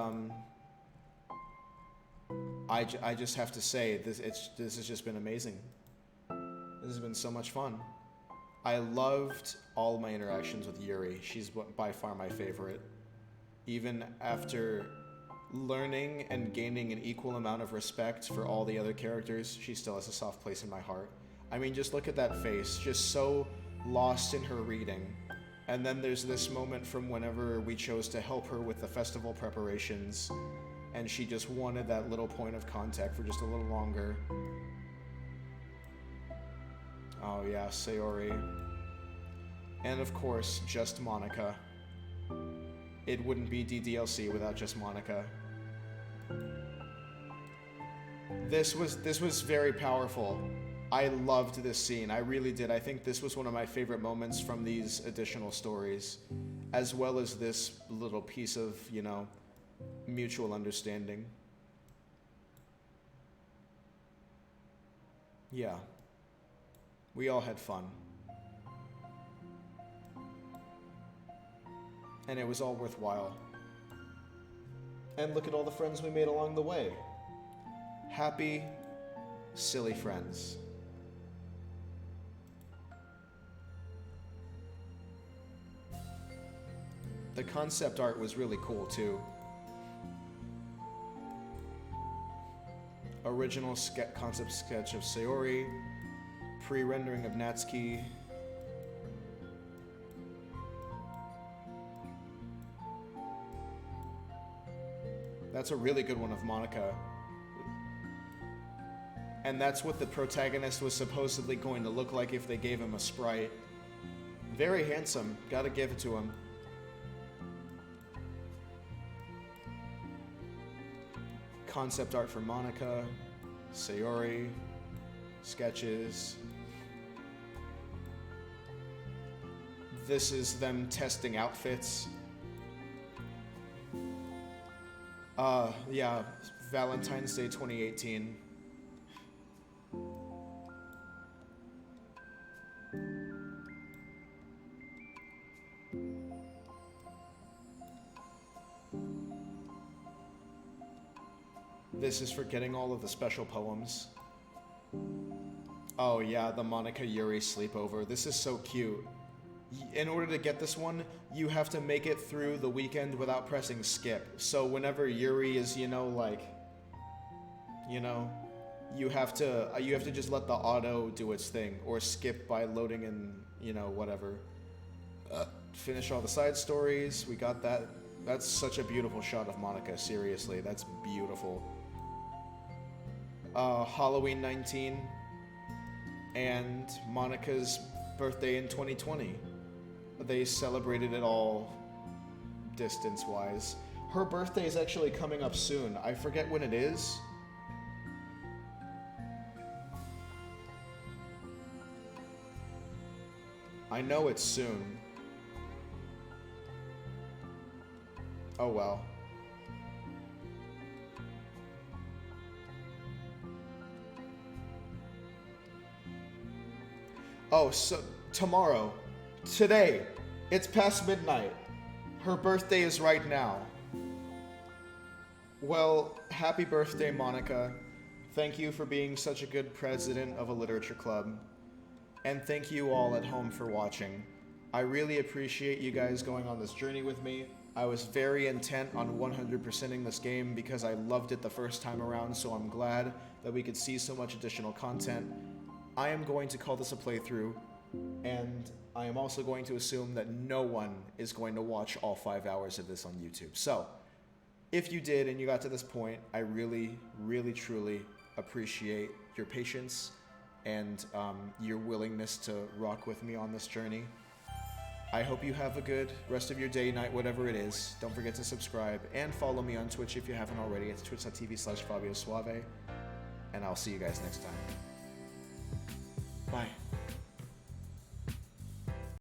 I just have to say, this has just been amazing. This has been so much fun. I loved all my interactions with Yuri. She's by far my favorite. Even after learning and gaining an equal amount of respect for all the other characters, she still has a soft place in my heart. I mean, just look at that face, just so lost in her reading. And then there's this moment from whenever we chose to help her with the festival preparations, and she just wanted that little point of contact for just a little longer. Oh yeah, Sayori. And of course, just Monica. It wouldn't be DDLC without just Monica. This was very powerful. I loved this scene. I really did. I think this was one of my favorite moments from these additional stories, as well as this little piece of, mutual understanding. Yeah. We all had fun. And it was all worthwhile. And look at all the friends we made along the way. Happy, silly friends. The concept art was really cool too. Original concept sketch of Sayori, pre-rendering of Natsuki. That's a really good one of Monica. And that's what the protagonist was supposedly going to look like if they gave him a sprite. Very handsome, gotta give it to him. Concept art for Monica, Sayori, sketches. This is them testing outfits. Yeah, Valentine's Day 2018. This is for getting all of the special poems. Oh yeah, the Monica Yuri sleepover. This is so cute. In order to get this one, you have to make it through the weekend without pressing skip. So whenever Yuri is, you have to just let the auto do its thing, or skip by loading in, whatever. Finish all the side stories. We got that. That's such a beautiful shot of Monica. Seriously, that's beautiful. Halloween 19 and Monica's birthday in 2020. They celebrated it all distance-wise. Her birthday is actually coming up soon. I forget when it is. I know it's soon. Oh well. Oh, so tomorrow. Today. It's past midnight. Her birthday is right now. Well, happy birthday, Monica. Thank you for being such a good president of a literature club. And thank you all at home for watching. I really appreciate you guys going on this journey with me. I was very intent on 100%ing this game because I loved it the first time around, so I'm glad that we could see so much additional content. I am going to call this a playthrough, and I am also going to assume that no one is going to watch all 5 hours of this on YouTube. So, if you did and you got to this point, I really, really, truly appreciate your patience and your willingness to rock with me on this journey. I hope you have a good rest of your day, night, whatever it is. Don't forget to subscribe and follow me on Twitch if you haven't already. It's twitch.tv/Fabio Suave. And I'll see you guys next time. Bye.